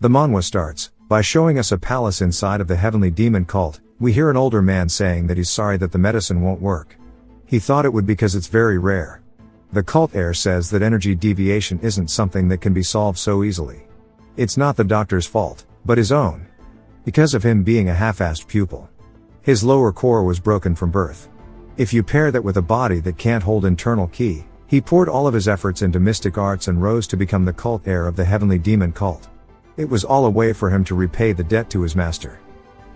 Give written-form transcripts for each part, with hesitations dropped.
The manhwa starts by showing us a palace inside of the heavenly demon cult. We hear an older man saying that he's sorry that the medicine won't work. He thought it would because it's very rare. The cult heir says that energy deviation isn't something that can be solved so easily. It's not the doctor's fault, but his own. Because of him being a half-assed pupil. His lower core was broken from birth. If you pair that with a body that can't hold internal ki, he poured all of his efforts into mystic arts and rose to become the cult heir of the heavenly demon cult. It was all a way for him to repay the debt to his master.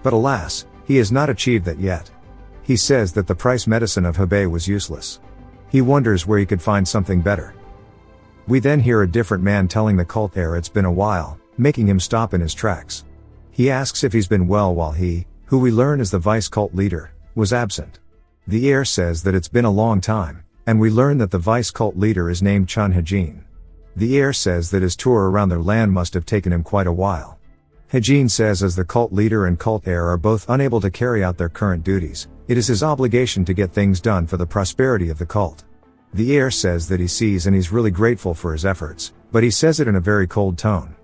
But alas, he has not achieved that yet. He says that the price medicine of Hebei was useless. He wonders where he could find something better. We then hear a different man telling the cult heir it's been a while, making him stop in his tracks. He asks if he's been well while he, who we learn is the vice cult leader, was absent. The heir says that it's been a long time, and we learn that the vice cult leader is named Chun Hejin. The heir says that his tour around their land must have taken him quite a while. Hejin says as the cult leader and cult heir are both unable to carry out their current duties, it is his obligation to get things done for the prosperity of the cult. The heir says that he sees and he's really grateful for his efforts, but he says it in a very cold tone.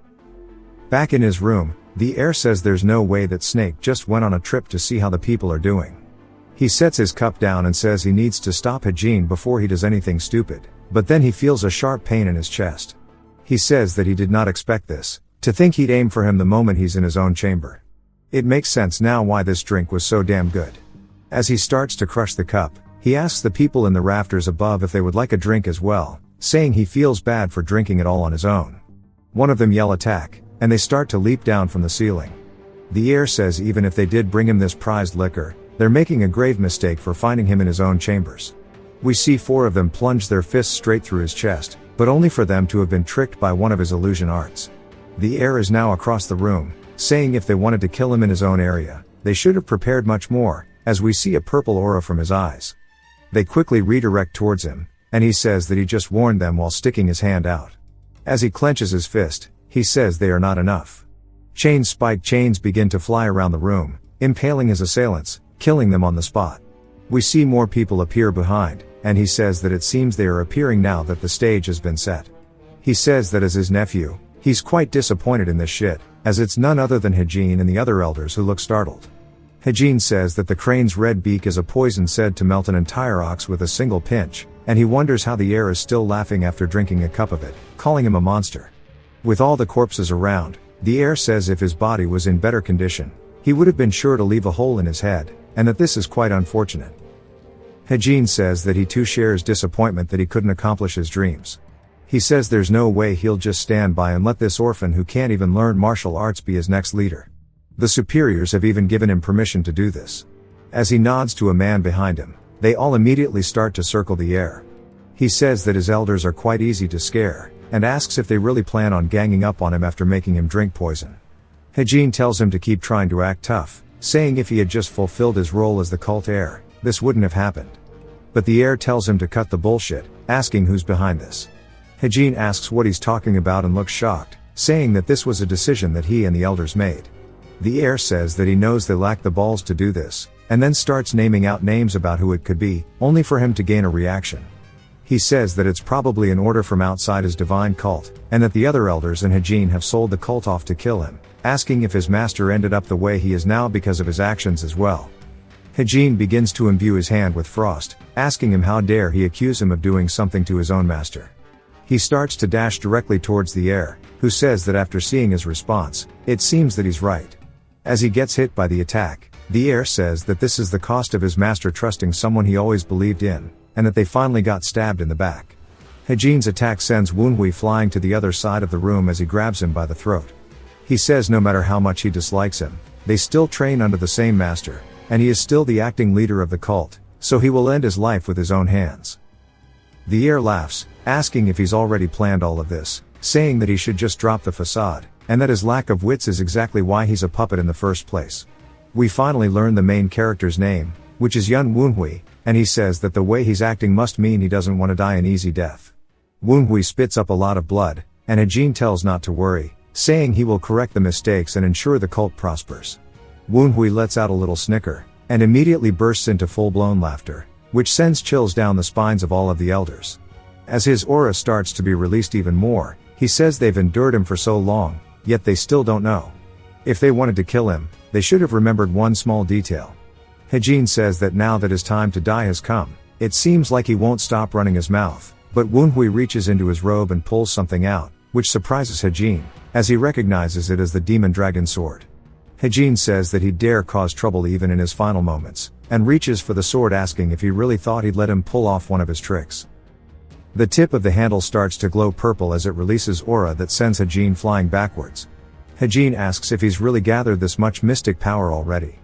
Back in his room, the heir says there's no way that Snake just went on a trip to see how the people are doing. He sets his cup down and says he needs to stop Hejin before he does anything stupid, but then he feels a sharp pain in his chest. He says that he did not expect this, to think he'd aim for him the moment he's in his own chamber. It makes sense now why this drink was so damn good. As he starts to crush the cup, he asks the people in the rafters above if they would like a drink as well, saying he feels bad for drinking it all on his own. One of them yell attack, and they start to leap down from the ceiling. The heir says even if they did bring him this prized liquor, they're making a grave mistake for finding him in his own chambers. We see 4 of them plunge their fists straight through his chest, but only for them to have been tricked by one of his illusion arts. The heir is now across the room, saying if they wanted to kill him in his own area, they should have prepared much more, as we see a purple aura from his eyes. They quickly redirect towards him, and he says that he just warned them while sticking his hand out. As he clenches his fist, he says they are not enough. Spiked chains begin to fly around the room, impaling his assailants, killing them on the spot. We see more people appear behind, and he says that it seems they are appearing now that the stage has been set. He says that as his nephew, he's quite disappointed in this shit, as it's none other than Hejin and the other elders who look startled. Hejin says that the crane's red beak is a poison said to melt an entire ox with a single pinch, and he wonders how the heir is still laughing after drinking a cup of it, calling him a monster. With all the corpses around, the heir says if his body was in better condition, he would have been sure to leave a hole in his head, and that this is quite unfortunate. Hejin says that he too shares disappointment that he couldn't accomplish his dreams. He says there's no way he'll just stand by and let this orphan who can't even learn martial arts be his next leader. The superiors have even given him permission to do this. As he nods to a man behind him, they all immediately start to circle the heir. He says that his elders are quite easy to scare, and asks if they really plan on ganging up on him after making him drink poison. Hejin tells him to keep trying to act tough, saying if he had just fulfilled his role as the cult heir, this wouldn't have happened. But the heir tells him to cut the bullshit, asking who's behind this. Hejin asks what he's talking about and looks shocked, saying that this was a decision that he and the elders made. The heir says that he knows they lack the balls to do this, and then starts naming out names about who it could be, only for him to gain a reaction. He says that it's probably an order from outside his divine cult, and that the other elders and Hejin have sold the cult off to kill him, asking if his master ended up the way he is now because of his actions as well. Hejin begins to imbue his hand with frost, asking him how dare he accuse him of doing something to his own master. He starts to dash directly towards the heir, who says that after seeing his response, it seems that he's right. As he gets hit by the attack, the heir says that this is the cost of his master trusting someone he always believed in, and that they finally got stabbed in the back. Hejin's attack sends Manhwa flying to the other side of the room as he grabs him by the throat. He says no matter how much he dislikes him, they still train under the same master, and he is still the acting leader of the cult, so he will end his life with his own hands. The heir laughs, asking if he's already planned all of this, saying that he should just drop the facade, and that his lack of wits is exactly why he's a puppet in the first place. We finally learn the main character's name, which is Yun Manhwa, and he says that the way he's acting must mean he doesn't want to die an easy death. Manhwa spits up a lot of blood, and Hejin tells not to worry, saying he will correct the mistakes and ensure the cult prospers. Manhwa lets out a little snicker, and immediately bursts into full-blown laughter, which sends chills down the spines of all of the elders. As his aura starts to be released even more, he says they've endured him for so long, yet they still don't know. If they wanted to kill him, they should have remembered one small detail. Hejin says that now that his time to die has come, it seems like he won't stop running his mouth, but Woonhui reaches into his robe and pulls something out, which surprises Hejin, as he recognizes it as the demon dragon sword. Hejin says that he'd dare cause trouble even in his final moments, and reaches for the sword asking if he really thought he'd let him pull off one of his tricks. The tip of the handle starts to glow purple as it releases aura that sends Hejin flying backwards. Hejin asks if he's really gathered this much mystic power already.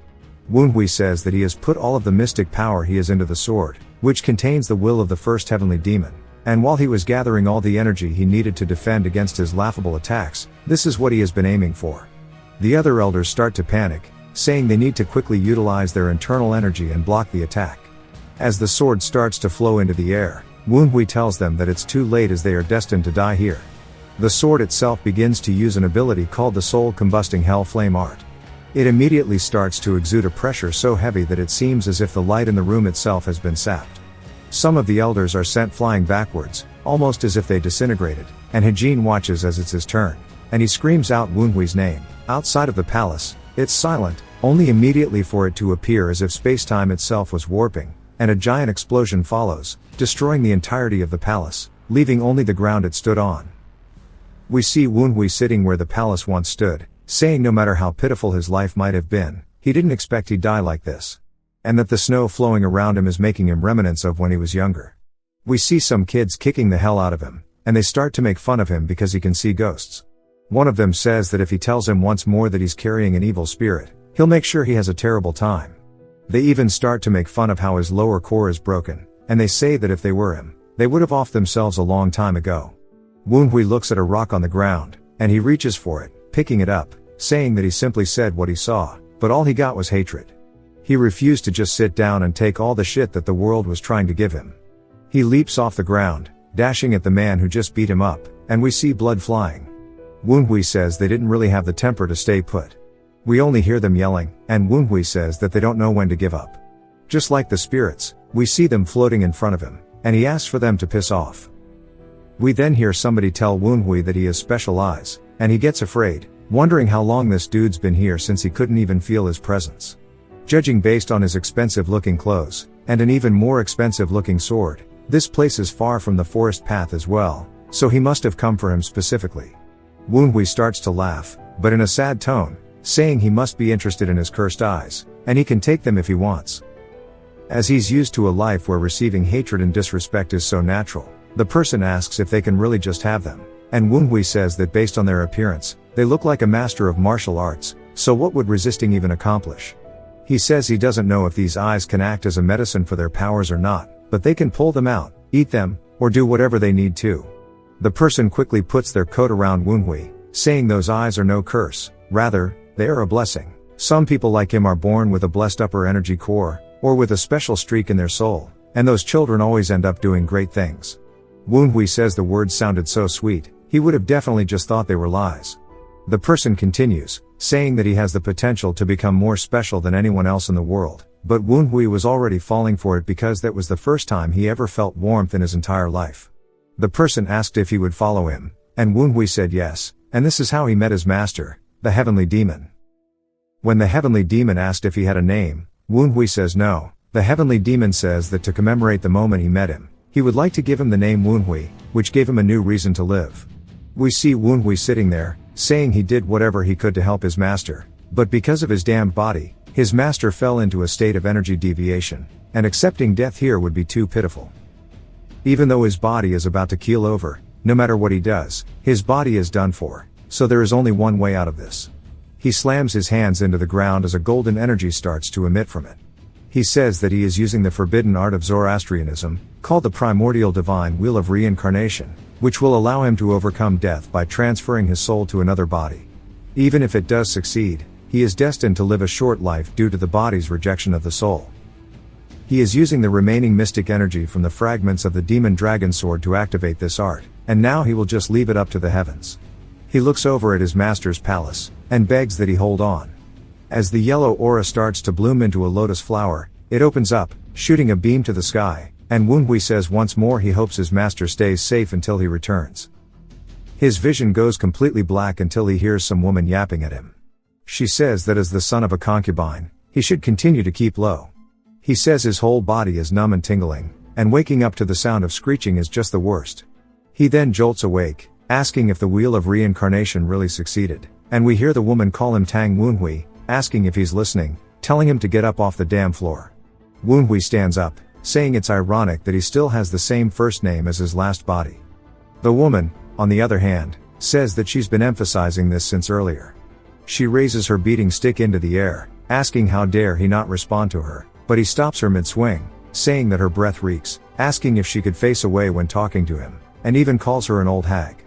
Woonhui says that he has put all of the mystic power he has into the sword, which contains the will of the first heavenly demon, and while he was gathering all the energy he needed to defend against his laughable attacks, this is what he has been aiming for. The other elders start to panic, saying they need to quickly utilize their internal energy and block the attack. As the sword starts to flow into the air, Woonhui tells them that it's too late as they are destined to die here. The sword itself begins to use an ability called the Soul Combusting Hell Flame Art. It immediately starts to exude a pressure so heavy that it seems as if the light in the room itself has been sapped. Some of the elders are sent flying backwards, almost as if they disintegrated, and Hejin watches as it's his turn, and he screams out Woonhui's name. Outside of the palace, it's silent, only immediately for it to appear as if space-time itself was warping, and a giant explosion follows, destroying the entirety of the palace, leaving only the ground it stood on. We see Woonhui sitting where the palace once stood, saying no matter how pitiful his life might have been, he didn't expect he'd die like this. And that the snow flowing around him is making him remnants of when he was younger. We see some kids kicking the hell out of him, and they start to make fun of him because he can see ghosts. One of them says that if he tells him once more that he's carrying an evil spirit, he'll make sure he has a terrible time. They even start to make fun of how his lower core is broken, and they say that if they were him, they would have offed themselves a long time ago. Woonhui looks at a rock on the ground, and he reaches for it, picking it up, saying that he simply said what he saw, but all he got was hatred. He refused to just sit down and take all the shit that the world was trying to give him. He leaps off the ground, dashing at the man who just beat him up, and we see blood flying. Woonhui says they didn't really have the temper to stay put. We only hear them yelling, and Woonhui says that they don't know when to give up. Just like the spirits, we see them floating in front of him, and he asks for them to piss off. We then hear somebody tell Woonhui that he has special eyes, and he gets afraid, wondering how long this dude's been here since he couldn't even feel his presence. Judging based on his expensive looking clothes, and an even more expensive looking sword, this place is far from the forest path as well, so he must have come for him specifically. Woonhui starts to laugh, but in a sad tone, saying he must be interested in his cursed eyes, and he can take them if he wants. As he's used to a life where receiving hatred and disrespect is so natural, the person asks if they can really just have them, and Woonhui says that based on their appearance, they look like a master of martial arts, so what would resisting even accomplish? He says he doesn't know if these eyes can act as a medicine for their powers or not, but they can pull them out, eat them, or do whatever they need to. The person quickly puts their coat around Woonhui, saying those eyes are no curse, rather, they are a blessing. Some people like him are born with a blessed upper energy core, or with a special streak in their soul, and those children always end up doing great things. Woonhui says the words sounded so sweet, he would have definitely just thought they were lies. The person continues, saying that he has the potential to become more special than anyone else in the world, but Woonhui was already falling for it because that was the first time he ever felt warmth in his entire life. The person asked if he would follow him, and Woonhui said yes, and this is how he met his master, the heavenly demon. When the heavenly demon asked if he had a name, Woonhui says no. The heavenly demon says that to commemorate the moment he met him, he would like to give him the name Woonhui, which gave him a new reason to live. We see Woonhui sitting there, saying he did whatever he could to help his master, but because of his damned body, his master fell into a state of energy deviation, and accepting death here would be too pitiful. Even though his body is about to keel over, no matter what he does, his body is done for, so there is only one way out of this. He slams his hands into the ground as a golden energy starts to emit from it. He says that he is using the forbidden art of Zoroastrianism, called the primordial divine wheel of reincarnation, which will allow him to overcome death by transferring his soul to another body. Even if it does succeed, he is destined to live a short life due to the body's rejection of the soul. He is using the remaining mystic energy from the fragments of the demon dragon sword to activate this art, and now he will just leave it up to the heavens. He looks over at his master's palace, and begs that he hold on. As the yellow aura starts to bloom into a lotus flower, it opens up, shooting a beam to the sky, and Woonhui says once more he hopes his master stays safe until he returns. His vision goes completely black until he hears some woman yapping at him. She says that as the son of a concubine, he should continue to keep low. He says his whole body is numb and tingling, and waking up to the sound of screeching is just the worst. He then jolts awake, asking if the wheel of reincarnation really succeeded, and we hear the woman call him Tang Woonhui, asking if he's listening, telling him to get up off the damn floor. Woonhui stands up, saying it's ironic that he still has the same first name as his last body. The woman, on the other hand, says that she's been emphasizing this since earlier. She raises her beating stick into the air, asking how dare he not respond to her, but he stops her mid-swing, saying that her breath reeks, asking if she could face away when talking to him, and even calls her an old hag.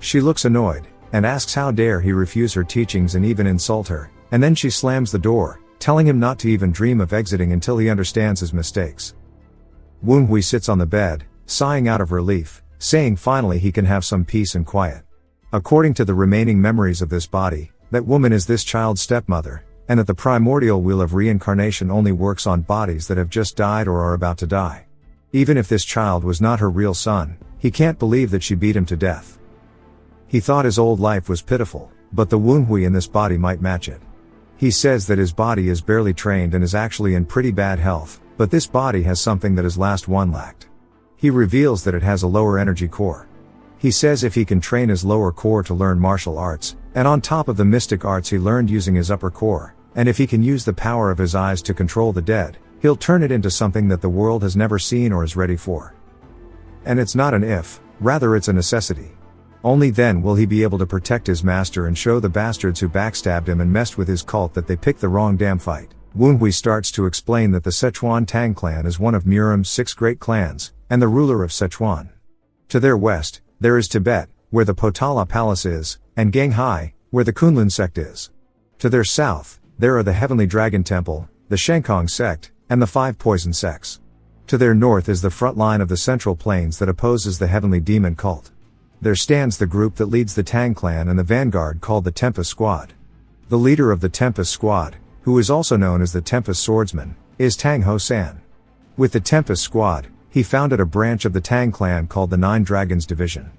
She looks annoyed, and asks how dare he refuse her teachings and even insult her, and then she slams the door, telling him not to even dream of exiting until he understands his mistakes. Woonhui sits on the bed, sighing out of relief, saying finally he can have some peace and quiet. According to the remaining memories of this body, that woman is this child's stepmother, and that the primordial wheel of reincarnation only works on bodies that have just died or are about to die. Even if this child was not her real son, he can't believe that she beat him to death. He thought his old life was pitiful, but the Woonhui in this body might match it. He says that his body is barely trained and is actually in pretty bad health, but this body has something that his last one lacked. He reveals that it has a lower energy core. He says if he can train his lower core to learn martial arts, and on top of the mystic arts he learned using his upper core, and if he can use the power of his eyes to control the dead, he'll turn it into something that the world has never seen or is ready for. And it's not an if, rather it's a necessity. Only then will he be able to protect his master and show the bastards who backstabbed him and messed with his cult that they picked the wrong damn fight. Woonhui starts to explain that the Sichuan Tang clan is one of Murum's 6 great clans, and the ruler of Sichuan. To their west, there is Tibet, where the Potala Palace is, and Ganghai, where the Kunlun sect is. To their south, there are the Heavenly Dragon Temple, the Shenkong sect, and the 5 poison sects. To their north is the front line of the Central Plains that opposes the Heavenly Demon cult. There stands the group that leads the Tang clan and the vanguard called the Tempest Squad. The leader of the Tempest Squad, who is also known as the Tempest Swordsman, is Tang Ho San. With the Tempest Squad, he founded a branch of the Tang clan called the 9 Dragons Division.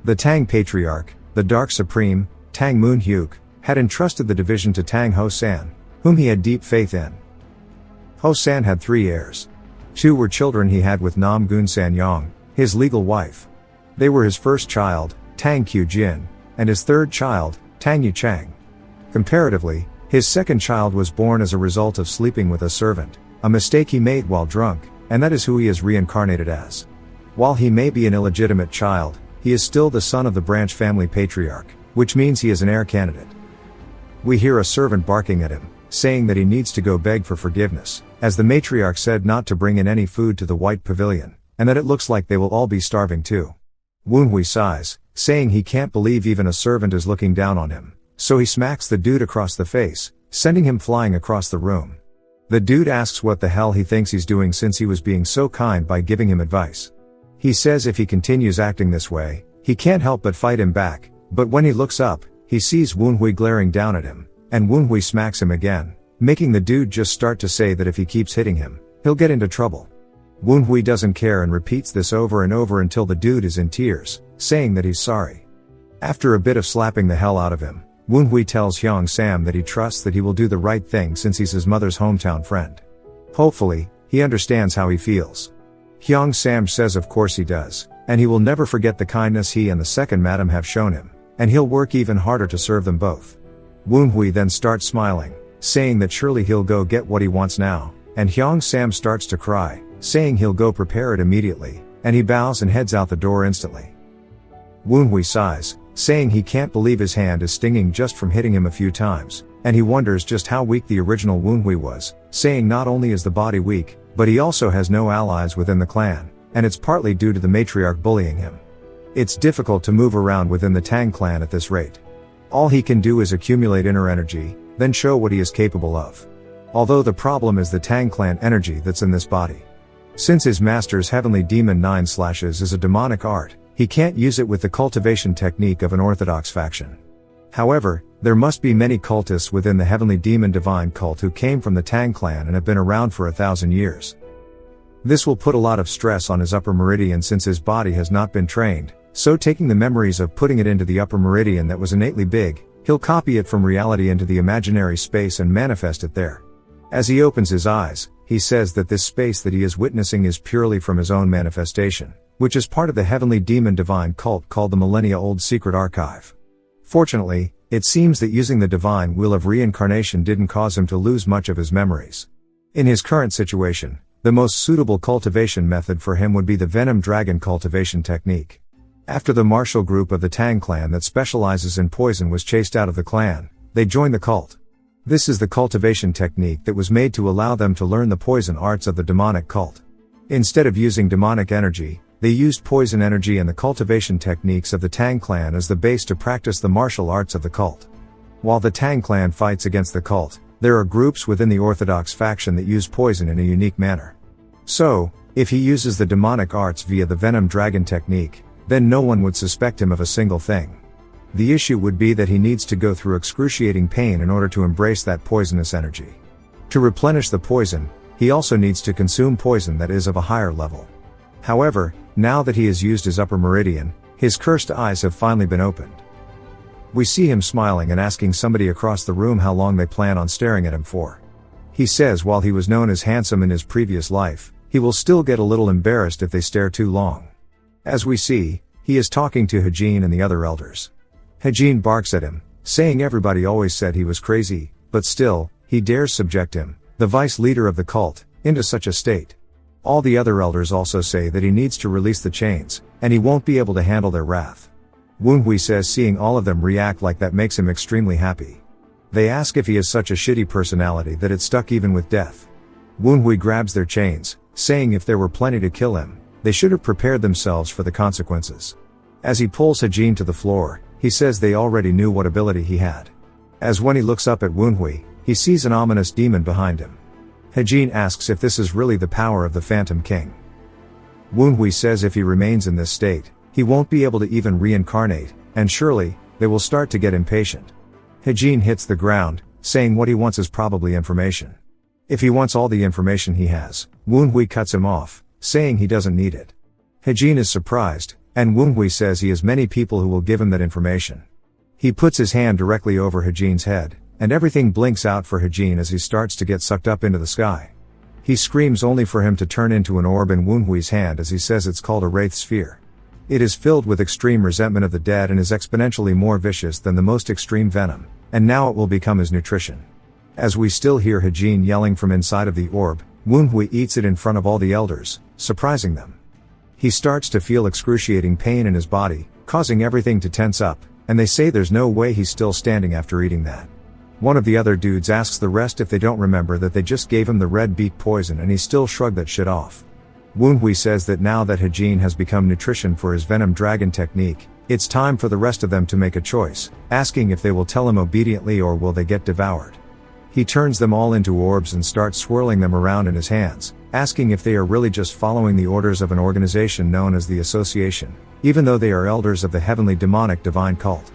The Tang Patriarch, the Dark Supreme, Tang Moon Hyuk, had entrusted the division to Tang Ho San, whom he had deep faith in. Ho San had 3 heirs. 2 were children he had with Nam Gun San Yong, his legal wife. They were his first child, Tang Qiu Jin, and his third child, Tang Yu Chang. Comparatively, his second child was born as a result of sleeping with a servant, a mistake he made while drunk, and that is who he is reincarnated as. While he may be an illegitimate child, he is still the son of the branch family patriarch, which means he is an heir candidate. We hear a servant barking at him, saying that he needs to go beg for forgiveness, as the matriarch said not to bring in any food to the White Pavilion, and that it looks like they will all be starving too. Woonhui sighs, saying he can't believe even a servant is looking down on him, so he smacks the dude across the face, sending him flying across the room. The dude asks what the hell he thinks he's doing since he was being so kind by giving him advice. He says if he continues acting this way, he can't help but fight him back, but when he looks up, he sees Woonhui glaring down at him, and Woonhui smacks him again, making the dude just start to say that if he keeps hitting him, he'll get into trouble. Woonhui doesn't care and repeats this over and over until the dude is in tears, saying that he's sorry. After a bit of slapping the hell out of him, Woonhui tells Hyung Sam that he trusts that he will do the right thing since he's his mother's hometown friend. Hopefully, he understands how he feels. Hyung Sam says of course he does, and he will never forget the kindness he and the second madam have shown him, and he'll work even harder to serve them both. Woonhui then starts smiling, saying that surely he'll go get what he wants now, and Hyung Sam starts to cry, saying he'll go prepare it immediately, and he bows and heads out the door instantly. Woonhui sighs, saying he can't believe his hand is stinging just from hitting him a few times, and he wonders just how weak the original Woonhui was, saying not only is the body weak, but he also has no allies within the clan, and it's partly due to the matriarch bullying him. It's difficult to move around within the Tang clan at this rate. All he can do is accumulate inner energy, then show what he is capable of. Although the problem is the Tang clan energy that's in this body. Since his master's heavenly demon 9 slashes is a demonic art, he can't use it with the cultivation technique of an orthodox faction. However, there must be many cultists within the heavenly demon divine cult who came from the Tang clan and have been around for 1,000 years. This will put a lot of stress on his upper meridian since his body has not been trained, So taking the memories of putting it into the upper meridian that was innately big, he'll copy it from reality into the imaginary space and manifest it there. As he opens his eyes, he says that this space that he is witnessing is purely from his own manifestation, which is part of the heavenly demon divine cult called the millennia-old secret archive. Fortunately, it seems that using the divine wheel of reincarnation didn't cause him to lose much of his memories. In his current situation, the most suitable cultivation method for him would be the venom dragon cultivation technique. After the martial group of the Tang clan that specializes in poison was chased out of the clan, they joined the cult. This is the cultivation technique that was made to allow them to learn the poison arts of the demonic cult. Instead of using demonic energy, they used poison energy and the cultivation techniques of the Tang clan as the base to practice the martial arts of the cult. While the Tang clan fights against the cult, there are groups within the Orthodox faction that use poison in a unique manner. So, if he uses the demonic arts via the venom dragon technique, then no one would suspect him of a single thing. The issue would be that he needs to go through excruciating pain in order to embrace that poisonous energy. To replenish the poison, he also needs to consume poison that is of a higher level. However, now that he has used his upper meridian, his cursed eyes have finally been opened. We see him smiling and asking somebody across the room how long they plan on staring at him for. He says while he was known as handsome in his previous life, he will still get a little embarrassed if they stare too long. As we see, he is talking to Hajin and the other elders. Hajin barks at him, saying everybody always said he was crazy, but still, he dares subject him, the vice leader of the cult, into such a state. All the other elders also say that he needs to release the chains, and he won't be able to handle their wrath. Woonhui says seeing all of them react like that makes him extremely happy. They ask if he has such a shitty personality that it's stuck even with death. Woonhui grabs their chains, saying if there were plenty to kill him, they should have prepared themselves for the consequences. As he pulls Hajin to the floor, he says they already knew what ability he had. As when he looks up at Woonhui, he sees an ominous demon behind him. Hajin asks if this is really the power of the Phantom King. Woonhui says if he remains in this state, he won't be able to even reincarnate, and surely, they will start to get impatient. Hajin hits the ground, saying what he wants is probably information. If he wants all the information he has, Woonhui cuts him off, saying he doesn't need it. Hajin is surprised, and Woonhui says he has many people who will give him that information. He puts his hand directly over Hajin's head, and everything blinks out for Hajin as he starts to get sucked up into the sky. He screams only for him to turn into an orb in Woonhui's hand as he says it's called a wraith sphere. It is filled with extreme resentment of the dead and is exponentially more vicious than the most extreme venom, and now it will become his nutrition. As we still hear Hajin yelling from inside of the orb, Woonhui eats it in front of all the elders, surprising them. He starts to feel excruciating pain in his body, causing everything to tense up, and they say there's no way he's still standing after eating that. One of the other dudes asks the rest if they don't remember that they just gave him the red beet poison and he still shrugged that shit off. Woonhui says that now that Hajin has become nutrition for his venom dragon technique, it's time for the rest of them to make a choice, asking if they will tell him obediently or will they get devoured. He turns them all into orbs and starts swirling them around in his hands, asking if they are really just following the orders of an organization known as the Association, even though they are elders of the heavenly demonic divine cult.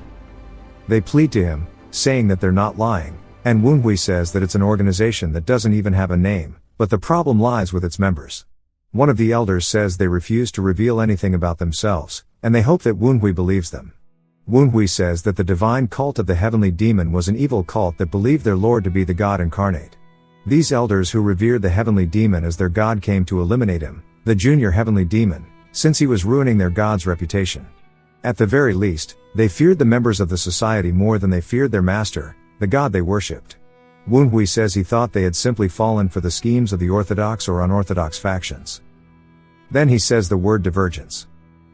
They plead to him, saying that they're not lying, and Woonhui says that it's an organization that doesn't even have a name, but the problem lies with its members. One of the elders says they refuse to reveal anything about themselves, and they hope that Woonhui believes them. Woonhui says that the divine cult of the heavenly demon was an evil cult that believed their lord to be the god incarnate. These elders who revered the heavenly demon as their god came to eliminate him, the junior heavenly demon, since he was ruining their god's reputation. At the very least, they feared the members of the society more than they feared their master, the god they worshipped. Woonhui says he thought they had simply fallen for the schemes of the orthodox or unorthodox factions. Then he says the word divergence.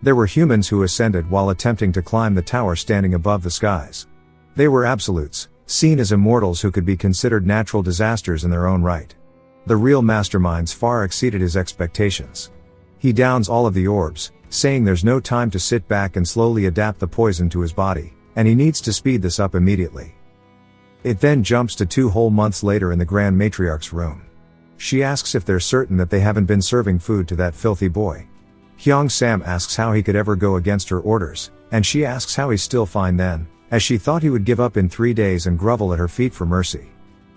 There were humans who ascended while attempting to climb the tower standing above the skies. They were absolutes, seen as immortals who could be considered natural disasters in their own right. The real masterminds far exceeded his expectations. He downs all of the orbs, saying there's no time to sit back and slowly adapt the poison to his body, and he needs to speed this up immediately. It then jumps to 2 whole months later in the Grand Matriarch's room. She asks if they're certain that they haven't been serving food to that filthy boy. Hyung Sam asks how he could ever go against her orders, and she asks how he's still fine then, as she thought he would give up in 3 days and grovel at her feet for mercy.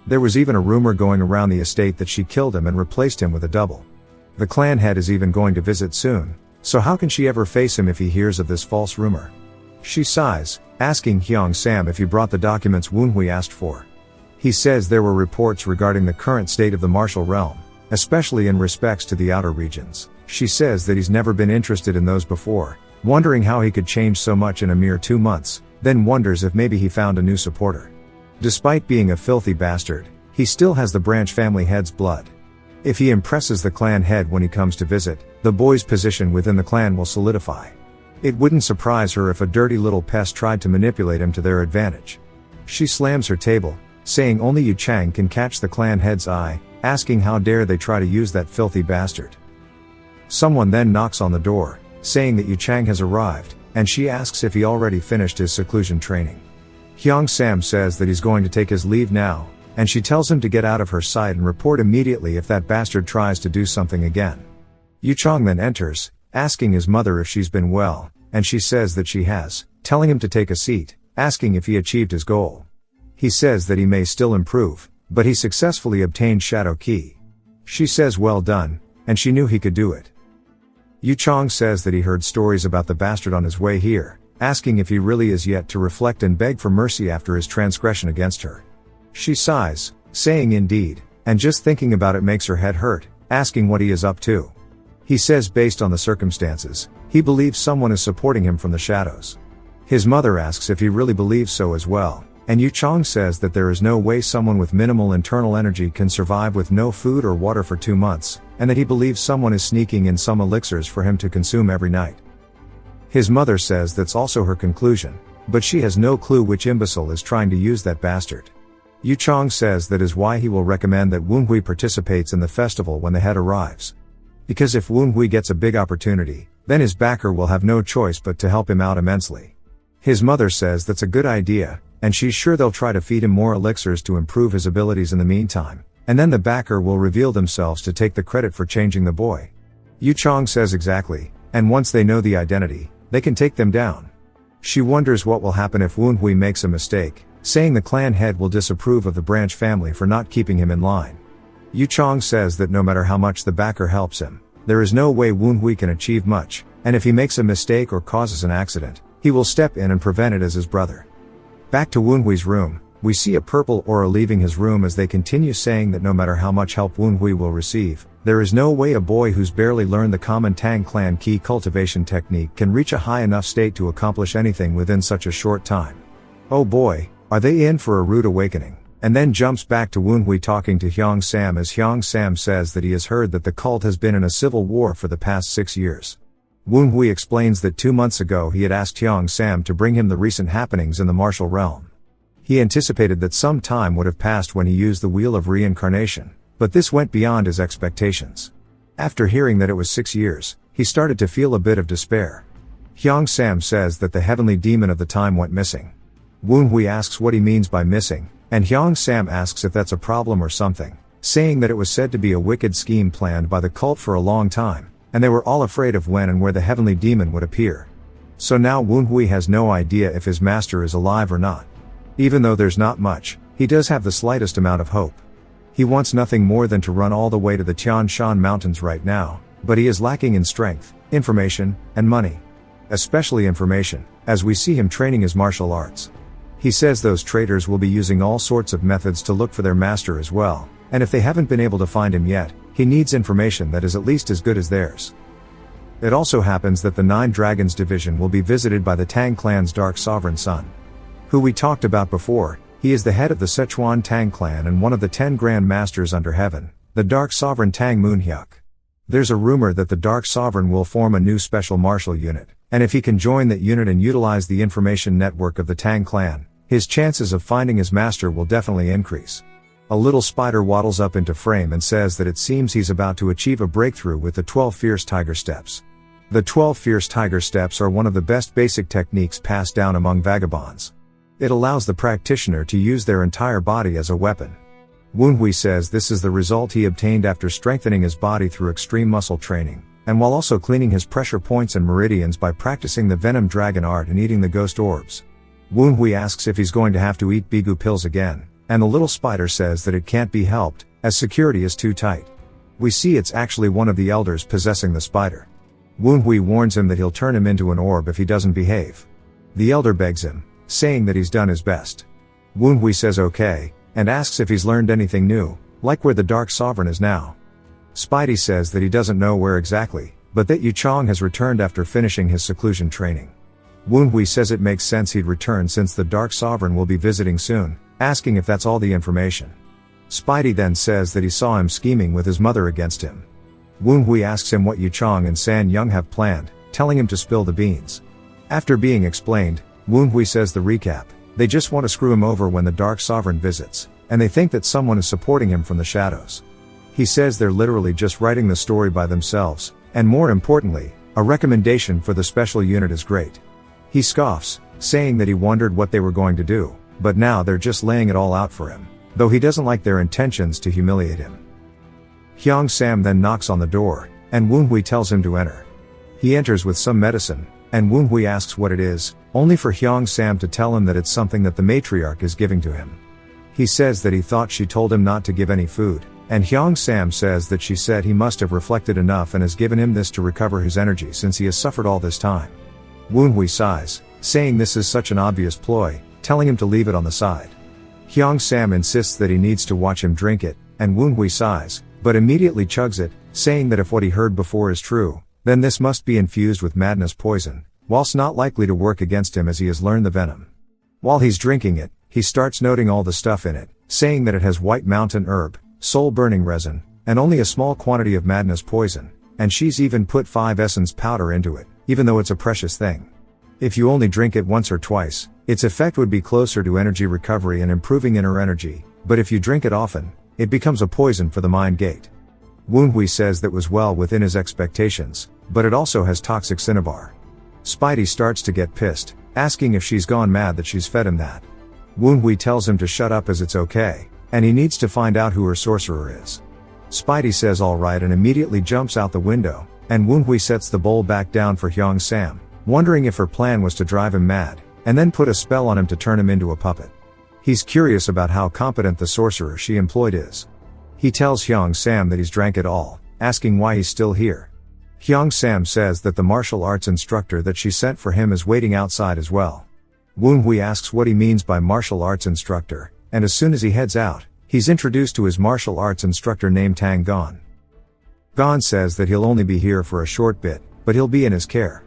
There was even a rumor going around the estate that she killed him and replaced him with a double. The clan head is even going to visit soon, So how can she ever face him if he hears of this false rumor? She sighs, asking Hyung Sam if he brought the documents Woonhui asked for. He says there were reports regarding the current state of the martial realm, especially in respects to the outer regions. She says that he's never been interested in those before, wondering how he could change so much in a mere 2 months, then wonders if maybe he found a new supporter. Despite being a filthy bastard, he still has the branch family head's blood. If he impresses the clan head when he comes to visit, the boy's position within the clan will solidify. It wouldn't surprise her if a dirty little pest tried to manipulate him to their advantage. She slams her table, saying only Yu Chang can catch the clan head's eye, asking how dare they try to use that filthy bastard. Someone then knocks on the door, saying that Yu Chang has arrived, and she asks if he already finished his seclusion training. Hyung Sam says that he's going to take his leave now, and she tells him to get out of her sight and report immediately if that bastard tries to do something again. Yu Chang then enters, asking his mother if she's been well, and she says that she has, telling him to take a seat, asking if he achieved his goal. He says that he may still improve, but he successfully obtained Shadow Key. She says well done, and she knew he could do it. Yu Chang says that he heard stories about the bastard on his way here, asking if he really is yet to reflect and beg for mercy after his transgression against her. She sighs, saying indeed, and just thinking about it makes her head hurt, asking what he is up to. He says based on the circumstances, he believes someone is supporting him from the shadows. His mother asks if he really believes so as well, and Yu Chang says that there is no way someone with minimal internal energy can survive with no food or water for 2 months, and that he believes someone is sneaking in some elixirs for him to consume every night. His mother says that's also her conclusion, but she has no clue which imbecile is trying to use that bastard. Yu Chang says that is why he will recommend that Woonhui participates in the festival when the head arrives. Because if Woonhui gets a big opportunity, then his backer will have no choice but to help him out immensely. His mother says that's a good idea, and she's sure they'll try to feed him more elixirs to improve his abilities in the meantime, and then the backer will reveal themselves to take the credit for changing the boy. Yu Chang says exactly, and once they know the identity, they can take them down. She wonders what will happen if Woonhui makes a mistake, saying the clan head will disapprove of the branch family for not keeping him in line. Yu Chang says that no matter how much the backer helps him, there is no way Woonhui can achieve much, and if he makes a mistake or causes an accident, he will step in and prevent it as his brother. Back to Woonhui's room, we see a purple aura leaving his room as they continue saying that no matter how much help Woonhui will receive, there is no way a boy who's barely learned the common Tang clan key cultivation technique can reach a high enough state to accomplish anything within such a short time. Oh boy, are they in for a rude awakening? And then jumps back to Woonhui talking to Hyung Sam as Hyung Sam says that he has heard that the cult has been in a civil war for the past 6 years. Woonhui explains that 2 months ago he had asked Hyung Sam to bring him the recent happenings in the martial realm. He anticipated that some time would have passed when he used the Wheel of Reincarnation, but this went beyond his expectations. After hearing that it was 6 years, he started to feel a bit of despair. Hyung Sam says that the heavenly demon of the time went missing. Woonhui asks what he means by missing, and Hyung Sam asks if that's a problem or something, saying that it was said to be a wicked scheme planned by the cult for a long time, and they were all afraid of when and where the heavenly demon would appear. So now Woonhui has no idea if his master is alive or not. Even though there's not much, he does have the slightest amount of hope. He wants nothing more than to run all the way to the Tian Shan Mountains right now, but he is lacking in strength, information, and money. Especially information, as we see him training his martial arts. He says those traitors will be using all sorts of methods to look for their master as well, and if they haven't been able to find him yet, he needs information that is at least as good as theirs. It also happens that the 9 Dragons division will be visited by the Tang clan's Dark Sovereign Son. Who we talked about before, he is the head of the Sichuan Tang clan and one of the 10 Grand Masters under heaven, the Dark Sovereign Tang Moonhyuk. There's a rumor that the Dark Sovereign will form a new special martial unit, and if he can join that unit and utilize the information network of the Tang clan, his chances of finding his master will definitely increase. A little spider waddles up into frame and says that it seems he's about to achieve a breakthrough with the 12 Fierce Tiger Steps. The 12 Fierce Tiger Steps are one of the best basic techniques passed down among vagabonds. It allows the practitioner to use their entire body as a weapon. Woonhui says this is the result he obtained after strengthening his body through extreme muscle training, and while also cleaning his pressure points and meridians by practicing the Venom Dragon art and eating the ghost orbs. Woonhui asks if he's going to have to eat Bigu pills again, and the little spider says that it can't be helped, as security is too tight. We see it's actually one of the elders possessing the spider. Woonhui warns him that he'll turn him into an orb if he doesn't behave. The elder begs him, saying that he's done his best. Woonhui says okay, and asks if he's learned anything new, like where the Dark Sovereign is now. Spidey says that he doesn't know where exactly, but that Yu Chong has returned after finishing his seclusion training. Woonhui says it makes sense he'd return since the Dark Sovereign will be visiting soon, asking if that's all the information. Spidey then says that he saw him scheming with his mother against him. Woonhui asks him what Yu Chong and San Young have planned, telling him to spill the beans. After being explained, Woonhui says the recap: they just want to screw him over when the Dark Sovereign visits, and they think that someone is supporting him from the shadows. He says they're literally just writing the story by themselves, and more importantly, a recommendation for the special unit is great. He scoffs, saying that he wondered what they were going to do, but now they're just laying it all out for him, though he doesn't like their intentions to humiliate him. Hyung Sam then knocks on the door, and Woonhui tells him to enter. He enters with some medicine, and Woonhui asks what it is, only for Hyung Sam to tell him that it's something that the matriarch is giving to him. He says that he thought she told him not to give any food, and Hyung Sam says that she said he must have reflected enough and has given him this to recover his energy since he has suffered all this time. Woonhui sighs, saying this is such an obvious ploy, telling him to leave it on the side. Hyung Sam insists that he needs to watch him drink it, and Woonhui sighs, but immediately chugs it, saying that if what he heard before is true, then this must be infused with madness poison, whilst not likely to work against him as he has learned the venom. While he's drinking it, he starts noting all the stuff in it, saying that it has white mountain herb, soul-burning resin, and only a small quantity of madness poison, and she's even put 5 essence powder into it, even though it's a precious thing. If you only drink it once or twice, its effect would be closer to energy recovery and improving inner energy, but if you drink it often, it becomes a poison for the mind gate. Woonhui says that was well within his expectations, but it also has toxic cinnabar. Spidey starts to get pissed, asking if she's gone mad that she's fed him that. Woonhui tells him to shut up as it's okay, and he needs to find out who her sorcerer is. Spidey says alright and immediately jumps out the window, and Woonhui sets the bowl back down for Hyung Sam, wondering if her plan was to drive him mad, and then put a spell on him to turn him into a puppet. He's curious about how competent the sorcerer she employed is. He tells Hyung Sam that he's drank it all, asking why he's still here. Hyung Sam says that the martial arts instructor that she sent for him is waiting outside as well. Woonhui asks what he means by martial arts instructor, and as soon as he heads out, he's introduced to his martial arts instructor named Tang Gon. Gon says that he'll only be here for a short bit, but he'll be in his care.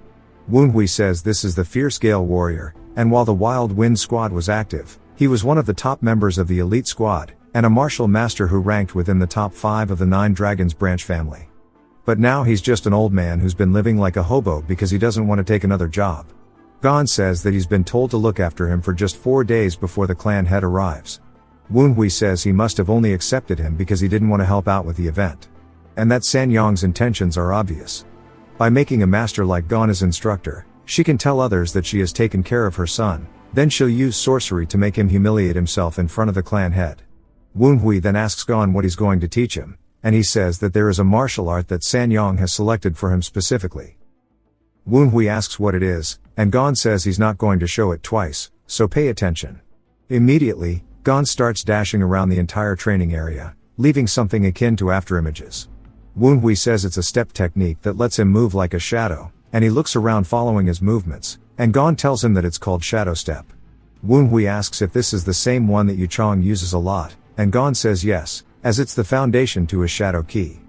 Woonhui says this is the Fierce Gale Warrior, and while the Wild Wind Squad was active, he was one of the top members of the Elite Squad, and a martial master who ranked within the top 5 of the 9 Dragons branch family. But now he's just an old man who's been living like a hobo because he doesn't want to take another job. Gon says that he's been told to look after him for just 4 days before the clan head arrives. Woonhui says he must have only accepted him because he didn't want to help out with the event. And that San Yong's intentions are obvious. By making a master like Gon his instructor, she can tell others that she has taken care of her son, then she'll use sorcery to make him humiliate himself in front of the clan head. Woonhui then asks Gon what he's going to teach him, and he says that there is a martial art that San Yong has selected for him specifically. Woonhui asks what it is, and Gon says he's not going to show it twice, so pay attention. Immediately, Gon starts dashing around the entire training area, leaving something akin to afterimages. Woonhui says it's a step technique that lets him move like a shadow, and he looks around following his movements, and Gon tells him that it's called shadow step. Woonhui asks if this is the same one that Yu Chong uses a lot, and Gon says yes, as it's the foundation to his shadow key.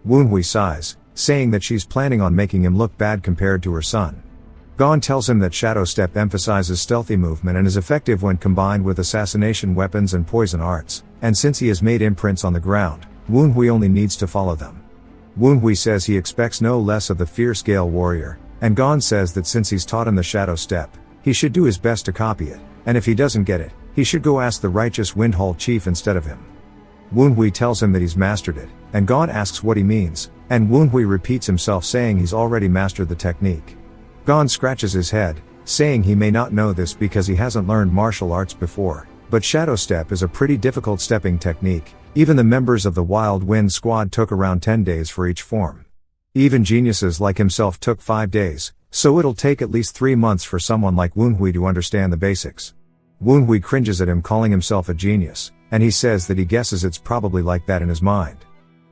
Woonhui sighs, saying that she's planning on making him look bad compared to her son. Gon tells him that shadow step emphasizes stealthy movement and is effective when combined with assassination weapons and poison arts, and since he has made imprints on the ground, Woonhui only needs to follow them. Woonhui says he expects no less of the Fierce Gale Warrior, and Gon says that since he's taught him the shadow step, he should do his best to copy it, and if he doesn't get it, he should go ask the righteous Windhall chief instead of him. Woonhui tells him that he's mastered it, and Gon asks what he means, and Woonhui repeats himself saying he's already mastered the technique. Gon scratches his head, saying he may not know this because he hasn't learned martial arts before, but shadow step is a pretty difficult stepping technique. Even the members of the Wild Wind Squad took around 10 days for each form. Even geniuses like himself took 5 days, so it'll take at least 3 months for someone like Woonhui to understand the basics. Woonhui cringes at him calling himself a genius, and he says that he guesses it's probably like that in his mind.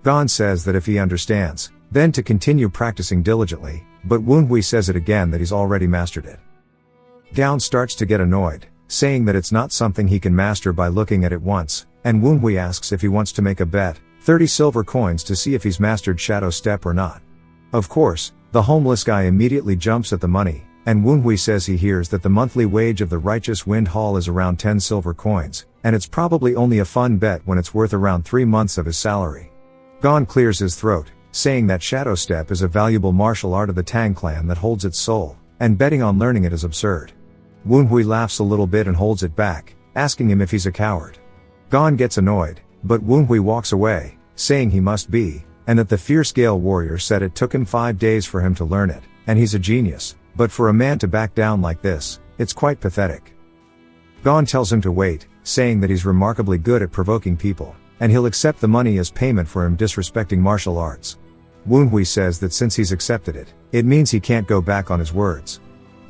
Gon says that if he understands, then to continue practicing diligently, but Woonhui says it again that he's already mastered it. Gaon starts to get annoyed, saying that it's not something he can master by looking at it once, and Woonhui asks if he wants to make a bet, 30 silver coins, to see if he's mastered Shadow Step or not. Of course, the homeless guy immediately jumps at the money, and Woonhui says he hears that the monthly wage of the Righteous Wind Hall is around 10 silver coins, and it's probably only a fun bet when it's worth around 3 months of his salary. Gaon clears his throat, saying that Shadow Step is a valuable martial art of the Tang clan that holds its soul, and betting on learning it is absurd. Woonhui laughs a little bit and holds it back, asking him if he's a coward. Gaon gets annoyed, but Woonhui walks away, saying he must be, and that the fierce Gale warrior said it took him 5 days for him to learn it, and he's a genius, but for a man to back down like this, it's quite pathetic. Gaon tells him to wait, saying that he's remarkably good at provoking people, and he'll accept the money as payment for him disrespecting martial arts. Woonhui says that since he's accepted it, it means he can't go back on his words.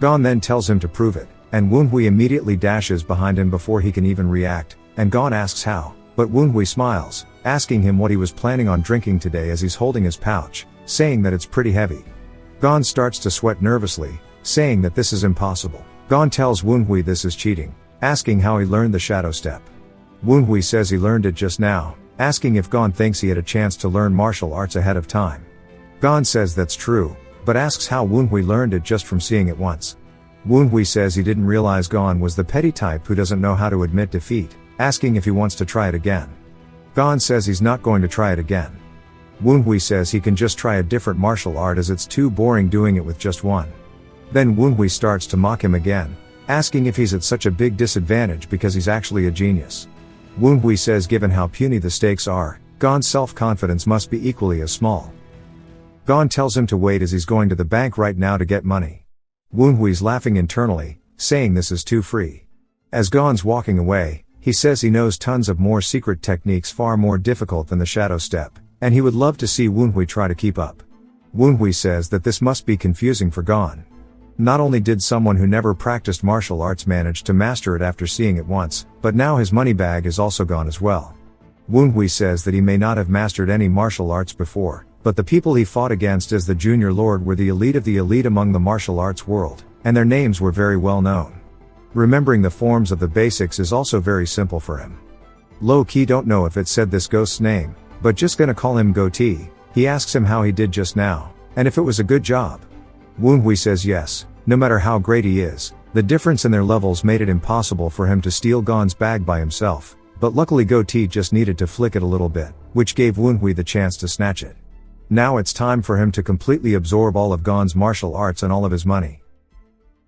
Gaon then tells him to prove it, and Woonhui immediately dashes behind him before he can even react, and Gaon asks how, but Woonhui smiles, asking him what he was planning on drinking today as he's holding his pouch, saying that it's pretty heavy. Gaon starts to sweat nervously, saying that this is impossible. Gaon tells Woonhui this is cheating, asking how he learned the Shadow Step. Woonhui says he learned it just now, asking if Gaon thinks he had a chance to learn martial arts ahead of time. Gaon says that's true, but asks how Woonhui learned it just from seeing it once. Woonhui says he didn't realize Gaon was the petty type who doesn't know how to admit defeat, asking if he wants to try it again. Gaon says he's not going to try it again. Woonhui says he can just try a different martial art as it's too boring doing it with just one. Then Woonhui starts to mock him again, asking if he's at such a big disadvantage because he's actually a genius. Woonhui says given how puny the stakes are, Gaon's self-confidence must be equally as small. Gaon tells him to wait as he's going to the bank right now to get money. Woonhui's laughing internally, saying this is too free. As Gaon's walking away, he says he knows tons of more secret techniques far more difficult than the Shadow Step, and he would love to see Woonhui try to keep up. Woonhui says that this must be confusing for Gaon. Not only did someone who never practiced martial arts manage to master it after seeing it once, but now his money bag is also gone as well. Woonhui says that he may not have mastered any martial arts before, but the people he fought against as the Junior Lord were the elite of the elite among the martial arts world, and their names were very well known. Remembering the forms of the basics is also very simple for him. Low-key don't know if it said this ghost's name, but just gonna call him Goatee. He asks him how he did just now, and if it was a good job. Woonhui says yes, no matter how great he is, the difference in their levels made it impossible for him to steal Gaon's bag by himself, but luckily Goatee just needed to flick it a little bit, which gave Woonhui the chance to snatch it. Now it's time for him to completely absorb all of Gaon's martial arts and all of his money.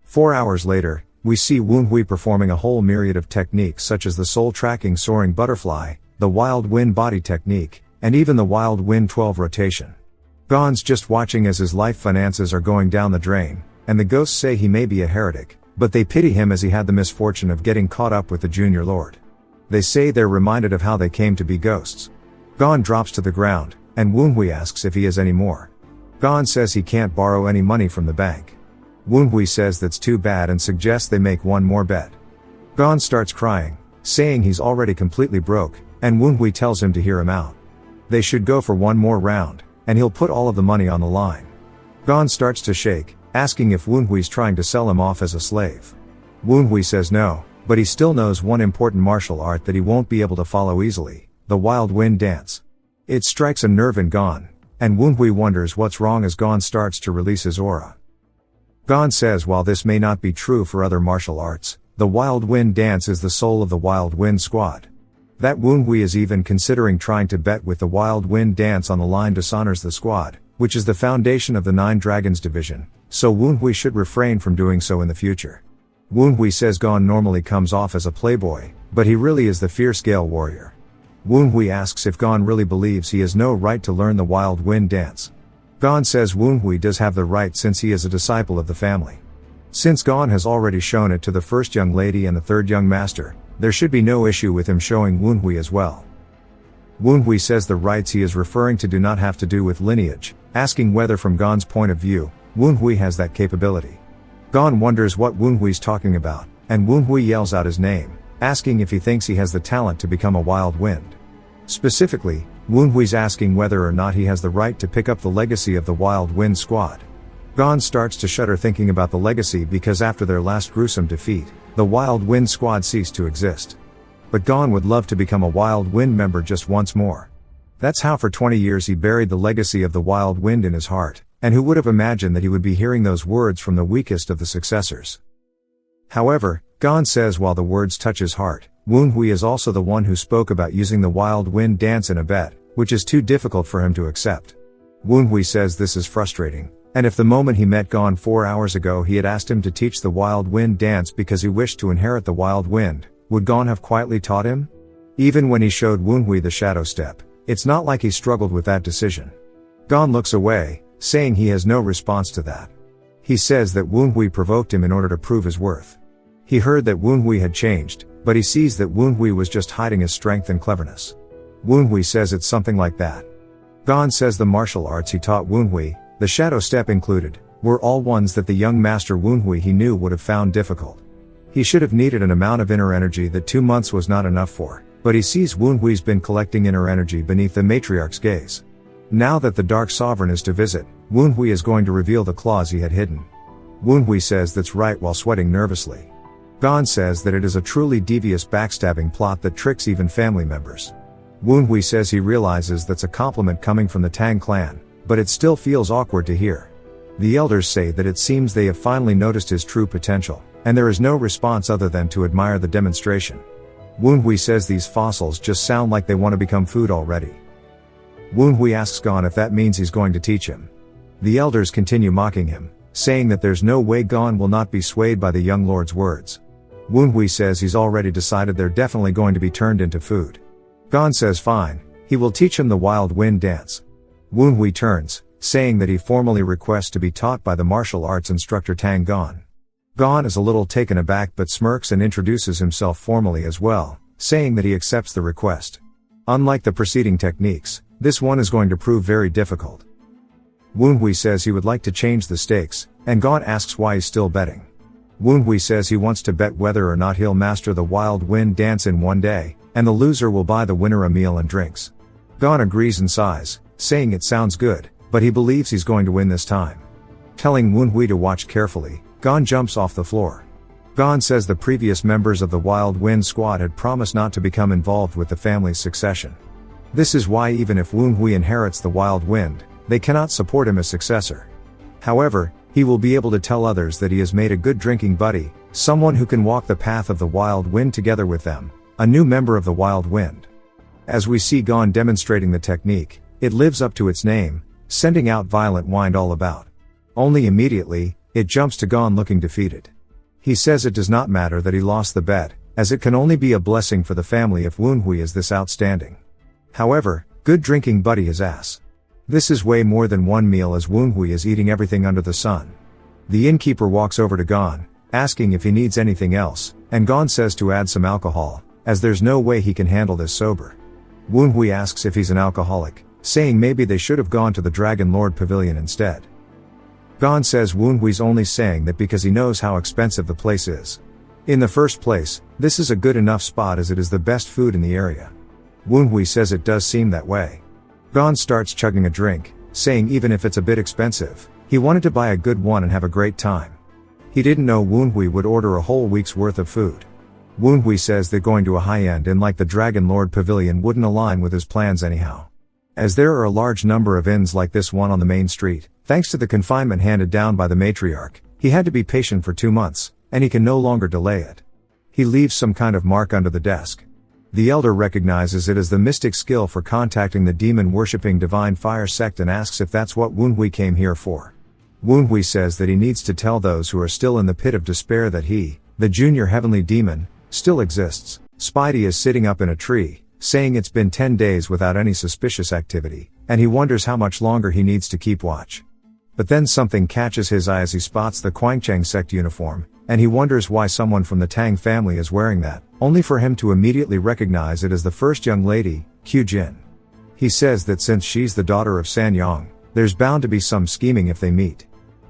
4 hours later, we see Woonhui performing a whole myriad of techniques such as the soul-tracking soaring butterfly, the wild wind body technique, and even the wild wind 12 rotation. Gaon's just watching as his life finances are going down the drain, and the ghosts say he may be a heretic, but they pity him as he had the misfortune of getting caught up with the Junior Lord. They say they're reminded of how they came to be ghosts. Gaon drops to the ground, and Woonhui asks if he has any more. Gaon says he can't borrow any money from the bank. Woonhui says that's too bad and suggests they make one more bet. Gaon starts crying, saying he's already completely broke, and Woonhui tells him to hear him out. They should go for one more round, and he'll put all of the money on the line. Gaon starts to shake, asking if Woonhui's trying to sell him off as a slave. Woonhui says no, but he still knows one important martial art that he won't be able to follow easily, the wild wind dance. It strikes a nerve in Gaon, and Woonhui wonders what's wrong as Gaon starts to release his aura. Gaon says while this may not be true for other martial arts, the wild wind dance is the soul of the wild wind squad. That Woonhui is even considering trying to bet with the wild wind dance on the line dishonors the squad, which is the foundation of the 9 Dragons division, so Woonhui should refrain from doing so in the future. Woonhui says Gaon normally comes off as a playboy, but he really is the fierce Gale warrior. Woonhui asks if Gaon really believes he has no right to learn the wild wind dance. Gaon says Woonhui does have the right since he is a disciple of the family. Since Gaon has already shown it to the first young lady and the third young master, there should be no issue with him showing Woonhui as well. Woonhui says the rights he is referring to do not have to do with lineage, asking whether from Gaon's point of view, Woonhui has that capability. Gaon wonders what Woonhui's talking about, and Woonhui yells out his name, asking if he thinks he has the talent to become a wild wind. Specifically, Woonhui's asking whether or not he has the right to pick up the legacy of the wild wind squad. Gon starts to shudder thinking about the legacy because after their last gruesome defeat, the Wild Wind Squad ceased to exist. But Gon would love to become a Wild Wind member just once more. That's how for 20 years he buried the legacy of the Wild Wind in his heart, and who would have imagined that he would be hearing those words from the weakest of the successors. However, Gon says while the words touch his heart, Woonhui is also the one who spoke about using the Wild Wind dance in a bed, which is too difficult for him to accept. Woonhui says this is frustrating, and if the moment he met Gon 4 hours ago he had asked him to teach the Wild Wind dance because he wished to inherit the Wild Wind, would Gon have quietly taught him? Even when he showed Woonhui the shadow step, it's not like he struggled with that decision. Gon looks away, saying he has no response to that. He says that Woonhui provoked him in order to prove his worth. He heard that Woonhui had changed, but he sees that Woonhui was just hiding his strength and cleverness. Woonhui says it's something like that. Gon says the martial arts he taught Woonhui, the shadow step included, were all ones that the young master Woonhui he knew would have found difficult. He should have needed an amount of inner energy that 2 months was not enough for, but he sees Woonhui's been collecting inner energy beneath the matriarch's gaze. Now that the Dark Sovereign is to visit, Woonhui is going to reveal the claws he had hidden. Woonhui says that's right while sweating nervously. Gon says that it is a truly devious backstabbing plot that tricks even family members. Woonhui says he realizes that's a compliment coming from the Tang clan, but it still feels awkward to hear. The elders say that it seems they have finally noticed his true potential, and there is no response other than to admire the demonstration. Woonhui says these fossils just sound like they want to become food already. Woonhui asks Gon if that means he's going to teach him. The elders continue mocking him, saying that there's no way Gon will not be swayed by the young lord's words. Woonhui says he's already decided they're definitely going to be turned into food. Gon says fine, he will teach him the Wild Wind dance. Woonhui turns, saying that he formally requests to be taught by the martial arts instructor Tang Gon. Gon is a little taken aback but smirks and introduces himself formally as well, saying that he accepts the request. Unlike the preceding techniques, this one is going to prove very difficult. Woonhui says he would like to change the stakes, and Gon asks why he's still betting. Woonhui says he wants to bet whether or not he'll master the Wild Wind dance in one day, and the loser will buy the winner a meal and drinks. Gon agrees and sighs, saying it sounds good, but he believes he's going to win this time. Telling Woonhui to watch carefully, Gon jumps off the floor. Gon says the previous members of the Wild Wind Squad had promised not to become involved with the family's succession. This is why even if Woonhui inherits the Wild Wind, they cannot support him as successor. However, he will be able to tell others that he has made a good drinking buddy, someone who can walk the path of the Wild Wind together with them, a new member of the Wild Wind. As we see Gon demonstrating the technique, it lives up to its name, sending out violent wind all about. Only immediately, it jumps to Gon looking defeated. He says it does not matter that he lost the bet, as it can only be a blessing for the family if Woonhui is this outstanding. However, good drinking buddy his ass. This is way more than one meal as Woonhui is eating everything under the sun. The innkeeper walks over to Gon, asking if he needs anything else, and Gon says to add some alcohol, as there's no way he can handle this sober. Woonhui asks if he's an alcoholic, saying maybe they should have gone to the Dragon Lord Pavilion instead. Gon says Woonhui's only saying that because he knows how expensive the place is. In the first place, this is a good enough spot as it is the best food in the area. Woonhui says it does seem that way. Gon starts chugging a drink, saying even if it's a bit expensive, he wanted to buy a good one and have a great time. He didn't know Woonhui would order a whole week's worth of food. Woonhui says that going to a high-end inn like the Dragon Lord Pavilion wouldn't align with his plans anyhow. As there are a large number of inns like this one on the main street, thanks to the confinement handed down by the matriarch, he had to be patient for 2 months, and he can no longer delay it. He leaves some kind of mark under the desk. The elder recognizes it as the mystic skill for contacting the demon-worshipping Divine Fire sect and asks if that's what Woonhui came here for. Woonhui says that he needs to tell those who are still in the pit of despair that he, the junior heavenly demon, still exists. Spidey is sitting up in a tree, saying it's been 10 days without any suspicious activity, and he wonders how much longer he needs to keep watch. But then something catches his eye as he spots the Quangcheng sect uniform, and he wonders why someone from the Tang family is wearing that, only for him to immediately recognize it as the first young lady, Q Jin. He says that since she's the daughter of San Yang, there's bound to be some scheming if they meet.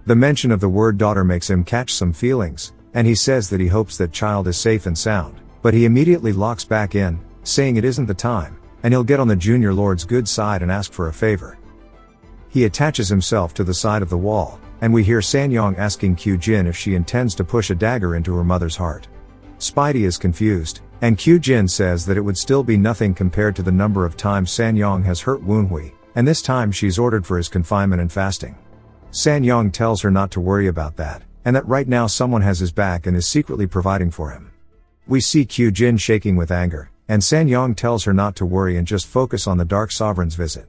The mention of the word daughter makes him catch some feelings, and he says that he hopes that child is safe and sound, but he immediately locks back in, saying it isn't the time, and he'll get on the junior lord's good side and ask for a favor. He attaches himself to the side of the wall, and we hear Sanyong asking Kyujin if she intends to push a dagger into her mother's heart. Spidey is confused, and Kyujin says that it would still be nothing compared to the number of times Sanyong has hurt Woonhui, and this time she's ordered for his confinement and fasting. Sanyong tells her not to worry about that, and that right now someone has his back and is secretly providing for him. We see Kyujin shaking with anger, and Sanyong tells her not to worry and just focus on the Dark Sovereign's visit.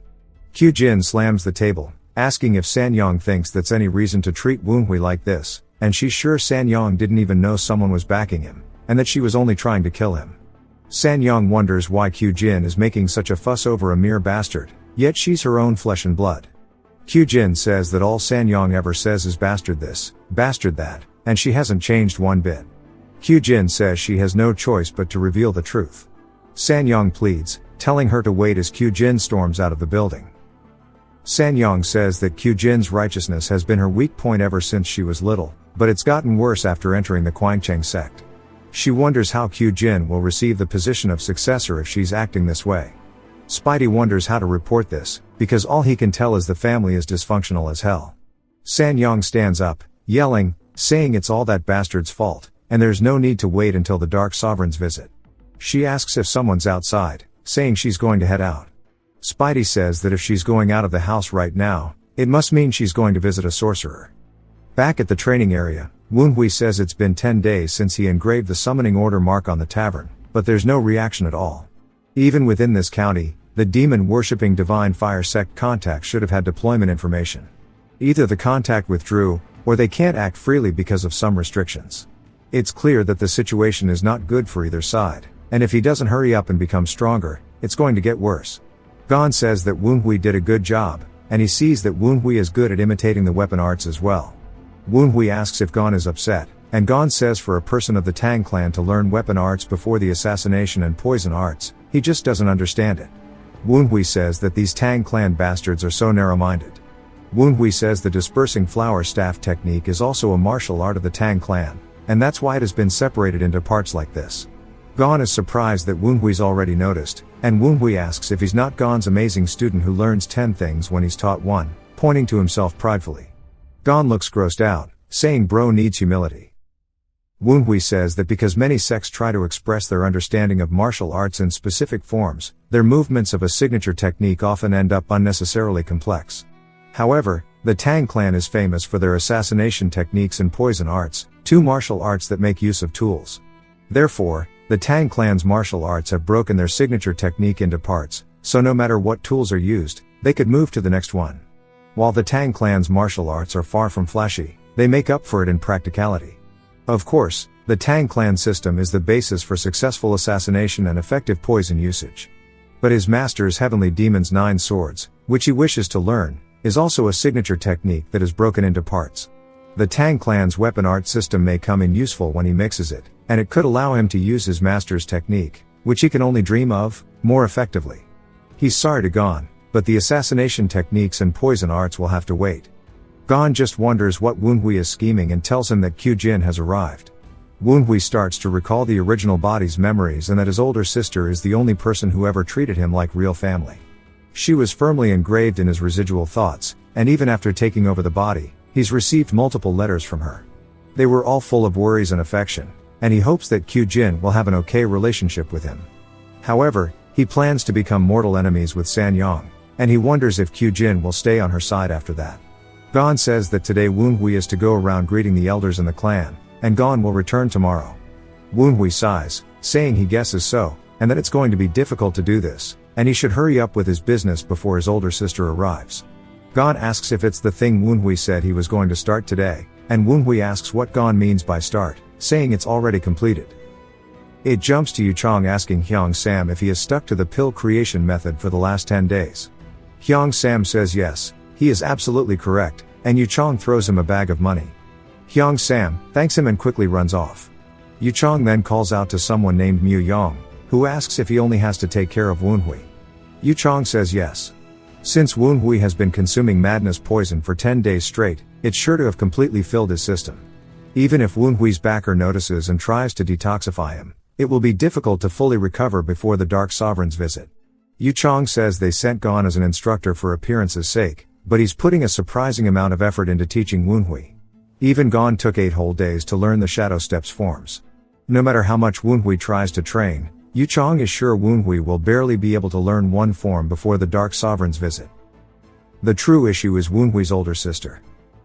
Kyujin slams the table, asking if Sanyong thinks that's any reason to treat Woonhui like this, and she's sure Sanyong didn't even know someone was backing him, and that she was only trying to kill him. Sanyong wonders why Kyujin is making such a fuss over a mere bastard, yet she's her own flesh and blood. Kyujin says that all Sanyong ever says is bastard this, bastard that, and she hasn't changed one bit. Kyujin says she has no choice but to reveal the truth. Sanyong pleads, telling her to wait as Kyujin storms out of the building. Sanyong says that Kyujin's righteousness has been her weak point ever since she was little, but it's gotten worse after entering the Kwangcheng sect. She wonders how Kyujin will receive the position of successor if she's acting this way. Spidey wonders how to report this, because all he can tell is the family is dysfunctional as hell. Sanyong stands up, yelling, saying it's all that bastard's fault, and there's no need to wait until the Dark Sovereign's visit. She asks if someone's outside, saying she's going to head out. Spidey says that if she's going out of the house right now, it must mean she's going to visit a sorcerer. Back at the training area, Woonhui says it's been 10 days since he engraved the summoning order mark on the tavern, but there's no reaction at all. Even within this county, the demon-worshipping Divine Fire sect contacts should have had deployment information. Either the contact withdrew, or they can't act freely because of some restrictions. It's clear that the situation is not good for either side, and if he doesn't hurry up and become stronger, it's going to get worse. Gon says that Woonhui did a good job, and he sees that Woonhui is good at imitating the weapon arts as well. Woonhui asks if Gon is upset, and Gon says for a person of the Tang clan to learn weapon arts before the assassination and poison arts, he just doesn't understand it. Woonhui says that these Tang clan bastards are so narrow-minded. Woonhui says the dispersing flower staff technique is also a martial art of the Tang clan, and that's why it has been separated into parts like this. Gon is surprised that Woonhui's already noticed, and Woonhui asks if he's not Gon's amazing student who learns 10 things when he's taught one, pointing to himself pridefully. Gon looks grossed out, saying bro needs humility. Woonhui says that because many sects try to express their understanding of martial arts in specific forms, their movements of a signature technique often end up unnecessarily complex. However, the Tang clan is famous for their assassination techniques and poison arts, two martial arts that make use of tools. Therefore, the Tang clan's martial arts have broken their signature technique into parts, so no matter what tools are used, they could move to the next one. While the Tang clan's martial arts are far from flashy, they make up for it in practicality. Of course, the Tang clan system is the basis for successful assassination and effective poison usage. But his master's Heavenly Demon's 9 swords, which he wishes to learn, is also a signature technique that is broken into parts. The Tang clan's weapon art system may come in useful when he mixes it, and it could allow him to use his master's technique, which he can only dream of, more effectively. He's sorry to Gon, but the assassination techniques and poison arts will have to wait. Gon just wonders what Woonhui is scheming and tells him that Kyujin has arrived. Woonhui starts to recall the original body's memories and that his older sister is the only person who ever treated him like real family. She was firmly engraved in his residual thoughts, and even after taking over the body, he's received multiple letters from her. They were all full of worries and affection, and he hopes that Kyujin will have an okay relationship with him. However, he plans to become mortal enemies with Sanyong, and he wonders if Kyujin will stay on her side after that. Gon says that today Woonhui is to go around greeting the elders in the clan, and Gon will return tomorrow. Woonhui sighs, saying he guesses so, and that it's going to be difficult to do this, and he should hurry up with his business before his older sister arrives. Gon asks if it's the thing Woonhui said he was going to start today, and Woonhui asks what Gon means by start, saying it's already completed. It jumps to Yuchong asking Hyung Sam if he has stuck to the pill creation method for the last 10 days. Hyung Sam says yes, he is absolutely correct, and Yuchong throws him a bag of money. Hyung Sam thanks him and quickly runs off. Yuchong then calls out to someone named Mu Yong, who asks if he only has to take care of Woonhui. Yuchong says yes. Since Woonhui has been consuming madness poison for 10 days straight, it's sure to have completely filled his system. Even if Woonhui's backer notices and tries to detoxify him, it will be difficult to fully recover before the Dark Sovereign's visit. Yuchong says they sent Gon as an instructor for appearance's sake, but he's putting a surprising amount of effort into teaching Woonhui. Even Gon took 8 whole days to learn the Shadow Steps forms. No matter how much Woonhui tries to train, Yu Chong is sure Woonhui will barely be able to learn one form before the Dark Sovereign's visit. The true issue is Woonhui's older sister.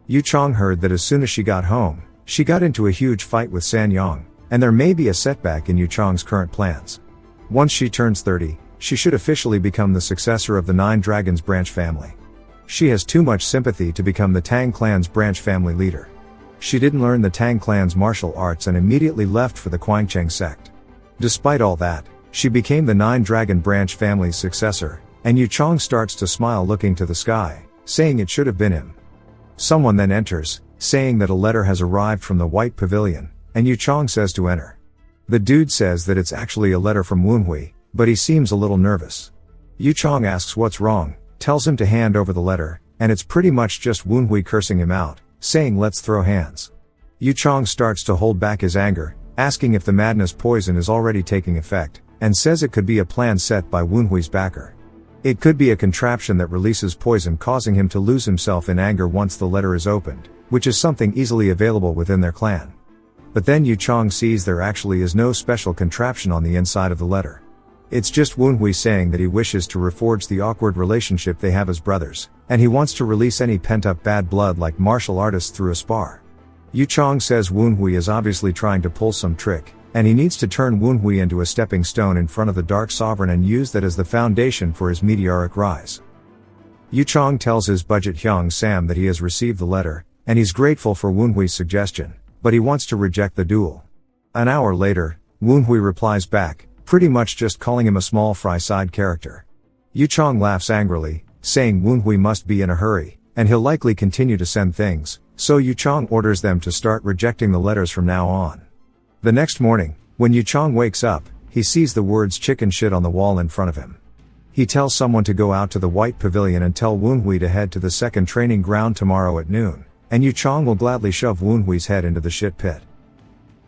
Yu Chong heard that as soon as she got home, she got into a huge fight with San Yang, and there may be a setback in Yu Chong's current plans. Once she turns 30, she should officially become the successor of the 9 Dragons branch family. She has too much sympathy to become the Tang clan's branch family leader. She didn't learn the Tang clan's martial arts and immediately left for the Quangcheng sect. Despite all that, she became the 9 Dragon branch family's successor, and Yu Chong starts to smile looking to the sky, saying it should have been him. Someone then enters, saying that a letter has arrived from the White Pavilion, and Yu Chong says to enter. The dude says that it's actually a letter from Woonhui, but he seems a little nervous. Yu Chong asks what's wrong, tells him to hand over the letter, and it's pretty much just Woonhui cursing him out, saying let's throw hands. Yu Chong starts to hold back his anger, asking if the madness poison is already taking effect, and says it could be a plan set by Woonhui's backer. It could be a contraption that releases poison causing him to lose himself in anger once the letter is opened, which is something easily available within their clan. But then Yu Chong sees there actually is no special contraption on the inside of the letter. It's just Woonhui saying that he wishes to reforge the awkward relationship they have as brothers, and he wants to release any pent-up bad blood like martial artists through a spar. Yu Chong says Woonhui is obviously trying to pull some trick, and he needs to turn Woonhui into a stepping stone in front of the Dark Sovereign and use that as the foundation for his meteoric rise. Yu Chong tells his budget Hyung Sam that he has received the letter, and he's grateful for Woonhui's suggestion, but he wants to reject the duel. An hour later, Woonhui replies back, pretty much just calling him a small fry side character. Yu Chong laughs angrily, saying Woonhui must be in a hurry, and he'll likely continue to send things, so Yu Chong orders them to start rejecting the letters from now on. The next morning, when Yu Chong wakes up, he sees the words chicken shit on the wall in front of him. He tells someone to go out to the White Pavilion and tell Woonhui to head to the second training ground tomorrow at noon, and Yu Chong will gladly shove Woonhui's head into the shit pit.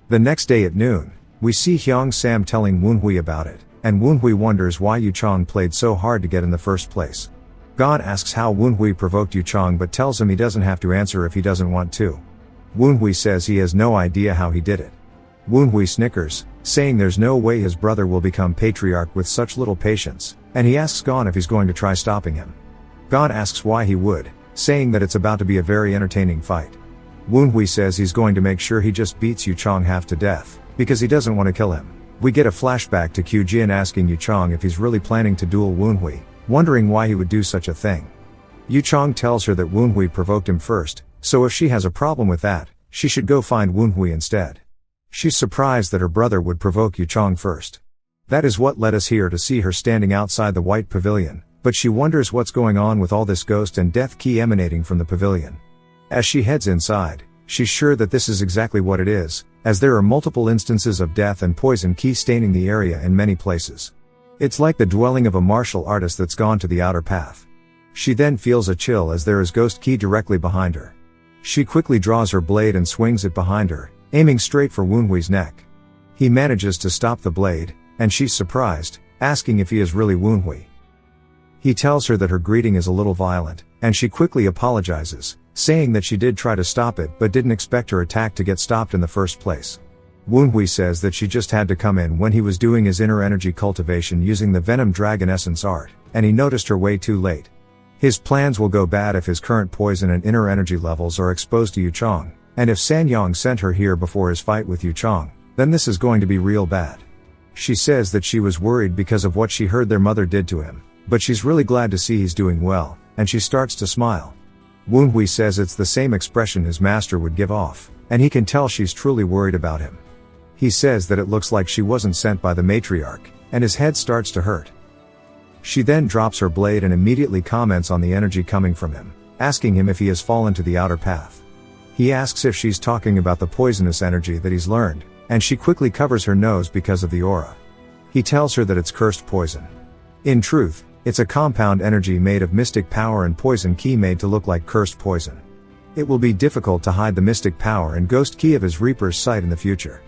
The next day at noon, we see Hyung Sam telling Woonhui about it, and Woonhui wonders why Yu Chong played so hard to get in the first place. God asks how Woonhui provoked Yu Chong but tells him he doesn't have to answer if he doesn't want to. Woonhui says he has no idea how he did it. Woonhui snickers, saying there's no way his brother will become patriarch with such little patience, and he asks Gon if he's going to try stopping him. Gon asks why he would, saying that it's about to be a very entertaining fight. Woonhui says he's going to make sure he just beats Yu Chong half to death, because he doesn't want to kill him. We get a flashback to Q Jin asking Yu Chong if he's really planning to duel Woonhui, wondering why he would do such a thing. Yu Chong tells her that Woonhui provoked him first, so if she has a problem with that, she should go find Woonhui instead. She's surprised that her brother would provoke Yu Chong first. That is what led us here to see her standing outside the White Pavilion, but she wonders what's going on with all this ghost and death ki emanating from the pavilion. As she heads inside, she's sure that this is exactly what it is, as there are multiple instances of death and poison ki staining the area in many places. It's like the dwelling of a martial artist that's gone to the outer path. She then feels a chill as there is ghost ki directly behind her. She quickly draws her blade and swings it behind her, aiming straight for Woonhui's neck. He manages to stop the blade, and she's surprised, asking if he is really Woonhui. He tells her that her greeting is a little violent, and she quickly apologizes, saying that she did try to stop it but didn't expect her attack to get stopped in the first place. Woonhui says that she just had to come in when he was doing his inner energy cultivation using the Venom Dragon Essence art, and he noticed her way too late. His plans will go bad if his current poison and inner energy levels are exposed to Yu Chong, and if San Yang sent her here before his fight with Yu Chong, then this is going to be real bad. She says that she was worried because of what she heard their mother did to him, but she's really glad to see he's doing well, and she starts to smile. Woonhui says it's the same expression his master would give off, and he can tell she's truly worried about him. He says that it looks like she wasn't sent by the matriarch, and his head starts to hurt. She then drops her blade and immediately comments on the energy coming from him, asking him if he has fallen to the outer path. He asks if she's talking about the poisonous energy that he's learned, and she quickly covers her nose because of the aura. He tells her that it's cursed poison. In truth, it's a compound energy made of mystic power and poison ki made to look like cursed poison. It will be difficult to hide the mystic power and ghost ki of his Reaper's sight in the future.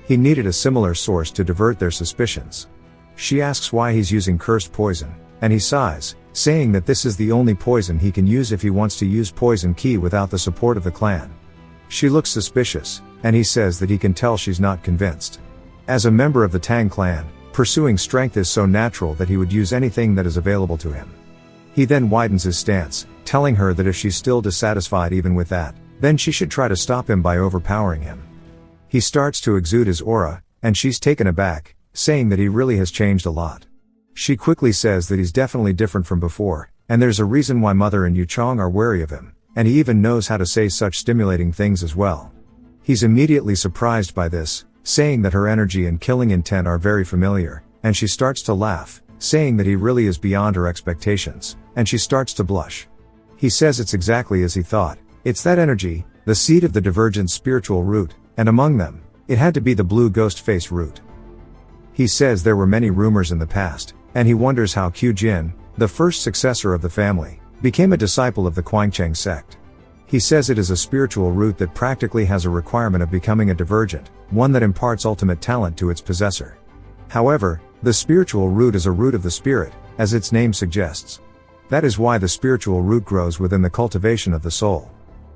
He needed a similar source to divert their suspicions. She asks why he's using cursed poison, and he sighs, saying that this is the only poison he can use if he wants to use poison ki without the support of the clan. She looks suspicious, and he says that he can tell she's not convinced. As a member of the Tang clan, pursuing strength is so natural that he would use anything that is available to him. He then widens his stance, telling her that if she's still dissatisfied even with that, then she should try to stop him by overpowering him. He starts to exude his aura, and she's taken aback, saying that he really has changed a lot. She quickly says that he's definitely different from before, and there's a reason why Mother and Yu Chong are wary of him, and he even knows how to say such stimulating things as well. He's immediately surprised by this, saying that her energy and killing intent are very familiar, and she starts to laugh, saying that he really is beyond her expectations, and she starts to blush. He says it's exactly as he thought, it's that energy, the seed of the divergent spiritual root, and among them, it had to be the blue ghost face root. He says there were many rumors in the past, and he wonders how Q Jin, the first successor of the family, became a disciple of the Quangcheng sect. He says it is a spiritual root that practically has a requirement of becoming a divergent, one that imparts ultimate talent to its possessor. However, the spiritual root is a root of the spirit, as its name suggests. That is why the spiritual root grows within the cultivation of the soul.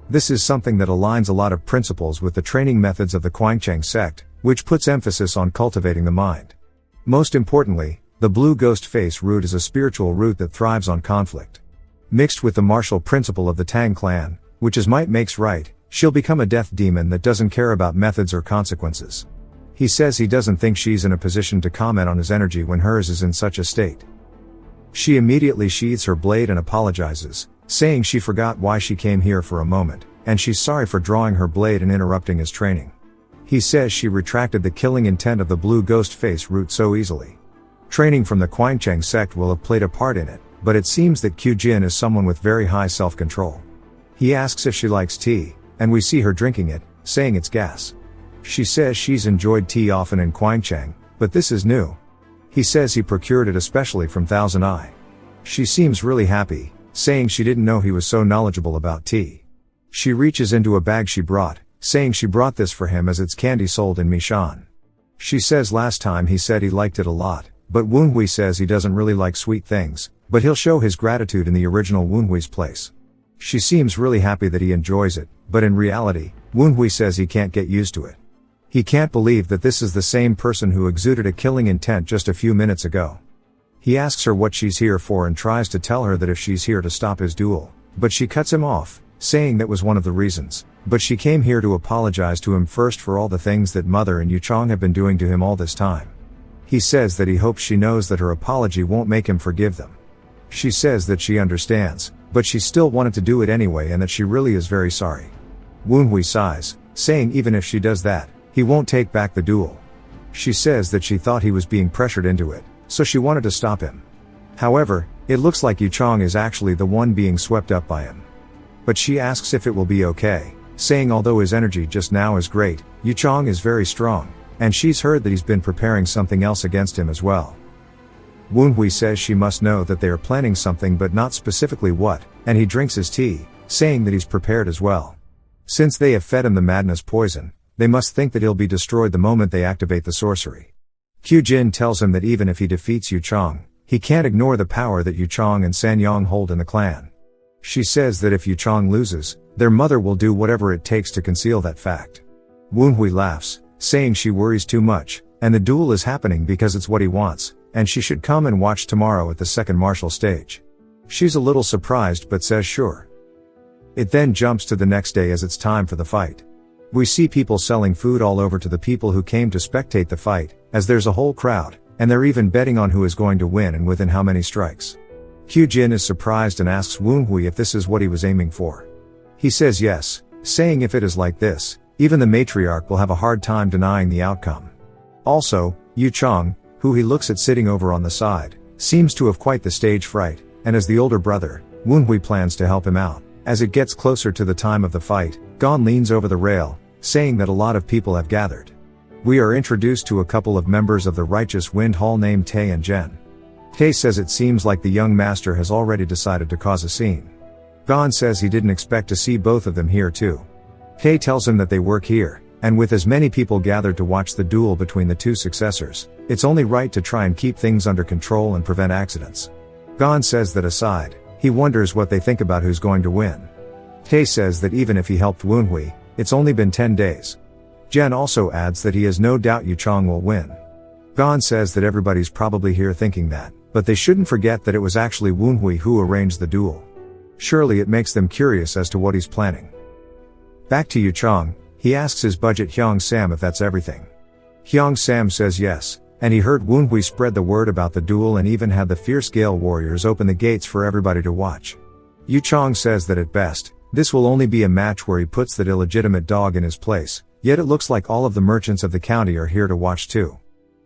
This is something that aligns a lot of principles with the training methods of the Quangcheng sect, which puts emphasis on cultivating the mind. Most importantly, the blue ghost face root is a spiritual root that thrives on conflict. Mixed with the martial principle of the Tang clan, which is might makes right, she'll become a death demon that doesn't care about methods or consequences. He says he doesn't think she's in a position to comment on his energy when hers is in such a state. She immediately sheathes her blade and apologizes, saying she forgot why she came here for a moment, and she's sorry for drawing her blade and interrupting his training. He says she retracted the killing intent of the blue ghost face root so easily. Training from the Quangcheng sect will have played a part in it, but it seems that Q Jin is someone with very high self-control. He asks if she likes tea, and we see her drinking it, saying it's gas. She says she's enjoyed tea often in Quangcheng, but this is new. He says he procured it especially from Thousand Eye. She seems really happy, saying she didn't know he was so knowledgeable about tea. She reaches into a bag she brought, saying she brought this for him as it's candy sold in Mishan. She says last time he said he liked it a lot, but Woonhui says he doesn't really like sweet things, but he'll show his gratitude in the original Woonhui's place. She seems really happy that he enjoys it, but in reality, Woonhui says he can't get used to it. He can't believe that this is the same person who exuded a killing intent just a few minutes ago. He asks her what she's here for and tries to tell her that if she's here to stop his duel, but she cuts him off, saying that was one of the reasons, but she came here to apologize to him first for all the things that Mother and Yu Chong have been doing to him all this time. He says that he hopes she knows that her apology won't make him forgive them. She says that she understands, but she still wanted to do it anyway and that she really is very sorry. Woonhui sighs, saying even if she does that, he won't take back the duel. She says that she thought he was being pressured into it, so she wanted to stop him. However, it looks like Yu Chong is actually the one being swept up by him. But she asks if it will be okay, saying although his energy just now is great, Yu Chong is very strong, and she's heard that he's been preparing something else against him as well. Woonhui says she must know that they are planning something but not specifically what, and he drinks his tea, saying that he's prepared as well. Since they have fed him the madness poison, they must think that he'll be destroyed the moment they activate the sorcery. Q Jin tells him that even if he defeats Yu Chong, he can't ignore the power that Yu Chong and Sanyong hold in the clan. She says that if Yu Chong loses, their mother will do whatever it takes to conceal that fact. Woonhui laughs, saying she worries too much, and the duel is happening because it's what he wants, and she should come and watch tomorrow at the second martial stage. She's a little surprised but says sure. It then jumps to the next day as it's time for the fight. We see people selling food all over to the people who came to spectate the fight, as there's a whole crowd, and they're even betting on who is going to win and within how many strikes. Q Jin is surprised and asks Woonhui if this is what he was aiming for. He says yes, saying if it is like this, even the matriarch will have a hard time denying the outcome. Also, Yu Chong, who he looks at sitting over on the side, seems to have quite the stage fright, and as the older brother, Woonhui plans to help him out. As it gets closer to the time of the fight, Gon leans over the rail, saying that a lot of people have gathered. We are introduced to a couple of members of the Righteous Wind Hall named Tae and Jen. Tae says it seems like the young master has already decided to cause a scene. Gon says he didn't expect to see both of them here too. Tae tells him that they work here, and with as many people gathered to watch the duel between the two successors, it's only right to try and keep things under control and prevent accidents. Gon says that aside, he wonders what they think about who's going to win. Tae says that even if he helped Woonhui, it's only been 10 days. Jen also adds that he has no doubt Yu Chong will win. Gon says that everybody's probably here thinking that, but they shouldn't forget that it was actually Woonhui who arranged the duel. Surely it makes them curious as to what he's planning. Back to Yu Chong, he asks his budget Hyung Sam if that's everything. Hyung Sam says yes, and he heard Woonhui spread the word about the duel and even had the fierce Gale warriors open the gates for everybody to watch. Yu Chong says that at best, this will only be a match where he puts that illegitimate dog in his place, yet it looks like all of the merchants of the county are here to watch too.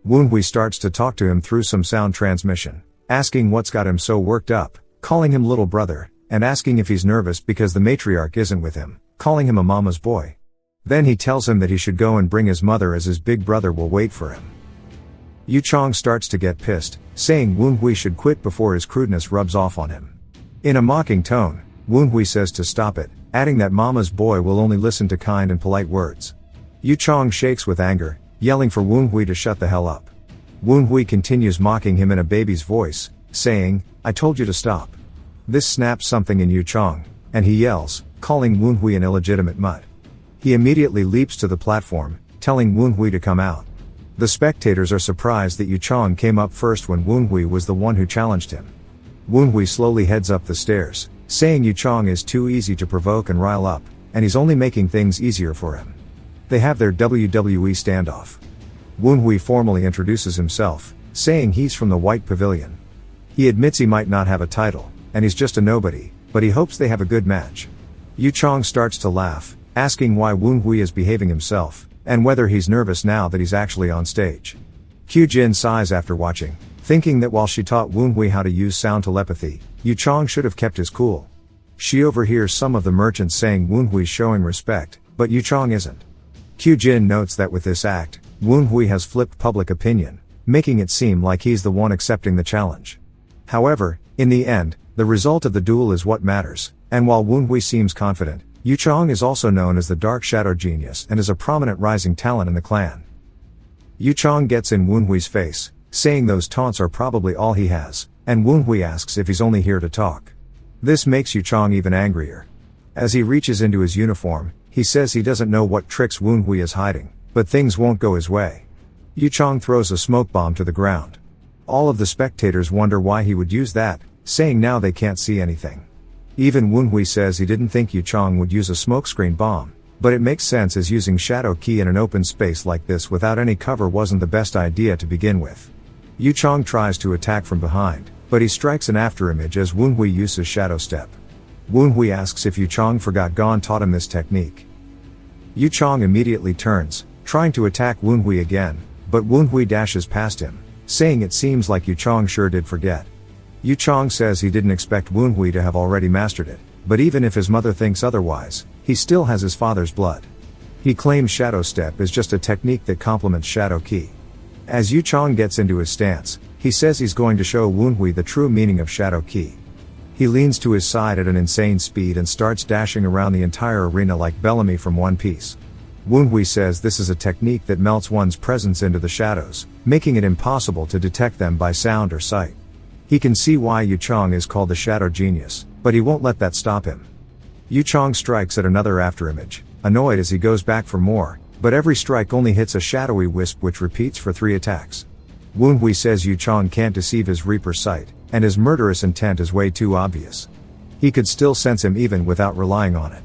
Woonhui starts to talk to him through some sound transmission, asking what's got him so worked up, calling him little brother, and asking if he's nervous because the matriarch isn't with him, calling him a mama's boy. Then he tells him that he should go and bring his mother as his big brother will wait for him. Yu Chong starts to get pissed, saying Woonhui should quit before his crudeness rubs off on him. In a mocking tone, Woonhui says to stop it, adding that mama's boy will only listen to kind and polite words. Yu Chong shakes with anger, yelling for Woonhui to shut the hell up. Woonhui continues mocking him in a baby's voice, saying, "I told you to stop." This snaps something in Yu Chong, and he yells, calling Woonhui an illegitimate mutt. He immediately leaps to the platform, telling Woonhui to come out. The spectators are surprised that Yu Chong came up first when Woonhui was the one who challenged him. Woonhui slowly heads up the stairs, saying Yu Chong is too easy to provoke and rile up, and he's only making things easier for him. They have their WWE standoff. Woonhui formally introduces himself, saying he's from the White Pavilion. He admits he might not have a title, and he's just a nobody, but he hopes they have a good match. Yu Chong starts to laugh, asking why Woonhui is behaving himself, and whether he's nervous now that he's actually on stage. Kyujin sighs after watching, thinking that while she taught Woonhui how to use sound telepathy, Yu Chong should have kept his cool. She overhears some of the merchants saying Woonhui's showing respect, but Yu Chong isn't. Kyujin notes that with this act, Woonhui has flipped public opinion, making it seem like he's the one accepting the challenge. However, in the end, the result of the duel is what matters, and while Woonhui seems confident, Yu Chong is also known as the Dark Shadow Genius and is a prominent rising talent in the clan. Yu Chong gets in Woonhui's face, saying those taunts are probably all he has, and Woonhui asks if he's only here to talk. This makes Yu Chong even angrier. As he reaches into his uniform, he says he doesn't know what tricks Woonhui is hiding, but things won't go his way. Yu Chong throws a smoke bomb to the ground. All of the spectators wonder why he would use that, saying now they can't see anything. Even Woonhui says he didn't think Yu Chong would use a smokescreen bomb, but it makes sense as using Shadow Key in an open space like this without any cover wasn't the best idea to begin with. Yu Chong tries to attack from behind, but he strikes an afterimage as Woonhui uses Shadow Step. Woonhui asks if Yu Chong forgot Gon taught him this technique. Yu Chong immediately turns, trying to attack Woonhui again, but Woonhui dashes past him, saying it seems like Yu Chong sure did forget. Yu Chong says he didn't expect Woonhui to have already mastered it, but even if his mother thinks otherwise, he still has his father's blood. He claims Shadow Step is just a technique that complements Shadow Key. As Yu Chong gets into his stance, he says he's going to show Woonhui the true meaning of Shadow Key. He leans to his side at an insane speed and starts dashing around the entire arena like Bellamy from One Piece. Woonhui says this is a technique that melts one's presence into the shadows, making it impossible to detect them by sound or sight. He can see why Yu Chong is called the Shadow Genius, but he won't let that stop him. Yu Chong strikes at another afterimage, annoyed as he goes back for more, but every strike only hits a shadowy wisp which repeats for 3 attacks. Woonhui says Yu Chong can't deceive his Reaper's sight, and his murderous intent is way too obvious. He could still sense him even without relying on it.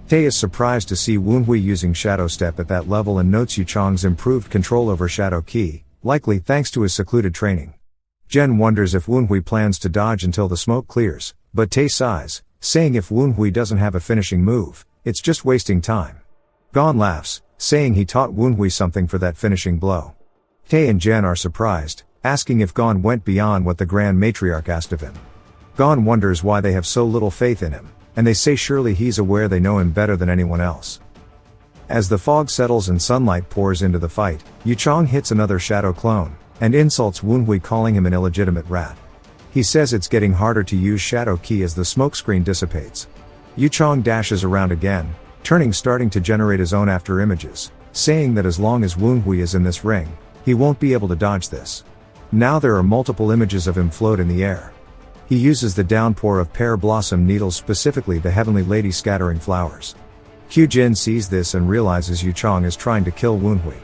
Tae is surprised to see Woonhui using Shadow Step at that level and notes Yu Chong's improved control over Shadow Key, likely thanks to his secluded training. Jen wonders if Woonhui plans to dodge until the smoke clears, but Tae sighs, saying if Woonhui doesn't have a finishing move, it's just wasting time. Gon laughs, saying he taught Woonhui something for that finishing blow. Tae and Jen are surprised, asking if Gon went beyond what the Grand Matriarch asked of him. Gon wonders why they have so little faith in him, and they say surely he's aware they know him better than anyone else. As the fog settles and sunlight pours into the fight, Yu Chong hits another shadow clone, and insults Woonhui calling him an illegitimate rat. He says it's getting harder to use Shadow Key as the smokescreen dissipates. Yu Chong dashes around again, starting to generate his own afterimages, saying that as long as Woonhui is in this ring, he won't be able to dodge this. Now there are multiple images of him float in the air. He uses the downpour of pear blossom needles, specifically the heavenly lady scattering flowers. Kyujin sees this and realizes Yuchong is trying to kill Woonhui.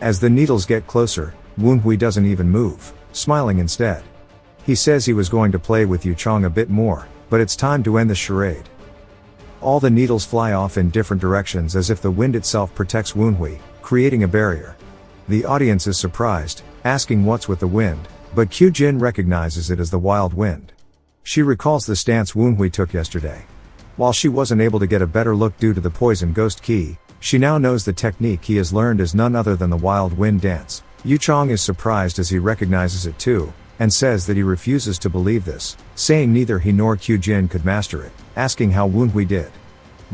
As the needles get closer, Woonhui doesn't even move, smiling instead. He says he was going to play with Yuchong a bit more, but it's time to end the charade. All the needles fly off in different directions as if the wind itself protects Woonhui, creating a barrier. The audience is surprised, asking what's with the wind, but Kyujin recognizes it as the wild wind. She recalls the stance Woonhui took yesterday. While she wasn't able to get a better look due to the poison ghost key, she now knows the technique he has learned is none other than the wild wind dance. Yuchong is surprised as he recognizes it too, and says that he refuses to believe this, saying neither he nor Kyujin could master it, asking how Woonhui did.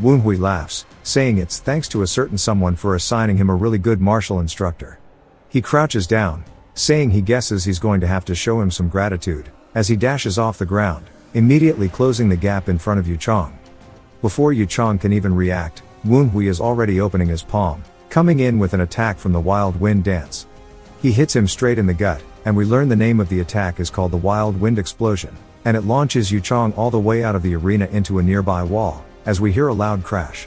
Woonhui laughs, saying it's thanks to a certain someone for assigning him a really good martial instructor. He crouches down, saying he guesses he's going to have to show him some gratitude, as he dashes off the ground, immediately closing the gap in front of Yuchong. Before Yuchong can even react, Woonhui is already opening his palm, coming in with an attack from the wild wind dance. He hits him straight in the gut, and we learn the name of the attack is called the Wild Wind Explosion, and it launches Yuchong all the way out of the arena into a nearby wall, as we hear a loud crash.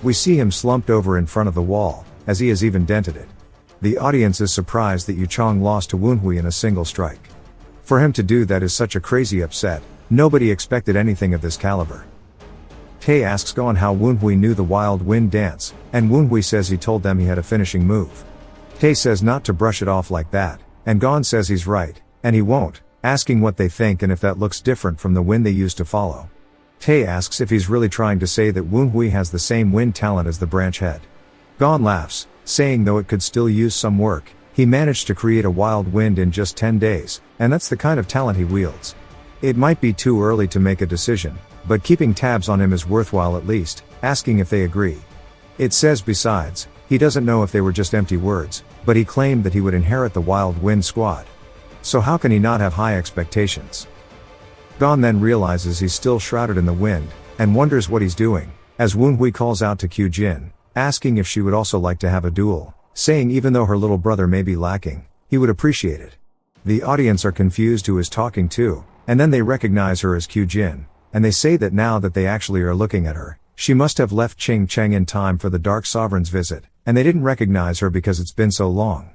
We see him slumped over in front of the wall, as he has even dented it. The audience is surprised that Yuchong lost to Woonhui in a single strike. For him to do that is such a crazy upset, nobody expected anything of this caliber. Tae asks Gon how Woonhui knew the wild wind dance, and Woonhui says he told them he had a finishing move. Tae says not to brush it off like that, and Gon says he's right, and he won't, asking what they think and if that looks different from the wind they used to follow. Tae asks if he's really trying to say that Woonhui has the same wind talent as the branch head. Gon laughs, saying though it could still use some work, he managed to create a wild wind in just 10 days, and that's the kind of talent he wields. It might be too early to make a decision, but keeping tabs on him is worthwhile at least, asking if they agree. It says besides, he doesn't know if they were just empty words, but he claimed that he would inherit the Wild Wind Squad. So how can he not have high expectations? Gon then realizes he's still shrouded in the wind, and wonders what he's doing, as Woonhui calls out to Kyujin, asking if she would also like to have a duel, saying even though her little brother may be lacking, he would appreciate it. The audience are confused who is talking to, and then they recognize her as Kyujin, and they say that now that they actually are looking at her, she must have left Ching Cheng in time for the Dark Sovereign's visit, and they didn't recognize her because it's been so long.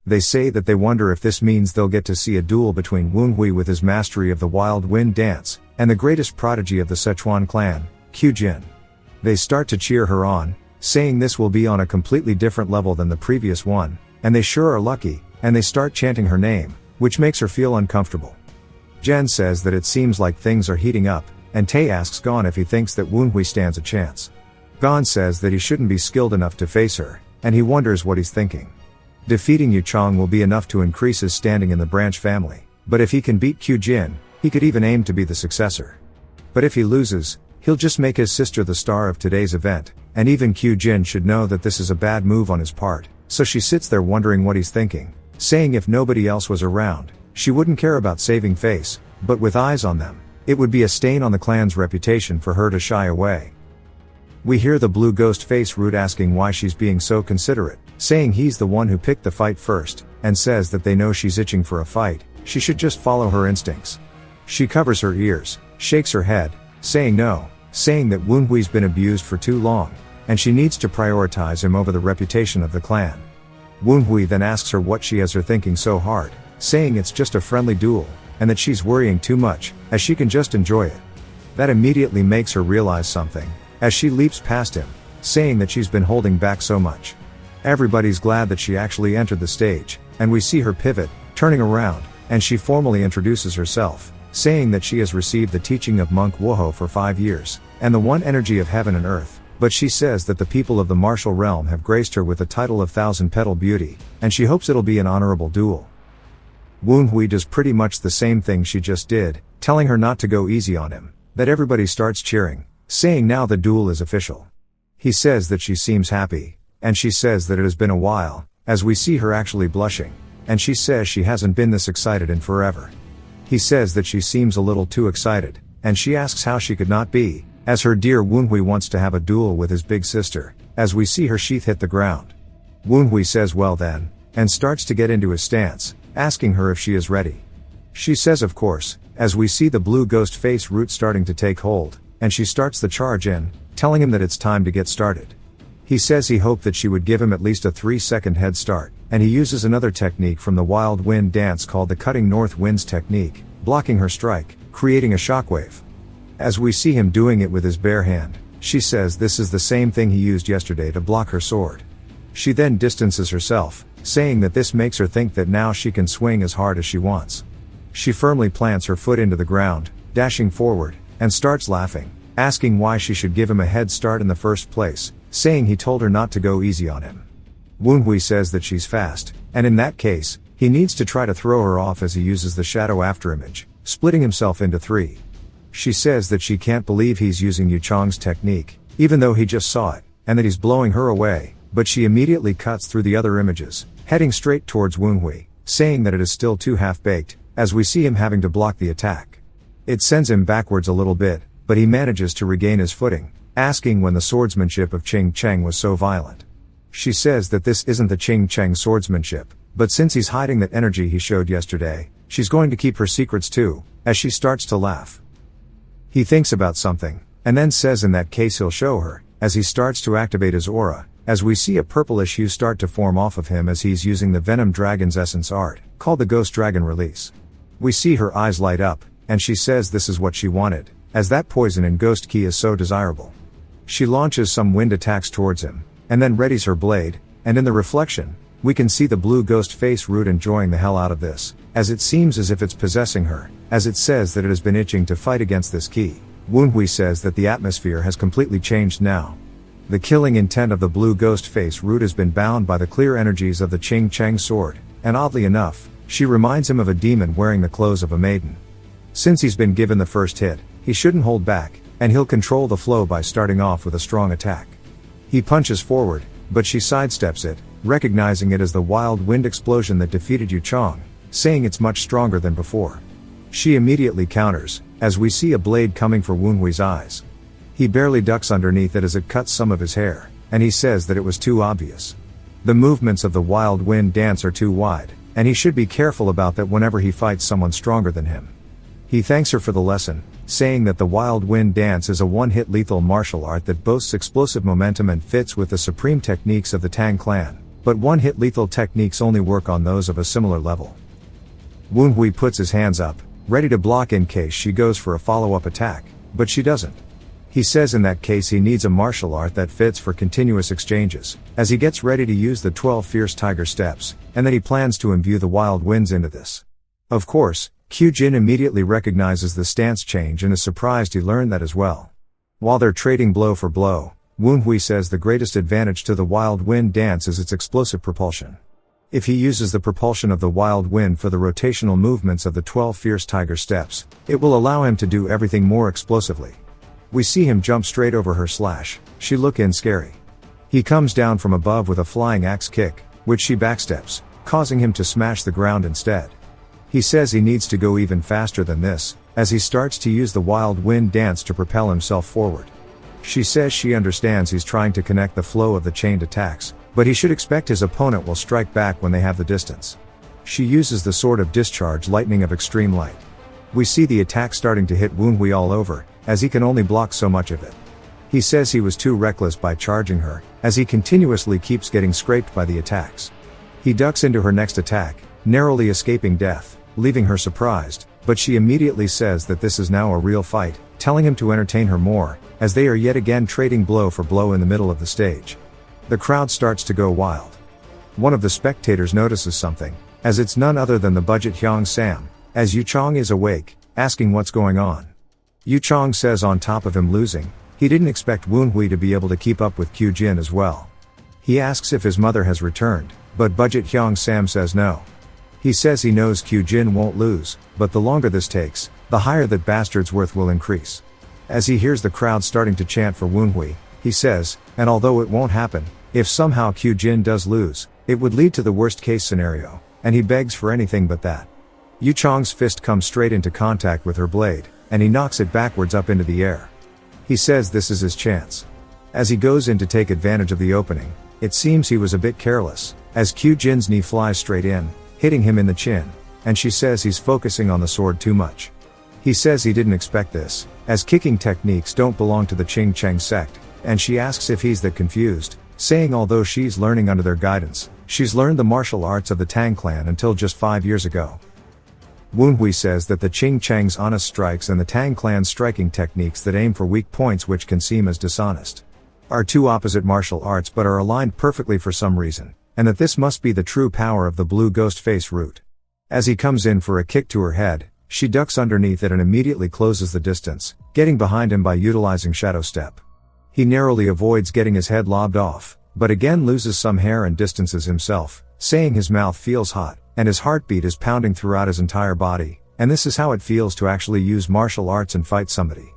They say that they wonder if this means they'll get to see a duel between Woonhui with his mastery of the Wild Wind Dance, and the greatest prodigy of the Sichuan clan, Kyujin. They start to cheer her on, saying this will be on a completely different level than the previous one, and they sure are lucky, and they start chanting her name, which makes her feel uncomfortable. Jen says that it seems like things are heating up, and Tae asks Gon if he thinks that Woonhui stands a chance. Gon says that he shouldn't be skilled enough to face her, and he wonders what he's thinking. Defeating Yuchong will be enough to increase his standing in the branch family, but if he can beat Kyujin, he could even aim to be the successor. But if he loses, he'll just make his sister the star of today's event, and even Kyujin should know that this is a bad move on his part, so she sits there wondering what he's thinking, saying if nobody else was around, she wouldn't care about saving face, but with eyes on them, it would be a stain on the clan's reputation for her to shy away. We hear the blue ghost face Root asking why she's being so considerate, saying he's the one who picked the fight first, and says that they know she's itching for a fight, she should just follow her instincts. She covers her ears, shakes her head, saying no, saying that Woonhui's been abused for too long, and she needs to prioritize him over the reputation of the clan. Woonhui then asks her what she has her thinking so hard, saying it's just a friendly duel, and that she's worrying too much, as she can just enjoy it. That immediately makes her realize something, as she leaps past him, saying that she's been holding back so much. Everybody's glad that she actually entered the stage, and we see her pivot, turning around, and she formally introduces herself, saying that she has received the teaching of Monk Woho for 5 years, and the one energy of heaven and earth, but she says that the people of the martial realm have graced her with the title of Thousand Petal Beauty, and she hopes it'll be an honorable duel. Woonhui does pretty much the same thing she just did, telling her not to go easy on him, that everybody starts cheering, saying now the duel is official. He says that she seems happy, and she says that it has been a while, as we see her actually blushing, and she says she hasn't been this excited in forever. He says that she seems a little too excited, and she asks how she could not be, as her dear Woonhui wants to have a duel with his big sister, as we see her sheath hit the ground. Woonhui says well then, and starts to get into his stance, asking her if she is ready. She says of course, as we see the blue ghost face root starting to take hold, and she starts the charge in, telling him that it's time to get started. He says he hoped that she would give him at least a 3-second head start, and he uses another technique from the Wild Wind dance called the Cutting North Winds technique, blocking her strike, creating a shockwave. As we see him doing it with his bare hand, she says this is the same thing he used yesterday to block her sword. She then distances herself, saying that this makes her think that now she can swing as hard as she wants. She firmly plants her foot into the ground, dashing forward, and starts laughing, asking why she should give him a head start in the first place, saying he told her not to go easy on him. Woonhui says that she's fast, and in that case, he needs to try to throw her off as he uses the shadow afterimage, splitting himself into 3. She says that she can't believe he's using Yu Chong's technique, even though he just saw it, and that he's blowing her away, but she immediately cuts through the other images, heading straight towards Woonhui, saying that it is still too half-baked, as we see him having to block the attack. It sends him backwards a little bit, but he manages to regain his footing, asking when the swordsmanship of Ching Cheng was so violent. She says that this isn't the Ching Cheng swordsmanship, but since he's hiding that energy he showed yesterday, she's going to keep her secrets too, as she starts to laugh. He thinks about something, and then says in that case he'll show her, as he starts to activate his aura, as we see a purplish hue start to form off of him as he's using the Venom Dragon's essence art, called the Ghost Dragon Release. We see her eyes light up, and she says this is what she wanted, as that poison and ghost key is so desirable. She launches some wind attacks towards him, and then readies her blade, and in the reflection, we can see the blue ghost face root enjoying the hell out of this, as it seems as if it's possessing her, as it says that it has been itching to fight against this key. Woonhui says that the atmosphere has completely changed now. The killing intent of the blue ghost face root has been bound by the clear energies of the Ching Cheng sword, and oddly enough, she reminds him of a demon wearing the clothes of a maiden. Since he's been given the first hit, he shouldn't hold back, and he'll control the flow by starting off with a strong attack. He punches forward, but she sidesteps it, recognizing it as the wild wind explosion that defeated Yu Chong, saying it's much stronger than before. She immediately counters, as we see a blade coming for Woonhui's eyes. He barely ducks underneath it as it cuts some of his hair, and he says that it was too obvious. The movements of the wild wind dance are too wide, and he should be careful about that whenever he fights someone stronger than him. He thanks her for the lesson, saying that the wild wind dance is a one-hit lethal martial art that boasts explosive momentum and fits with the supreme techniques of the Tang clan, but one-hit lethal techniques only work on those of a similar level. Woonhui puts his hands up, ready to block in case she goes for a follow-up attack, but she doesn't. He says in that case he needs a martial art that fits for continuous exchanges, as he gets ready to use the 12 fierce tiger steps, and that he plans to imbue the wild winds into this. Of course, Kyujin immediately recognizes the stance change and is surprised he learned that as well. While they're trading blow for blow, Woonhui says the greatest advantage to the wild wind dance is its explosive propulsion. If he uses the propulsion of the wild wind for the rotational movements of the 12 fierce tiger steps, it will allow him to do everything more explosively. We see him jump straight over her slash, she look in scary. He comes down from above with a flying axe kick, which she backsteps, causing him to smash the ground instead. He says he needs to go even faster than this, as he starts to use the wild wind dance to propel himself forward. She says she understands he's trying to connect the flow of the chained attacks, but he should expect his opponent will strike back when they have the distance. She uses the Sword of Discharge Lightning of Extreme Light. We see the attack starting to hit Woonhui all over, as he can only block so much of it. He says he was too reckless by charging her, as he continuously keeps getting scraped by the attacks. He ducks into her next attack, narrowly escaping death, leaving her surprised, but she immediately says that this is now a real fight, telling him to entertain her more, as they are yet again trading blow for blow in the middle of the stage. The crowd starts to go wild. One of the spectators notices something, as it's none other than the budget Hyang Sam, as Yu Chong is awake, asking what's going on. Yu Chong says on top of him losing, he didn't expect Woonhui to be able to keep up with Kyujin as well. He asks if his mother has returned, but budget Hyang Sam says no. He says he knows Kyujin won't lose, but the longer this takes, the higher that bastard's worth will increase. As he hears the crowd starting to chant for Woonhui, he says, and although it won't happen, if somehow Kyujin does lose, it would lead to the worst case scenario, and he begs for anything but that. Yu Chong's fist comes straight into contact with her blade, and he knocks it backwards up into the air. He says this is his chance. As he goes in to take advantage of the opening, it seems he was a bit careless, as Kyujin's knee flies straight in, hitting him in the chin, and she says he's focusing on the sword too much. He says he didn't expect this, as kicking techniques don't belong to the Ching Cheng sect, and she asks if he's that confused, saying although she's learning under their guidance, she's learned the martial arts of the Tang clan until just 5 years ago. Woonhui says that the Ching Cheng's honest strikes and the Tang clan's striking techniques that aim for weak points which can seem as dishonest are two opposite martial arts but are aligned perfectly for some reason, and that this must be the true power of the blue ghost face root. As he comes in for a kick to her head, she ducks underneath it and immediately closes the distance, getting behind him by utilizing shadow step. He narrowly avoids getting his head lobbed off, but again loses some hair and distances himself, saying his mouth feels hot, and his heartbeat is pounding throughout his entire body, and this is how it feels to actually use martial arts and fight somebody.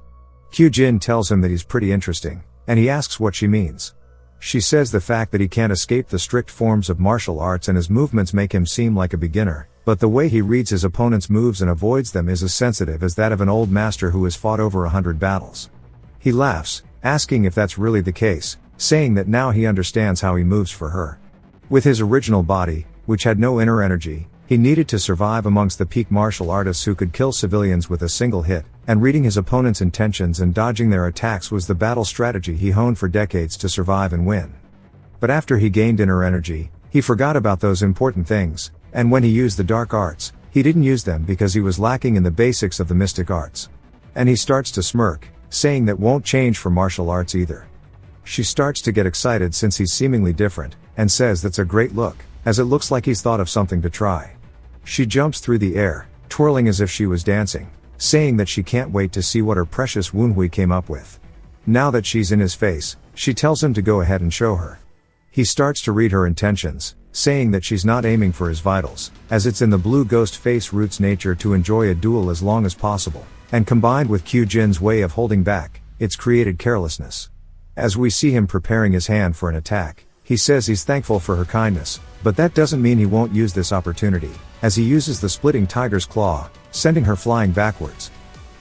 Kyujin tells him that he's pretty interesting, and he asks what she means. She says the fact that he can't escape the strict forms of martial arts and his movements make him seem like a beginner, but the way he reads his opponent's moves and avoids them is as sensitive as that of an old master who has fought over 100 battles. He laughs, asking if that's really the case, saying that now he understands how he moves for her. With his original body, which had no inner energy, he needed to survive amongst the peak martial artists who could kill civilians with a single hit, and reading his opponent's intentions and dodging their attacks was the battle strategy he honed for decades to survive and win. But after he gained inner energy, he forgot about those important things, and when he used the dark arts, he didn't use them because he was lacking in the basics of the mystic arts. And he starts to smirk, saying that won't change for martial arts either. She starts to get excited since he's seemingly different, and says that's a great look, as it looks like he's thought of something to try. She jumps through the air, twirling as if she was dancing, saying that she can't wait to see what her precious Woonhui came up with. Now that she's in his face, she tells him to go ahead and show her. He starts to read her intentions, saying that she's not aiming for his vitals, as it's in the blue ghost face root's nature to enjoy a duel as long as possible, and combined with Kyujin's way of holding back, it's created carelessness. As we see him preparing his hand for an attack, he says he's thankful for her kindness, but that doesn't mean he won't use this opportunity, as he uses the splitting tiger's claw, sending her flying backwards.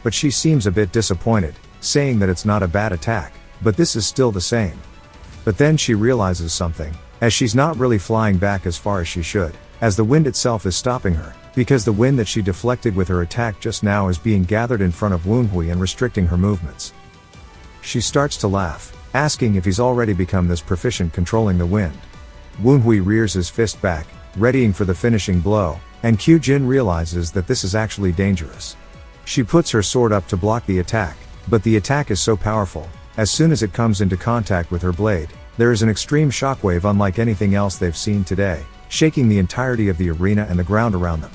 But she seems a bit disappointed, saying that it's not a bad attack, but this is still the same. But then she realizes something, as she's not really flying back as far as she should, as the wind itself is stopping her, because the wind that she deflected with her attack just now is being gathered in front of Woonhui and restricting her movements. She starts to laugh, asking if he's already become this proficient controlling the wind. Woonhui rears his fist back, readying for the finishing blow, and Kyujin realizes that this is actually dangerous. She puts her sword up to block the attack, but the attack is so powerful, as soon as it comes into contact with her blade, there is an extreme shockwave unlike anything else they've seen today, shaking the entirety of the arena and the ground around them.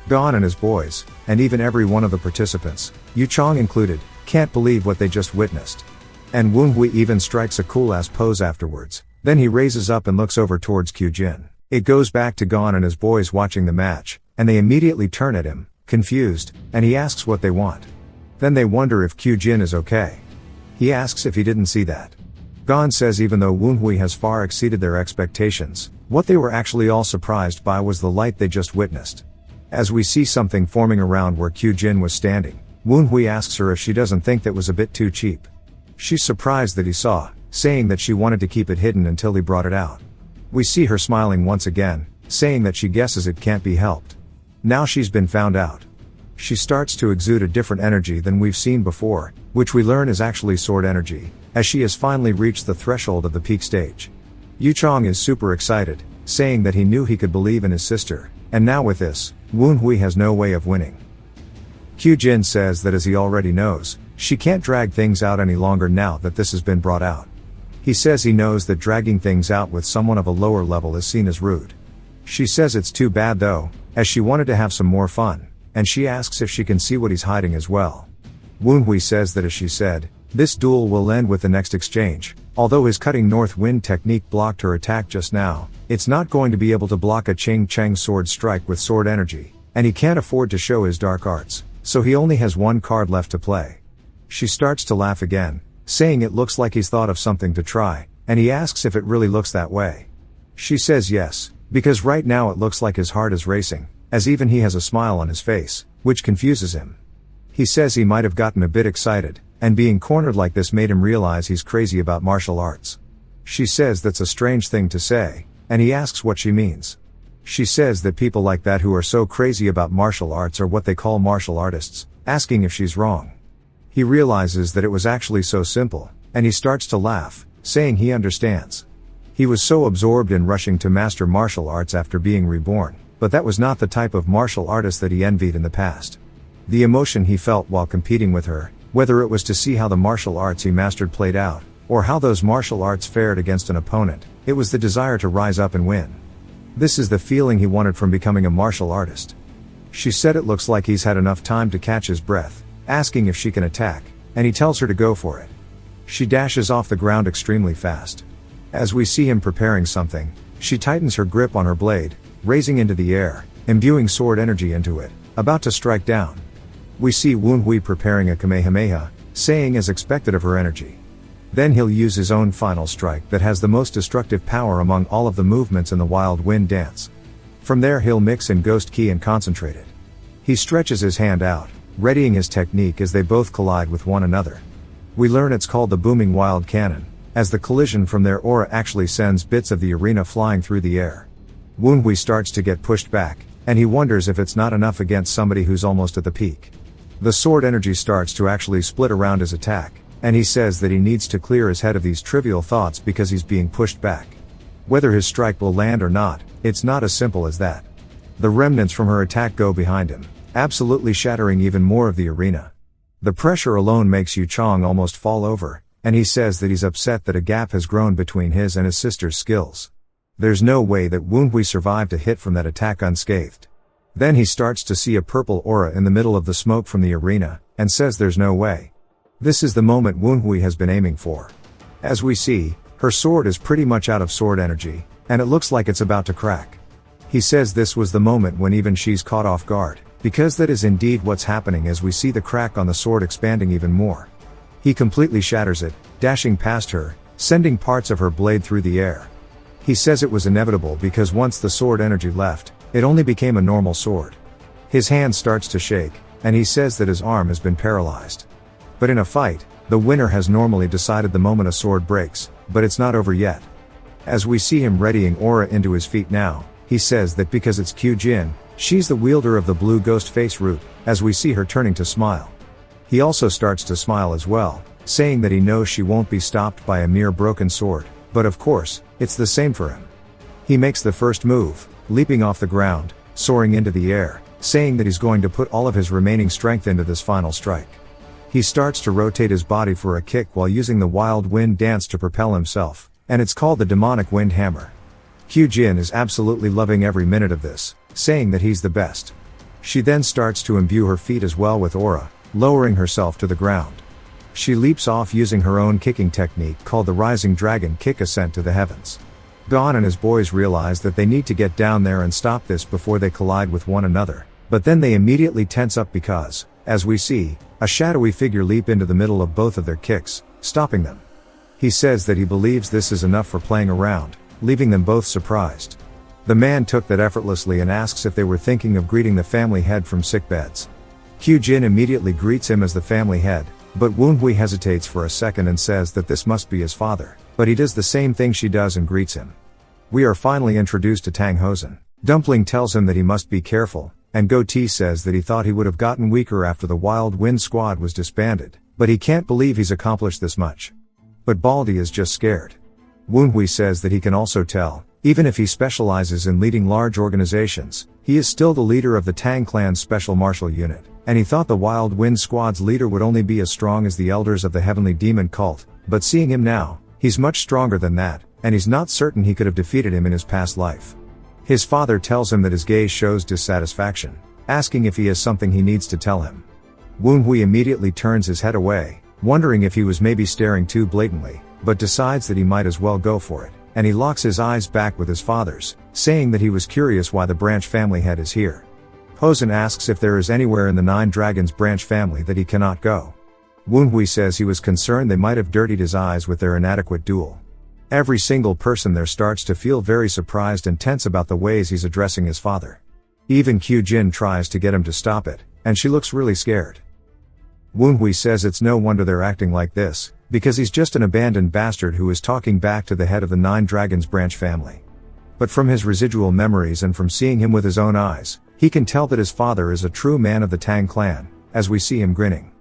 Gon and his boys, and even every one of the participants, Yu Chong included, can't believe what they just witnessed. And Woonhui even strikes a cool-ass pose afterwards, then he raises up and looks over towards Kyujin. It goes back to Gon and his boys watching the match, and they immediately turn at him, confused, and he asks what they want. Then they wonder if Kyujin is okay. He asks if he didn't see that. Gon says even though Woonhui has far exceeded their expectations, what they were actually all surprised by was the light they just witnessed. As we see something forming around where Kyujin was standing, Woonhui asks her if she doesn't think that was a bit too cheap. She's surprised that he saw, saying that she wanted to keep it hidden until he brought it out. We see her smiling once again, saying that she guesses it can't be helped. Now she's been found out. She starts to exude a different energy than we've seen before, which we learn is actually sword energy, as she has finally reached the threshold of the peak stage. Yu Chong is super excited, saying that he knew he could believe in his sister, and now with this, Woonhui has no way of winning. Kyujin says that as he already knows, she can't drag things out any longer now that this has been brought out. He says he knows that dragging things out with someone of a lower level is seen as rude. She says it's too bad though, as she wanted to have some more fun, and she asks if she can see what he's hiding as well. Woonhui says that as she said, this duel will end with the next exchange. Although his cutting north wind technique blocked her attack just now, it's not going to be able to block a Ching Cheng sword strike with sword energy, and he can't afford to show his dark arts, so he only has one card left to play. She starts to laugh again, saying it looks like he's thought of something to try, and he asks if it really looks that way. She says yes, because right now it looks like his heart is racing, as even he has a smile on his face, which confuses him. He says he might have gotten a bit excited, and being cornered like this made him realize he's crazy about martial arts. She says that's a strange thing to say, and he asks what she means. She says that people like that who are so crazy about martial arts are what they call martial artists, asking if she's wrong. He realizes that it was actually so simple, and he starts to laugh, saying he understands. He was so absorbed in rushing to master martial arts after being reborn, but that was not the type of martial artist that he envied in the past. The emotion he felt while competing with her, whether it was to see how the martial arts he mastered played out, or how those martial arts fared against an opponent, it was the desire to rise up and win. This is the feeling he wanted from becoming a martial artist. She said it looks like he's had enough time to catch his breath, asking if she can attack, and he tells her to go for it. She dashes off the ground extremely fast. As we see him preparing something, she tightens her grip on her blade, raising into the air, imbuing sword energy into it, about to strike down. We see Manhwa preparing a Kamehameha, saying as expected of her energy. Then he'll use his own final strike that has the most destructive power among all of the movements in the Wild Wind dance. From there he'll mix in Ghost Ki and concentrate it. He stretches his hand out, readying his technique as they both collide with one another. We learn it's called the Booming Wild Cannon, as the collision from their aura actually sends bits of the arena flying through the air. Manhwa starts to get pushed back, and he wonders if it's not enough against somebody who's almost at the peak. The sword energy starts to actually split around his attack, and he says that he needs to clear his head of these trivial thoughts because he's being pushed back. Whether his strike will land or not, it's not as simple as that. The remnants from her attack go behind him, absolutely shattering even more of the arena. The pressure alone makes Yu Chong almost fall over, and he says that he's upset that a gap has grown between his and his sister's skills. There's no way that Manhwa survived a hit from that attack unscathed. Then he starts to see a purple aura in the middle of the smoke from the arena, and says there's no way. This is the moment Manhwa has been aiming for. As we see, her sword is pretty much out of sword energy, and it looks like it's about to crack. He says this was the moment when even she's caught off guard, because that is indeed what's happening as we see the crack on the sword expanding even more. He completely shatters it, dashing past her, sending parts of her blade through the air. He says it was inevitable because once the sword energy left, it only became a normal sword. His hand starts to shake, and he says that his arm has been paralyzed. But in a fight, the winner has normally decided the moment a sword breaks, but it's not over yet. As we see him readying aura into his feet now, he says that because it's Kyujin, she's the wielder of the blue ghost face root, as we see her turning to smile. He also starts to smile as well, saying that he knows she won't be stopped by a mere broken sword, but of course, it's the same for him. He makes the first move, leaping off the ground, soaring into the air, saying that he's going to put all of his remaining strength into this final strike. He starts to rotate his body for a kick while using the Wild Wind dance to propel himself, and it's called the Demonic Wind Hammer. Kyujin is absolutely loving every minute of this, saying that he's the best. She then starts to imbue her feet as well with aura, lowering herself to the ground. She leaps off using her own kicking technique called the Rising Dragon Kick Ascent to the Heavens. Gon and his boys realize that they need to get down there and stop this before they collide with one another, but then they immediately tense up because, as we see, a shadowy figure leap into the middle of both of their kicks, stopping them. He says that he believes this is enough for playing around, leaving them both surprised. The man took that effortlessly and asks if they were thinking of greeting the family head from sickbeds. Kyujin immediately greets him as the family head, but Manhwa hesitates for a second and says that this must be his father, but he does the same thing she does and greets him. We are finally introduced to Tang Hosen. Dumpling tells him that he must be careful, and Goatee says that he thought he would have gotten weaker after the Wild Wind Squad was disbanded, but he can't believe he's accomplished this much. But Baldy is just scared. Manhwa says that he can also tell, even if he specializes in leading large organizations, he is still the leader of the Tang Clan's Special Martial Unit, and he thought the Wild Wind Squad's leader would only be as strong as the elders of the Heavenly Demon Cult, but seeing him now, he's much stronger than that, and he's not certain he could have defeated him in his past life. His father tells him that his gaze shows dissatisfaction, asking if he has something he needs to tell him. Manhwa immediately turns his head away, wondering if he was maybe staring too blatantly, but decides that he might as well go for it, and he locks his eyes back with his father's, saying that he was curious why the branch family head is here. Hosen asks if there is anywhere in the Nine Dragons branch family that he cannot go. Manhwa says he was concerned they might have dirtied his eyes with their inadequate duel. Every single person there starts to feel very surprised and tense about the ways he's addressing his father. Even Kyujin tries to get him to stop it, and she looks really scared. Manhwa says it's no wonder they're acting like this, because he's just an abandoned bastard who is talking back to the head of the Nine Dragons branch family. But from his residual memories and from seeing him with his own eyes, he can tell that his father is a true man of the Tang clan, as we see him grinning.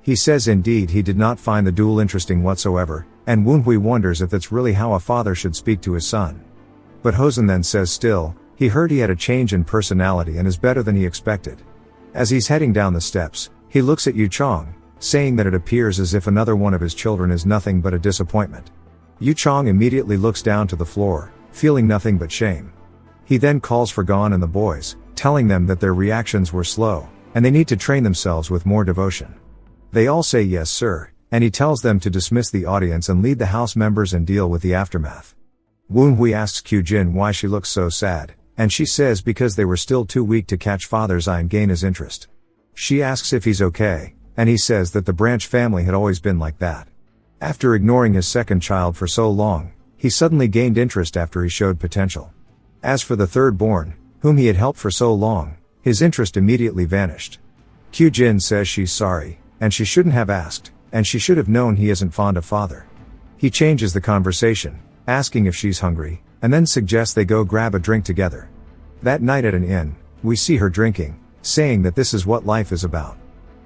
He says indeed he did not find the duel interesting whatsoever, and Woonhui wonders if that's really how a father should speak to his son. But Hosen then says still, he heard he had a change in personality and is better than he expected. As he's heading down the steps, he looks at Yu Chong, saying that it appears as if another one of his children is nothing but a disappointment. Yu Chong immediately looks down to the floor, feeling nothing but shame. He then calls for Gon and the boys, telling them that their reactions were slow, and they need to train themselves with more devotion. They all say yes sir, and he tells them to dismiss the audience and lead the house members and deal with the aftermath. Woonhui asks Kyujin why she looks so sad, and she says because they were still too weak to catch father's eye and gain his interest. She asks if he's okay, and he says that the Branch family had always been like that. After ignoring his second child for so long, he suddenly gained interest after he showed potential. As for the third born, whom he had helped for so long, his interest immediately vanished. Kyujin says she's sorry, and she shouldn't have asked, and she should have known he isn't fond of father. He changes the conversation, asking if she's hungry, and then suggests they go grab a drink together. That night at an inn, we see her drinking, saying that this is what life is about.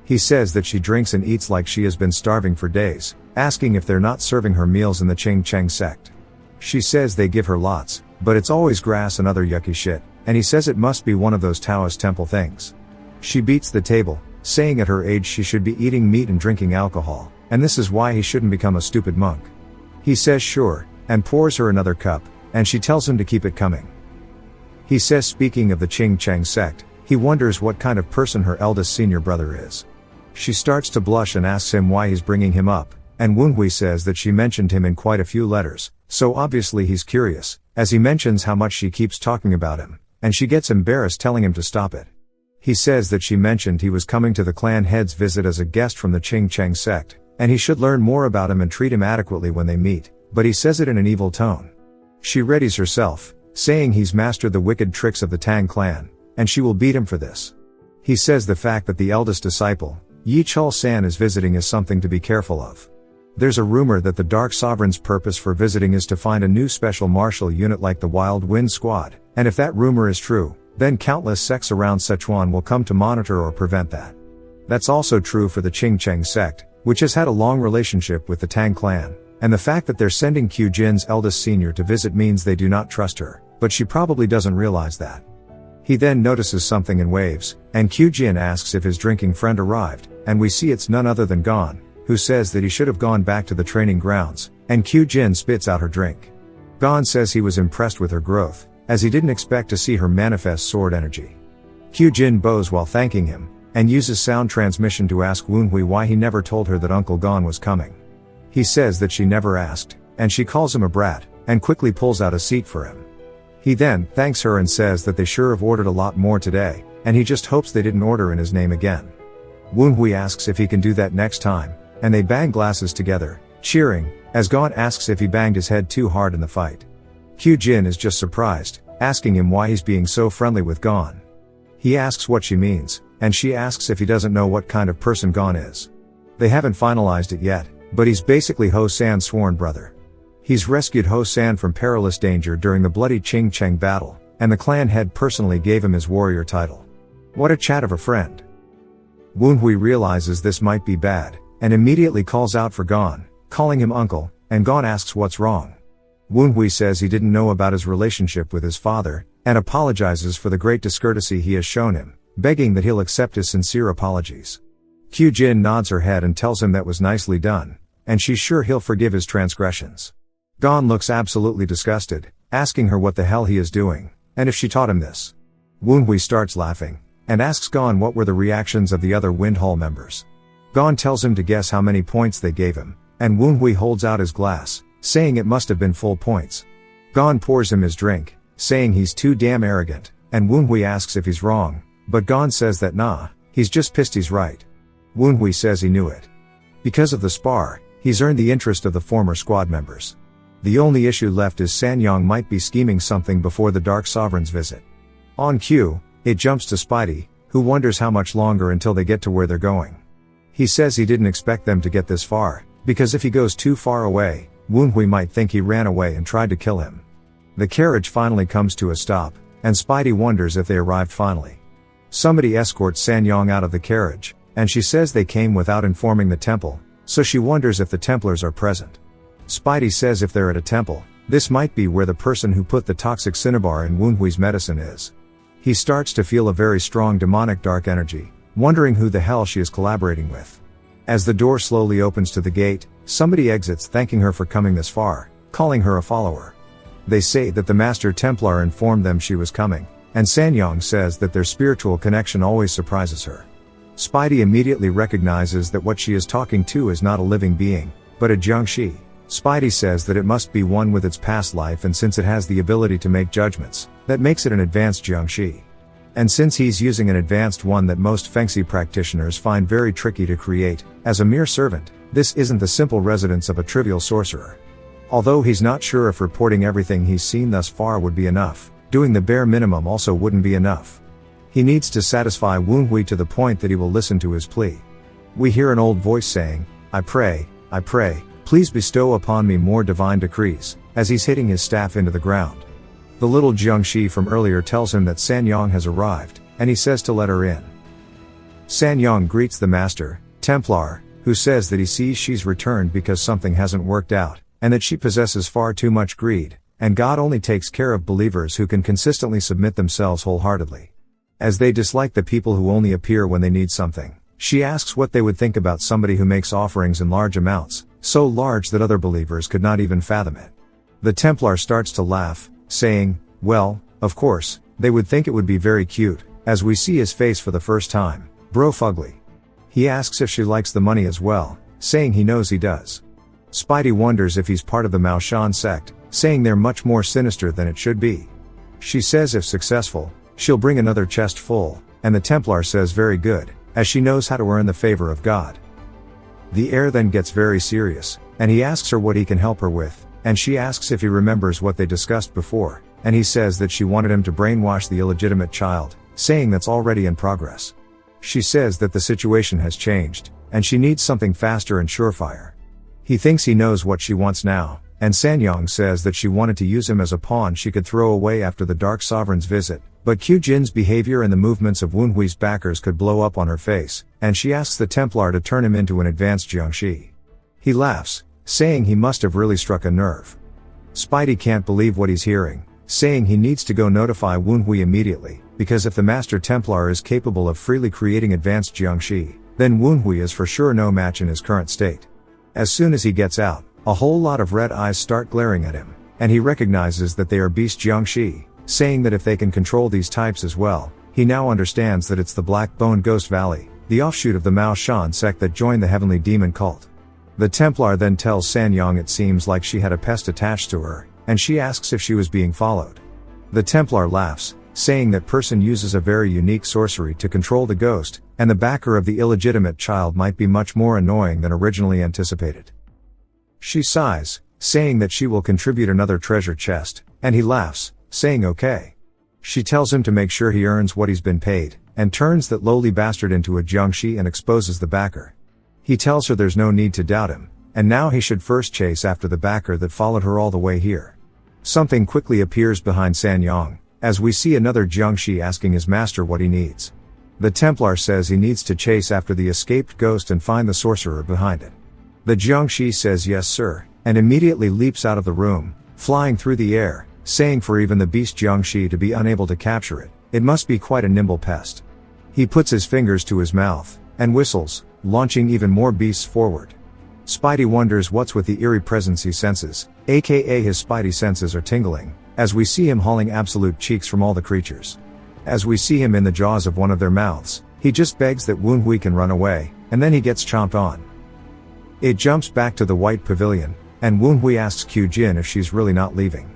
He says that she drinks and eats like she has been starving for days, asking if they're not serving her meals in the Ching Cheng sect. She says they give her lots, but it's always grass and other yucky shit, and he says it must be one of those Taoist temple things. She beats the table, saying at her age she should be eating meat and drinking alcohol, and this is why he shouldn't become a stupid monk. He says sure, and pours her another cup, and she tells him to keep it coming. He says speaking of the Ching Cheng sect, he wonders what kind of person her eldest senior brother is. She starts to blush and asks him why he's bringing him up, and Woonhui says that she mentioned him in quite a few letters, so obviously he's curious, as he mentions how much she keeps talking about him, and she gets embarrassed telling him to stop it. He says that she mentioned he was coming to the clan head's visit as a guest from the Ching Cheng sect, and he should learn more about him and treat him adequately when they meet, but he says it in an evil tone. She readies herself, saying he's mastered the wicked tricks of the Tang clan, and she will beat him for this. He says the fact that the eldest disciple, Yi Chul-san, is visiting is something to be careful of. There's a rumor that the Dark Sovereign's purpose for visiting is to find a new special martial unit like the Wild Wind Squad, and if that rumor is true, then countless sects around Sichuan will come to monitor or prevent that. That's also true for the Ching Cheng sect, which has had a long relationship with the Tang clan, and the fact that they're sending Kyujin's eldest senior to visit means they do not trust her, but she probably doesn't realize that. He then notices something and waves, and Kyujin asks if his drinking friend arrived, and we see it's none other than Gon, who says that he should have gone back to the training grounds, and Kyujin spits out her drink. Gon says he was impressed with her growth, as he didn't expect to see her manifest sword energy. Kyujin bows while thanking him, and uses sound transmission to ask Woonhui why he never told her that Uncle Gon was coming. He says that she never asked, and she calls him a brat, and quickly pulls out a seat for him. He then thanks her and says that they sure have ordered a lot more today, and he just hopes they didn't order in his name again. Woonhui asks if he can do that next time, and they bang glasses together, cheering, as Gon asks if he banged his head too hard in the fight. Kyujin is just surprised, asking him why he's being so friendly with Gon. He asks what she means, and she asks if he doesn't know what kind of person Gon is. They haven't finalized it yet, but he's basically Ho-san's sworn brother. He's rescued Ho-san from perilous danger during the bloody Ching Cheng battle, and the clan head personally gave him his warrior title. What a chat of a friend. Woonhui realizes this might be bad, and immediately calls out for Gon, calling him uncle, and Gon asks what's wrong. Woonhui says he didn't know about his relationship with his father, and apologizes for the great discourtesy he has shown him, begging that he'll accept his sincere apologies. Kyujin nods her head and tells him that was nicely done, and she's sure he'll forgive his transgressions. Gon looks absolutely disgusted, asking her what the hell he is doing, and if she taught him this. Woonhui starts laughing, and asks Gon what were the reactions of the other Wind Hall members. Gon tells him to guess how many points they gave him, and Woonhui holds out his glass, saying it must have been full points. Gon pours him his drink, saying he's too damn arrogant, and Woonhui asks if he's wrong, but Gon says that nah, he's just pissed he's right. Woonhui says he knew it. Because of the spar, he's earned the interest of the former squad members. The only issue left is Sanyong might be scheming something before the Dark Sovereign's visit. On cue, it jumps to Spidey, who wonders how much longer until they get to where they're going. He says he didn't expect them to get this far, because if he goes too far away, Woonhui might think he ran away and tried to kill him. The carriage finally comes to a stop, and Spidey wonders if they arrived finally. Somebody escorts Sanyong out of the carriage, and she says they came without informing the temple, so she wonders if the Templars are present. Spidey says if they're at a temple, this might be where the person who put the toxic cinnabar in Woonhui's medicine is. He starts to feel a very strong demonic dark energy, wondering who the hell she is collaborating with. As the door slowly opens to the gate, somebody exits thanking her for coming this far, calling her a follower. They say that the Master Templar informed them she was coming, and Sanyong says that their spiritual connection always surprises her. Spidey immediately recognizes that what she is talking to is not a living being, but a Jiangshi. Spidey says that it must be one with its past life, and since it has the ability to make judgments, that makes it an advanced Jiangshi. And since he's using an advanced one that most Fengxi practitioners find very tricky to create, as a mere servant, this isn't the simple residence of a trivial sorcerer. Although he's not sure if reporting everything he's seen thus far would be enough, doing the bare minimum also wouldn't be enough. He needs to satisfy Woonhui to the point that he will listen to his plea. We hear an old voice saying, I pray, please bestow upon me more divine decrees, as he's hitting his staff into the ground. The little Jiangshi from earlier tells him that Sanyong has arrived, and he says to let her in. Sanyong greets the Master Templar, who says that he sees she's returned because something hasn't worked out, and that she possesses far too much greed, and God only takes care of believers who can consistently submit themselves wholeheartedly. As they dislike the people who only appear when they need something, she asks what they would think about somebody who makes offerings in large amounts, so large that other believers could not even fathom it. The Templar starts to laugh, saying, well, of course, they would think it would be very cute, as we see his face for the first time, bro fugly. He asks if she likes the money as well, saying he knows he does. Spidey wonders if he's part of the Mao Shan sect, saying they're much more sinister than it should be. She says if successful, she'll bring another chest full, and the Templar says very good, as she knows how to earn the favor of God. The air then gets very serious, and he asks her what he can help her with, and she asks if he remembers what they discussed before, and he says that she wanted him to brainwash the illegitimate child, saying that's already in progress. She says that the situation has changed, and she needs something faster and surefire. He thinks he knows what she wants now, and Sanyong says that she wanted to use him as a pawn she could throw away after the Dark Sovereign's visit, but Q Jin's behavior and the movements of Woonhui's backers could blow up on her face, and she asks the Templar to turn him into an advanced Jiangshi. He laughs, saying he must have really struck a nerve. Spidey can't believe what he's hearing, saying he needs to go notify Woonhui immediately, because if the Master Templar is capable of freely creating advanced Jiangshi, then Woonhui is for sure no match in his current state. As soon as he gets out, a whole lot of red eyes start glaring at him, and he recognizes that they are beast Jiangshi, saying that if they can control these types as well, he now understands that it's the Black Bone Ghost Valley, the offshoot of the Mao Shan sect that joined the Heavenly Demon cult. The Templar then tells Sanyong it seems like she had a pest attached to her, and she asks if she was being followed. The Templar laughs, saying that person uses a very unique sorcery to control the ghost, and the backer of the illegitimate child might be much more annoying than originally anticipated. She sighs, saying that she will contribute another treasure chest, and he laughs, saying okay. She tells him to make sure he earns what he's been paid, and turns that lowly bastard into a Jiangshi and exposes the backer. He tells her there's no need to doubt him, and now he should first chase after the backer that followed her all the way here. Something quickly appears behind Sanyong, as we see another Jiangshi asking his master what he needs. The Templar says he needs to chase after the escaped ghost and find the sorcerer behind it. The Jiangshi says yes sir, and immediately leaps out of the room, flying through the air, saying for even the beast Jiangshi to be unable to capture it, it must be quite a nimble pest. He puts his fingers to his mouth, and whistles, launching even more beasts forward. Spidey wonders what's with the eerie presence he senses, aka his Spidey senses are tingling, as we see him hauling absolute cheeks from all the creatures. As we see him in the jaws of one of their mouths, he just begs that Woonhui can run away, and then he gets chomped on. It jumps back to the White Pavilion, and Woonhui asks Q Jin if she's really not leaving.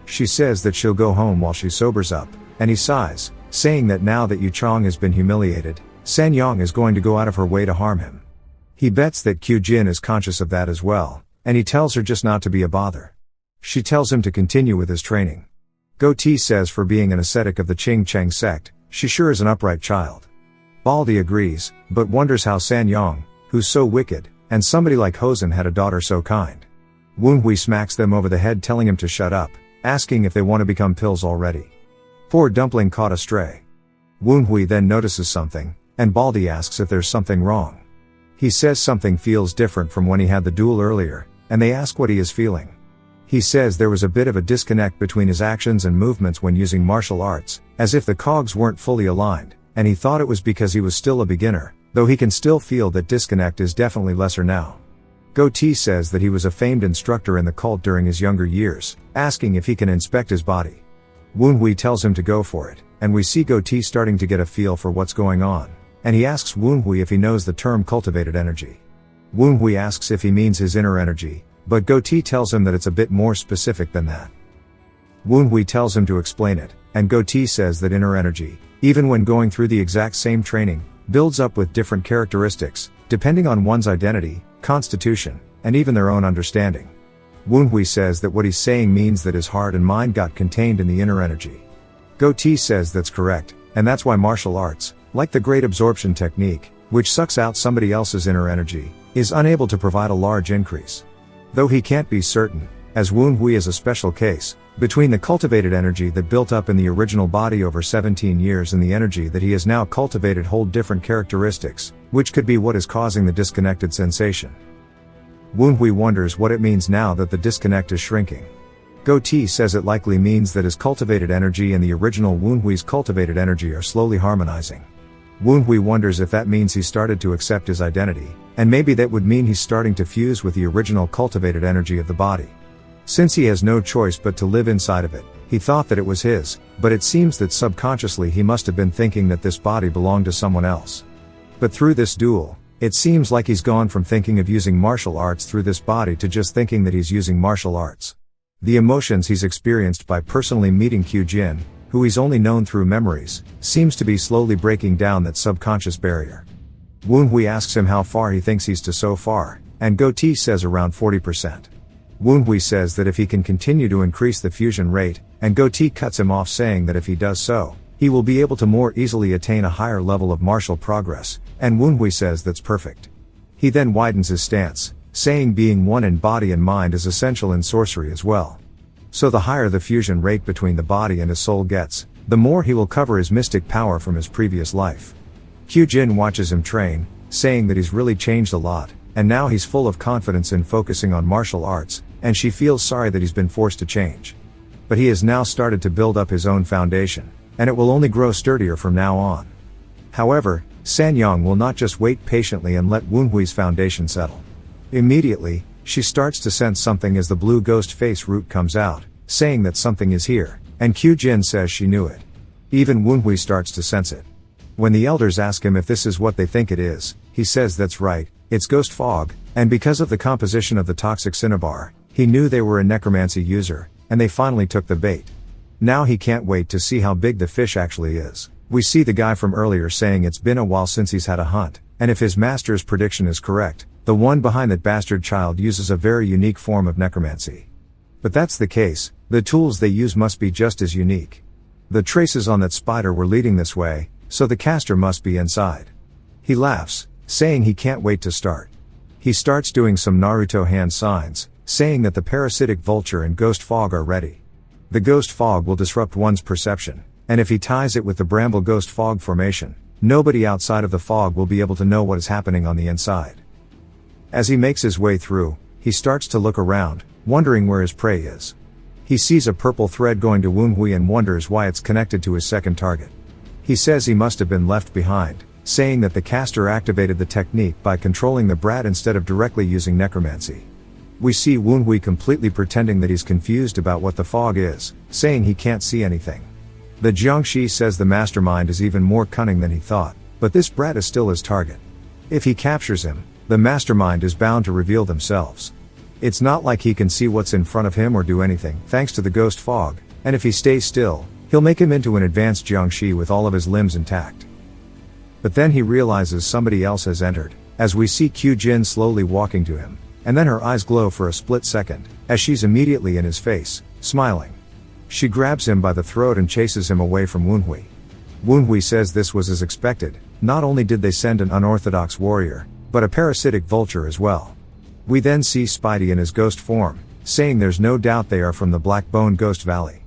She says that she'll go home while she sobers up, and he sighs, saying that now that Yu Chong has been humiliated, Sanyong is going to go out of her way to harm him. He bets that Q Jin is conscious of that as well, and he tells her just not to be a bother. She tells him to continue with his training. Go T says for being an ascetic of the Qing Cheng sect, she sure is an upright child. Baldy agrees, but wonders how Sanyong, who's so wicked, and somebody like Hosen had a daughter so kind. Woonhui smacks them over the head telling him to shut up, asking if they want to become pills already. Poor dumpling caught astray. Woonhui then notices something, and Baldy asks if there's something wrong. He says something feels different from when he had the duel earlier, and they ask what he is feeling. He says there was a bit of a disconnect between his actions and movements when using martial arts, as if the cogs weren't fully aligned, and he thought it was because he was still a beginner, though he can still feel that disconnect is definitely lesser now. Goatee says that he was a famed instructor in the cult during his younger years, asking if he can inspect his body. Woonhui tells him to go for it, and we see Goatee starting to get a feel for what's going on, and he asks Woonhui if he knows the term cultivated energy. Woonhui asks if he means his inner energy, but Goatee tells him that it's a bit more specific than that. Woonhui tells him to explain it, and Goatee says that inner energy, even when going through the exact same training, builds up with different characteristics, depending on one's identity, constitution, and even their own understanding. Woonhui says that what he's saying means that his heart and mind got contained in the inner energy. Goatee says that's correct, and that's why martial arts, like the great absorption technique, which sucks out somebody else's inner energy, is unable to provide a large increase. Though he can't be certain, as Woonhui is a special case, between the cultivated energy that built up in the original body over 17 years and the energy that he has now cultivated hold different characteristics, which could be what is causing the disconnected sensation. Woonhui wonders what it means now that the disconnect is shrinking. Goatee says it likely means that his cultivated energy and the original Woonhui's cultivated energy are slowly harmonizing. Woonhui wonders if that means he started to accept his identity, and maybe that would mean he's starting to fuse with the original cultivated energy of the body. Since he has no choice but to live inside of it, he thought that it was his, but it seems that subconsciously he must have been thinking that this body belonged to someone else. But through this duel, it seems like he's gone from thinking of using martial arts through this body to just thinking that he's using martial arts. The emotions he's experienced by personally meeting Kyujin, who he's only known through memories, seems to be slowly breaking down that subconscious barrier. Woonhui asks him how far he thinks he's to so far, and Goatee says around 40%. Woonhui says that if he can continue to increase the fusion rate, and Goatee cuts him off saying that if he does so, he will be able to more easily attain a higher level of martial progress, and Woonhui says that's perfect. He then widens his stance, saying being one in body and mind is essential in sorcery as well. So the higher the fusion rate between the body and his soul gets, the more he will cover his mystic power from his previous life. Kyujin watches him train, saying that he's really changed a lot, and now he's full of confidence in focusing on martial arts, and she feels sorry that he's been forced to change. But he has now started to build up his own foundation, and it will only grow sturdier from now on. However, Sanyang will not just wait patiently and let Woonhui's foundation settle. Immediately, she starts to sense something as the blue ghost face root comes out, saying that something is here, and Kyujin says she knew it. Even Woonhui starts to sense it. When the elders ask him if this is what they think it is, he says that's right, it's ghost fog, and because of the composition of the toxic cinnabar, he knew they were a necromancy user, and they finally took the bait. Now he can't wait to see how big the fish actually is. We see the guy from earlier saying it's been a while since he's had a hunt, and if his master's prediction is correct, the one behind that bastard child uses a very unique form of necromancy. But that's the case, the tools they use must be just as unique. The traces on that spider were leading this way, so the caster must be inside. He laughs, saying he can't wait to start. He starts doing some Naruto hand signs, saying that the parasitic vulture and ghost fog are ready. The ghost fog will disrupt one's perception, and if he ties it with the bramble ghost fog formation, nobody outside of the fog will be able to know what is happening on the inside. As he makes his way through, he starts to look around, wondering where his prey is. He sees a purple thread going to Woonhui and wonders why it's connected to his second target. He says he must have been left behind, saying that the caster activated the technique by controlling the brat instead of directly using necromancy. We see Woonhui completely pretending that he's confused about what the fog is, saying he can't see anything. The Jiangshi says the mastermind is even more cunning than he thought, but this brat is still his target. If he captures him, the mastermind is bound to reveal themselves. It's not like he can see what's in front of him or do anything, thanks to the ghost fog, and if he stays still, he'll make him into an advanced Jiangshi with all of his limbs intact. But then he realizes somebody else has entered, as we see Kyujin slowly walking to him, and then her eyes glow for a split second, as she's immediately in his face, smiling. She grabs him by the throat and chases him away from Woonhui. Woonhui says this was as expected, not only did they send an unorthodox warrior, but a parasitic vulture as well. We then see Spidey in his ghost form, saying there's no doubt they are from the Blackbone Ghost Valley.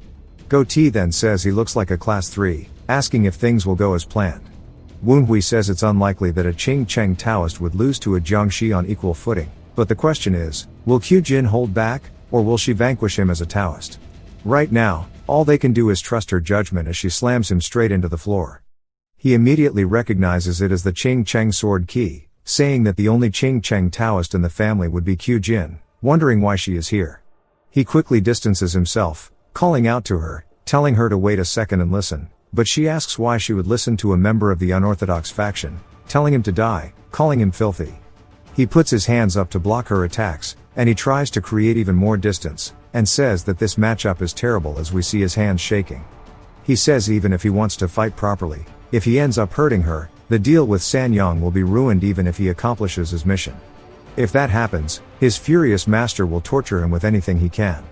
Goatee then says he looks like a class 3, asking if things will go as planned. Woonhui says it's unlikely that a Qing Cheng Taoist would lose to a Jiangxi on equal footing, but the question is, will Qujin hold back, or will she vanquish him as a Taoist? Right now, all they can do is trust her judgment as she slams him straight into the floor. He immediately recognizes it as the Qing Cheng sword key, saying that the only Qing Cheng Taoist in the family would be Qujin, wondering why she is here. He quickly distances himself, calling out to her, telling her to wait a second and listen, but she asks why she would listen to a member of the unorthodox faction, telling him to die, calling him filthy. He puts his hands up to block her attacks, and he tries to create even more distance, and says that this matchup is terrible as we see his hands shaking. He says even if he wants to fight properly, if he ends up hurting her, the deal with Sanyang will be ruined even if he accomplishes his mission. If that happens, his furious master will torture him with anything he can.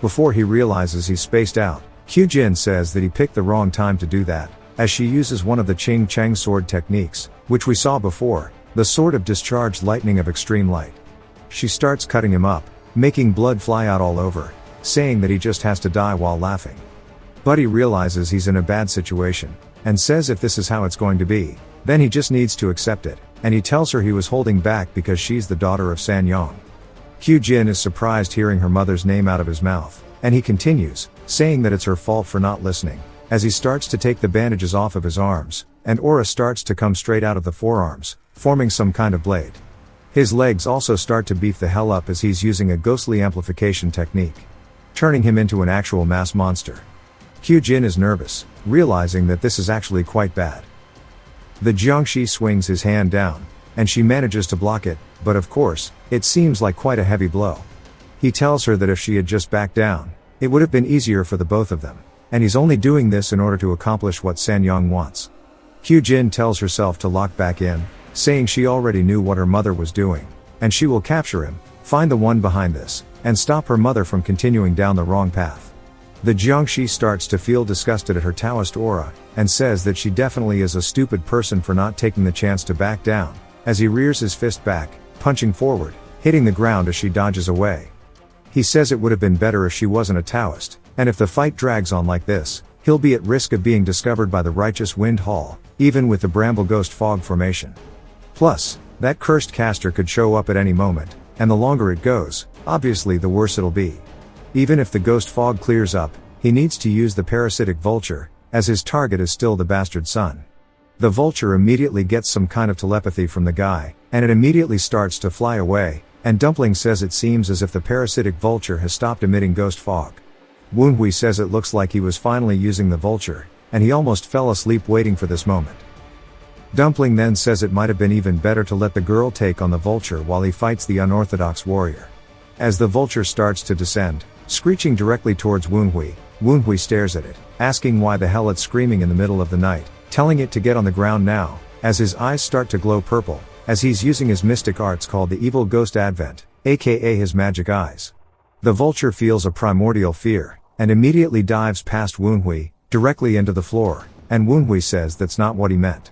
Before he realizes he's spaced out, Qujin says that he picked the wrong time to do that, as she uses one of the Qing Cheng sword techniques, which we saw before, the sword of discharged lightning of extreme light. She starts cutting him up, making blood fly out all over, saying that he just has to die while laughing. But he realizes he's in a bad situation, and says if this is how it's going to be, then he just needs to accept it, and he tells her he was holding back because she's the daughter of Sanyang. Qujin is surprised hearing her mother's name out of his mouth, and he continues, saying that it's her fault for not listening, as he starts to take the bandages off of his arms, and aura starts to come straight out of the forearms, forming some kind of blade. His legs also start to beef the hell up as he's using a ghostly amplification technique, turning him into an actual mass monster. Qujin is nervous, realizing that this is actually quite bad. The Jiangxi swings his hand down, and she manages to block it, but of course, it seems like quite a heavy blow. He tells her that if she had just backed down, it would have been easier for the both of them, and he's only doing this in order to accomplish what Sanyang wants. Qujin tells herself to lock back in, saying she already knew what her mother was doing, and she will capture him, find the one behind this, and stop her mother from continuing down the wrong path. The Jiangxi starts to feel disgusted at her Taoist aura, and says that she definitely is a stupid person for not taking the chance to back down, as he rears his fist back, punching forward, hitting the ground as she dodges away. He says it would have been better if she wasn't a Taoist, and if the fight drags on like this, he'll be at risk of being discovered by the righteous Wind Hall, even with the Bramble Ghost Fog formation. Plus, that cursed caster could show up at any moment, and the longer it goes, obviously the worse it'll be. Even if the ghost fog clears up, he needs to use the parasitic vulture, as his target is still the bastard son. The vulture immediately gets some kind of telepathy from the guy, and it immediately starts to fly away, and Dumpling says it seems as if the parasitic vulture has stopped emitting ghost fog. Woonhui says it looks like he was finally using the vulture, and he almost fell asleep waiting for this moment. Dumpling then says it might have been even better to let the girl take on the vulture while he fights the unorthodox warrior. As the vulture starts to descend, screeching directly towards Woonhui stares at it, asking why the hell it's screaming in the middle of the night, telling it to get on the ground now, as his eyes start to glow purple, as he's using his mystic arts called the Evil Ghost Advent, aka his magic eyes. The vulture feels a primordial fear, and immediately dives past Woonhui, directly into the floor, and Woonhui says that's not what he meant.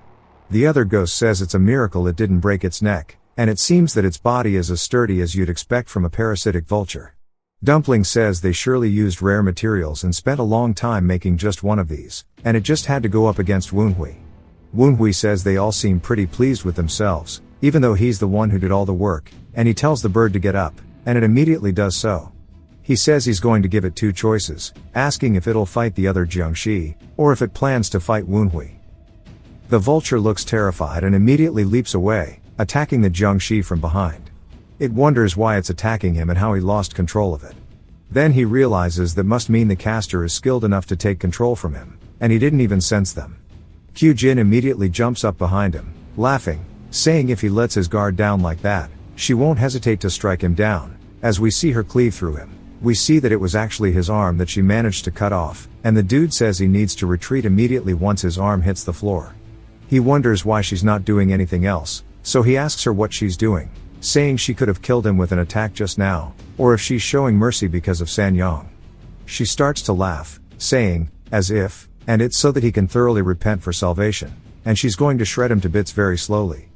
The other ghost says it's a miracle it didn't break its neck, and it seems that its body is as sturdy as you'd expect from a parasitic vulture. Dumpling says they surely used rare materials and spent a long time making just one of these, and it just had to go up against Woonhui. Woonhui says they all seem pretty pleased with themselves, even though he's the one who did all the work, and he tells the bird to get up, and it immediately does so. He says he's going to give it two choices, asking if it'll fight the other Jiangxi, or if it plans to fight Woonhui. The vulture looks terrified and immediately leaps away, attacking the Jiangxi from behind. It wonders why it's attacking him and how he lost control of it. Then he realizes that must mean the caster is skilled enough to take control from him, and he didn't even sense them. Qujin immediately jumps up behind him, laughing, saying if he lets his guard down like that, she won't hesitate to strike him down. As we see her cleave through him, we see that it was actually his arm that she managed to cut off, and the dude says he needs to retreat immediately once his arm hits the floor. He wonders why she's not doing anything else, so he asks her what she's doing, saying she could have killed him with an attack just now, or if she's showing mercy because of Sanyang. She starts to laugh, saying, as if, and it's so that he can thoroughly repent for salvation, and she's going to shred him to bits very slowly.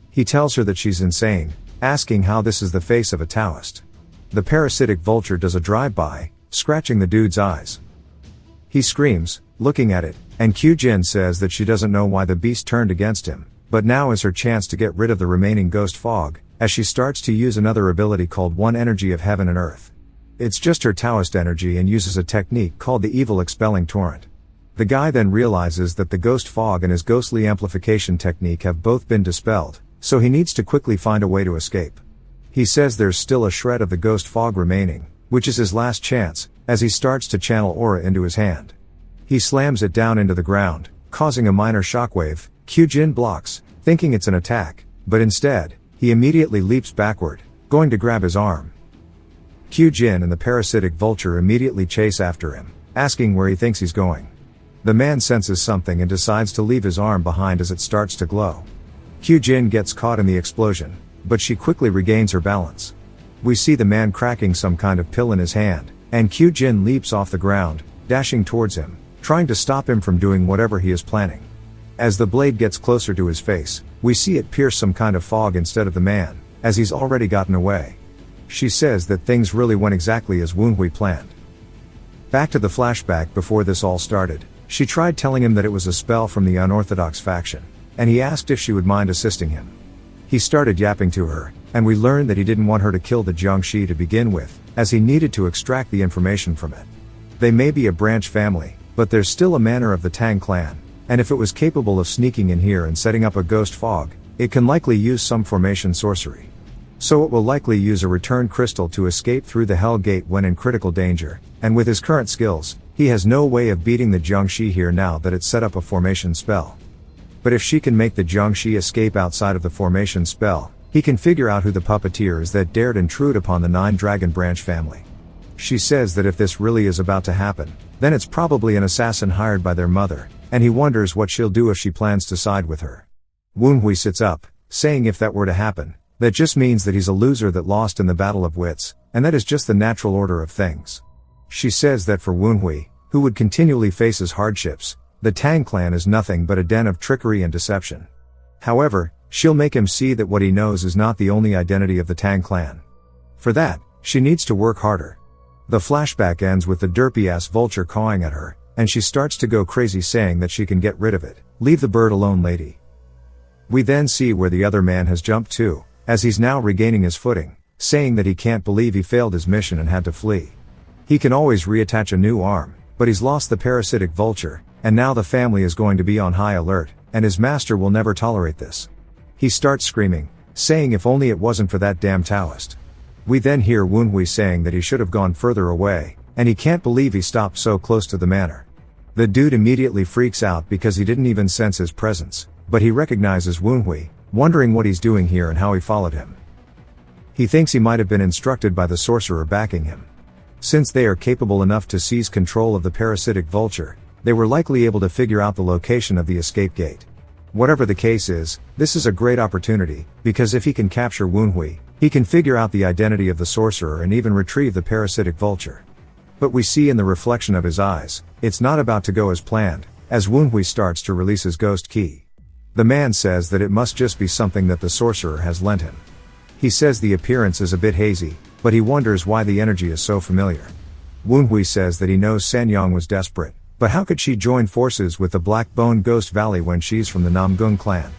He tells her that she's insane, asking how this is the face of a Taoist. The parasitic vulture does a drive-by, scratching the dude's eyes. He screams, looking at it, and Kyujin says that she doesn't know why the beast turned against him, but now is her chance to get rid of the remaining ghost fog, as she starts to use another ability called One Energy of Heaven and Earth. It's just her Taoist energy and uses a technique called the Evil Expelling Torrent. The guy then realizes that the ghost fog and his ghostly amplification technique have both been dispelled, so he needs to quickly find a way to escape. He says there's still a shred of the ghost fog remaining, which is his last chance, as he starts to channel aura into his hand. He slams it down into the ground, causing a minor shockwave. Kyujin blocks, thinking it's an attack, but instead, he immediately leaps backward, going to grab his arm. Kyujin and the parasitic vulture immediately chase after him, asking where he thinks he's going. The man senses something and decides to leave his arm behind as it starts to glow. Kyujin gets caught in the explosion, but she quickly regains her balance. We see the man cracking some kind of pill in his hand, and Kyujin leaps off the ground, dashing towards him, trying to stop him from doing whatever he is planning. As the blade gets closer to his face, we see it pierce some kind of fog instead of the man, as he's already gotten away. She says that things really went exactly as Woonhui planned. Back to the flashback before this all started, she tried telling him that it was a spell from the unorthodox faction, and he asked if she would mind assisting him. He started yapping to her, and we learned that he didn't want her to kill the Jiangshi to begin with, as he needed to extract the information from it. They may be a branch family, but there's still a manor of the Tang clan, and if it was capable of sneaking in here and setting up a ghost fog, it can likely use some formation sorcery. So it will likely use a return crystal to escape through the Hell Gate when in critical danger, and with his current skills, he has no way of beating the Jiangshi here now that it's set up a formation spell. But if she can make the Jiangshi escape outside of the formation spell, he can figure out who the puppeteer is that dared intrude upon the 9 Dragon Branch family. She says that if this really is about to happen, then it's probably an assassin hired by their mother, and he wonders what she'll do if she plans to side with her. Woonhui sits up, saying if that were to happen, that just means that he's a loser that lost in the battle of wits, and that is just the natural order of things. She says that for Woonhui, who would continually face his hardships, the Tang clan is nothing but a den of trickery and deception. However, she'll make him see that what he knows is not the only identity of the Tang clan. For that, she needs to work harder. The flashback ends with the derpy-ass vulture cawing at her, and she starts to go crazy saying that she can get rid of it. Leave the bird alone, lady. We then see where the other man has jumped to, as he's now regaining his footing, saying that he can't believe he failed his mission and had to flee. He can always reattach a new arm, but he's lost the parasitic vulture, and now the family is going to be on high alert, and his master will never tolerate this. He starts screaming, saying if only it wasn't for that damn Taoist. We then hear Woonhui saying that he should have gone further away, and he can't believe he stopped so close to the manor. The dude immediately freaks out because he didn't even sense his presence, but he recognizes Woonhui, wondering what he's doing here and how he followed him. He thinks he might have been instructed by the sorcerer backing him. Since they are capable enough to seize control of the parasitic vulture, they were likely able to figure out the location of the escape gate. Whatever the case is, this is a great opportunity, because if he can capture Woonhui, he can figure out the identity of the sorcerer and even retrieve the parasitic vulture. But we see in the reflection of his eyes, it's not about to go as planned, as Woonhui starts to release his ghost key. The man says that it must just be something that the sorcerer has lent him. He says the appearance is a bit hazy, but he wonders why the energy is so familiar. Woonhui says that he knows Sanyang was desperate, but how could she join forces with the Black Bone Ghost Valley when she's from the Namgung clan?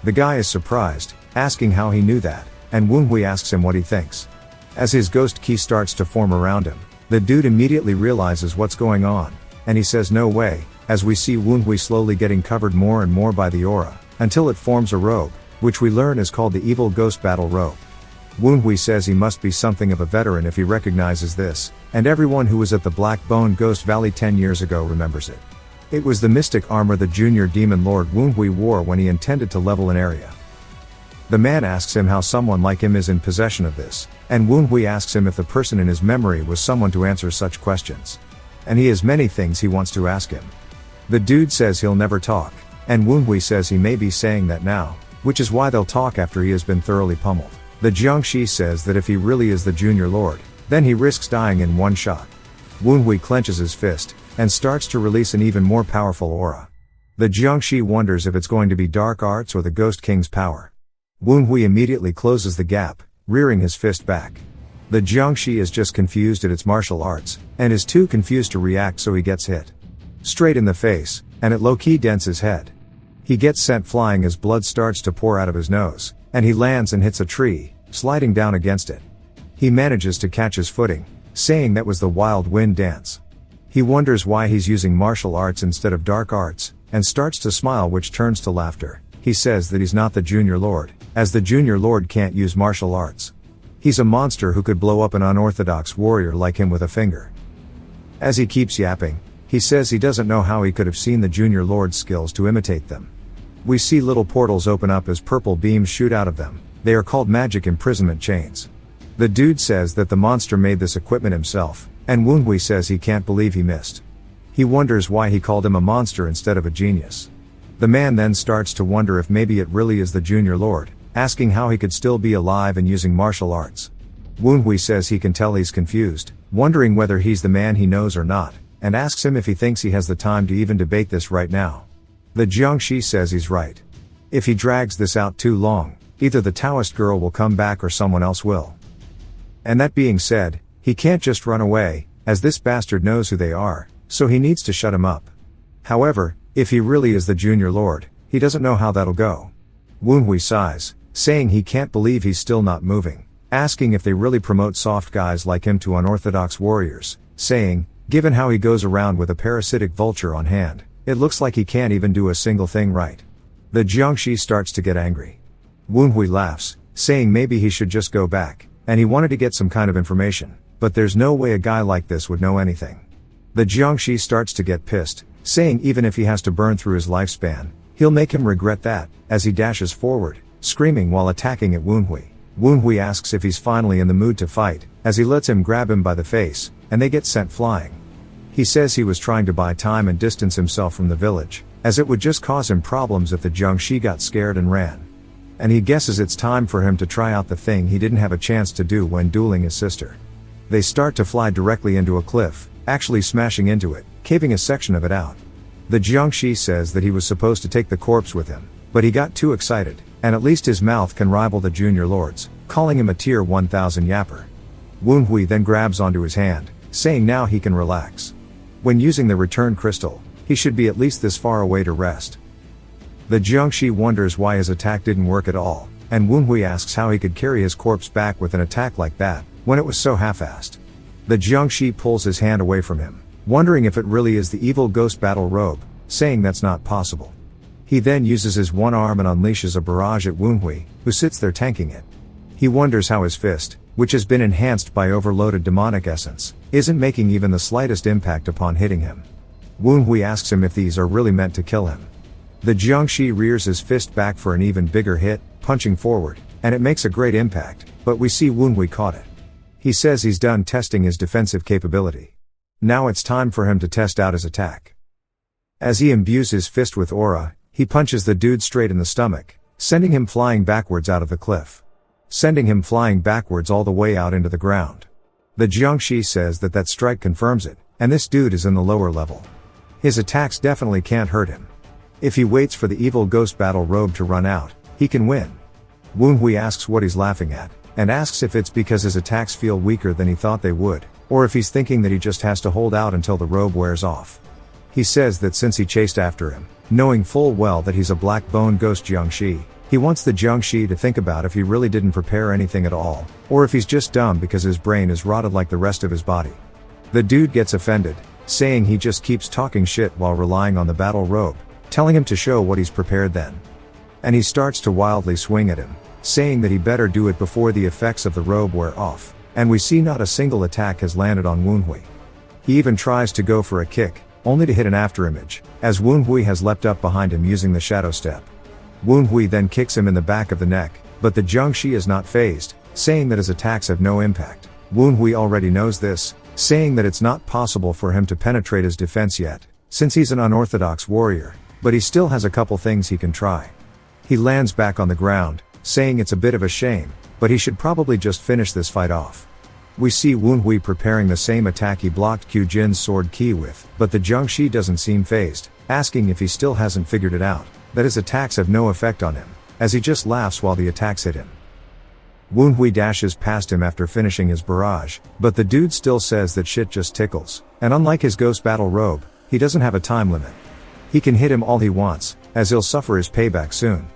The guy is surprised, asking how he knew that, and Woonhui asks him what he thinks. As his ghost key starts to form around him, the dude immediately realizes what's going on, and he says no way, as we see Woonhui slowly getting covered more and more by the aura, until it forms a robe, which we learn is called the Evil Ghost Battle Robe. Woonhui says he must be something of a veteran if he recognizes this, and everyone who was at the Black Bone Ghost Valley 10 years ago remembers it. It was the mystic armor the junior demon lord Woonhui wore when he intended to level an area. The man asks him how someone like him is in possession of this, and Woonhui asks him if the person in his memory was someone to answer such questions. And he has many things he wants to ask him. The dude says he'll never talk, and Woonhui says he may be saying that now, which is why they'll talk after he has been thoroughly pummeled. The Jiangshi says that if he really is the junior lord, then he risks dying in one shot. Woonhui clenches his fist, and starts to release an even more powerful aura. The Jiangshi wonders if it's going to be dark arts or the Ghost King's power. Woonhui immediately closes the gap, rearing his fist back. The Jiangshi is just confused at its martial arts, and is too confused to react, so he gets hit. straight in the face, and it low-key dents his head. He gets sent flying as blood starts to pour out of his nose, and he lands and hits a tree, sliding down against it. He manages to catch his footing, saying that was the wild wind dance. He wonders why he's using martial arts instead of dark arts, and starts to smile, which turns to laughter. He says that he's not the Junior Lord, as the Junior Lord can't use martial arts. He's a monster who could blow up an unorthodox warrior like him with a finger. As he keeps yapping, he says he doesn't know how he could have seen the Junior Lord's skills to imitate them. We see little portals open up as purple beams shoot out of them. They are called magic imprisonment chains. The dude says that the monster made this equipment himself, and Woonhui says he can't believe he missed. He wonders why he called him a monster instead of a genius. The man then starts to wonder if maybe it really is the Junior Lord, asking how he could still be alive and using martial arts. Woonhui says he can tell he's confused, wondering whether he's the man he knows or not, and asks him if he thinks he has the time to even debate this right now. The Jiangshi says he's right. If he drags this out too long, either the Taoist girl will come back or someone else will. And that being said, he can't just run away, as this bastard knows who they are, so he needs to shut him up. However, if he really is the Junior Lord, he doesn't know how that'll go. Woonhui sighs, saying he can't believe he's still not moving, asking if they really promote soft guys like him to unorthodox warriors, saying, given how he goes around with a parasitic vulture on hand, it looks like he can't even do a single thing right. The Jiangshi starts to get angry. Woonhui laughs, saying maybe he should just go back, and he wanted to get some kind of information, but there's no way a guy like this would know anything. The Jiangshi starts to get pissed, saying even if he has to burn through his lifespan, he'll make him regret that, as he dashes forward, screaming while attacking at Woonhui. Woonhui asks if he's finally in the mood to fight, as he lets him grab him by the face, and they get sent flying. He says he was trying to buy time and distance himself from the village, as it would just cause him problems if the Jiangshi got scared and ran. And he guesses it's time for him to try out the thing he didn't have a chance to do when dueling his sister. They start to fly directly into a cliff, actually smashing into it, caving a section of it out. The Jiangshi says that he was supposed to take the corpse with him, but he got too excited, and at least his mouth can rival the Junior Lord's, calling him a tier 1000 yapper. Woonhui then grabs onto his hand, saying now he can relax. When using the return crystal, he should be at least this far away to rest. The Jiangshi wonders why his attack didn't work at all, and Woonhui asks how he could carry his corpse back with an attack like that, when it was so half-assed. The Jiangshi pulls his hand away from him, wondering if it really is the evil ghost battle robe, saying that's not possible. He then uses his one arm and unleashes a barrage at Woonhui, who sits there tanking it. He wonders how his fist, which has been enhanced by overloaded demonic essence, isn't making even the slightest impact upon hitting him. Woonhui asks him if these are really meant to kill him. The Jiangshi rears his fist back for an even bigger hit, punching forward, and it makes a great impact, but we see Woonhui caught it. He says he's done testing his defensive capability. Now it's time for him to test out his attack. As he imbues his fist with aura, he punches the dude straight in the stomach, sending him flying backwards out of the cliff. Sending him flying backwards all the way out into the ground. The Jiangshi says that strike confirms it, and this dude is in the lower level. His attacks definitely can't hurt him. If he waits for the evil ghost battle robe to run out, he can win. Woonhui asks what he's laughing at, and asks if it's because his attacks feel weaker than he thought they would, or if he's thinking that he just has to hold out until the robe wears off. He says that since he chased after him, knowing full well that he's a black bone ghost Jiangshi, he wants the Jiangshi to think about if he really didn't prepare anything at all, or if he's just dumb because his brain is rotted like the rest of his body. The dude gets offended, saying he just keeps talking shit while relying on the battle robe, telling him to show what he's prepared then. And he starts to wildly swing at him, saying that he better do it before the effects of the robe wear off, and we see not a single attack has landed on Woonhui. He even tries to go for a kick, only to hit an afterimage, as Woonhui has leapt up behind him using the shadow step. Woonhui then kicks him in the back of the neck, but the Jiangshi is not fazed, saying that his attacks have no impact. Woonhui already knows this, saying that it's not possible for him to penetrate his defense yet, since he's an unorthodox warrior, but he still has a couple things he can try. He lands back on the ground, saying it's a bit of a shame, but he should probably just finish this fight off. We see Woonhui preparing the same attack he blocked Kyujin's sword ki with, but the Jiangshi doesn't seem fazed, asking if he still hasn't figured it out, that his attacks have no effect on him, as he just laughs while the attacks hit him. Woonhui dashes past him after finishing his barrage, but the dude still says that shit just tickles, and unlike his ghost battle robe, He doesn't have a time limit. He can hit him all he wants, as he'll suffer his payback soon.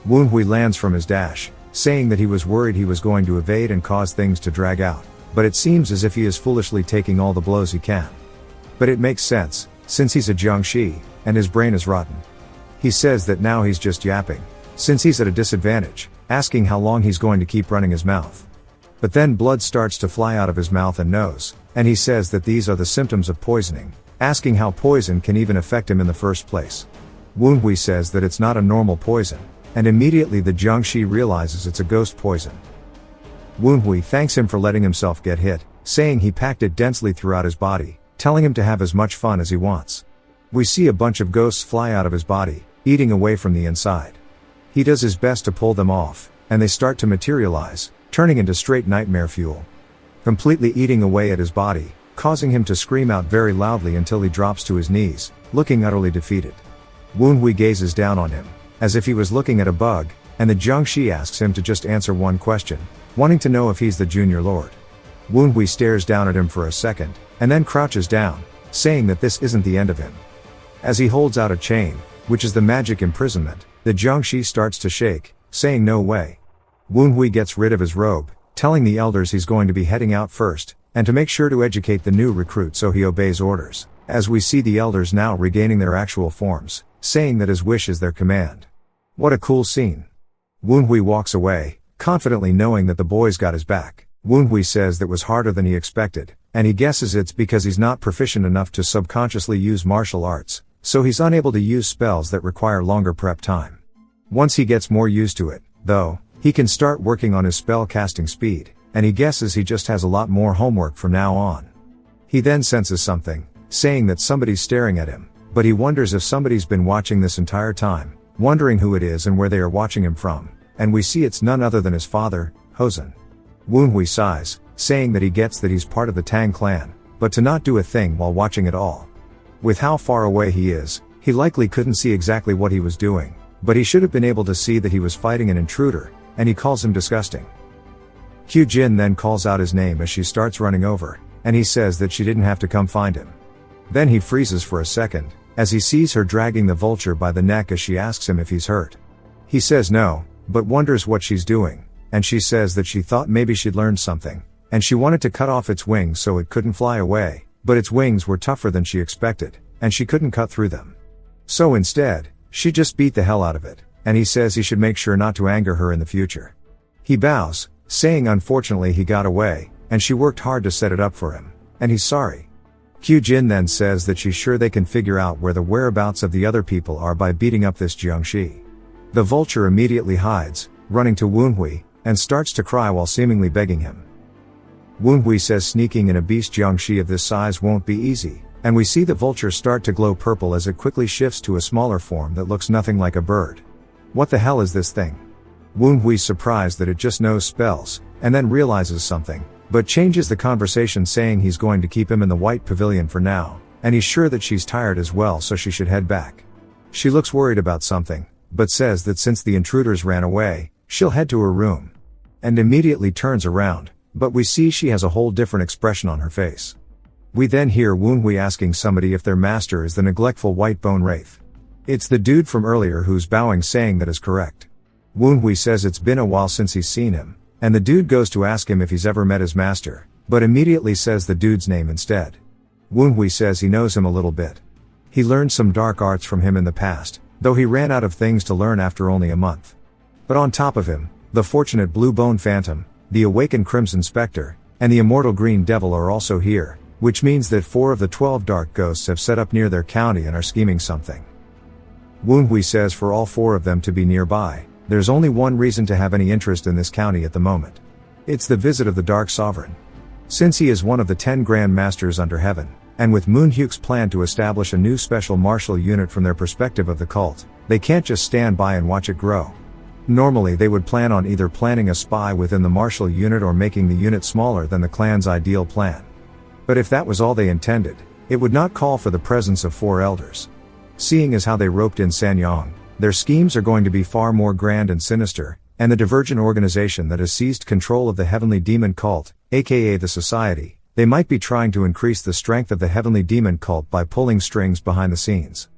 Woonhui lands from his dash, saying that he was worried he was going to evade and cause things to drag out, but it seems as if he is foolishly taking all the blows he can. But it makes sense, since he's a Jiangshi, and his brain is rotten. He says that now he's just yapping, since he's at a disadvantage, asking how long he's going to keep running his mouth. But then blood starts to fly out of his mouth and nose, and he says that these are the symptoms of poisoning, asking how poison can even affect him in the first place. Woonhui says that it's not a normal poison, and immediately the Jiangshi realizes it's a ghost poison. Woonhui thanks him for letting himself get hit, saying he packed it densely throughout his body, telling him to have as much fun as he wants. We see a bunch of ghosts fly out of his body, eating away from the inside. He does his best to pull them off, and they start to materialize, turning into straight nightmare fuel, completely eating away at his body, causing him to scream out very loudly until he drops to his knees, looking utterly defeated. Woonhui gazes down on him, as if he was looking at a bug, and the Jiangshi asks him to just answer one question, wanting to know if he's the Junior Lord. Woonhui stares down at him for a second, and then crouches down, saying that this isn't the end of him. As he holds out a chain, which is the magic imprisonment, the Jiangshi starts to shake, saying no way. Woonhui gets rid of his robe, telling the elders he's going to be heading out first, and to make sure to educate the new recruit, so he obeys orders, as we see the elders now regaining their actual forms, saying that his wish is their command. What a cool scene. Woonhui walks away, confidently knowing that the boys got his back. Woonhui says that was harder than he expected, and he guesses it's because he's not proficient enough to subconsciously use martial arts, so he's unable to use spells that require longer prep time. Once he gets more used to it, though, he can start working on his spell casting speed, and he guesses he just has a lot more homework from now on. He then senses something, saying that somebody's staring at him, but he wonders if somebody's been watching this entire time, wondering who it is and where they are watching him from, and we see it's none other than his father, Hosen. Woonhui sighs, saying that he gets that he's part of the Tang clan, but to not do a thing while watching it all. With how far away he is, he likely couldn't see exactly what he was doing, but he should have been able to see that he was fighting an intruder, and he calls him disgusting. Kyujin then calls out his name as she starts running over, and he says that she didn't have to come find him. Then he freezes for a second, as he sees her dragging the vulture by the neck as she asks him if he's hurt. He says no, but wonders what she's doing, and she says that she thought maybe she'd learned something, and she wanted to cut off its wings so it couldn't fly away, but its wings were tougher than she expected, and she couldn't cut through them. So instead, she just beat the hell out of it, and he says he should make sure not to anger her in the future. He bows, saying unfortunately he got away, and she worked hard to set it up for him, and he's sorry. Kyujin then says that she's sure they can figure out where the whereabouts of the other people are by beating up this Jiangshi. The vulture immediately hides, running to Woonhui, and starts to cry while seemingly begging him. Woonhui says sneaking in a beast Jiangshi of this size won't be easy, and we see the vulture start to glow purple as it quickly shifts to a smaller form that looks nothing like a bird. What the hell is this thing? Woonhui's surprised that it just knows spells, and then realizes something, but changes the conversation, saying he's going to keep him in the white pavilion for now, and he's sure that she's tired as well, so she should head back. She looks worried about something, but says that since the intruders ran away, she'll head to her room. And immediately turns around, but we see she has a whole different expression on her face. We then hear Woonhui asking somebody if their master is the neglectful white bone wraith. It's the dude from earlier who's bowing, saying that is correct. Woonhui says it's been a while since he's seen him, and the dude goes to ask him if he's ever met his master, but immediately says the dude's name instead. Woonhui says he knows him a little bit. He learned some dark arts from him in the past, though he ran out of things to learn after only a month. But on top of him, the fortunate Blue Bone Phantom, the awakened Crimson Spectre, and the immortal Green Devil are also here, which means that 4 of the 12 dark ghosts have set up near their county and are scheming something. Woonhui says for all 4 of them to be nearby, there's only one reason to have any interest in this county at the moment. It's the visit of the Dark Sovereign. Since he is one of the 10 Grand Masters under heaven, and with Moonhyuk's plan to establish a new special martial unit from their perspective of the cult, they can't just stand by and watch it grow. Normally they would plan on either planting a spy within the martial unit or making the unit smaller than the clan's ideal plan. But if that was all they intended, it would not call for the presence of 4 elders. Seeing as how they roped in Sanyong, their schemes are going to be far more grand and sinister, and the divergent organization that has seized control of the heavenly demon cult, aka the Society, They might be trying to increase the strength of the heavenly demon cult by pulling strings behind the scenes.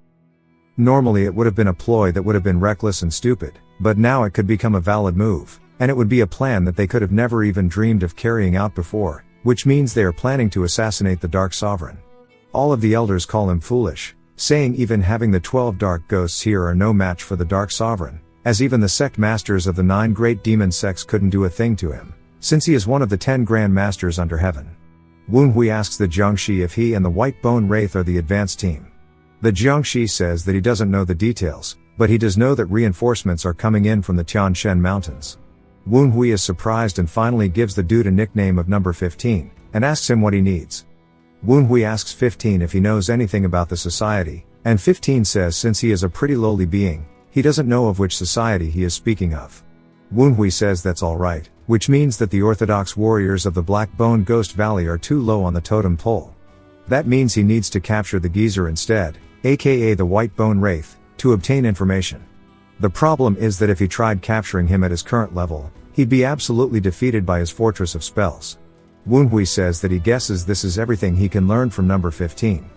Normally it would have been a ploy that would have been reckless and stupid, but now it could become a valid move, and it would be a plan that they could have never even dreamed of carrying out before, which means they are planning to assassinate the Dark Sovereign. All of the elders call him foolish, saying even having the 12 dark ghosts here are no match for the Dark Sovereign, as even the sect masters of the 9 great demon sects couldn't do a thing to him, since he is one of the 10 grand masters under heaven. Manhwa asks the Jiangshi if he and the White Bone Wraith are the advance team. The Jiangshi says that he doesn't know the details, but he does know that reinforcements are coming in from the Tianshan Mountains. Manhwa is surprised and finally gives the dude a nickname of number 15, and asks him what he needs. Manhwa asks 15 if he knows anything about the society, and 15 says since he is a pretty lowly being, he doesn't know of which society he is speaking of. Manhwa says that's alright, which means that the orthodox warriors of the Black Bone Ghost Valley are too low on the totem pole. That means he needs to capture the geezer instead, aka the White Bone Wraith, to obtain information. The problem is that if he tried capturing him at his current level, he'd be absolutely defeated by his fortress of spells. Manhwa says that he guesses this is everything he can learn from number 15.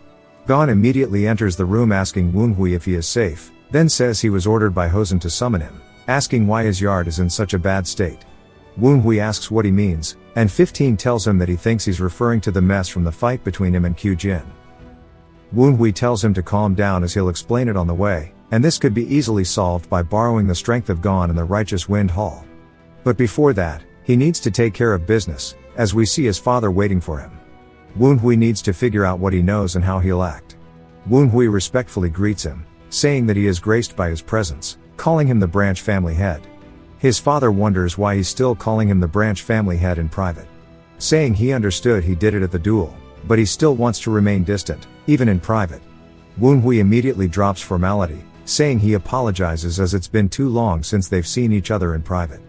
Gon immediately enters the room asking Manhwa if he is safe, then says he was ordered by Hosen to summon him, asking why his yard is in such a bad state. Manhwa asks what he means, and 15 tells him that he thinks he's referring to the mess from the fight between him and Kyujin. Manhwa tells him to calm down as he'll explain it on the way, and this could be easily solved by borrowing the strength of Gon in the Righteous Wind Hall. But before that, he needs to take care of business, as we see his father waiting for him. Manhwa needs to figure out what he knows and how he'll act. Manhwa respectfully greets him, saying that he is graced by his presence, calling him the branch family head. His father wonders why he's still calling him the branch family head in private, saying he understood he did it at the duel, but he still wants to remain distant, even in private. Manhwa immediately drops formality, saying he apologizes as it's been too long since they've seen each other in private.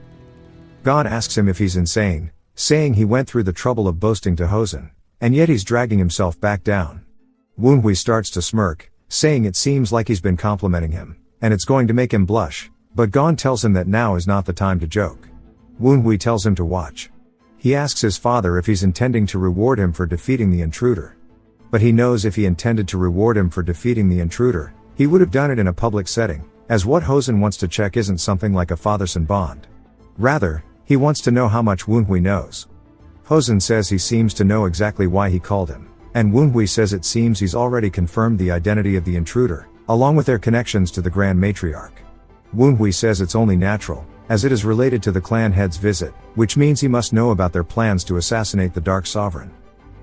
Gon asks him if he's insane, saying he went through the trouble of boasting to Hosen, and yet he's dragging himself back down. Manhwa starts to smirk, saying it seems like he's been complimenting him, and it's going to make him blush, but Gon tells him that now is not the time to joke. Manhwa tells him to watch. He asks his father if he's intending to reward him for defeating the intruder. But he knows if he intended to reward him for defeating the intruder, he would have done it in a public setting, as what Hosen wants to check isn't something like a father-son bond. Rather, he wants to know how much Manhwa knows. Hosen says he seems to know exactly why he called him, and Manhwa says it seems he's already confirmed the identity of the intruder, along with their connections to the Grand Matriarch. Manhwa says it's only natural, as it is related to the clan head's visit, which means he must know about their plans to assassinate the Dark Sovereign.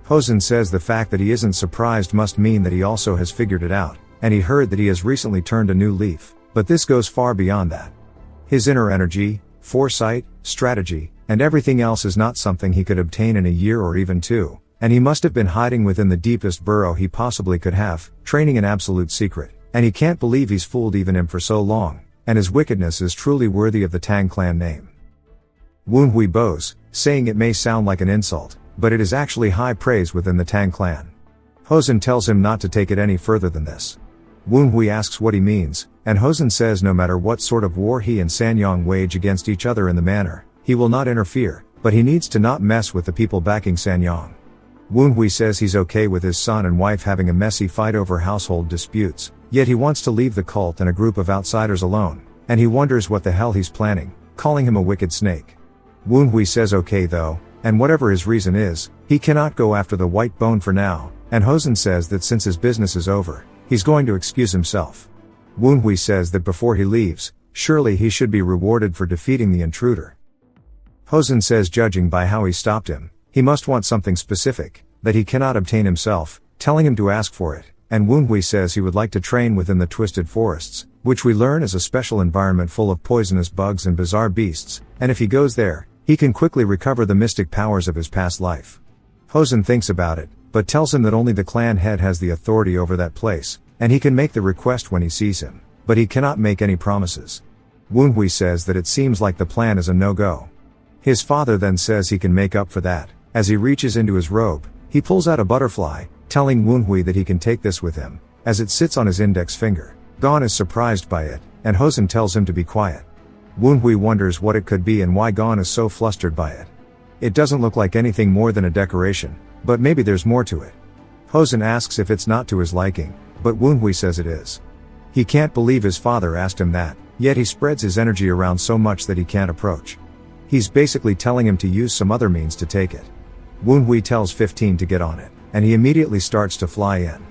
Hosen says the fact that he isn't surprised must mean that he also has figured it out, and he heard that he has recently turned a new leaf, but this goes far beyond that. His inner energy, foresight, strategy, and everything else is not something he could obtain in a year or even 2, and he must have been hiding within the deepest burrow he possibly could have, training in absolute secret, and he can't believe he's fooled even him for so long, and his wickedness is truly worthy of the Tang clan name. Manhwa bows, saying it may sound like an insult, but it is actually high praise within the Tang clan. Hosen tells him not to take it any further than this. Manhwa asks what he means, and Hosen says no matter what sort of war he and Sanyong wage against each other in the manor, he will not interfere, but he needs to not mess with the people backing Sanyong. Manhwa says he's okay with his son and wife having a messy fight over household disputes, yet he wants to leave the cult and a group of outsiders alone, and he wonders what the hell he's planning, calling him a wicked snake. Manhwa says okay though, and whatever his reason is, he cannot go after the White Bone for now, and Hosen says that since his business is over, he's going to excuse himself. Manhwa says that before he leaves, surely he should be rewarded for defeating the intruder. Hosen says judging by how he stopped him, he must want something specific, that he cannot obtain himself, telling him to ask for it, and Manhwa says he would like to train within the Twisted Forests, which we learn is a special environment full of poisonous bugs and bizarre beasts, and if he goes there, he can quickly recover the mystic powers of his past life. Hosen thinks about it, but tells him that only the clan head has the authority over that place, and he can make the request when he sees him, but he cannot make any promises. Manhwa says that it seems like the plan is a no-go. His father then says he can make up for that. As he reaches into his robe, he pulls out a butterfly, telling Manhwa that he can take this with him, as it sits on his index finger. Gon is surprised by it, and Hosen tells him to be quiet. Manhwa wonders what it could be and why Gon is so flustered by it. It doesn't look like anything more than a decoration, But maybe there's more to it. Hosen asks if it's not to his liking, but Woonhui says it is. He can't believe his father asked him that, yet he spreads his energy around so much that he can't approach. He's basically telling him to use some other means to take it. Woonhui tells 15 to get on it, and he immediately starts to fly in.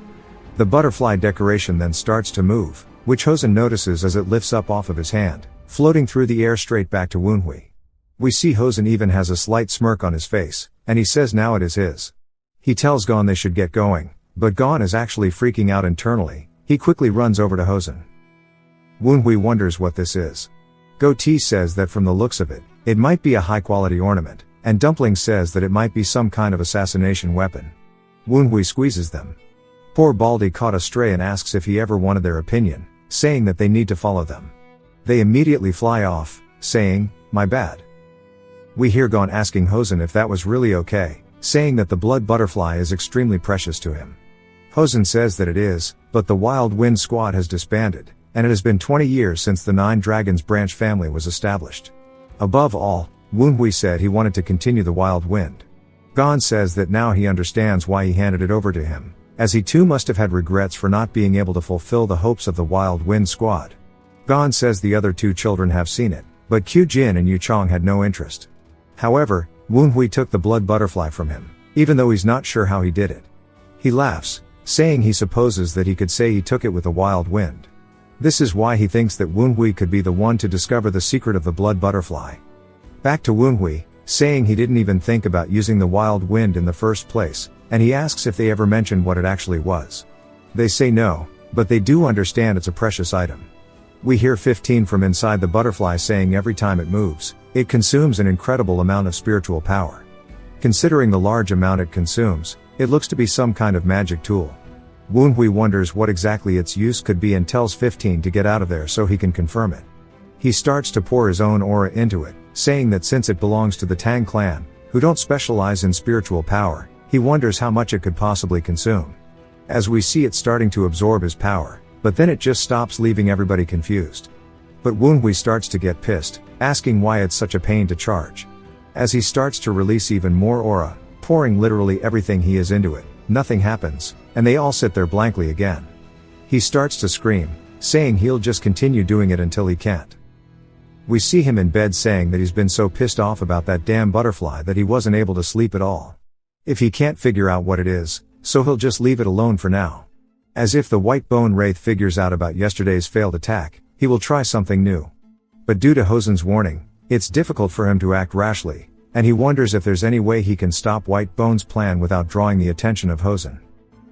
The butterfly decoration then starts to move, which Hosen notices as it lifts up off of his hand, floating through the air straight back to Woonhui. We see Hosen even has a slight smirk on his face, and he says now it is his. He tells Gon they should get going, but Gon is actually freaking out internally. He quickly runs over to Hosen. Woonhui wonders what this is. Goatee says that from the looks of it, it might be a high-quality ornament, and Dumpling says that it might be some kind of assassination weapon. Woonhui squeezes them. Poor Baldy caught a stray and asks if he ever wanted their opinion, saying that they need to follow them. They immediately fly off, saying, "My bad." We hear Gon asking Hosen if that was really okay, saying that the blood butterfly is extremely precious to him. Hosen says that it is, but the Wild Wind Squad has disbanded, and it has been 20 years since the Nine Dragons branch family was established. Above all, Woonhui said he wanted to continue the Wild Wind. Gon says that now he understands why he handed it over to him, as he too must have had regrets for not being able to fulfill the hopes of the Wild Wind Squad. Gon says the other two children have seen it, but Q Jin and Yu Chong had no interest. However, Woonhui took the blood butterfly from him, even though he's not sure how he did it. He laughs, saying he supposes that he could say he took it with a wild wind. This is why he thinks that Woonhui could be the one to discover the secret of the blood butterfly. Back to Woonhui, saying he didn't even think about using the wild wind in the first place, and he asks if they ever mentioned what it actually was. They say no, but they do understand it's a precious item. We hear 15 from inside the butterfly saying every time it moves, it consumes an incredible amount of spiritual power. Considering the large amount it consumes, it looks to be some kind of magic tool. Woonhui wonders what exactly its use could be and tells 15 to get out of there so he can confirm it. He starts to pour his own aura into it, saying that since it belongs to the Tang clan, who don't specialize in spiritual power, he wonders how much it could possibly consume. As we see it starting to absorb his power, but then it just stops, leaving everybody confused. But Woonhui starts to get pissed, asking why it's such a pain to charge. As he starts to release even more aura, pouring literally everything he is into it, nothing happens, and they all sit there blankly again. He starts to scream, saying he'll just continue doing it until he can't. We see him in bed saying that he's been so pissed off about that damn butterfly that he wasn't able to sleep at all. If he can't figure out what it is, so he'll just leave it alone for now. As if the White Bone Wraith figures out about yesterday's failed attack, he will try something new. But due to Hosen's warning, it's difficult for him to act rashly, and he wonders if there's any way he can stop White Bone's plan without drawing the attention of Hosen.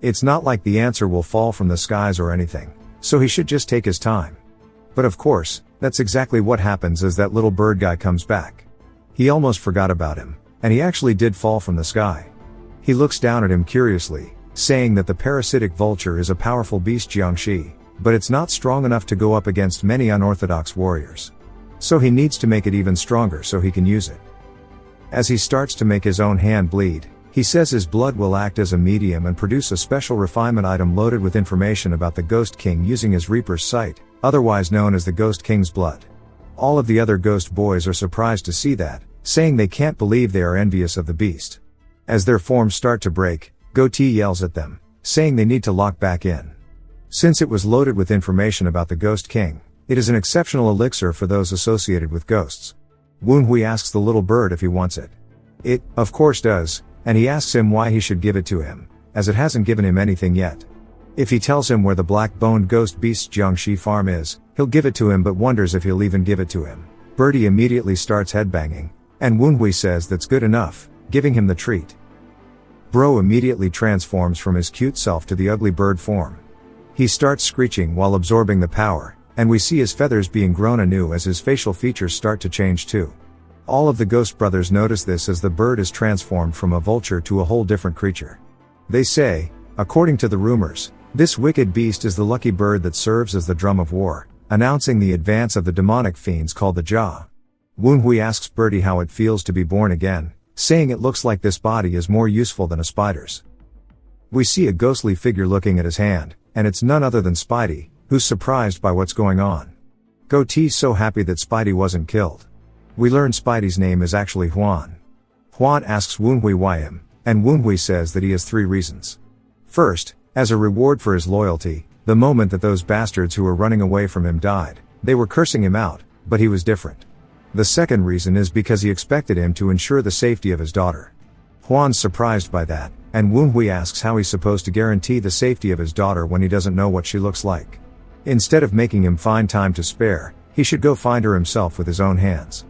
It's not like the answer will fall from the skies or anything, so he should just take his time. But of course, that's exactly what happens as that little bird guy comes back. He almost forgot about him, and he actually did fall from the sky. He looks down at him curiously, saying that the parasitic vulture is a powerful beast Jiangxi, but it's not strong enough to go up against many unorthodox warriors. So he needs to make it even stronger so he can use it. As he starts to make his own hand bleed, he says his blood will act as a medium and produce a special refinement item loaded with information about the Ghost King using his Reaper's Sight, otherwise known as the Ghost King's blood. All of the other ghost boys are surprised to see that, saying they can't believe they are envious of the beast. As their forms start to break, Goatee yells at them, saying they need to lock back in. Since it was loaded with information about the Ghost King, it is an exceptional elixir for those associated with ghosts. Woonhui asks the little bird if he wants it. It, of course, does, and he asks him why he should give it to him, as it hasn't given him anything yet. If he tells him where the black-boned ghost beast's Jiangxi farm is, he'll give it to him, but wonders if he'll even give it to him. Birdie immediately starts headbanging, and Woonhui says that's good enough, giving him the treat. Bro immediately transforms from his cute self to the ugly bird form. He starts screeching while absorbing the power, and we see his feathers being grown anew as his facial features start to change too. All of the Ghost Brothers notice this as the bird is transformed from a vulture to a whole different creature. They say, according to the rumors, this wicked beast is the lucky bird that serves as the drum of war, announcing the advance of the demonic fiends called the Jah. Woonhui asks Birdie how it feels to be born again, saying it looks like this body is more useful than a spider's. We see a ghostly figure looking at his hand, and it's none other than Spidey, who's surprised by what's going on. Goatee's so happy that Spidey wasn't killed. We learn Spidey's name is actually Huan. Huan asks Woonhui why him, and Woonhui says that he has 3 reasons. First, as a reward for his loyalty, the moment that those bastards who were running away from him died, they were cursing him out, but he was different. The second reason is because he expected him to ensure the safety of his daughter. Hwan's surprised by that, and Woonhui asks how he's supposed to guarantee the safety of his daughter when he doesn't know what she looks like. Instead of making him find time to spare, he should go find her himself with his own hands.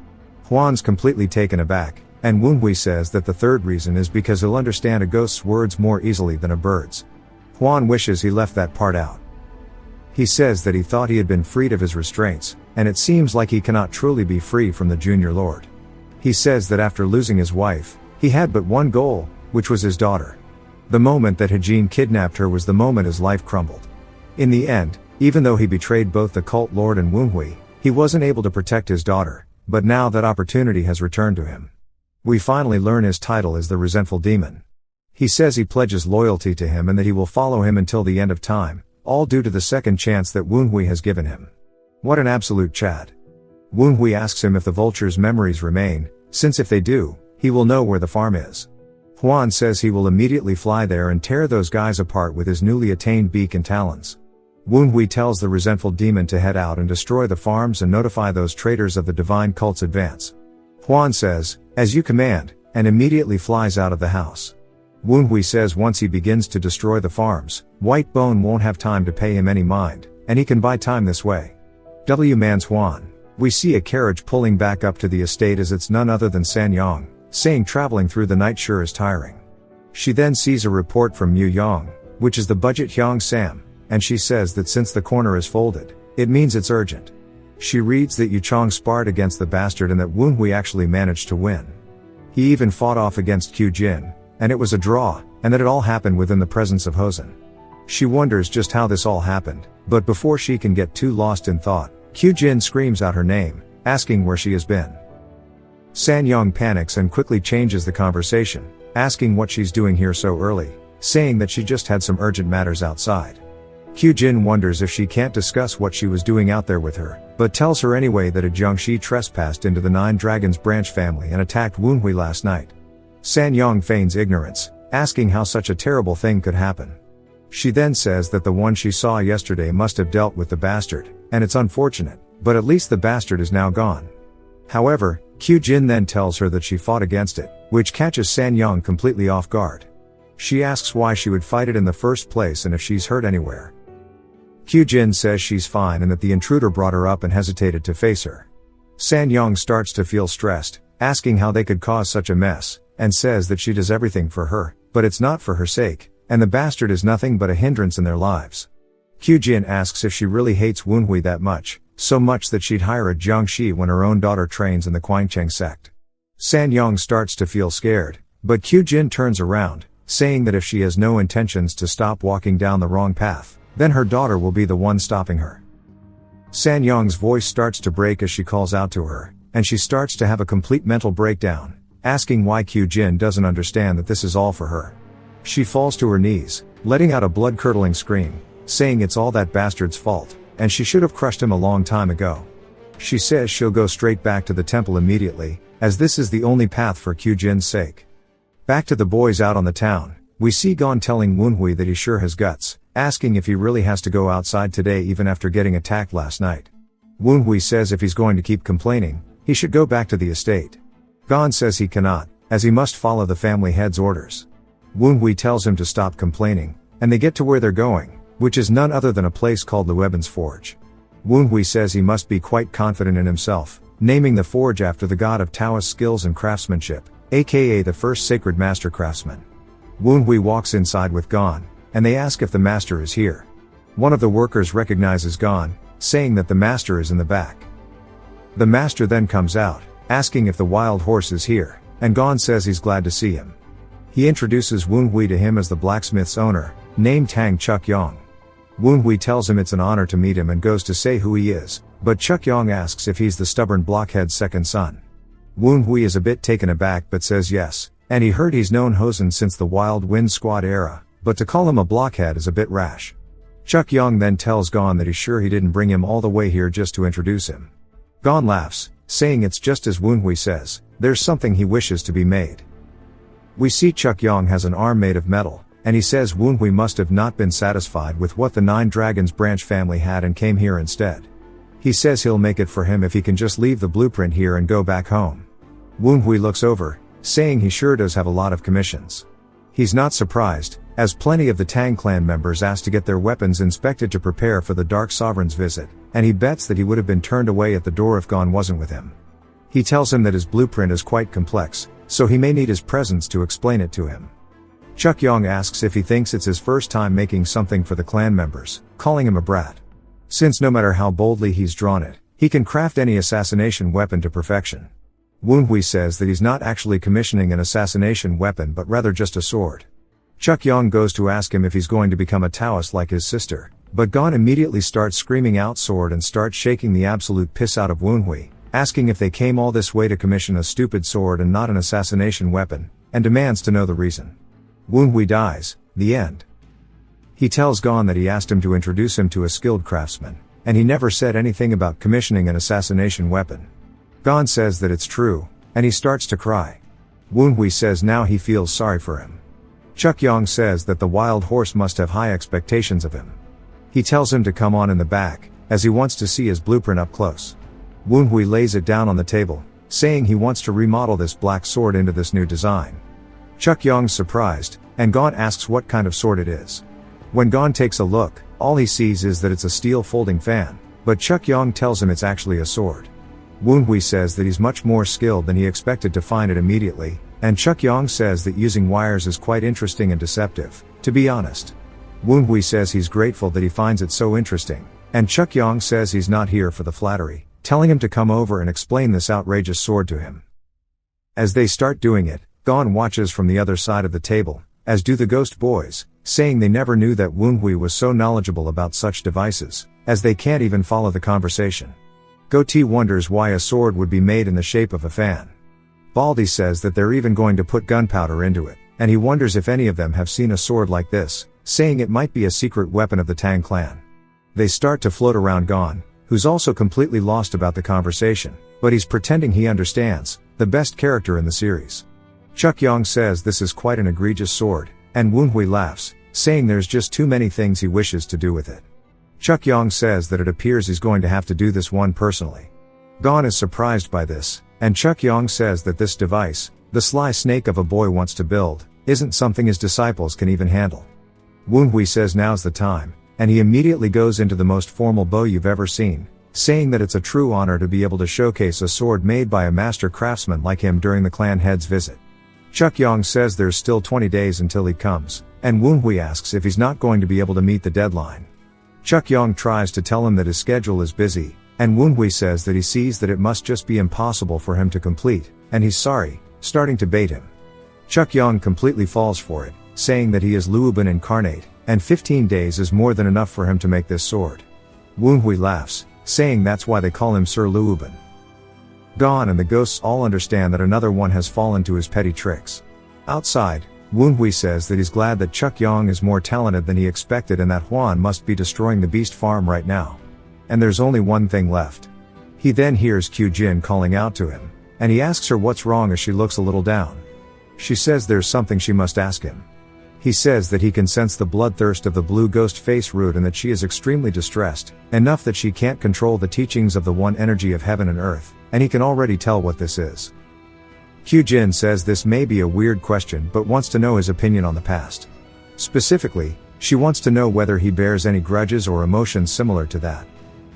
Hwan's completely taken aback, and Woonhui says that the third reason is because he'll understand a ghost's words more easily than a bird's. Hwan wishes he left that part out. He says that he thought he had been freed of his restraints, and it seems like he cannot truly be free from the Junior Lord. He says that after losing his wife, he had but one goal, which was his daughter. The moment that Hajin kidnapped her was the moment his life crumbled. In the end, even though he betrayed both the cult lord and Woonhui, he wasn't able to protect his daughter, but now that opportunity has returned to him. We finally learn his title is the Resentful Demon. He says he pledges loyalty to him and that he will follow him until the end of time, all due to the second chance that Woonhui has given him. What an absolute Chad. Woonhui asks him if the vulture's memories remain, since if they do, he will know where the farm is. Hwan says he will immediately fly there and tear those guys apart with his newly attained beak and talons. Woonhui tells the resentful demon to head out and destroy the farms and notify those traitors of the divine cult's advance. Hwan says, "As you command," and immediately flies out of the house. Woonhui says once he begins to destroy the farms, White Bone won't have time to pay him any mind, and he can buy time this way. Manhwa. We see a carriage pulling back up to the estate as it's none other than San Yang, saying traveling through the night sure is tiring. She then sees a report from Mu Yang, which is the budget Hyang Sam, and she says that since the corner is folded, it means it's urgent. She reads that Yu Chong sparred against the bastard and that Woonhui actually managed to win. He even fought off against Q Jin, and it was a draw, and that it all happened within the presence of Hosen. She wonders just how this all happened, but before she can get too lost in thought, Q Jin screams out her name, asking where she has been. San Yang panics and quickly changes the conversation, asking what she's doing here so early, saying that she just had some urgent matters outside. Q Jin wonders if she can't discuss what she was doing out there with her, but tells her anyway that a Jiangshi trespassed into the Nine Dragons branch family and attacked Woonhui last night. San Yang feigns ignorance, asking how such a terrible thing could happen. She then says that the one she saw yesterday must have dealt with the bastard, and it's unfortunate, but at least the bastard is now gone. However, Q Jin then tells her that she fought against it, which catches San Yang completely off guard. She asks why she would fight it in the first place and if she's hurt anywhere. Q Jin says she's fine and that the intruder brought her up and hesitated to face her. San Yang starts to feel stressed, asking how they could cause such a mess, and says that she does everything for her, but it's not for her sake, and the bastard is nothing but a hindrance in their lives. Q Jin asks if she really hates Woonhui that much, so much that she'd hire a Jiangshi when her own daughter trains in the Guangcheng sect. San Yang starts to feel scared, but Q Jin turns around, saying that if she has no intentions to stop walking down the wrong path, then her daughter will be the one stopping her. San Yang's voice starts to break as she calls out to her, and she starts to have a complete mental breakdown, asking why Q Jin doesn't understand that this is all for her. She falls to her knees, letting out a blood-curdling scream, saying it's all that bastard's fault, and she should have crushed him a long time ago. She says she'll go straight back to the temple immediately, as this is the only path for Q Jin's sake. Back to the boys out on the town, we see Gon telling Woonhui that he sure has guts, asking if he really has to go outside today even after getting attacked last night. Woonhui says if he's going to keep complaining, he should go back to the estate. Gon says he cannot, as he must follow the family head's orders. Woonhui tells him to stop complaining, and they get to where they're going, which is none other than a place called Lueben's Forge. Woonhui says he must be quite confident in himself, naming the forge after the god of Taoist skills and craftsmanship, aka the first sacred master craftsman. Woonhui walks inside with Gon, and they ask if the master is here. One of the workers recognizes Gon, saying that the master is in the back. The master then comes out, asking if the wild horse is here, and Gon says he's glad to see him. He introduces Woonhui to him as the blacksmith's owner, named Tang Chuk Yang. Woonhui tells him it's an honor to meet him and goes to say who he is, but Chuk Yang asks if he's the stubborn blockhead's second son. Woonhui is a bit taken aback but says yes, and he heard he's known Hosen since the Wild Wind Squad era, but to call him a blockhead is a bit rash. Chuk Yang then tells Gon that he's sure he didn't bring him all the way here just to introduce him. Gon laughs, saying it's just as Woonhui says, there's something he wishes to be made. We see Chuk Yong has an arm made of metal, and he says Woonhui must have not been satisfied with what the 9 Dragons branch family had and came here instead. He says he'll make it for him if he can just leave the blueprint here and go back home. Woonhui looks over, saying he sure does have a lot of commissions. He's not surprised, as plenty of the Tang clan members asked to get their weapons inspected to prepare for the Dark Sovereign's visit, and he bets that he would have been turned away at the door if Gon wasn't with him. He tells him that his blueprint is quite complex, so he may need his presence to explain it to him. Chuk Yong asks if he thinks it's his first time making something for the clan members, calling him a brat. Since no matter how boldly he's drawn it, he can craft any assassination weapon to perfection. Woonhui says that he's not actually commissioning an assassination weapon but rather just a sword. Chuk Yong goes to ask him if he's going to become a Taoist like his sister, but Gon immediately starts screaming out sword and starts shaking the absolute piss out of Woonhui, asking if they came all this way to commission a stupid sword and not an assassination weapon, and demands to know the reason. Woonhui dies, the end. He tells Gon that he asked him to introduce him to a skilled craftsman, and he never said anything about commissioning an assassination weapon. Gon says that it's true, and he starts to cry. Woonhui says now he feels sorry for him. Chuk Yong says that the wild horse must have high expectations of him. He tells him to come on in the back, as he wants to see his blueprint up close. Woonhui lays it down on the table, saying he wants to remodel this black sword into this new design. Chuk Yong's surprised, and Gon asks what kind of sword it is. When Gon takes a look, all he sees is that it's a steel folding fan, but Chuk Yong tells him it's actually a sword. Woonhui says that he's much more skilled than he expected to find it immediately, and Chuk Yong says that using wires is quite interesting and deceptive, to be honest. Woonhui says he's grateful that he finds it so interesting, and Chuk Yong says he's not here for the flattery, telling him to come over and explain this outrageous sword to him. As they start doing it, Gon watches from the other side of the table, as do the ghost boys, saying they never knew that Woonhui was so knowledgeable about such devices, as they can't even follow the conversation. Goatee wonders why a sword would be made in the shape of a fan. Baldy says that they're even going to put gunpowder into it, and he wonders if any of them have seen a sword like this, saying it might be a secret weapon of the Tang clan. They start to float around Gon, who's also completely lost about the conversation, but he's pretending he understands, the best character in the series. Chuk Yong says this is quite an egregious sword, and Woonhui laughs, saying there's just too many things he wishes to do with it. Chuk Yong says that it appears he's going to have to do this one personally. Gon is surprised by this, and Chuk Yong says that this device, the sly snake of a boy wants to build, isn't something his disciples can even handle. Woonhui says now's the time, and he immediately goes into the most formal bow you've ever seen, saying that it's a true honor to be able to showcase a sword made by a master craftsman like him during the clan head's visit. Chuk Yong says there's still 20 days until he comes, and Woonhui asks if he's not going to be able to meet the deadline. Chuk Yong tries to tell him that his schedule is busy, and Woonhui says that he sees that it must just be impossible for him to complete, and he's sorry, starting to bait him. Chuk Yong completely falls for it, saying that he is Luoban incarnate, and 15 days is more than enough for him to make this sword. Woonhui laughs, saying that's why they call him Sir Luoban. Gon and the ghosts all understand that another one has fallen to his petty tricks. Outside, Woonhui says that he's glad that Chuk Yong is more talented than he expected and that Huan must be destroying the beast farm right now. And there's only one thing left. He then hears Q Jin calling out to him, and he asks her what's wrong as she looks a little down. She says there's something she must ask him. He says that he can sense the bloodthirst of the blue ghost face root and that she is extremely distressed, enough that she can't control the teachings of the one energy of heaven and earth, and he can already tell what this is. Q Jin says this may be a weird question but wants to know his opinion on the past. Specifically, she wants to know whether he bears any grudges or emotions similar to that.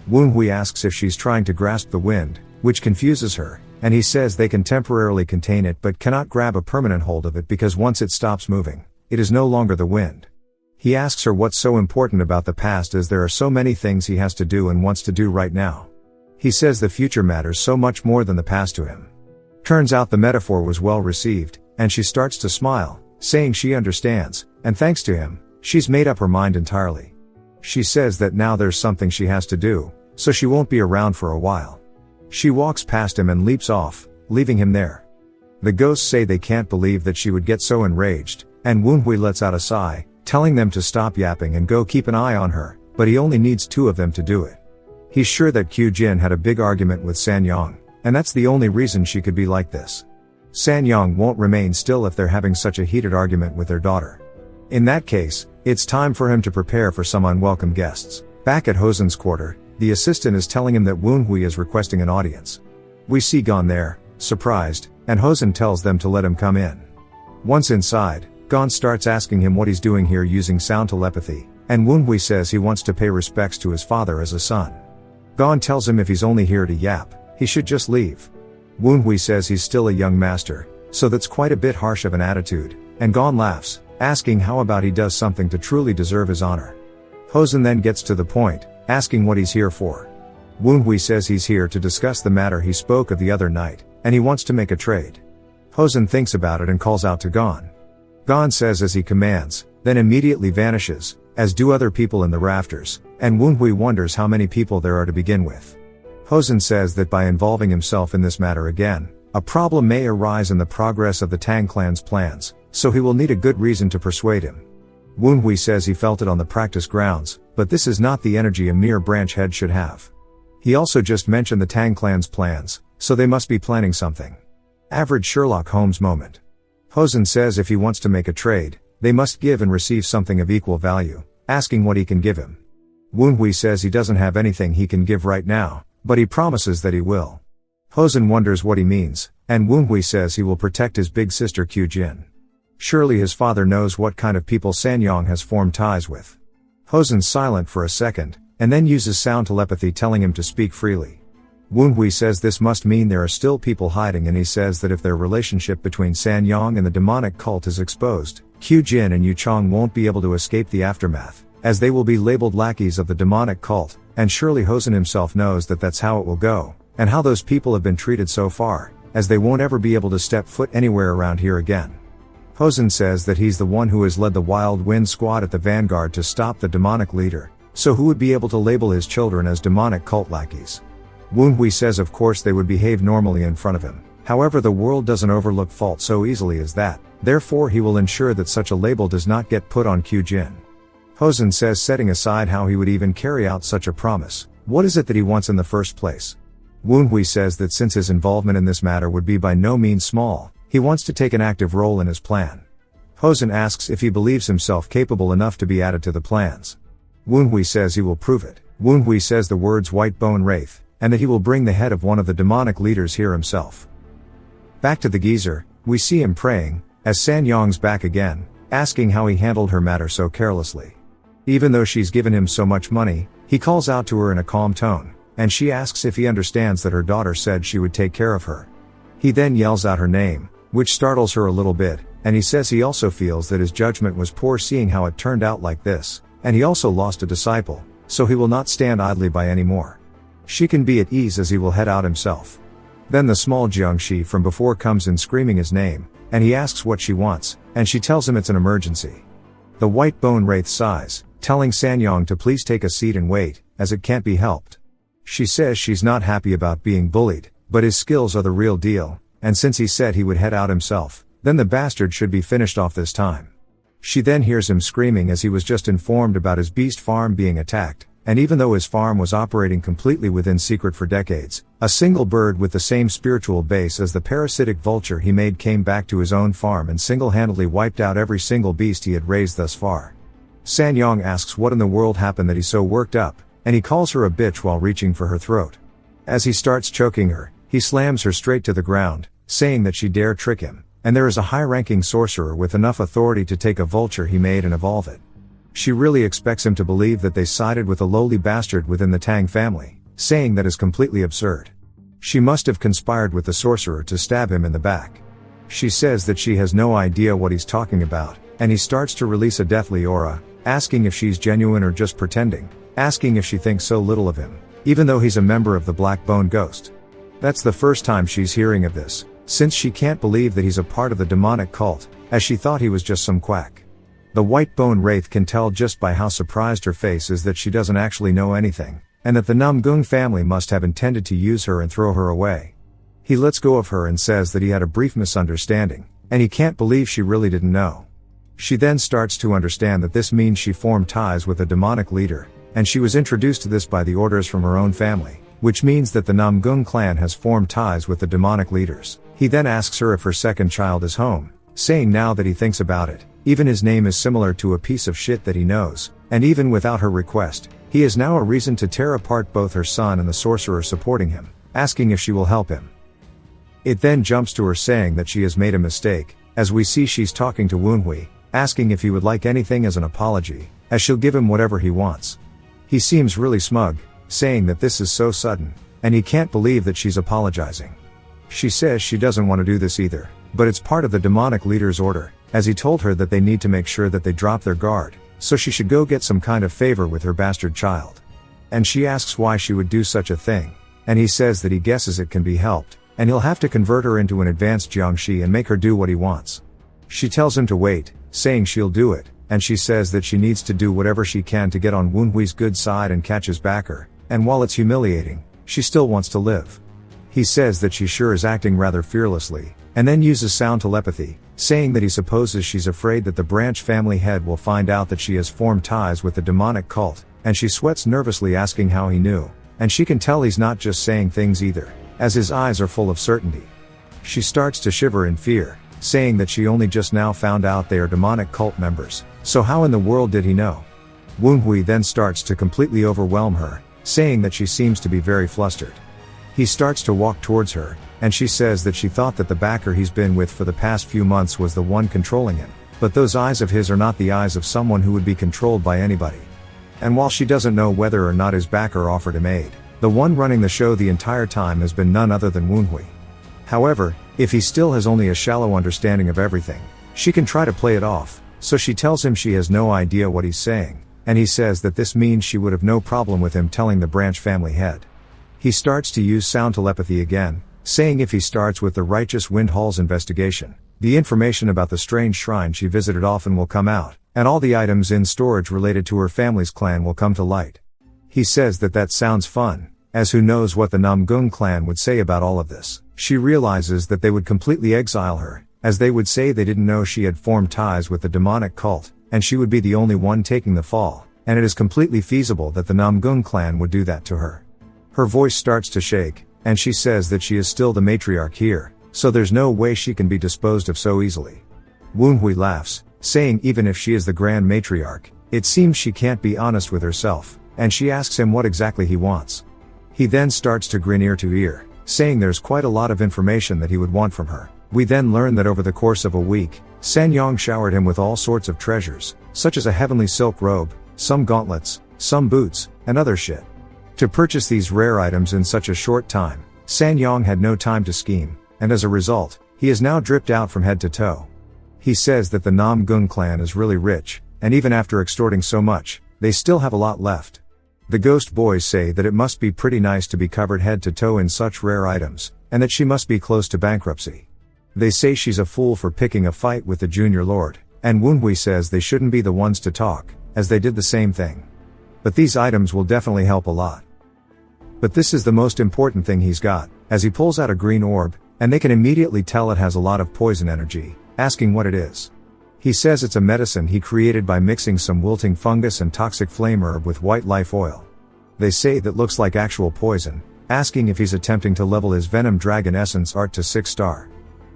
Woonhui asks if she's trying to grasp the wind, which confuses her, and he says they can temporarily contain it but cannot grab a permanent hold of it because once it stops moving, it is no longer the wind. He asks her what's so important about the past as there are so many things he has to do and wants to do right now. He says the future matters so much more than the past to him. Turns out the metaphor was well received, and she starts to smile, saying she understands, and thanks to him, she's made up her mind entirely. She says that now there's something she has to do, so she won't be around for a while. She walks past him and leaps off, leaving him there. The ghosts say they can't believe that she would get so enraged, and Woonhui lets out a sigh, telling them to stop yapping and go keep an eye on her, but he only needs 2 of them to do it. He's sure that Q Jin had a big argument with San Yang, and that's the only reason she could be like this. Sanyong won't remain still if they're having such a heated argument with their daughter. In that case, it's time for him to prepare for some unwelcome guests. Back at Hosen's quarter, the assistant is telling him that Woonhui is requesting an audience. We see Gon there, surprised, and Hosen tells them to let him come in. Once inside, Gon starts asking him what he's doing here using sound telepathy, and Woonhui says he wants to pay respects to his father as a son. Gon tells him if he's only here to yap, he should just leave. Woonhui says he's still a young master, so that's quite a bit harsh of an attitude, and Gon laughs, asking how about he does something to truly deserve his honor. Hosen then gets to the point, asking what he's here for. Woonhui says he's here to discuss the matter he spoke of the other night, and he wants to make a trade. Hosen thinks about it and calls out to Gon. Gon says as he commands, then immediately vanishes, as do other people in the rafters, and Woonhui wonders how many people there are to begin with. Hosen says that by involving himself in this matter again, a problem may arise in the progress of the Tang clan's plans, so he will need a good reason to persuade him. Woonhui says he felt it on the practice grounds, but this is not the energy a mere branch head should have. He also just mentioned the Tang clan's plans, so they must be planning something. Average Sherlock Holmes moment. Hosen says if he wants to make a trade, they must give and receive something of equal value, asking what he can give him. Woonhui says he doesn't have anything he can give right now, but he promises that he will. Hosen wonders what he means, and Woonhui says he will protect his big sister Kyujin. Surely his father knows what kind of people Sanyong has formed ties with. Hosen's silent for a second, and then uses sound telepathy telling him to speak freely. Woonhui says this must mean there are still people hiding, and he says that if their relationship between Sanyong and the demonic cult is exposed, Kyujin and Yuchong won't be able to escape the aftermath, as they will be labeled lackeys of the demonic cult, and surely Hosen himself knows that that's how it will go, and how those people have been treated so far, as they won't ever be able to step foot anywhere around here again. Hosen says that he's the one who has led the Wild Wind Squad at the vanguard to stop the demonic leader, so who would be able to label his children as demonic cult lackeys? Woonhui says of course they would behave normally in front of him, however the world doesn't overlook fault so easily as that, therefore he will ensure that such a label does not get put on Kyujin. Hosen says setting aside how he would even carry out such a promise, what is it that he wants in the first place? Woonhui says that since his involvement in this matter would be by no means small, he wants to take an active role in his plan. Hosen asks if he believes himself capable enough to be added to the plans. Woonhui says he will prove it. Woonhui says the words white bone wraith, and that he will bring the head of one of the demonic leaders here himself. Back to the geezer, we see him praying, as Sanyong's back again, asking how he handled her matter so carelessly. Even though she's given him so much money, he calls out to her in a calm tone, and she asks if he understands that her daughter said she would take care of her. He then yells out her name, which startles her a little bit, and he says he also feels that his judgment was poor seeing how it turned out like this, and he also lost a disciple, so he will not stand idly by anymore. She can be at ease as he will head out himself. Then the small Jiangxi from before comes in screaming his name, and he asks what she wants, and she tells him it's an emergency. The white bone wraith sighs, telling Sanyong to please take a seat and wait, as it can't be helped. She says she's not happy about being bullied, but his skills are the real deal, and since he said he would head out himself, then the bastard should be finished off this time. She then hears him screaming as he was just informed about his beast farm being attacked, and even though his farm was operating completely within secret for decades, a single bird with the same spiritual base as the parasitic vulture he made came back to his own farm and single-handedly wiped out every single beast he had raised thus far. Sanyong asks what in the world happened that he's so worked up, and he calls her a bitch while reaching for her throat. As he starts choking her, he slams her straight to the ground, saying that she dare trick him, and there is a high-ranking sorcerer with enough authority to take a vulture he made and evolve it. She really expects him to believe that they sided with a lowly bastard within the Tang family, saying that is completely absurd. She must have conspired with the sorcerer to stab him in the back. She says that she has no idea what he's talking about, and he starts to release a deathly aura, asking if she's genuine or just pretending, asking if she thinks so little of him, even though he's a member of the Black Bone Ghost. That's the first time she's hearing of this, since she can't believe that he's a part of the demonic cult, as she thought he was just some quack. The white bone wraith can tell just by how surprised her face is that she doesn't actually know anything, and that the Namgung family must have intended to use her and throw her away. He lets go of her and says that he had a brief misunderstanding, and he can't believe she really didn't know. She then starts to understand that this means she formed ties with a demonic leader, and she was introduced to this by the orders from her own family, which means that the Namgung clan has formed ties with the demonic leaders. He then asks her if her second child is home, saying now that he thinks about it, even his name is similar to a piece of shit that he knows, and even without her request, he is now a reason to tear apart both her son and the sorcerer supporting him, asking if she will help him. It then jumps to her saying that she has made a mistake, as we see she's talking to Woonhui, asking if he would like anything as an apology, as she'll give him whatever he wants. He seems really smug, saying that this is so sudden, and he can't believe that she's apologizing. She says she doesn't want to do this either, but it's part of the demonic leader's order, as he told her that they need to make sure that they drop their guard, so she should go get some kind of favor with her bastard child. And she asks why she would do such a thing, and he says that he guesses it can be helped, and he'll have to convert her into an advanced Jiangshi and make her do what he wants. She tells him to wait, saying she'll do it, and she says that she needs to do whatever she can to get on Woonhui's good side and catch his backer, and while it's humiliating, she still wants to live. He says that she sure is acting rather fearlessly, and then uses sound telepathy, saying that he supposes she's afraid that the branch family head will find out that she has formed ties with the demonic cult, and she sweats nervously asking how he knew, and she can tell he's not just saying things either, as his eyes are full of certainty. She starts to shiver in fear, saying that she only just now found out they are demonic cult members, so how in the world did he know? Woonhui then starts to completely overwhelm her, saying that she seems to be very flustered. He starts to walk towards her, and she says that she thought that the backer he's been with for the past few months was the one controlling him, but those eyes of his are not the eyes of someone who would be controlled by anybody. And while she doesn't know whether or not his backer offered him aid, the one running the show the entire time has been none other than Woonhui. However, if he still has only a shallow understanding of everything, she can try to play it off, so she tells him she has no idea what he's saying, and he says that this means she would have no problem with him telling the branch family head. He starts to use sound telepathy again, saying if he starts with the Righteous Wind Hall's investigation, the information about the strange shrine she visited often will come out, and all the items in storage related to her family's clan will come to light. He says that that sounds fun, as who knows what the Namgung clan would say about all of this. She realizes that they would completely exile her, as they would say they didn't know she had formed ties with the demonic cult, and she would be the only one taking the fall, and it is completely feasible that the Namgung clan would do that to her. Her voice starts to shake, and she says that she is still the matriarch here, so there's no way she can be disposed of so easily. Woonhui laughs, saying even if she is the grand matriarch, it seems she can't be honest with herself, and she asks him what exactly he wants. He then starts to grin ear to ear, saying there's quite a lot of information that he would want from her. We then learn that over the course of a week, Sanyong showered him with all sorts of treasures, such as a heavenly silk robe, some gauntlets, some boots, and other shit. To purchase these rare items in such a short time, Sanyong had no time to scheme, and as a result, he is now dripped out from head to toe. He says that the Namgung clan is really rich, and even after extorting so much, they still have a lot left. The ghost boys say that it must be pretty nice to be covered head to toe in such rare items, and that she must be close to bankruptcy. They say she's a fool for picking a fight with the junior lord, and Woonhui says they shouldn't be the ones to talk, as they did the same thing. But these items will definitely help a lot. But this is the most important thing he's got, as he pulls out a green orb, and they can immediately tell it has a lot of poison energy, asking what it is. He says it's a medicine he created by mixing some wilting fungus and toxic flame herb with white life oil. They say that looks like actual poison, asking if he's attempting to level his Venom Dragon Essence art to 6-star.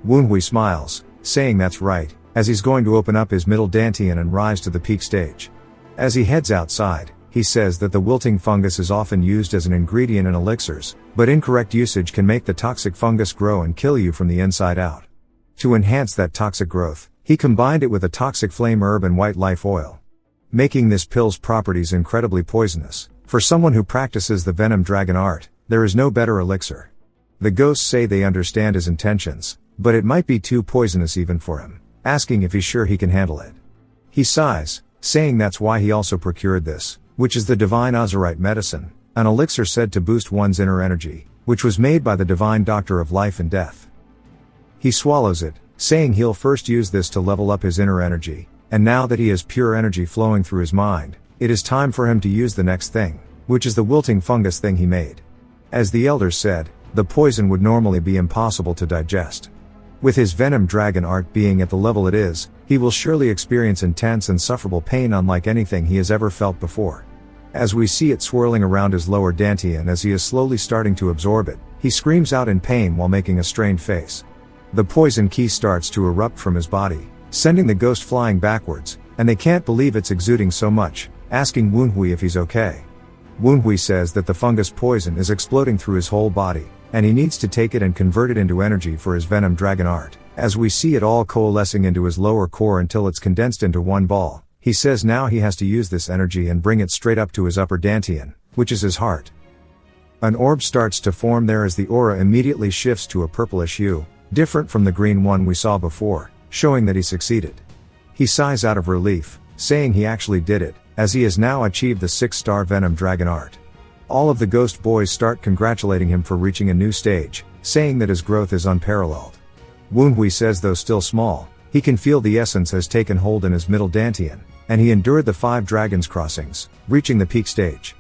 Woonhui smiles, saying that's right, as he's going to open up his middle dantian and rise to the peak stage. As he heads outside, he says that the wilting fungus is often used as an ingredient in elixirs, but incorrect usage can make the toxic fungus grow and kill you from the inside out. To enhance that toxic growth, he combined it with a toxic flame herb and white life oil, making this pill's properties incredibly poisonous. For someone who practices the Venom Dragon art, there is no better elixir. The ghosts say they understand his intentions, but it might be too poisonous even for him, asking if he's sure he can handle it. He sighs, saying that's why he also procured this, which is the divine Ozurite medicine, an elixir said to boost one's inner energy, which was made by the divine doctor of life and death. He swallows it, saying he'll first use this to level up his inner energy, and now that he has pure energy flowing through his mind, it is time for him to use the next thing, which is the wilting fungus thing he made. As the elders said, the poison would normally be impossible to digest. With his Venom Dragon art being at the level it is, he will surely experience intense and sufferable pain unlike anything he has ever felt before. As we see it swirling around his lower dantian as he is slowly starting to absorb it, he screams out in pain while making a strained face. The poison ki starts to erupt from his body, sending the ghost flying backwards, and they can't believe it's exuding so much, asking Woonhui if he's okay. Woonhui says that the fungus poison is exploding through his whole body, and he needs to take it and convert it into energy for his venom dragon art. As we see it all coalescing into his lower core until it's condensed into one ball, he says now he has to use this energy and bring it straight up to his upper dantian, which is his heart. An orb starts to form there as the aura immediately shifts to a purplish hue, different from the green one we saw before, showing that he succeeded. He sighs out of relief, saying he actually did it, as he has now achieved the 6-star Venom Dragon art. All of the ghost boys start congratulating him for reaching a new stage, saying that his growth is unparalleled. Woonhui says though still small, he can feel the essence has taken hold in his middle dantian, and he endured the 5 dragons crossings, reaching the peak stage.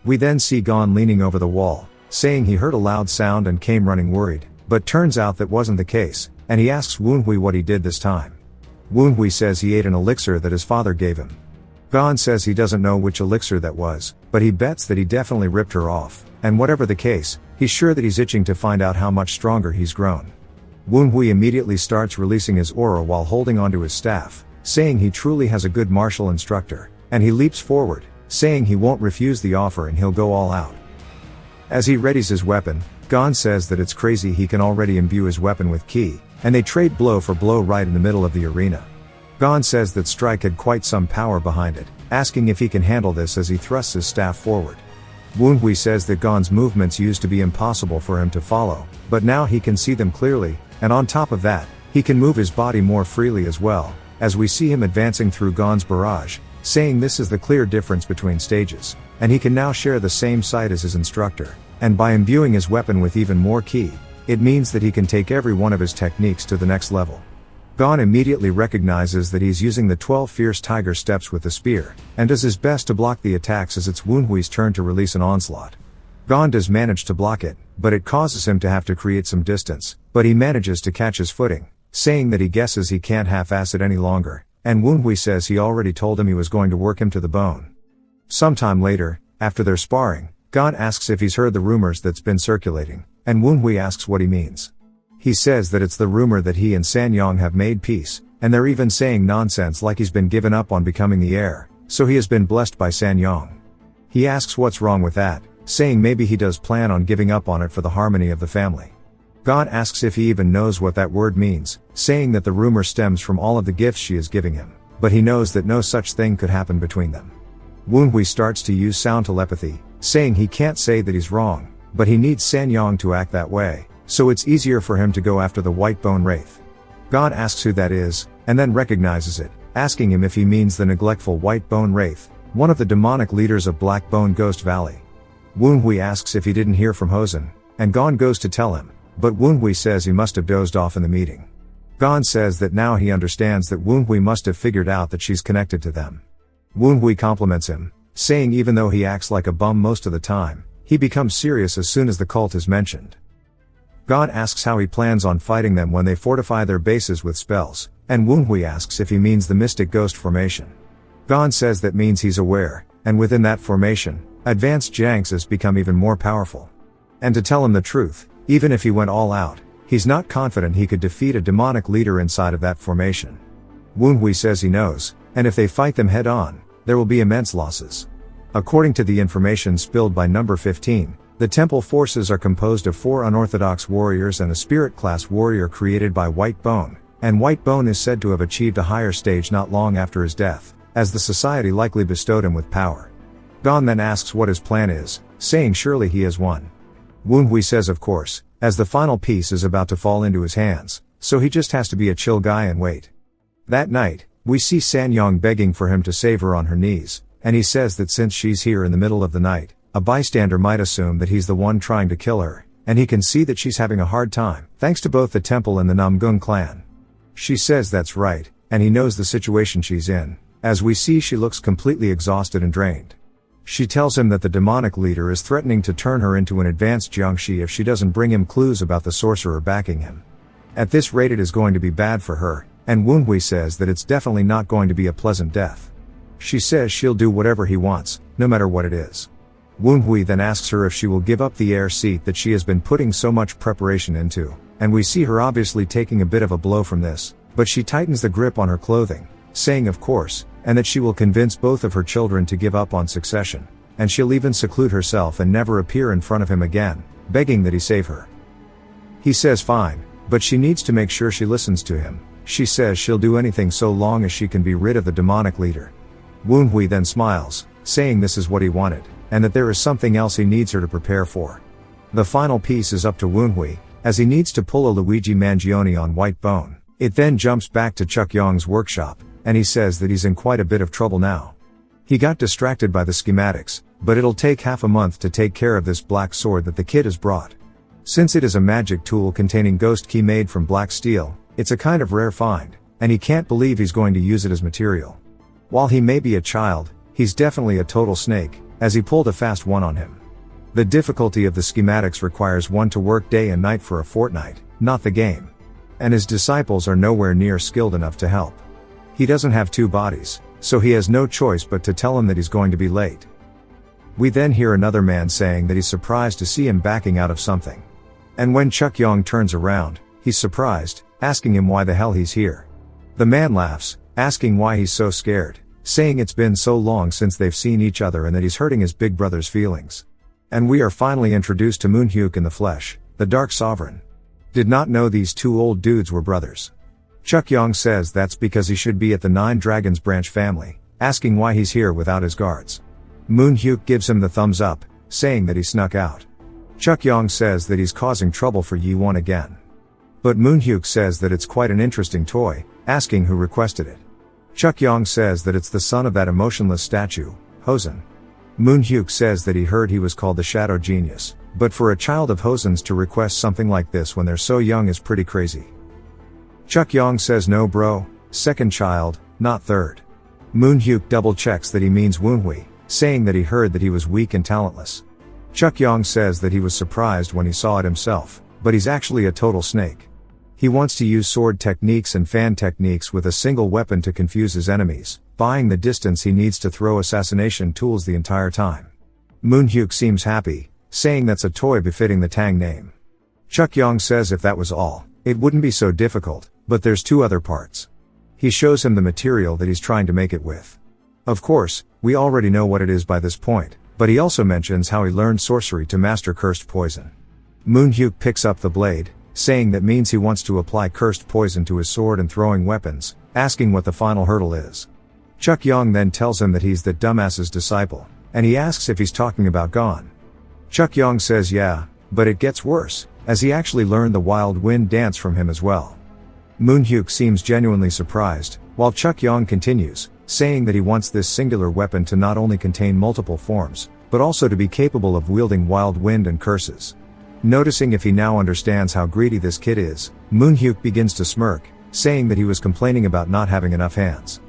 We then see Gon leaning over the wall, saying he heard a loud sound and came running worried, but turns out that wasn't the case, and he asks Woonhui what he did this time. Woonhui says he ate an elixir that his father gave him. Gon says he doesn't know which elixir that was, but he bets that he definitely ripped her off, and whatever the case, he's sure that he's itching to find out how much stronger he's grown. Woonhui immediately starts releasing his aura while holding onto his staff, saying he truly has a good martial instructor, and he leaps forward, saying he won't refuse the offer and he'll go all out. As he readies his weapon, Gon says that it's crazy he can already imbue his weapon with ki, and they trade blow for blow right in the middle of the arena. Gon says that Strike had quite some power behind it, asking if he can handle this as he thrusts his staff forward. Woonhui says that Gon's movements used to be impossible for him to follow, but now he can see them clearly, and on top of that, he can move his body more freely as well, as we see him advancing through Gon's barrage, saying this is the clear difference between stages, and he can now share the same sight as his instructor, and by imbuing his weapon with even more ki, it means that he can take every one of his techniques to the next level. Gon immediately recognizes that he's using the 12 fierce tiger steps with the spear, and does his best to block the attacks as it's Woonhui's turn to release an onslaught. Gon does manage to block it, but it causes him to have to create some distance, but he manages to catch his footing, saying that he guesses he can't half-ass it any longer, and Woonhui says he already told him he was going to work him to the bone. Sometime later, after their sparring, Gon asks if he's heard the rumors that's been circulating, and Woonhui asks what he means. He says that it's the rumor that he and Sanyong have made peace, and they're even saying nonsense like he's been given up on becoming the heir, so he has been blessed by Sanyong. He asks what's wrong with that, saying maybe he does plan on giving up on it for the harmony of the family. Gon asks if he even knows what that word means, saying that the rumor stems from all of the gifts she is giving him, but he knows that no such thing could happen between them. Woonhui starts to use sound telepathy, saying he can't say that he's wrong, but he needs Sanyong to act that way, so it's easier for him to go after the White Bone Wraith. Gon asks who that is, and then recognizes it, asking him if he means the neglectful White Bone Wraith, one of the demonic leaders of Black Bone Ghost Valley. Woonhui asks if he didn't hear from Hosen, and Gon goes to tell him, but Woonhui says he must have dozed off in the meeting. Gon says that now he understands that Woonhui must have figured out that she's connected to them. Woonhui compliments him, saying even though he acts like a bum most of the time, he becomes serious as soon as the cult is mentioned. Gon asks how he plans on fighting them when they fortify their bases with spells, and Woonhui asks if he means the Mystic Ghost Formation. Gon says that means he's aware, and within that formation, advanced Jiangxes has become even more powerful. And to tell him the truth, even if he went all out, he's not confident he could defeat a demonic leader inside of that formation. Woonhui says he knows, and if they fight them head on, there will be immense losses. According to the information spilled by number 15, the temple forces are composed of 4 unorthodox warriors and a spirit class warrior created by White Bone, and White Bone is said to have achieved a higher stage not long after his death, as the society likely bestowed him with power. Gon then asks what his plan is, saying surely he has won. Woonhui says of course, as the final piece is about to fall into his hands, so he just has to be a chill guy and wait. That night, we see Sanyong begging for him to save her on her knees, and he says that since she's here in the middle of the night, a bystander might assume that he's the one trying to kill her, and he can see that she's having a hard time, thanks to both the temple and the Namgung clan. She says that's right, and he knows the situation she's in, as we see she looks completely exhausted and drained. She tells him that the demonic leader is threatening to turn her into an advanced Jiangxi if she doesn't bring him clues about the sorcerer backing him. At this rate it is going to be bad for her, and Woonhui says that it's definitely not going to be a pleasant death. She says she'll do whatever he wants, no matter what it is. Woonhui then asks her if she will give up the air seat that she has been putting so much preparation into, and we see her obviously taking a bit of a blow from this, but she tightens the grip on her clothing, saying of course, and that she will convince both of her children to give up on succession, and she'll even seclude herself and never appear in front of him again, begging that he save her. He says fine, but she needs to make sure she listens to him. She says she'll do anything so long as she can be rid of the demonic leader. Woonhui then smiles, saying this is what he wanted, and that there is something else he needs her to prepare for. The final piece is up to Woonhui, as he needs to pull a Luigi Mangione on White Bone. It then jumps back to Chuck Yong's workshop, and he says that he's in quite a bit of trouble now. He got distracted by the schematics, but it'll take half a month to take care of this black sword that the kid has brought. Since it is a magic tool containing ghost key made from black steel, it's a kind of rare find, and he can't believe he's going to use it as material. While he may be a child, he's definitely a total snake, as he pulled a fast one on him. The difficulty of the schematics requires one to work day and night for a fortnight, not the game. And his disciples are nowhere near skilled enough to help. He doesn't have two bodies, so he has no choice but to tell him that he's going to be late. We then hear another man saying that he's surprised to see him backing out of something. And when Chuck Yong turns around, he's surprised, asking him why the hell he's here. The man laughs, asking why he's so scared, saying it's been so long since they've seen each other and that he's hurting his big brother's feelings. And we are finally introduced to Moonhyuk in the flesh, the Dark Sovereign. Did not know these two old dudes were brothers. Chuck Yong says that's because he should be at the Nine Dragons branch family, asking why he's here without his guards. Moonhyuk gives him the thumbs up, saying that he snuck out. Chuck Yong says that he's causing trouble for Yi-won again. But Moonhyuk says that it's quite an interesting toy, asking who requested it. Chuck Yong says that it's the son of that emotionless statue, Hosen. Moonhyuk says that he heard he was called the Shadow Genius, but for a child of Hosen's to request something like this when they're so young is pretty crazy. Chuck Yong says no bro, second child, not third. Moonhyuk double checks that he means Woonhui, saying that he heard that he was weak and talentless. Chuck Yong says that he was surprised when he saw it himself, but he's actually a total snake. He wants to use sword techniques and fan techniques with a single weapon to confuse his enemies, buying the distance he needs to throw assassination tools the entire time. Moonhyuk seems happy, saying that's a toy befitting the Tang name. Chuck Yong says if that was all, it wouldn't be so difficult, but there's two other parts. He shows him the material that he's trying to make it with. Of course, we already know what it is by this point, but he also mentions how he learned sorcery to master cursed poison. Moonhyuk picks up the blade, saying that means he wants to apply cursed poison to his sword and throwing weapons, asking what the final hurdle is. Chuck Yong then tells him that he's that dumbass's disciple, and he asks if he's talking about Gon. Chuck Yong says yeah, but it gets worse, as he actually learned the wild wind dance from him as well. Moonhyuk seems genuinely surprised, while Chuck Yong continues, saying that he wants this singular weapon to not only contain multiple forms, but also to be capable of wielding wild wind and curses. Noticing if he now understands how greedy this kid is, Moonhyuk begins to smirk, saying that he was complaining about not having enough hands.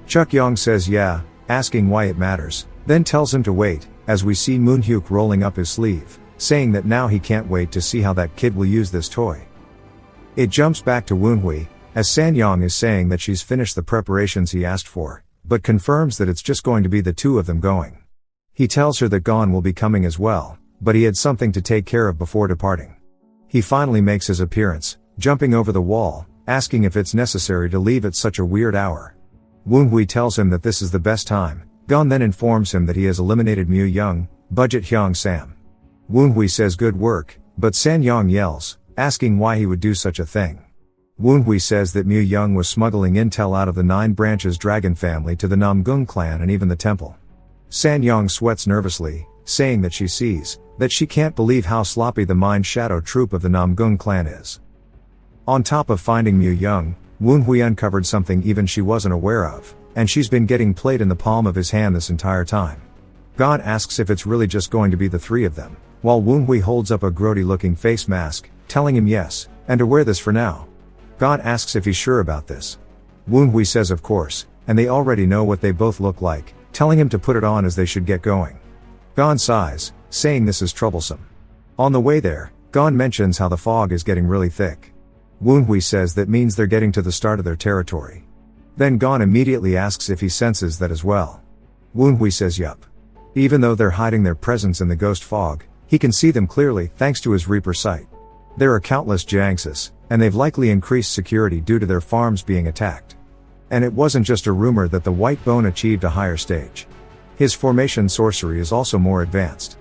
Chuck Yong says yeah, asking why it matters, then tells him to wait, as we see Moonhyuk rolling up his sleeve, saying that now he can't wait to see how that kid will use this toy. It jumps back to Woonhui, as Sanyong is saying that she's finished the preparations he asked for, but confirms that it's just going to be the two of them going. He tells her that Gon will be coming as well, but he had something to take care of before departing. He finally makes his appearance, jumping over the wall, asking if it's necessary to leave at such a weird hour. Woonhui tells him that this is the best time. Gon then informs him that he has eliminated Mu Young, Budget Hyung Sam. Woonhui says good work, but Sanyong yells, asking why he would do such a thing. Woonhui says that Mu Young was smuggling intel out of the Nine Branches dragon family to the Namgung clan and even the temple. Sanyong sweats nervously, saying that she sees, that she can't believe how sloppy the Mind Shadow troop of the Namgung clan is. On top of finding Mu Young, Woonhui uncovered something even she wasn't aware of, and she's been getting played in the palm of his hand this entire time. Gon asks if it's really just going to be the three of them, while Woonhui holds up a grody-looking face mask, telling him yes, and to wear this for now. Gon asks if he's sure about this. Woonhui says of course, and they already know what they both look like, telling him to put it on as they should get going. Gon sighs, saying this is troublesome. On the way there, Gon mentions how the fog is getting really thick. Woonhui says that means they're getting to the start of their territory. Then Gon immediately asks if he senses that as well. Woonhui says yup. Even though they're hiding their presence in the ghost fog, he can see them clearly thanks to his Reaper sight. There are countless Jiangses, and they've likely increased security due to their farms being attacked. And it wasn't just a rumor that the White Bone achieved a higher stage. His formation sorcery is also more advanced.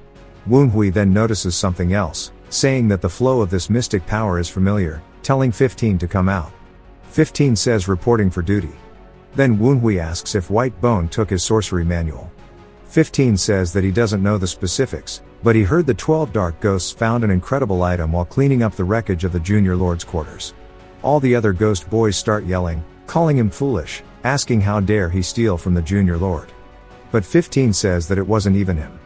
Woonhui then notices something else, saying that the flow of this mystic power is familiar, telling 15 to come out. 15 says reporting for duty. Then Woonhui asks if White Bone took his sorcery manual. 15 says that he doesn't know the specifics, but he heard the 12 dark ghosts found an incredible item while cleaning up the wreckage of the Junior Lord's quarters. All the other ghost boys start yelling, calling him foolish, asking how dare he steal from the Junior Lord. But 15 says that it wasn't even him.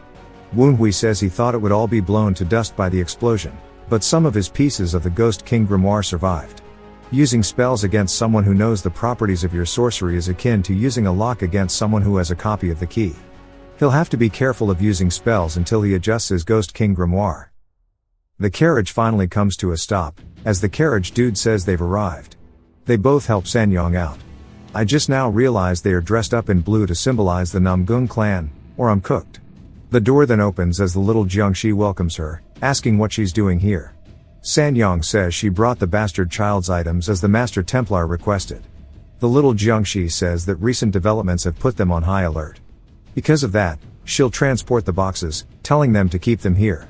Woonhui says he thought it would all be blown to dust by the explosion, but some of his pieces of the Ghost King grimoire survived. Using spells against someone who knows the properties of your sorcery is akin to using a lock against someone who has a copy of the key. He'll have to be careful of using spells until he adjusts his Ghost King grimoire. The carriage finally comes to a stop, as the carriage dude says they've arrived. They both help Sanyong out. I just now realized they are dressed up in blue to symbolize the Namgung clan, or I'm cooked. The door then opens as the little Jiangshi welcomes her, asking what she's doing here. Sanyong says she brought the bastard child's items as the Master Templar requested. The little Jiangshi says that recent developments have put them on high alert. Because of that, she'll transport the boxes, telling them to keep them here.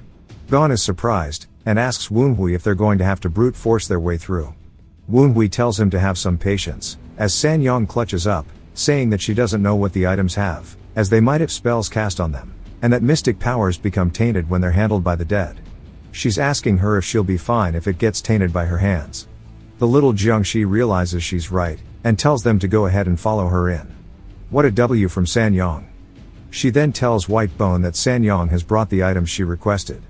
Gon is surprised, and asks Woonhui if they're going to have to brute force their way through. Woonhui tells him to have some patience, as Sanyong clutches up, saying that she doesn't know what the items have, as they might have spells cast on them, and that mystic powers become tainted when they're handled by the dead. She's asking her if she'll be fine if it gets tainted by her hands. The little Jiangshi realizes she's right, and tells them to go ahead and follow her in. What a W from Sanyong. She then tells White Bone that Sanyong has brought the items she requested.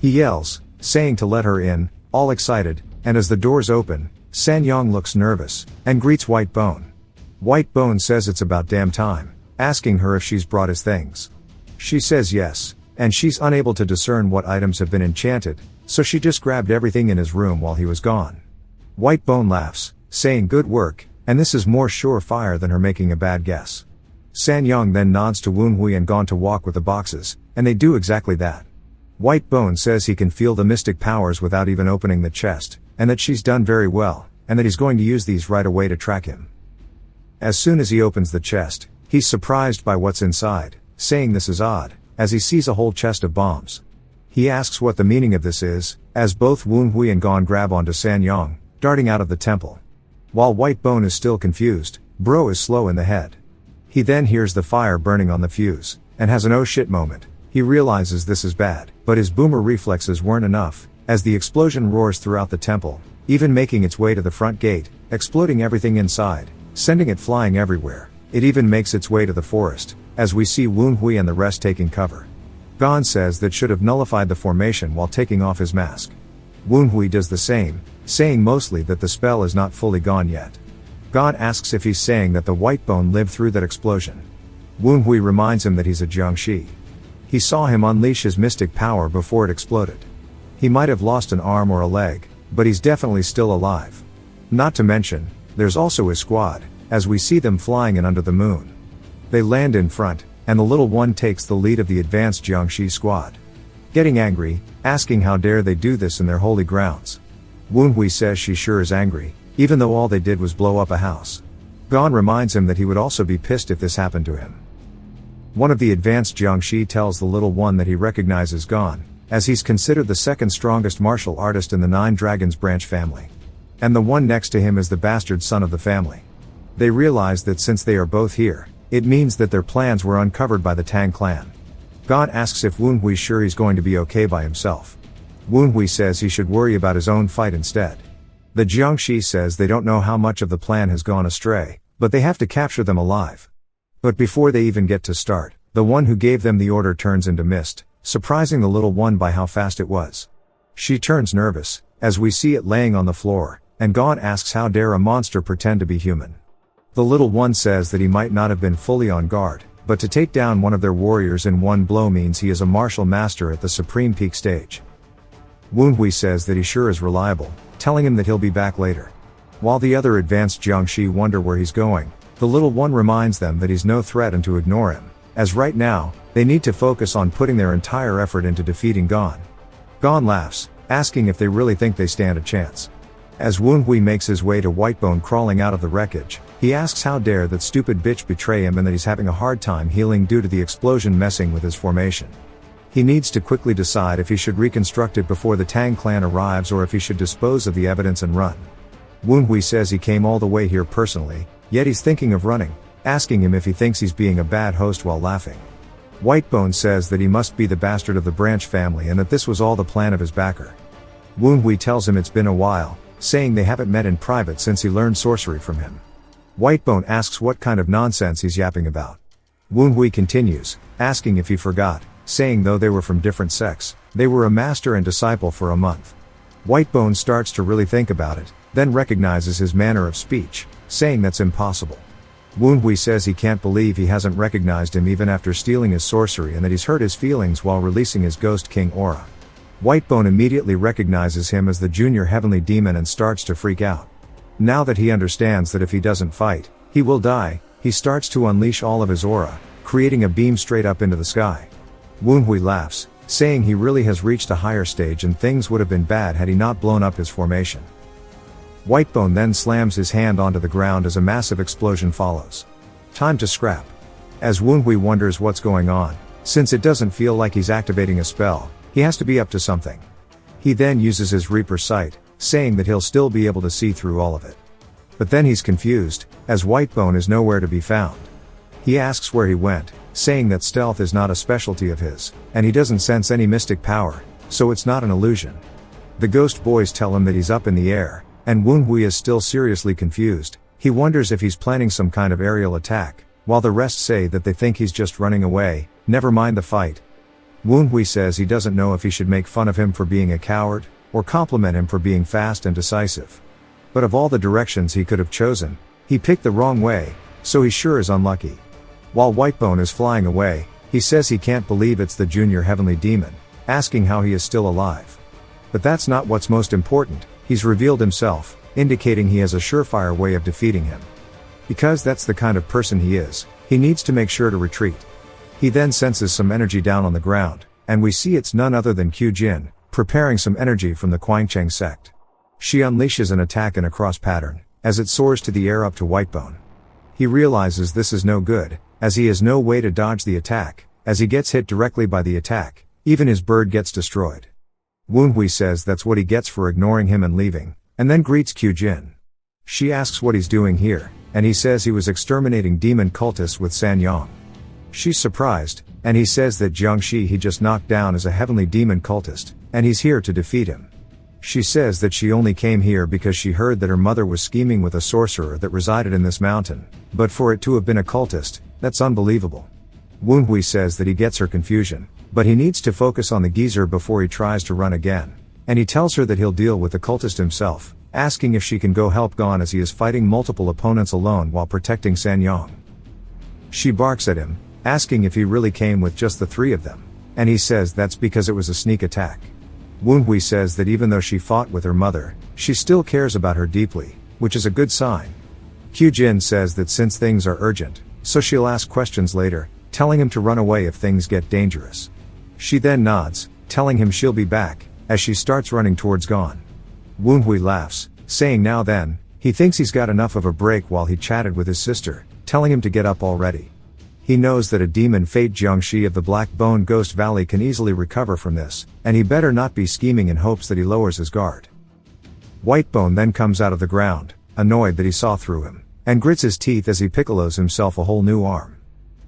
He yells, saying to let her in, all excited, and as the doors open, Sanyong looks nervous, and greets White Bone. White Bone says it's about damn time, asking her if she's brought his things. She says yes, and she's unable to discern what items have been enchanted, so she just grabbed everything in his room while he was gone. White Bone laughs, saying good work, and this is more surefire than her making a bad guess. Sanyong then nods to Woonhui and Gon to walk with the boxes, and they do exactly that. White Bone says he can feel the mystic powers without even opening the chest, and that she's done very well, and that he's going to use these right away to track him. As soon as he opens the chest, he's surprised by what's inside, saying this is odd, as he sees a whole chest of bombs. He asks what the meaning of this is, as both Woonhui and Gon grab onto Sanyong, darting out of the temple. While White Bone is still confused, Bro is slow in the head. He then hears the fire burning on the fuse, and has an oh shit moment. He realizes this is bad, but his boomer reflexes weren't enough, as the explosion roars throughout the temple, even making its way to the front gate, exploding everything inside, sending it flying everywhere. It even makes its way to the forest, as we see Woonhui and the rest taking cover. Gon says that should have nullified the formation while taking off his mask. Woonhui does the same, saying mostly that the spell is not fully gone yet. Gon asks if he's saying that the White Bone lived through that explosion. Woonhui reminds him that he's a Jiangshi. He saw him unleash his mystic power before it exploded. He might have lost an arm or a leg, but he's definitely still alive. Not to mention, there's also his squad, as we see them flying in under the moon. They land in front, and the little one takes the lead of the advanced Jiangshi squad. Getting angry, asking how dare they do this in their holy grounds. Woonhui says she sure is angry, even though all they did was blow up a house. Gon reminds him that he would also be pissed if this happened to him. One of the advanced Jiangshi tells the little one that he recognizes Gon, as he's considered the second strongest martial artist in the Nine Dragons branch family. And the one next to him is the bastard son of the family. They realize that since they are both here, it means that their plans were uncovered by the Tang clan. Gon asks if Woonhui's sure he's going to be okay by himself. Woonhui says he should worry about his own fight instead. The Jiangshi says they don't know how much of the plan has gone astray, but they have to capture them alive. But before they even get to start, the one who gave them the order turns into mist, surprising the little one by how fast it was. She turns nervous, as we see it laying on the floor, and Gon asks how dare a monster pretend to be human. The little one says that he might not have been fully on guard, but to take down one of their warriors in one blow means he is a martial master at the supreme peak stage. Woonhui says that he sure is reliable, telling him that he'll be back later. While the other advanced Jiangshi wonder where he's going, the little one reminds them that he's no threat and to ignore him, as right now, They need to focus on putting their entire effort into defeating Gon. Gon laughs, asking if they really think they stand a chance. As Woonhui makes his way to Whitebone crawling out of the wreckage, he asks how dare that stupid bitch betray him and that he's having a hard time healing due to the explosion messing with his formation. He needs to quickly decide if he should reconstruct it before the Tang clan arrives or if he should dispose of the evidence and run. Woonhui says he came all the way here personally, yet he's thinking of running, asking him if he thinks he's being a bad host while laughing. Whitebone says that he must be the bastard of the Branch family and that this was all the plan of his backer. Woonhui tells him it's been a while, saying they haven't met in private since he learned sorcery from him. Whitebone asks what kind of nonsense he's yapping about. Woonhui continues, asking if he forgot, saying though they were from different sects, they were a master and disciple for a month. Whitebone starts to really think about it, then recognizes his manner of speech, saying that's impossible. Woonhui says he can't believe he hasn't recognized him even after stealing his sorcery and that he's hurt his feelings while releasing his Ghost King aura. Whitebone immediately recognizes him as the junior heavenly demon and starts to freak out. Now that he understands that if he doesn't fight, he will die, he starts to unleash all of his aura, creating a beam straight up into the sky. Woonhui laughs, saying he really has reached a higher stage and things would have been bad had he not blown up his formation. Whitebone then slams his hand onto the ground as a massive explosion follows. Time to scrap. As Woonhui wonders what's going on, since it doesn't feel like he's activating a spell, he has to be up to something. He then uses his Reaper sight, saying that he'll still be able to see through all of it. But then he's confused, as Whitebone is nowhere to be found. He asks where he went, saying that stealth is not a specialty of his, and he doesn't sense any mystic power, so it's not an illusion. The ghost boys tell him that he's up in the air, and Woonhui is still seriously confused. He wonders if he's planning some kind of aerial attack, while the rest say that they think he's just running away, never mind the fight. Woonhui says he doesn't know if he should make fun of him for being a coward, or compliment him for being fast and decisive. But of all the directions he could have chosen, he picked the wrong way, so he sure is unlucky. While Whitebone is flying away, he says he can't believe it's the junior heavenly demon, asking how he is still alive. But that's not what's most important. He's revealed himself, indicating he has a surefire way of defeating him. Because that's the kind of person he is, he needs to make sure to retreat. He then senses some energy down on the ground, and we see it's none other than Q Jin, preparing some energy from the Quangcheng sect. She unleashes an attack in a cross pattern, as it soars to the air up to Whitebone. He realizes this is no good, as he has no way to dodge the attack. As he gets hit directly by the attack, even his bird gets destroyed. Woonhui says that's what he gets for ignoring him and leaving, and then greets Q Jin. She asks what he's doing here, and he says he was exterminating demon cultists with Sanyong. She's surprised, and he says that Jiangxi he just knocked down is a heavenly demon cultist, and he's here to defeat him. She says that she only came here because she heard that her mother was scheming with a sorcerer that resided in this mountain, but for it to have been a cultist, that's unbelievable. Woonhui says that he gets her confusion, but he needs to focus on the geezer before he tries to run again, and he tells her that he'll deal with the cultist himself, asking if she can go help Gon as he is fighting multiple opponents alone while protecting Sanyong. She barks at him, asking if he really came with just the three of them, and he says that's because it was a sneak attack. Woonhui says that even though she fought with her mother, she still cares about her deeply, which is a good sign. Q Jin says that since things are urgent, so she'll ask questions later, telling him to run away if things get dangerous. She then nods, telling him she'll be back, as she starts running towards Gon. Woonhui laughs, saying now then, he thinks he's got enough of a break while he chatted with his sister, telling him to get up already. He knows that a demon fate Jiangxi of the Black Bone Ghost Valley can easily recover from this, and he better not be scheming in hopes that he lowers his guard. Whitebone then comes out of the ground, annoyed that he saw through him, and grits his teeth as he piccolos himself a whole new arm.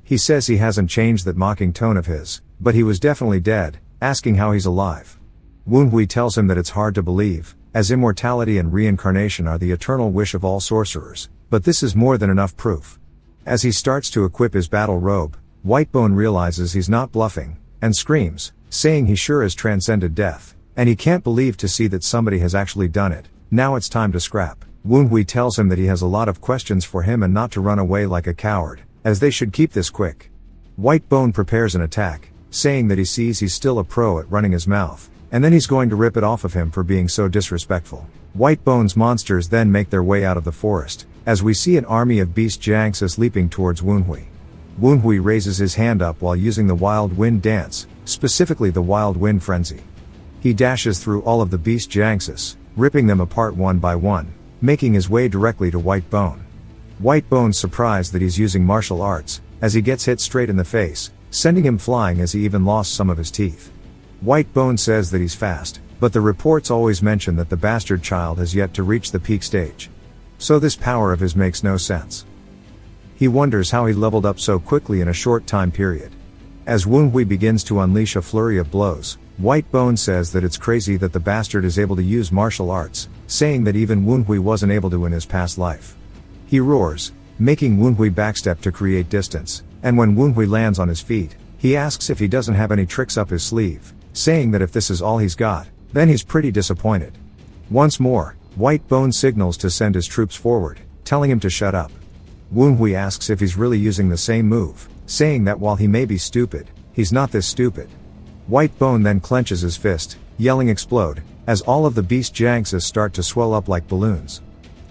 He says he hasn't changed that mocking tone of his, but he was definitely dead, asking how he's alive. Woonhui tells him that it's hard to believe, as immortality and reincarnation are the eternal wish of all sorcerers, but this is more than enough proof. As he starts to equip his battle robe, Whitebone realizes he's not bluffing, and screams, saying he sure has transcended death, and he can't believe to see that somebody has actually done it. Now it's time to scrap. Woonhui tells him that he has a lot of questions for him and not to run away like a coward, as they should keep this quick. Whitebone prepares an attack, saying that he sees he's still a pro at running his mouth, and then he's going to rip it off of him for being so disrespectful. Whitebone's monsters then make their way out of the forest, as we see an army of beast Jiangxis leaping towards Woonhui. Woonhui raises his hand up while using the wild wind dance, specifically the wild wind frenzy. He dashes through all of the beast Jiangsis, ripping them apart one by one, making his way directly to White Bone. White Bone's surprised that he's using martial arts, as he gets hit straight in the face, sending him flying as he even lost some of his teeth. White Bone says that he's fast, but the reports always mention that the bastard child has yet to reach the peak stage. So this power of his makes no sense. He wonders how he leveled up so quickly in a short time period. As Woonhui begins to unleash a flurry of blows, White Bone says that it's crazy that the bastard is able to use martial arts, saying that even Woonhui wasn't able to in his past life. He roars, making Woonhui backstep to create distance, and when Woonhui lands on his feet, he asks if he doesn't have any tricks up his sleeve, saying that if this is all he's got, then he's pretty disappointed. Once more, White Bone signals to send his troops forward, telling him to shut up. Woonhui asks if he's really using the same move, saying that while he may be stupid, he's not this stupid. White Bone then clenches his fist, yelling explode, as all of the beast Jiangsis start to swell up like balloons.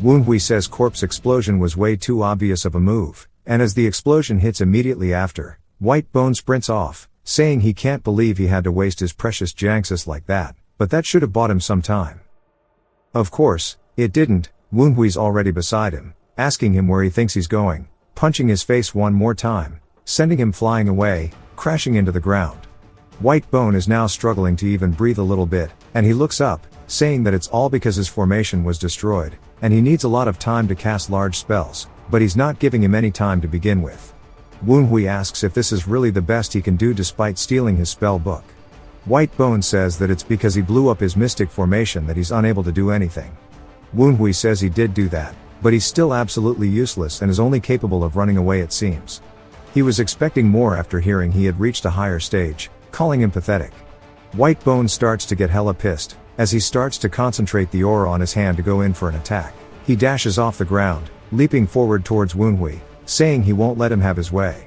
Woonhui says corpse explosion was way too obvious of a move, and as the explosion hits immediately after, White Bone sprints off, saying he can't believe he had to waste his precious Jiangsis like that, but that should have bought him some time. Of course, it didn't. Woonhui's already beside him, asking him where he thinks he's going, punching his face one more time, sending him flying away, crashing into the ground. White Bone is now struggling to even breathe a little bit, and he looks up, saying that it's all because his formation was destroyed, and he needs a lot of time to cast large spells, but he's not giving him any time to begin with. Woonhui asks if this is really the best he can do despite stealing his spell book. White Bone says that it's because he blew up his mystic formation that he's unable to do anything. Woonhui says he did do that, but he's still absolutely useless and is only capable of running away it seems. He was expecting more after hearing he had reached a higher stage, calling him pathetic. White Bone starts to get hella pissed, as he starts to concentrate the aura on his hand to go in for an attack. He dashes off the ground, leaping forward towards Woonhui, saying he won't let him have his way.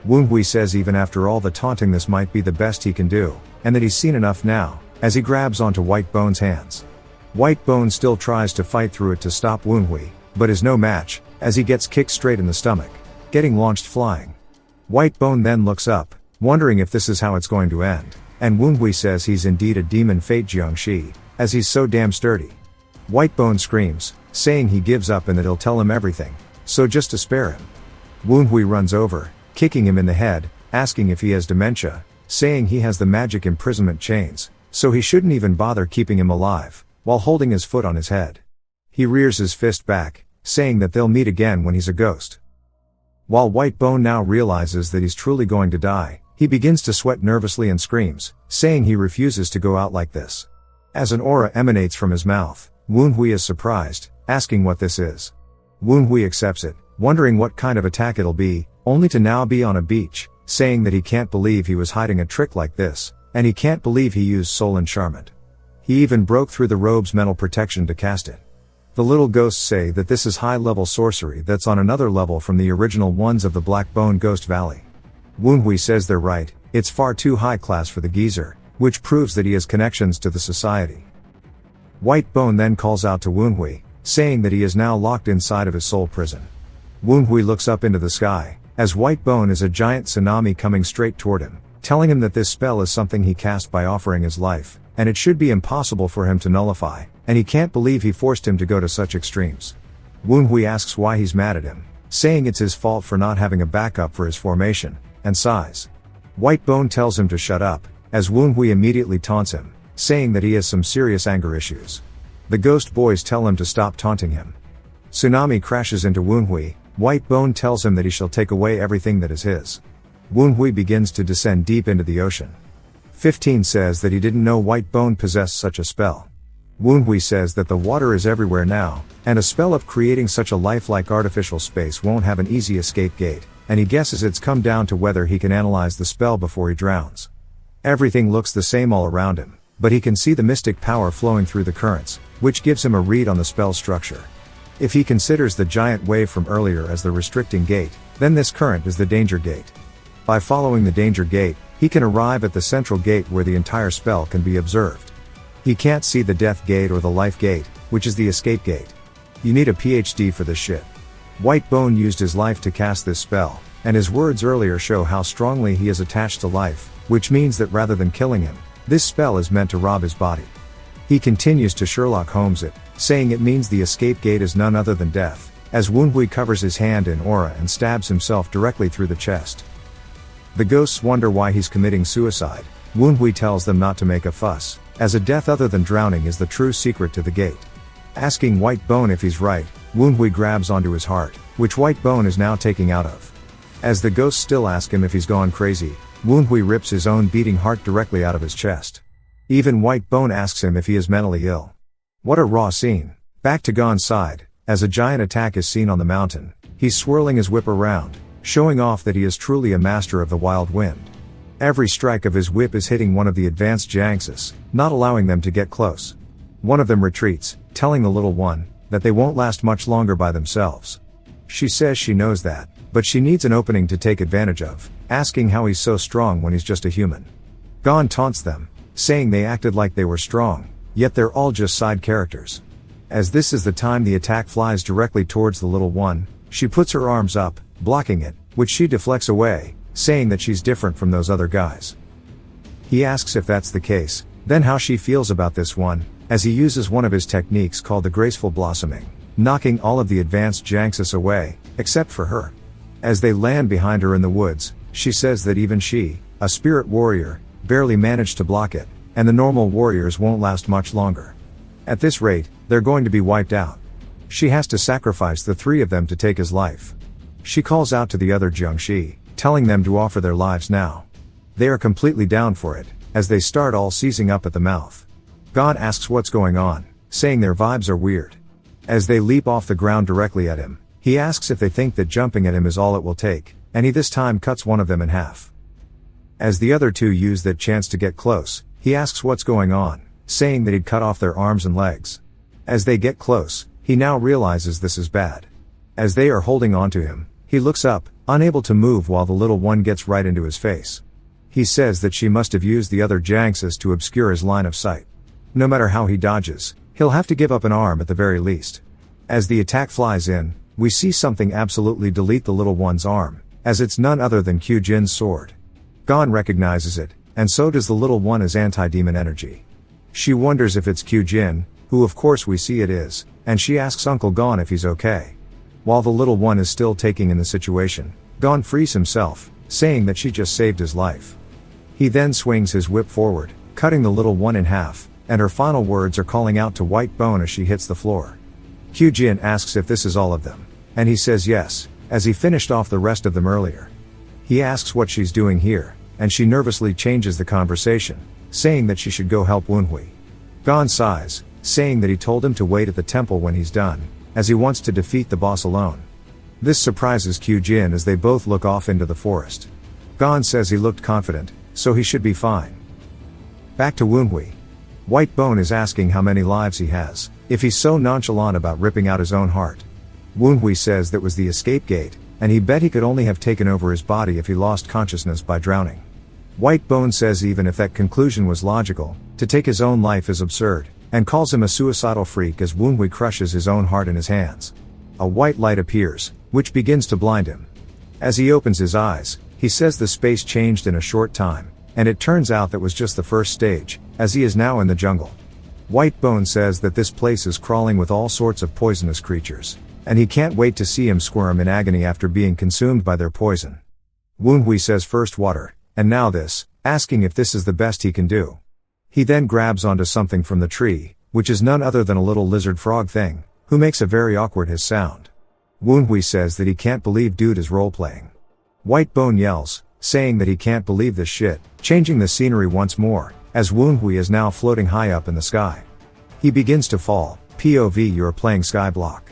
Woonhui says even after all the taunting this might be the best he can do, and that he's seen enough now, as he grabs onto White Bone's hands. White Bone still tries to fight through it to stop Woonhui, but is no match, as he gets kicked straight in the stomach, getting launched flying. White Bone then looks up, wondering if this is how it's going to end, and Woonhui says he's indeed a demon fate Jiangshi, as he's so damn sturdy. White Bone screams, saying he gives up and that he'll tell him everything, so just to spare him. Woonhui runs over, kicking him in the head, asking if he has dementia, saying he has the magic imprisonment chains, so he shouldn't even bother keeping him alive, while holding his foot on his head. He rears his fist back, saying that they'll meet again when he's a ghost. While White Bone now realizes that he's truly going to die, he begins to sweat nervously and screams, saying he refuses to go out like this. As an aura emanates from his mouth, Woonhui is surprised, asking what this is. Woonhui accepts it, wondering what kind of attack it'll be, only to now be on a beach, saying that he can't believe he was hiding a trick like this, and he can't believe he used soul enchantment. He even broke through the robe's mental protection to cast it. The little ghosts say that this is high-level sorcery that's on another level from the original ones of the Black Bone Ghost Valley. Woonhui says they're right, it's far too high class for the geezer, which proves that he has connections to the society. White Bone then calls out to Woonhui, saying that he is now locked inside of his soul prison. Woonhui looks up into the sky, as White Bone is a giant tsunami coming straight toward him, telling him that this spell is something he cast by offering his life, and it should be impossible for him to nullify, and he can't believe he forced him to go to such extremes. Woonhui asks why he's mad at him, saying it's his fault for not having a backup for his formation and size. White Bone tells him to shut up, as Woonhui immediately taunts him, saying that he has some serious anger issues. The ghost boys tell him to stop taunting him. Tsunami crashes into Woonhui. White Bone tells him that he shall take away everything that is his. Woonhui begins to descend deep into the ocean. 15 says that he didn't know White Bone possessed such a spell. Woonhui says that the water is everywhere now, and a spell of creating such a lifelike artificial space won't have an easy escape gate, and he guesses it's come down to whether he can analyze the spell before he drowns. Everything looks the same all around him, but he can see the mystic power flowing through the currents, which gives him a read on the spell structure. If he considers the giant wave from earlier as the restricting gate, then this current is the danger gate. By following the danger gate, he can arrive at the central gate where the entire spell can be observed. He can't see the death gate or the life gate, which is the escape gate. You need a PhD for this shit. White Bone used his life to cast this spell, and his words earlier show how strongly he is attached to life, which means that rather than killing him, this spell is meant to rob his body. He continues to Sherlock Holmes it, saying it means the escape gate is none other than death, as Wunhui covers his hand in aura and stabs himself directly through the chest. The ghosts wonder why he's committing suicide. Wunhui tells them not to make a fuss, as a death other than drowning is the true secret to the gate. Asking White Bone if he's right, Wunhui grabs onto his heart, which White Bone is now taking out of. As the ghosts still ask him if he's gone crazy, Wunhui rips his own beating heart directly out of his chest. Even White Bone asks him if he is mentally ill. What a raw scene. Back to Gon's side, as a giant attack is seen on the mountain, he's swirling his whip around, showing off that he is truly a master of the wild wind. Every strike of his whip is hitting one of the advanced Jiangsis, not allowing them to get close. One of them retreats, telling the little one that they won't last much longer by themselves. She says she knows that, but she needs an opening to take advantage of, asking how he's so strong when he's just a human. Gon taunts them, saying they acted like they were strong, yet they're all just side characters. As this is the time the attack flies directly towards the little one, she puts her arms up, blocking it, which she deflects away, saying that she's different from those other guys. He asks if that's the case, then how she feels about this one, as he uses one of his techniques called the graceful blossoming, knocking all of the advanced Jiangsis away, except for her. As they land behind her in the woods, she says that even she, a spirit warrior, barely managed to block it, and the normal warriors won't last much longer. At this rate, they're going to be wiped out. She has to sacrifice the three of them to take his life. She calls out to the other Jiangshi, telling them to offer their lives now. They are completely down for it, as they start all seizing up at the mouth. Gon asks what's going on, saying their vibes are weird. As they leap off the ground directly at him, he asks if they think that jumping at him is all it will take, and he this time cuts one of them in half. As the other two use that chance to get close, he asks what's going on, saying that he'd cut off their arms and legs. As they get close, he now realizes this is bad. As they are holding on to him, he looks up, unable to move while the little one gets right into his face. He says that she must have used the other Jiangsis to obscure his line of sight. No matter how he dodges, he'll have to give up an arm at the very least. As the attack flies in, we see something absolutely delete the little one's arm, as it's none other than Q Jin's sword. Gon recognizes it, and so does the little one as anti-demon energy. She wonders if it's Q Jin, who of course we see it is, and she asks Uncle Gon if he's okay. While the little one is still taking in the situation, Gon frees himself, saying that she just saved his life. He then swings his whip forward, cutting the little one in half, and her final words are calling out to White Bone as she hits the floor. Q Jin asks if this is all of them, and he says yes, as he finished off the rest of them earlier. He asks what she's doing here, and she nervously changes the conversation, saying that she should go help Wunhui. Gon sighs, saying that he told him to wait at the temple when he's done, as he wants to defeat the boss alone. This surprises Q Jin as they both look off into the forest. Gon says he looked confident, so he should be fine. Back to Wunhui. White Bone is asking how many lives he has, if he's so nonchalant about ripping out his own heart. Wunhui says that was the escape gate, and he bet he could only have taken over his body if he lost consciousness by drowning. White Bone says even if that conclusion was logical, to take his own life is absurd, and calls him a suicidal freak as Wunhui crushes his own heart in his hands. A white light appears, which begins to blind him. As he opens his eyes, he says the space changed in a short time, and it turns out that was just the first stage, as he is now in the jungle. White Bone says that this place is crawling with all sorts of poisonous creatures, and he can't wait to see him squirm in agony after being consumed by their poison. Wunhui says first water, and now this, asking if this is the best he can do. He then grabs onto something from the tree, which is none other than a little lizard frog thing, who makes a very awkward hiss sound. Wunhui says that he can't believe dude is role-playing. White Bone yells, saying that he can't believe this shit, changing the scenery once more, as Wunhui is now floating high up in the sky. He begins to fall, POV you're playing Skyblock.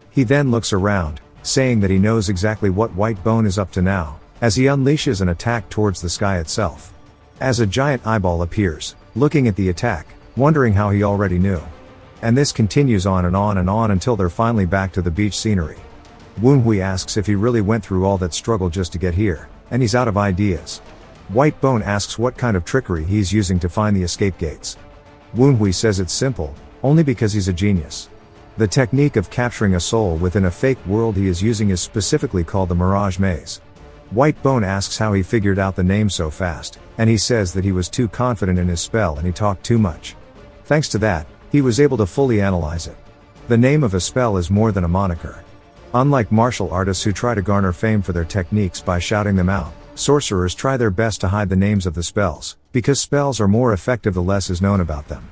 He then looks around, saying that he knows exactly what White Bone is up to now, as he unleashes an attack towards the sky itself. As a giant eyeball appears, looking at the attack, wondering how he already knew. And this continues on and on and on until they're finally back to the beach scenery. Wunhui asks if he really went through all that struggle just to get here, and he's out of ideas. White Bone asks what kind of trickery he's using to find the escape gates. Wunhui says it's simple, only because he's a genius. The technique of capturing a soul within a fake world he is using is specifically called the Mirage Maze. White Bone asks how he figured out the name so fast, and he says that he was too confident in his spell and he talked too much. Thanks to that, he was able to fully analyze it. The name of a spell is more than a moniker. Unlike martial artists who try to garner fame for their techniques by shouting them out, sorcerers try their best to hide the names of the spells, because spells are more effective the less is known about them.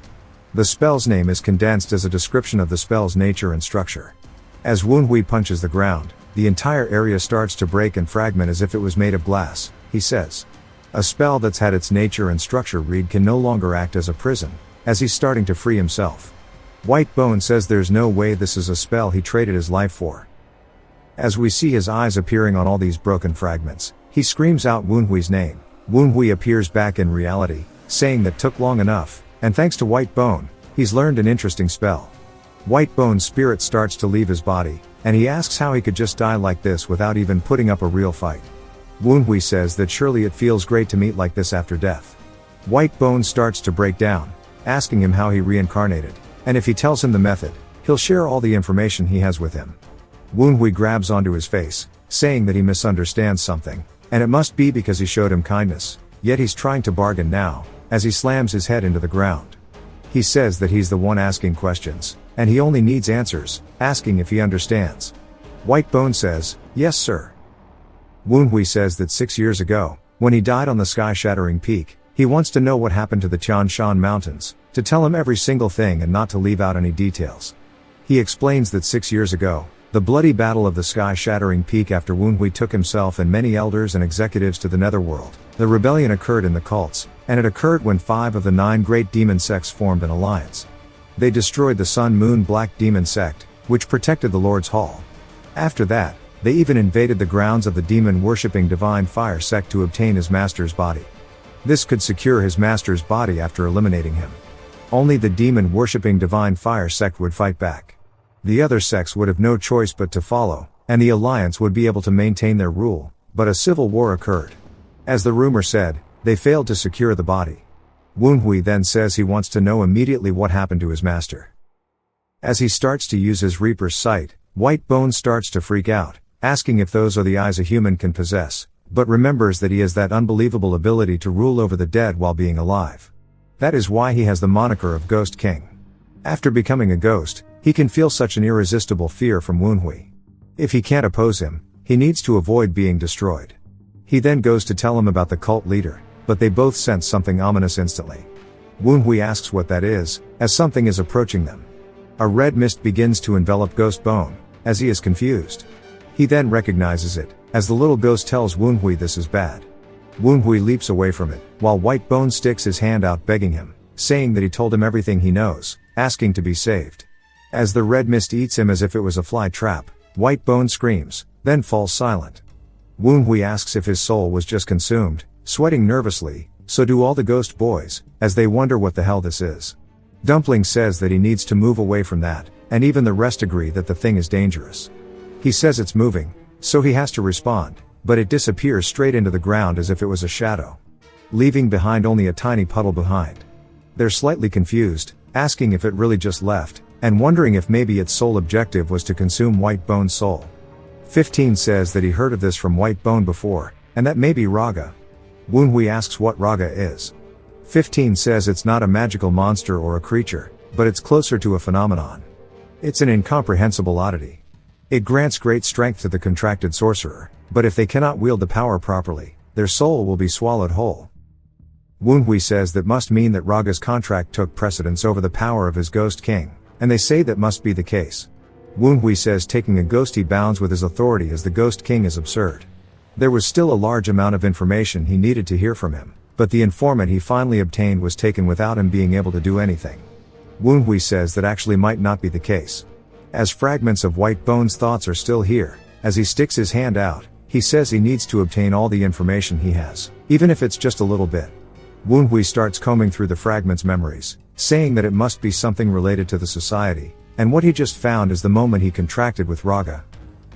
The spell's name is condensed as a description of the spell's nature and structure. As Wunhui punches the ground, the entire area starts to break and fragment as if it was made of glass, he says. A spell that's had its nature and structure read can no longer act as a prison, as he's starting to free himself. White Bone says there's no way this is a spell he traded his life for. As we see his eyes appearing on all these broken fragments, he screams out Wunhui's name. Wunhui appears back in reality, saying that took long enough, and thanks to White Bone, he's learned an interesting spell. White Bone's spirit starts to leave his body, and he asks how he could just die like this without even putting up a real fight. Wunhui says that surely it feels great to meet like this after death. White Bone starts to break down, asking him how he reincarnated, and if he tells him the method, he'll share all the information he has with him. Wunhui grabs onto his face, saying that he misunderstands something, and it must be because he showed him kindness, yet he's trying to bargain now, as he slams his head into the ground. He says that he's the one asking questions, and he only needs answers, asking if he understands. White Bone says, "Yes, sir." Wunhui says that 6 years ago, when he died on the sky-shattering peak, he wants to know what happened to the Tian Shan Mountains, to tell him every single thing and not to leave out any details. He explains that 6 years ago, the bloody battle of the sky-shattering peak after Wunhui took himself and many elders and executives to the netherworld, the rebellion occurred in the cults, and it occurred when 5 of the 9 great demon sects formed an alliance. They destroyed the Sun Moon Black Demon sect, which protected the Lord's Hall. After that, they even invaded the grounds of the demon-worshipping Divine Fire sect to obtain his master's body. This could secure his master's body after eliminating him. Only the demon-worshipping Divine Fire sect would fight back. The other sects would have no choice but to follow, and the alliance would be able to maintain their rule, but a civil war occurred. As the rumor said, they failed to secure the body. Wunhui then says he wants to know immediately what happened to his master. As he starts to use his Reaper's sight, White Bone starts to freak out, asking if those are the eyes a human can possess, but remembers that he has that unbelievable ability to rule over the dead while being alive. That is why he has the moniker of Ghost King. After becoming a ghost, he can feel such an irresistible fear from Wunhui. If he can't oppose him, he needs to avoid being destroyed. He then goes to tell him about the cult leader, but they both sense something ominous instantly. Wunhui asks what that is, as something is approaching them. A red mist begins to envelop Ghost Bone, as he is confused. He then recognizes it, as the little ghost tells Wunhui this is bad. Wunhui leaps away from it, while White Bone sticks his hand out begging him, saying that he told him everything he knows, asking to be saved. As the red mist eats him as if it was a fly trap, White Bone screams, then falls silent. Wunhui asks if his soul was just consumed, sweating nervously, so do all the ghost boys, as they wonder what the hell this is. Dumpling says that he needs to move away from that, and even the rest agree that the thing is dangerous. He says it's moving, so he has to respond, but it disappears straight into the ground as if it was a shadow, leaving behind only a tiny puddle behind. They're slightly confused, asking if it really just left, and wondering if maybe its sole objective was to consume White Bone's soul. 15 says that he heard of this from White Bone before, and that may be Raga. Wunhui asks what Raga is. 15 says it's not a magical monster or a creature, but it's closer to a phenomenon. It's an incomprehensible oddity. It grants great strength to the contracted sorcerer, but if they cannot wield the power properly, their soul will be swallowed whole. Wunhui says that must mean that Raga's contract took precedence over the power of his Ghost King, and they say that must be the case. Wunhui says taking a ghosty bounds with his authority as the Ghost King is absurd. There was still a large amount of information he needed to hear from him, but the informant he finally obtained was taken without him being able to do anything. Wunhui says that actually might not be the case. As fragments of White Bone's thoughts are still here, as he sticks his hand out, he says he needs to obtain all the information he has, even if it's just a little bit. Wunhui starts combing through the fragment's memories, saying that it must be something related to the society, and what he just found is the moment he contracted with Raga.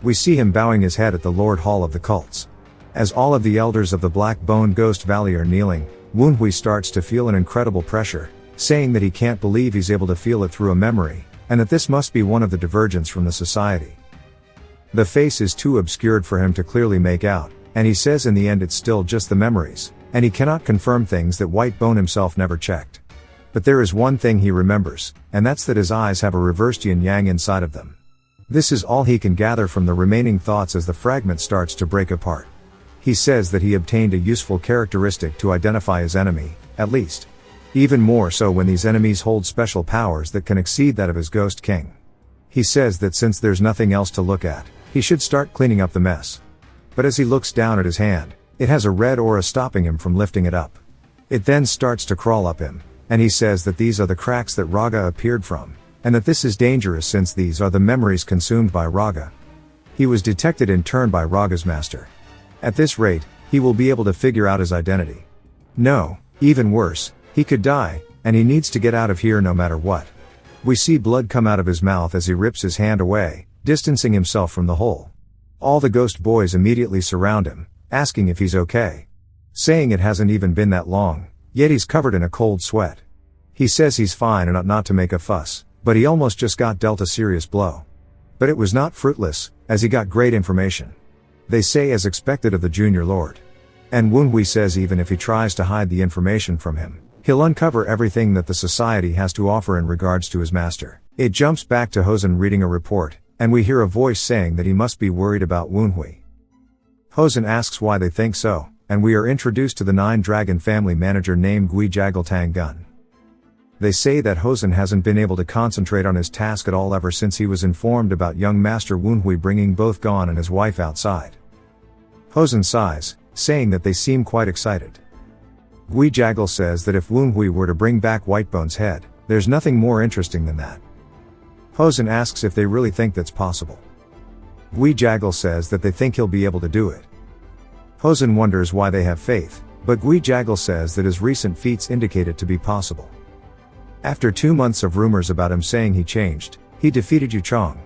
We see him bowing his head at the Lord Hall of the cults. As all of the elders of the Black Bone Ghost Valley are kneeling, Wunhui starts to feel an incredible pressure, saying that he can't believe he's able to feel it through a memory, and that this must be one of the divergence from the society. The face is too obscured for him to clearly make out, and he says in the end it's still just the memories, and he cannot confirm things that White Bone himself never checked. But there is one thing he remembers, and that's that his eyes have a reversed yin-yang inside of them. This is all he can gather from the remaining thoughts as the fragment starts to break apart. He says that he obtained a useful characteristic to identify his enemy, at least. Even more so when these enemies hold special powers that can exceed that of his Ghost King. He says that since there's nothing else to look at, he should start cleaning up the mess. But as he looks down at his hand, it has a red aura stopping him from lifting it up. It then starts to crawl up him, and he says that these are the cracks that Raga appeared from, and that this is dangerous since these are the memories consumed by Raga. He was detected in turn by Raga's master. At this rate, he will be able to figure out his identity. No, even worse, he could die, and he needs to get out of here no matter what. We see blood come out of his mouth as he rips his hand away, distancing himself from the hole. All the ghost boys immediately surround him, asking if he's okay. Saying it hasn't even been that long, yet he's covered in a cold sweat. He says he's fine and ought not to make a fuss, but he almost just got dealt a serious blow. But it was not fruitless, as he got great information. They say as expected of the Junior Lord. And Wunhui says even if he tries to hide the information from him, he'll uncover everything that the society has to offer in regards to his master. It jumps back to Hosen reading a report, and we hear a voice saying that he must be worried about Wunhui. Hosen asks why they think so, and we are introduced to the Nine Dragon family manager named Gui Jagaltang Gun. They say that Hosen hasn't been able to concentrate on his task at all ever since he was informed about young Master Wunhui bringing both Gon and his wife outside. Hosen sighs, saying that they seem quite excited. Gui Jagal says that if Wunhui were to bring back Whitebone's head, there's nothing more interesting than that. Hosen asks if they really think that's possible. Gui Jagal says that they think he'll be able to do it. Hosen wonders why they have faith, but Gui Jagal says that his recent feats indicate it to be possible. After 2 months of rumors about him saying he changed, he defeated Yu Chong.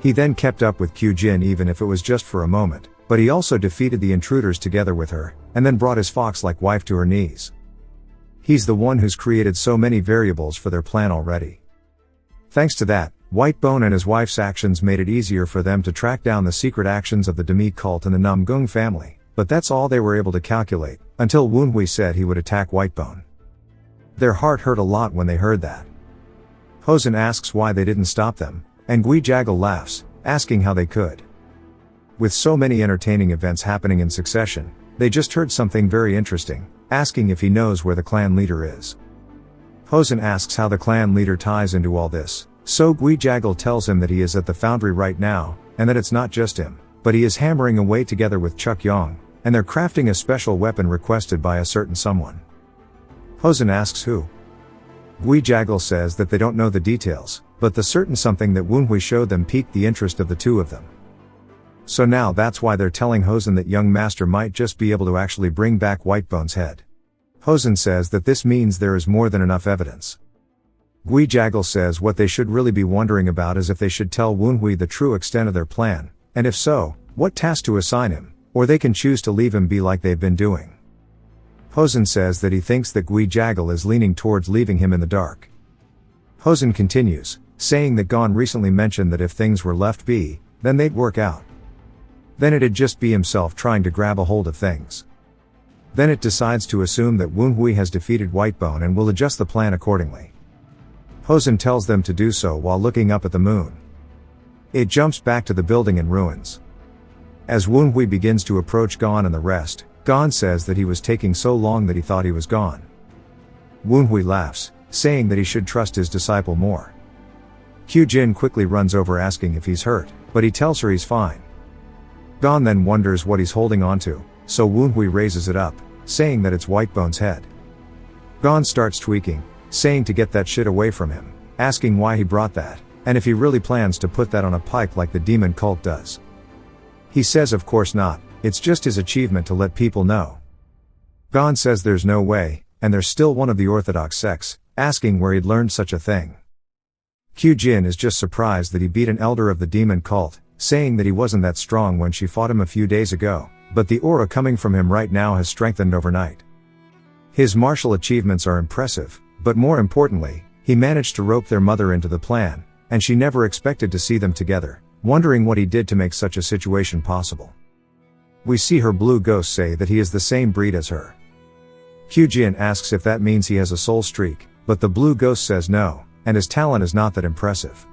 He then kept up with Q Jin even if it was just for a moment, but he also defeated the intruders together with her, and then brought his fox-like wife to her knees. He's the one who's created so many variables for their plan already. Thanks to that, Whitebone and his wife's actions made it easier for them to track down the secret actions of the Demi cult and the Namgung family, but that's all they were able to calculate, until Wunhui said he would attack Whitebone. Their heart hurt a lot when they heard that. Hosen asks why they didn't stop them, and Gui Jagal laughs, asking how they could. With so many entertaining events happening in succession, they just heard something very interesting, asking if he knows where the clan leader is. Hosen asks how the clan leader ties into all this, so Gui Jagal tells him that he is at the foundry right now, and that it's not just him, but he is hammering away together with Chuk Yong, and they're crafting a special weapon requested by a certain someone. Hosen asks who. Gui Jagal says that they don't know the details, but the certain something that Wunhui showed them piqued the interest of the two of them. So now that's why they're telling Hosen that young master might just be able to actually bring back Whitebone's head. Hosen says that this means there is more than enough evidence. Gui Jagal says what they should really be wondering about is if they should tell Wunhui the true extent of their plan, and if so, what task to assign him, or they can choose to leave him be like they've been doing. Hosen says that he thinks that Gui Jagal is leaning towards leaving him in the dark. Hosen continues, saying that Gon recently mentioned that if things were left be, then they'd work out. Then it'd just be himself trying to grab a hold of things. Then it decides to assume that Wunhui has defeated Whitebone and will adjust the plan accordingly. Hosen tells them to do so while looking up at the moon. It jumps back to the building in ruins. As Wunhui begins to approach Gon and the rest, Gon says that he was taking so long that he thought he was gone. Wunhui laughs, saying that he should trust his disciple more. Q Jin quickly runs over asking if he's hurt, but he tells her he's fine. Gon then wonders what he's holding onto, so Wunhui raises it up, saying that it's Whitebone's head. Gon starts tweaking, saying to get that shit away from him, asking why he brought that, and if he really plans to put that on a pike like the demon cult does. He says of course not, it's just his achievement to let people know. Gon says there's no way, and there's still one of the orthodox sects, asking where he'd learned such a thing. Q Jin is just surprised that he beat an elder of the demon cult, saying that he wasn't that strong when she fought him a few days ago, but the aura coming from him right now has strengthened overnight. His martial achievements are impressive, but more importantly, he managed to rope their mother into the plan, and she never expected to see them together, wondering what he did to make such a situation possible. We see her blue ghost say that he is the same breed as her. Kyujin asks if that means he has a soul streak, but the blue ghost says no, and his talent is not that impressive.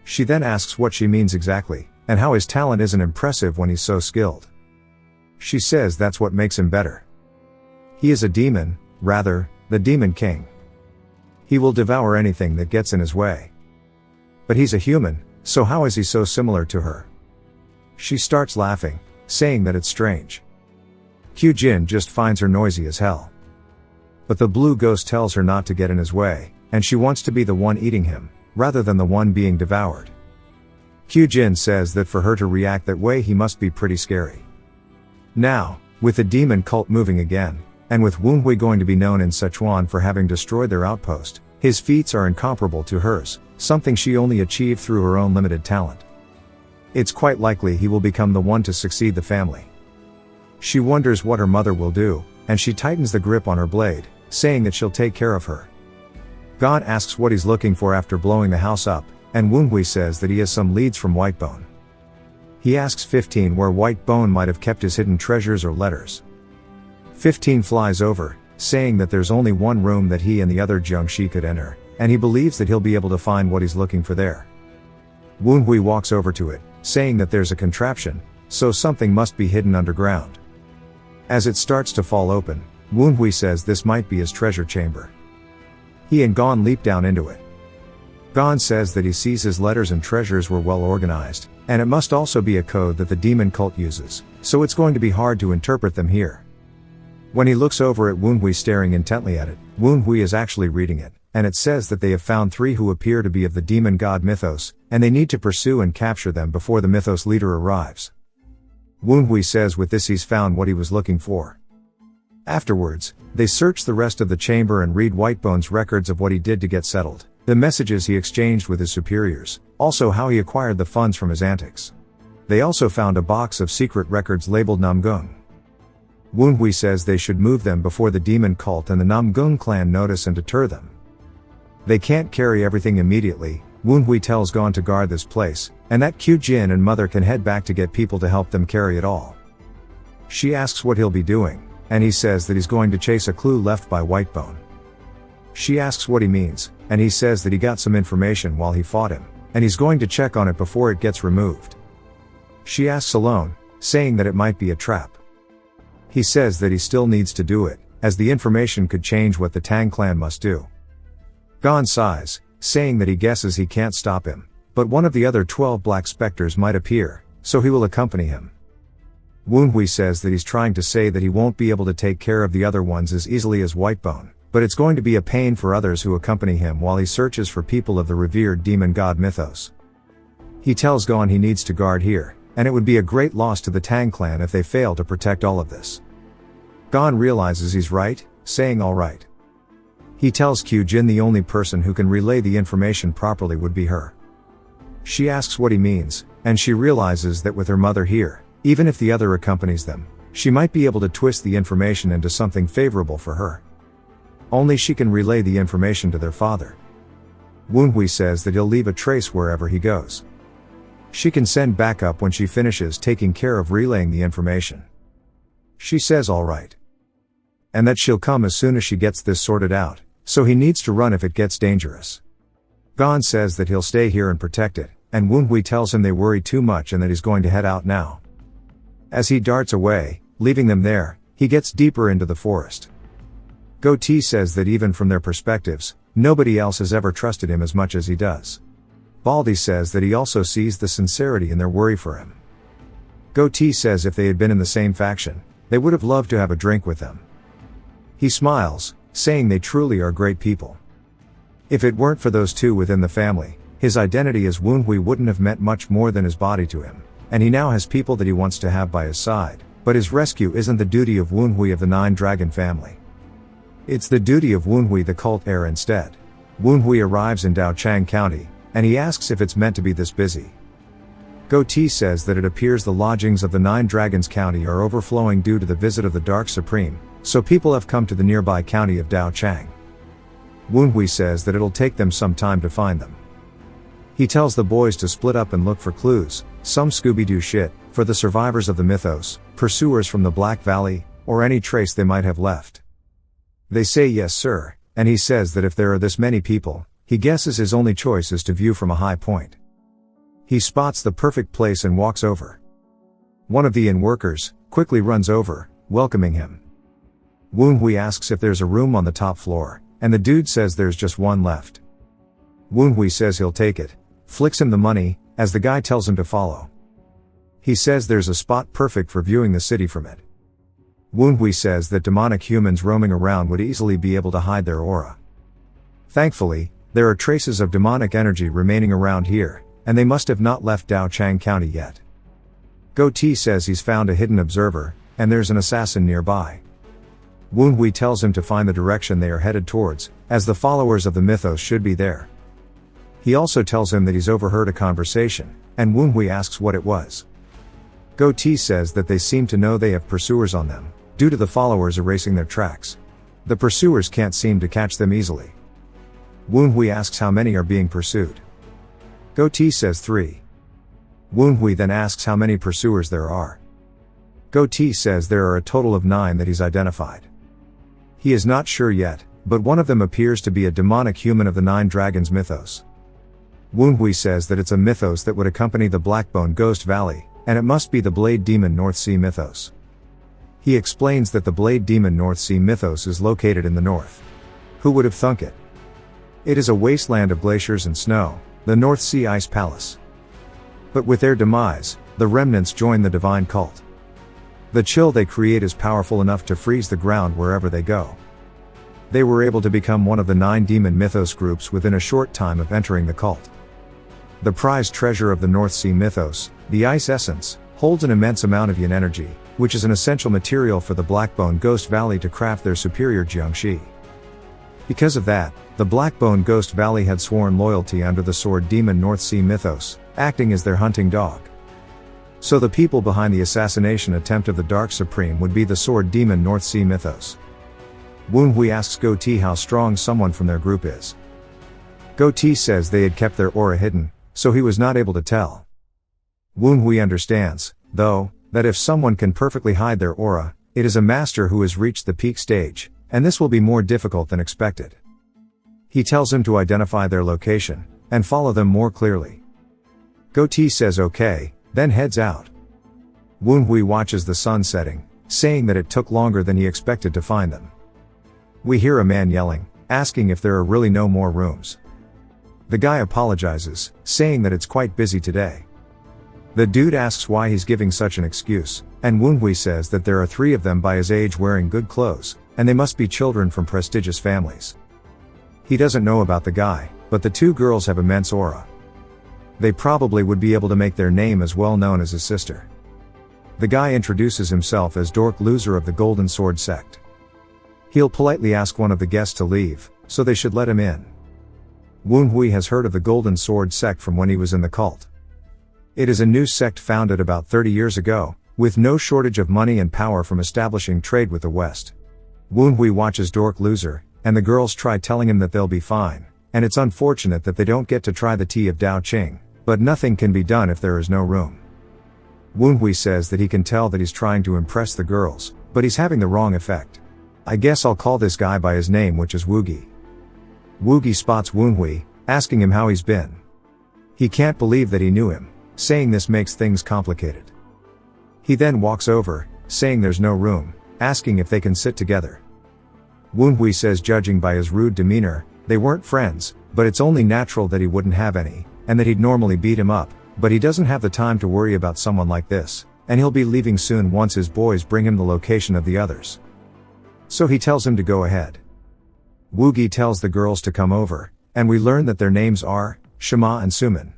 She then asks what she means exactly, and how his talent isn't impressive when he's so skilled. She says that's what makes him better. He is a demon, rather, the Demon King. He will devour anything that gets in his way. But he's a human, so how is he so similar to her? She starts laughing, saying that it's strange. Kyujin just finds her noisy as hell. But the blue ghost tells her not to get in his way, and she wants to be the one eating him, rather than the one being devoured. Kyujin says that for her to react that way he must be pretty scary. Now, with the demon cult moving again, and with Woonhui going to be known in Sichuan for having destroyed their outpost, his feats are incomparable to hers, something she only achieved through her own limited talent. It's quite likely he will become the one to succeed the family. She wonders what her mother will do, and she tightens the grip on her blade, saying that she'll take care of her. Gon asks what he's looking for after blowing the house up, and Woonhui says that he has some leads from Whitebone. He asks 15 where Whitebone might have kept his hidden treasures or letters. 15 flies over, saying that there's only one room that he and the other Jiangshi could enter, and he believes that he'll be able to find what he's looking for there. Woonhui walks over to it, saying that there's a contraption, so something must be hidden underground. As it starts to fall open, Woonhui says this might be his treasure chamber. He and Gon leap down into it. Gon says that he sees his letters and treasures were well organized, and it must also be a code that the demon cult uses, so it's going to be hard to interpret them here. When he looks over at Woonhui staring intently at it, Woonhui is actually reading it, and it says that they have found 3 who appear to be of the demon god mythos, and they need to pursue and capture them before the mythos leader arrives. Woonhui says with this he's found what he was looking for. Afterwards, they search the rest of the chamber and read Whitebone's records of what he did to get settled, the messages he exchanged with his superiors, also how he acquired the funds from his antics. They also found a box of secret records labeled Namgung. Woonhui says they should move them before the demon cult and the Namgung clan notice and deter them. They can't carry everything immediately. Woonhui tells Gon to guard this place, and that Kyujin and Mother can head back to get people to help them carry it all. She asks what he'll be doing, and he says that he's going to chase a clue left by Whitebone. She asks what he means, and he says that he got some information while he fought him, and he's going to check on it before it gets removed. She asks alone, saying that it might be a trap. He says that he still needs to do it, as the information could change what the Tang clan must do. Gon sighs, saying that he guesses he can't stop him, but one of the other 12 black specters might appear, so he will accompany him. Woonhui says that he's trying to say that he won't be able to take care of the other ones as easily as Whitebone, but it's going to be a pain for others who accompany him while he searches for people of the revered demon god mythos. He tells Gon he needs to guard here, and it would be a great loss to the Tang clan if they fail to protect all of this. Gon realizes he's right, saying alright. He tells Kyujin the only person who can relay the information properly would be her. She asks what he means, and she realizes that with her mother here, even if the other accompanies them, she might be able to twist the information into something favorable for her. Only she can relay the information to their father. Woonhui says that he'll leave a trace wherever he goes. She can send backup when she finishes taking care of relaying the information. She says alright. And that she'll come as soon as she gets this sorted out, so he needs to run if it gets dangerous. Gon says that he'll stay here and protect it, and Woonhui tells him they worry too much and that he's going to head out now. As he darts away, leaving them there, he gets deeper into the forest. Goatee says that even from their perspectives, nobody else has ever trusted him as much as he does. Baldy says that he also sees the sincerity in their worry for him. Goatee says if they had been in the same faction, they would have loved to have a drink with them. He smiles, saying they truly are great people. If it weren't for those 2 within the family, his identity as Woonhui wouldn't have meant much more than his body to him, and he now has people that he wants to have by his side, but his rescue isn't the duty of Woonhui of the 9 Dragon family. It's the duty of Woonhui the cult heir instead. Woonhui arrives in Daochang County, and he asks if it's meant to be this busy. Goatee says that it appears the lodgings of the 9 Dragons County are overflowing due to the visit of the Dark Supreme, so people have come to the nearby county of Daochang. Woonhui says that it'll take them some time to find them. He tells the boys to split up and look for clues, some Scooby-Doo shit, for the survivors of the mythos, pursuers from the Black Valley, or any trace they might have left. They say yes sir, and he says that if there are this many people, he guesses his only choice is to view from a high point. He spots the perfect place and walks over. One of the inn workers quickly runs over, welcoming him. Woonhui asks if there's a room on the top floor, and the dude says there's just one left. Woonhui says he'll take it, flicks him the money, as the guy tells him to follow. He says there's a spot perfect for viewing the city from it. Woonhui says that demonic humans roaming around would easily be able to hide their aura. Thankfully, there are traces of demonic energy remaining around here, and they must have not left Daochang County yet. Goatee says he's found a hidden observer, and there's an assassin nearby. Woonhui tells him to find the direction they are headed towards, as the followers of the mythos should be there. He also tells him that he's overheard a conversation, and Woonhui asks what it was. Goatee says that they seem to know they have pursuers on them, due to the followers erasing their tracks. The pursuers can't seem to catch them easily. Woonhui asks how many are being pursued. Goatee says 3. Woonhui then asks how many pursuers there are. Goatee says there are a total of 9 that he's identified. He is not sure yet, but one of them appears to be a demonic human of the 9 Dragons mythos. Woonhui says that it's a mythos that would accompany the Blackbone Ghost Valley, and it must be the Blade Demon North Sea mythos. He explains that the Blade Demon North Sea mythos is located in the north. Who would have thunk it? It is a wasteland of glaciers and snow, the North Sea Ice Palace. But with their demise, the remnants join the divine cult. The chill they create is powerful enough to freeze the ground wherever they go. They were able to become one of the 9 demon mythos groups within a short time of entering the cult. The prized treasure of the North Sea mythos, the Ice Essence, holds an immense amount of yin energy, which is an essential material for the Blackbone Ghost Valley to craft their superior Jiangshi. Because of that, the Blackbone Ghost Valley had sworn loyalty under the Sword Demon North Sea mythos, acting as their hunting dog. So the people behind the assassination attempt of the Dark Supreme would be the Sword Demon North Sea mythos. Woonhui asks Goatee how strong someone from their group is. Goatee says they had kept their aura hidden, so he was not able to tell. Woonhui understands, though, that if someone can perfectly hide their aura, it is a master who has reached the peak stage, and this will be more difficult than expected. He tells him to identify their location, and follow them more clearly. Goatee says okay, then heads out. Woonhui watches the sun setting, saying that it took longer than he expected to find them. We hear a man yelling, asking if there are really no more rooms. The guy apologizes, saying that it's quite busy today. The dude asks why he's giving such an excuse, and Woonhui says that there are 3 of them by his age wearing good clothes, and they must be children from prestigious families. He doesn't know about the guy, but the 2 girls have immense aura. They probably would be able to make their name as well known as his sister. The guy introduces himself as Dork Loser of the Golden Sword sect. He'll politely ask one of the guests to leave, so they should let him in. Woonhui has heard of the Golden Sword sect from when he was in the cult. It is a new sect founded about 30 years ago, with no shortage of money and power from establishing trade with the West. Woonhui watches Dork Loser, and the girls try telling him that they'll be fine, and it's unfortunate that they don't get to try the tea of Dao Qing, but nothing can be done if there is no room. Woonhui says that he can tell that he's trying to impress the girls, but he's having the wrong effect. I guess I'll call this guy by his name, which is Woogie. Woogie spots Woonhui, asking him how he's been. He can't believe that he knew him, saying this makes things complicated. He then walks over, saying there's no room, asking if they can sit together. Woonhui says judging by his rude demeanor, they weren't friends, but it's only natural that he wouldn't have any, and that he'd normally beat him up, but he doesn't have the time to worry about someone like this, and he'll be leaving soon once his boys bring him the location of the others. So he tells him to go ahead. Woogie tells the girls to come over, and we learn that their names are Shima and Suman.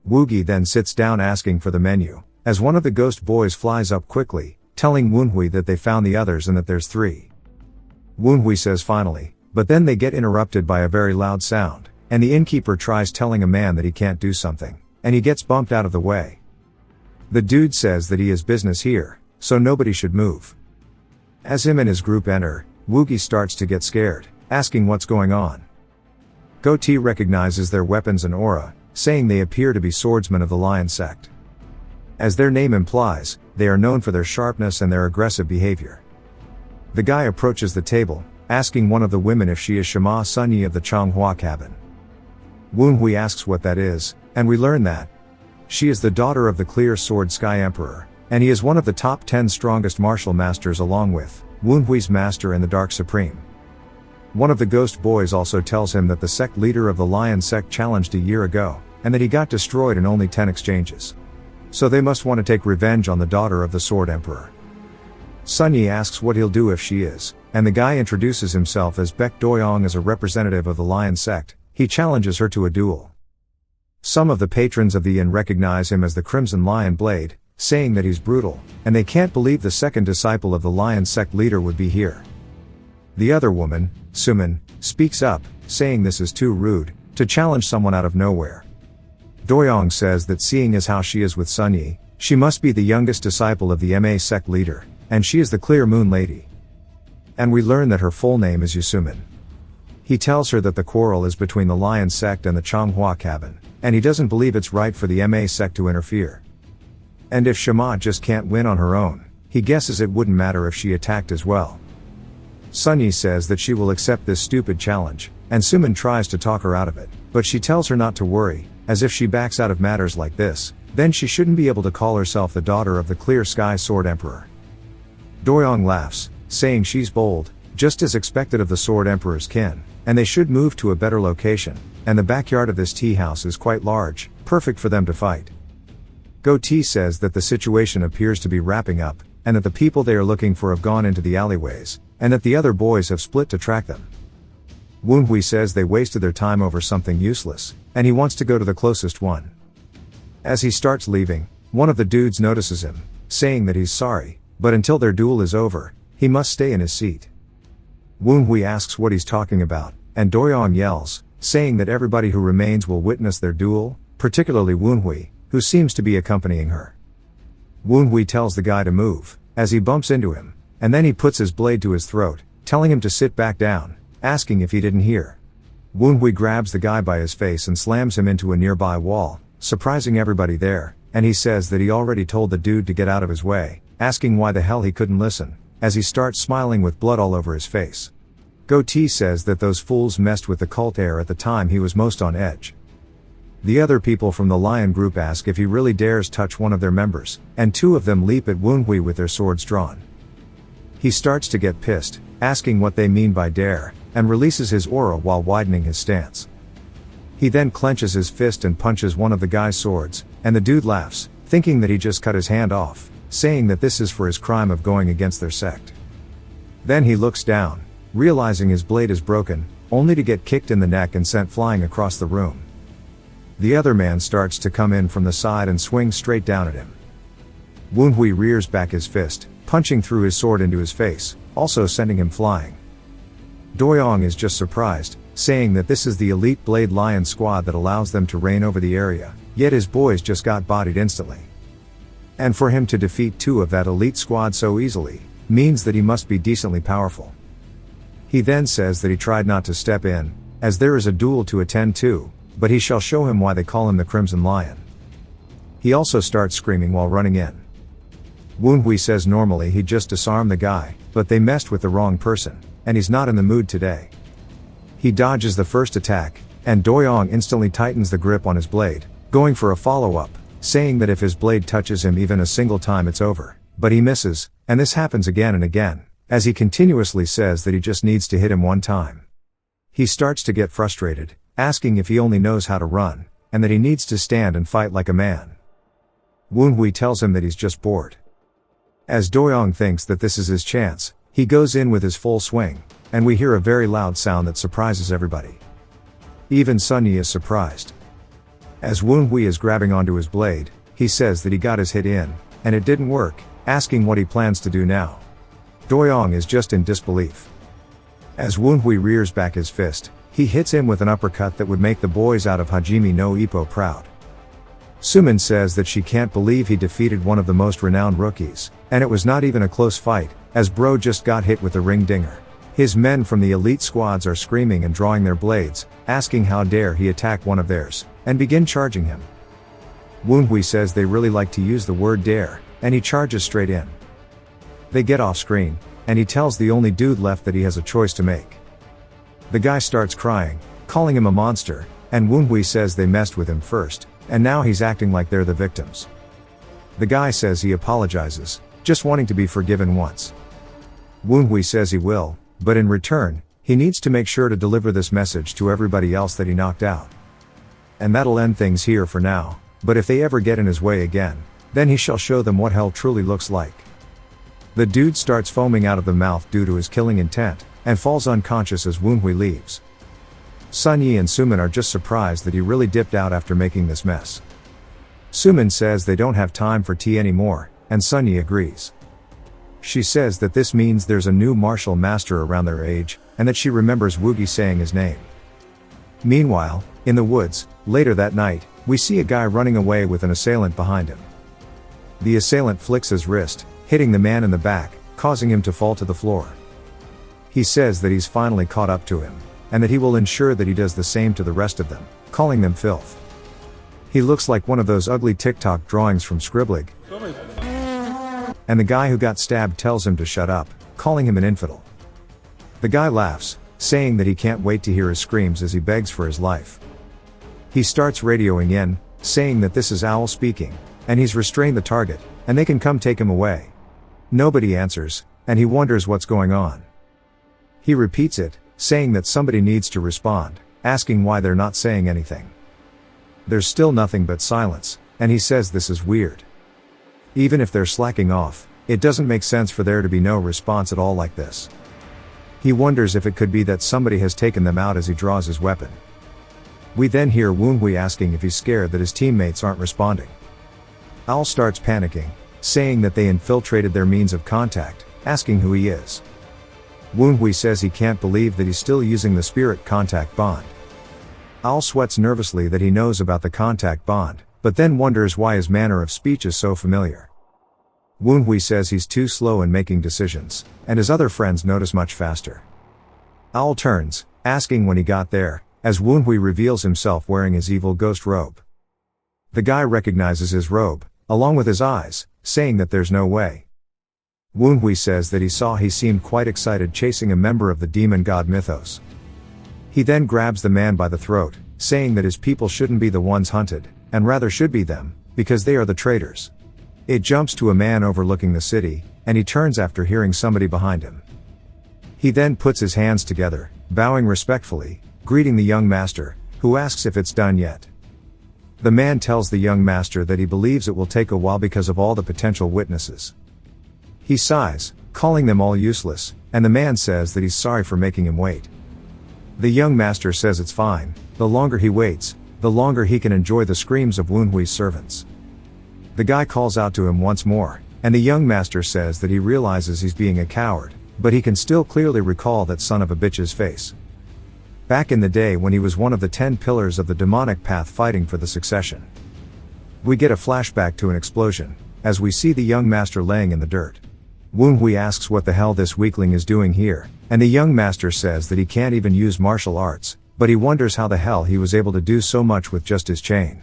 Woogie then sits down asking for the menu, as one of the ghost boys flies up quickly, telling Woonhui that they found the others and that there's 3. Woonhui says finally, but then they get interrupted by a very loud sound, and the innkeeper tries telling a man that he can't do something, and he gets bumped out of the way. The dude says that he has business here, so nobody should move. As him and his group enter, Woogie starts to get scared, asking what's going on. Goatee recognizes their weapons and aura, saying they appear to be swordsmen of the Lion sect. As their name implies, they are known for their sharpness and their aggressive behavior. The guy approaches the table, asking one of the women if she is Shima Sunyi of the Manhwa cabin. Woonhui asks what that is, and we learn that she is the daughter of the Clear Sword Sky Emperor, and he is one of the top 10 strongest martial masters along with Woonhui's master and the Dark Supreme. One of the ghost boys also tells him that the sect leader of the Lion sect challenged a year ago, and that he got destroyed in only 10 exchanges. So they must want to take revenge on the daughter of the Sword Emperor. Sunyi asks what he'll do if she is, and the guy introduces himself as Baek Doyoung as a representative of the Lion sect. He challenges her to a duel. Some of the patrons of the inn recognize him as the Crimson Lion Blade, saying that he's brutal, and they can't believe the second disciple of the Lion sect leader would be here. The other woman, Sumin, speaks up, saying this is too rude, to challenge someone out of nowhere. Doyoung says that seeing as how she is with Sunyi, she must be the youngest disciple of the MA sect leader, and she is the Clear Moon Lady. And we learn that her full name is Yusumin. He tells her that the quarrel is between the Lion sect and the Changhua cabin, and he doesn't believe it's right for the MA sect to interfere. And if Shima just can't win on her own, he guesses it wouldn't matter if she attacked as well. Sunyi says that she will accept this stupid challenge, and Sumin tries to talk her out of it, but she tells her not to worry, as if she backs out of matters like this, then she shouldn't be able to call herself the daughter of the Clear Sky Sword Emperor. Doyoung laughs, saying she's bold, just as expected of the Sword Emperor's kin, and they should move to a better location, and the backyard of this tea house is quite large, perfect for them to fight. Go-T says that the situation appears to be wrapping up, and that the people they are looking for have gone into the alleyways, and that the other boys have split to track them. Woonhui says they wasted their time over something useless, and he wants to go to the closest one. As he starts leaving, one of the dudes notices him, saying that he's sorry, but until their duel is over, he must stay in his seat. Woonhui asks what he's talking about, and Doyoung yells, saying that everybody who remains will witness their duel, particularly Woonhui, who seems to be accompanying her. Woonhui tells the guy to move, as he bumps into him, and then he puts his blade to his throat, telling him to sit back down, asking if he didn't hear. Woonhui grabs the guy by his face and slams him into a nearby wall, surprising everybody there, and he says that he already told the dude to get out of his way, asking why the hell he couldn't listen, as he starts smiling with blood all over his face. Go-T says that those fools messed with the cult heir at the time he was most on edge. The other people from the Lion group ask if he really dares touch one of their members, and two of them leap at Woonhui with their swords drawn. He starts to get pissed, asking what they mean by dare, and releases his aura while widening his stance. He then clenches his fist and punches one of the guy's swords, and the dude laughs, thinking that he just cut his hand off, saying that this is for his crime of going against their sect. Then he looks down, realizing his blade is broken, only to get kicked in the neck and sent flying across the room. The other man starts to come in from the side and swings straight down at him. Woonhui rears back his fist, punching through his sword into his face, also sending him flying. Doyoung is just surprised, saying that this is the elite Blade Lion squad that allows them to reign over the area, yet his boys just got bodied instantly. And for him to defeat two of that elite squad so easily, means that he must be decently powerful. He then says that he tried not to step in, as there is a duel to attend to, but he shall show him why they call him the Crimson Lion. He also starts screaming while running in. Woonhui says normally he'd just disarm the guy, but they messed with the wrong person, and he's not in the mood today. He dodges the first attack, and Doyoung instantly tightens the grip on his blade, going for a follow-up, saying that if his blade touches him even a single time it's over, but he misses, and this happens again and again, as he continuously says that he just needs to hit him one time. He starts to get frustrated, asking if he only knows how to run, and that he needs to stand and fight like a man. Woonhui tells him that he's just bored. As Doyoung thinks that this is his chance, he goes in with his full swing, and we hear a very loud sound that surprises everybody. Even Sunyi is surprised. As Woonhui is grabbing onto his blade, he says that he got his hit in, and it didn't work, asking what he plans to do now. Doyoung is just in disbelief. As Woonhui rears back his fist, he hits him with an uppercut that would make the boys out of Hajime no Ippo proud. Sumin says that she can't believe he defeated one of the most renowned rookies, and it was not even a close fight, as bro just got hit with the ring dinger. His men from the elite squads are screaming and drawing their blades, asking how dare he attack one of theirs, and begin charging him. Woonhui says they really like to use the word dare, and he charges straight in. They get off screen, and he tells the only dude left that he has a choice to make. The guy starts crying, calling him a monster, and Woonhui says they messed with him first, and now he's acting like they're the victims. The guy says he apologizes, just wanting to be forgiven once. Woonhui says he will, but in return, he needs to make sure to deliver this message to everybody else that he knocked out. And that'll end things here for now, but if they ever get in his way again, then he shall show them what hell truly looks like. The dude starts foaming out of the mouth due to his killing intent, and falls unconscious as Woonhui leaves. Sun Yi and Sumin are just surprised that he really dipped out after making this mess. Sumin says they don't have time for tea anymore, and Sun Yi agrees. She says that this means there's a new martial master around their age, and that she remembers Woogie saying his name. Meanwhile, in the woods, later that night, we see a guy running away with an assailant behind him. The assailant flicks his wrist, hitting the man in the back, causing him to fall to the floor. He says that he's finally caught up to him, and that he will ensure that he does the same to the rest of them, calling them filth. He looks like one of those ugly TikTok drawings from Scribblig. And the guy who got stabbed tells him to shut up, calling him an infidel. The guy laughs, saying that he can't wait to hear his screams as he begs for his life. He starts radioing in, saying that this is Owl speaking, and he's restrained the target, and they can come take him away. Nobody answers, and he wonders what's going on. He repeats it, saying that somebody needs to respond, asking why they're not saying anything. There's still nothing but silence, and he says this is weird. Even if they're slacking off, it doesn't make sense for there to be no response at all like this. He wonders if it could be that somebody has taken them out as he draws his weapon. We then hear Woonhui asking if he's scared that his teammates aren't responding. Owl starts panicking, saying that they infiltrated their means of contact, asking who he is. Woonhui says he can't believe that he's still using the spirit contact bond. Owl sweats nervously that he knows about the contact bond, but then wonders why his manner of speech is so familiar. Woonhui says he's too slow in making decisions, and his other friends notice much faster. Owl turns, asking when he got there, as Woonhui reveals himself wearing his evil ghost robe. The guy recognizes his robe, along with his eyes, saying that there's no way. Woonhui says that he seemed quite excited chasing a member of the demon god mythos. He then grabs the man by the throat, saying that his people shouldn't be the ones hunted, and rather should be them, because they are the traitors. It jumps to a man overlooking the city, and he turns after hearing somebody behind him. He then puts his hands together, bowing respectfully, greeting the young master, who asks if it's done yet. The man tells the young master that he believes it will take a while because of all the potential witnesses. He sighs, calling them all useless, and the man says that he's sorry for making him wait. The young master says it's fine, the longer he waits, the longer he can enjoy the screams of Woonhui's servants. The guy calls out to him once more, and the young master says that he realizes he's being a coward, but he can still clearly recall that son of a bitch's face. Back in the day when he was one of the 10 pillars of the demonic path fighting for the succession. We get a flashback to an explosion, as we see the young master laying in the dirt. Woonhui asks what the hell this weakling is doing here, and the young master says that he can't even use martial arts, but he wonders how the hell he was able to do so much with just his chain.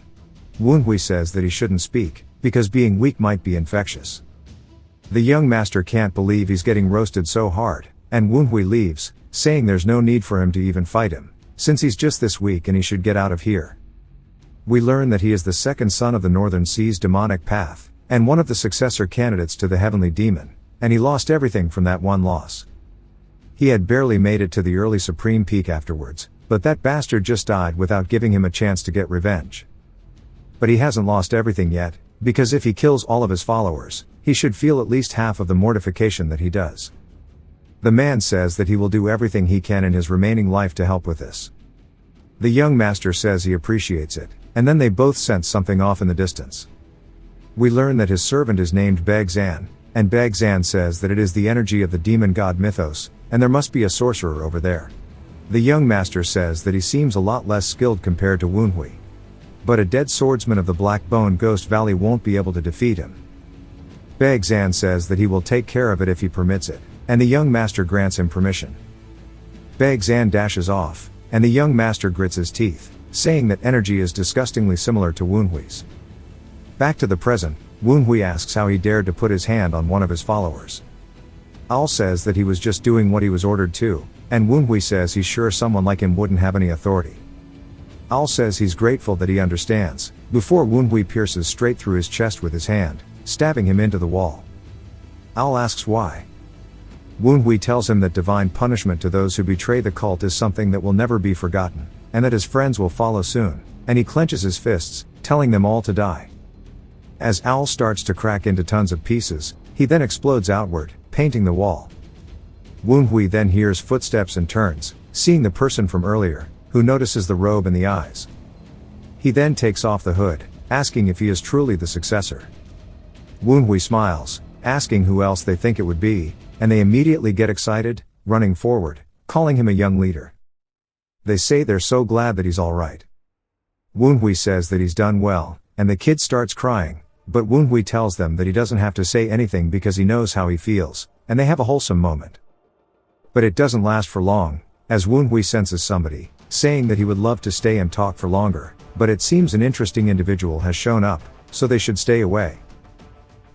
Woonhui says that he shouldn't speak, because being weak might be infectious. The young master can't believe he's getting roasted so hard, and Woonhui leaves, saying there's no need for him to even fight him, since he's just this weak and he should get out of here. We learn that he is the second son of the Northern Sea's demonic path, and one of the successor candidates to the heavenly demon, and he lost everything from that one loss. He had barely made it to the early supreme peak afterwards, but that bastard just died without giving him a chance to get revenge. But he hasn't lost everything yet, because if he kills all of his followers, he should feel at least half of the mortification that he does. The man says that he will do everything he can in his remaining life to help with this. The young master says he appreciates it, and then they both sense something off in the distance. We learn that his servant is named Beg-Zan, and Beg-Zan says that it is the energy of the demon god mythos, and there must be a sorcerer over there. The young master says that he seems a lot less skilled compared to Woonhui. But a dead swordsman of the Black Bone Ghost Valley won't be able to defeat him. Beg-Zan says that he will take care of it if he permits it, and the young master grants him permission. Beg-Zan dashes off, and the young master grits his teeth, saying that energy is disgustingly similar to Woonhui's. Back to the present, Woonhui asks how he dared to put his hand on one of his followers. Al says that he was just doing what he was ordered to, and Woonhui says he's sure someone like him wouldn't have any authority. Al says he's grateful that he understands, before Woonhui pierces straight through his chest with his hand, stabbing him into the wall. Al asks why. Woonhui tells him that divine punishment to those who betray the cult is something that will never be forgotten, and that his friends will follow soon, and he clenches his fists, telling them all to die. As Al starts to crack into tons of pieces, he then explodes outward, painting the wall. Woonhui then hears footsteps and turns, seeing the person from earlier, who notices the robe and the eyes. He then takes off the hood, asking if he is truly the successor. Woonhui smiles, asking who else they think it would be, and they immediately get excited, running forward, calling him a young leader. They say they're so glad that he's alright. Woonhui says that he's done well, and the kid starts crying, but Woonhui tells them that he doesn't have to say anything because he knows how he feels, and they have a wholesome moment. But it doesn't last for long, as Woonhui senses somebody, saying that he would love to stay and talk for longer, but it seems an interesting individual has shown up, so they should stay away.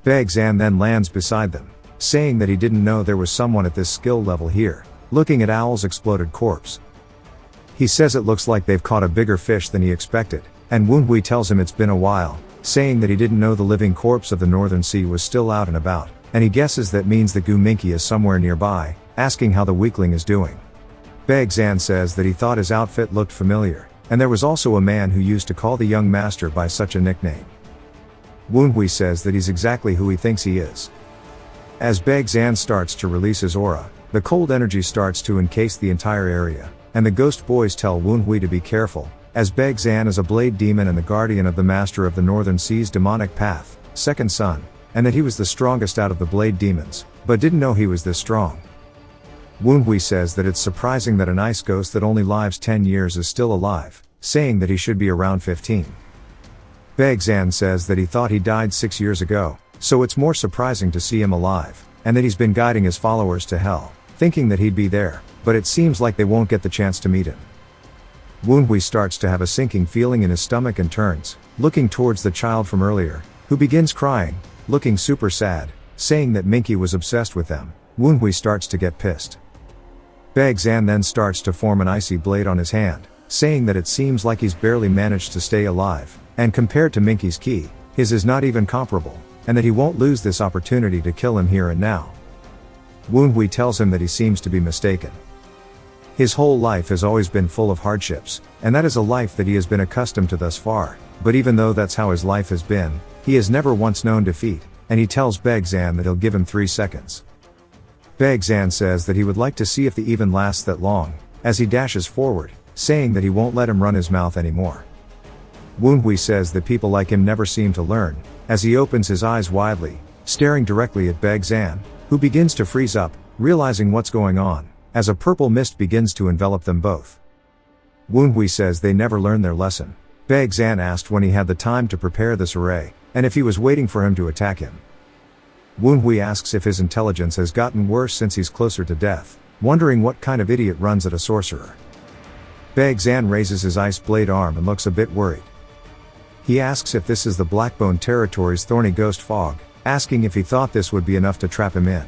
Baek-zan then lands beside them, saying that he didn't know there was someone at this skill level here, looking at Owl's exploded corpse. He says it looks like they've caught a bigger fish than he expected, and Woonhui tells him it's been a while, saying that he didn't know the living corpse of the Northern Sea was still out and about, and he guesses that means that Gu Minky is somewhere nearby, asking how the weakling is doing. Baek-zan says that he thought his outfit looked familiar, and there was also a man who used to call the young master by such a nickname. Woonhui says that he's exactly who he thinks he is. As Baek-zan starts to release his aura, the cold energy starts to encase the entire area, and the ghost boys tell Woonhui to be careful, as Baek-zan is a blade demon and the guardian of the master of the Northern Sea's demonic path, second son, and that he was the strongest out of the blade demons, but didn't know he was this strong. Woonhui says that it's surprising that an ice ghost that only lives 10 years is still alive, saying that he should be around 15. Baek-zan says that he thought he died 6 years ago, so it's more surprising to see him alive, and that he's been guiding his followers to hell, thinking that he'd be there, but it seems like they won't get the chance to meet him. Woonhui starts to have a sinking feeling in his stomach and turns, looking towards the child from earlier, who begins crying, looking super sad, saying that Minky was obsessed with them. Woonhui starts to get pissed. Baek-zan then starts to form an icy blade on his hand, saying that it seems like he's barely managed to stay alive, and compared to Minky's ki, his is not even comparable, and that he won't lose this opportunity to kill him here and now. Woonhui tells him that he seems to be mistaken. His whole life has always been full of hardships, and that is a life that he has been accustomed to thus far, but even though that's how his life has been, he has never once known defeat, and he tells Baek-zan that he'll give him 3 seconds. Baek-zan says that he would like to see if the even lasts that long, as he dashes forward, saying that he won't let him run his mouth anymore. Woonhui says that people like him never seem to learn, as he opens his eyes widely, staring directly at Baek-zan, who begins to freeze up, realizing what's going on, as a purple mist begins to envelop them both. Woonhui says they never learn their lesson. Baek-zan asked when he had the time to prepare this array, and if he was waiting for him to attack him. Woonhui asks if his intelligence has gotten worse since he's closer to death, wondering what kind of idiot runs at a sorcerer. Baek-zan raises his ice blade arm and looks a bit worried. He asks if this is the Blackbone Territory's thorny ghost fog, asking if he thought this would be enough to trap him in.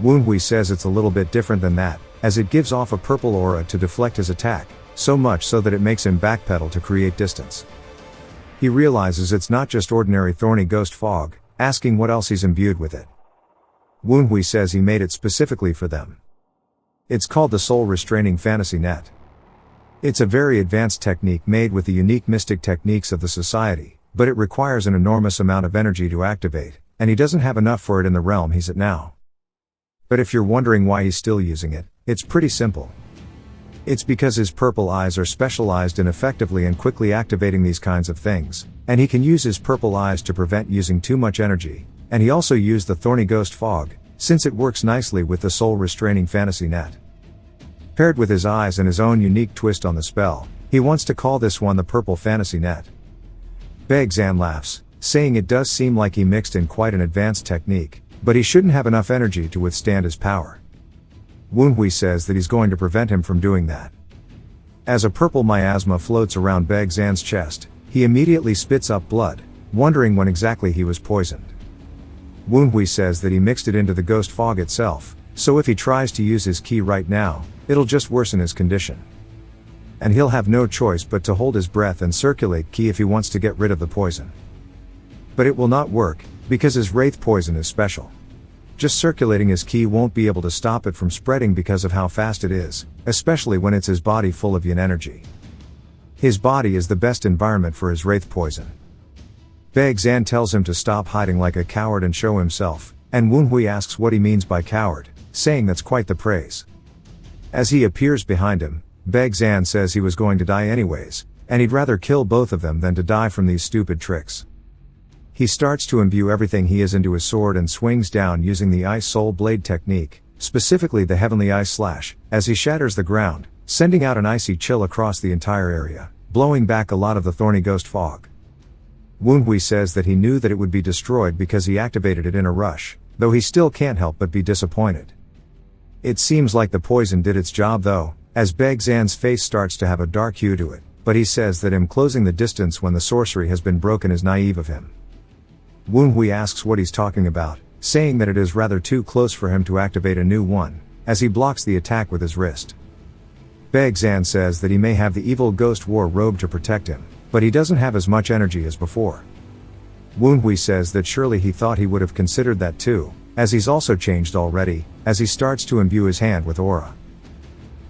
Woonhui says it's a little bit different than that, as it gives off a purple aura to deflect his attack, so much so that it makes him backpedal to create distance. He realizes it's not just ordinary thorny ghost fog, asking what else he's imbued with it. Woonhui says he made it specifically for them. It's called the Soul Restraining Fantasy Net. It's a very advanced technique made with the unique mystic techniques of the society, but it requires an enormous amount of energy to activate, and he doesn't have enough for it in the realm he's at now. But if you're wondering why he's still using it, it's pretty simple. It's because his purple eyes are specialized in effectively and quickly activating these kinds of things, and he can use his purple eyes to prevent using too much energy, and he also used the thorny ghost fog, since it works nicely with the soul restraining fantasy net. Paired with his eyes and his own unique twist on the spell, he wants to call this one the purple fantasy net. Baek-zan laughs, saying it does seem like he mixed in quite an advanced technique, but he shouldn't have enough energy to withstand his power. Woonhui says that he's going to prevent him from doing that. As a purple miasma floats around Baek-zan's chest, he immediately spits up blood, wondering when exactly he was poisoned. Woonhui says that he mixed it into the ghost fog itself, so if he tries to use his ki right now, it'll just worsen his condition. And he'll have no choice but to hold his breath and circulate ki if he wants to get rid of the poison. But it will not work, because his wraith poison is special. Just circulating his ki won't be able to stop it from spreading because of how fast it is, especially when it's his body full of yin energy. His body is the best environment for his wraith poison. Baek-zan tells him to stop hiding like a coward and show himself, and Woonhui asks what he means by coward, saying that's quite the praise. As he appears behind him, Baek-zan says he was going to die anyways, and he'd rather kill both of them than to die from these stupid tricks. He starts to imbue everything he is into his sword and swings down using the Ice Soul Blade technique, specifically the Heavenly Ice Slash, as he shatters the ground, sending out an icy chill across the entire area, blowing back a lot of the thorny ghost fog. Woonhui says that he knew that it would be destroyed because he activated it in a rush, though he still can't help but be disappointed. It seems like the poison did its job though, as Baek-zan's face starts to have a dark hue to it, but he says that him closing the distance when the sorcery has been broken is naive of him. Woonhui asks what he's talking about, saying that it is rather too close for him to activate a new one, as he blocks the attack with his wrist. Baek-zan says that he may have the evil ghost war robe to protect him, but he doesn't have as much energy as before. Woonhui says that surely he thought he would have considered that too, as he's also changed already, as he starts to imbue his hand with aura.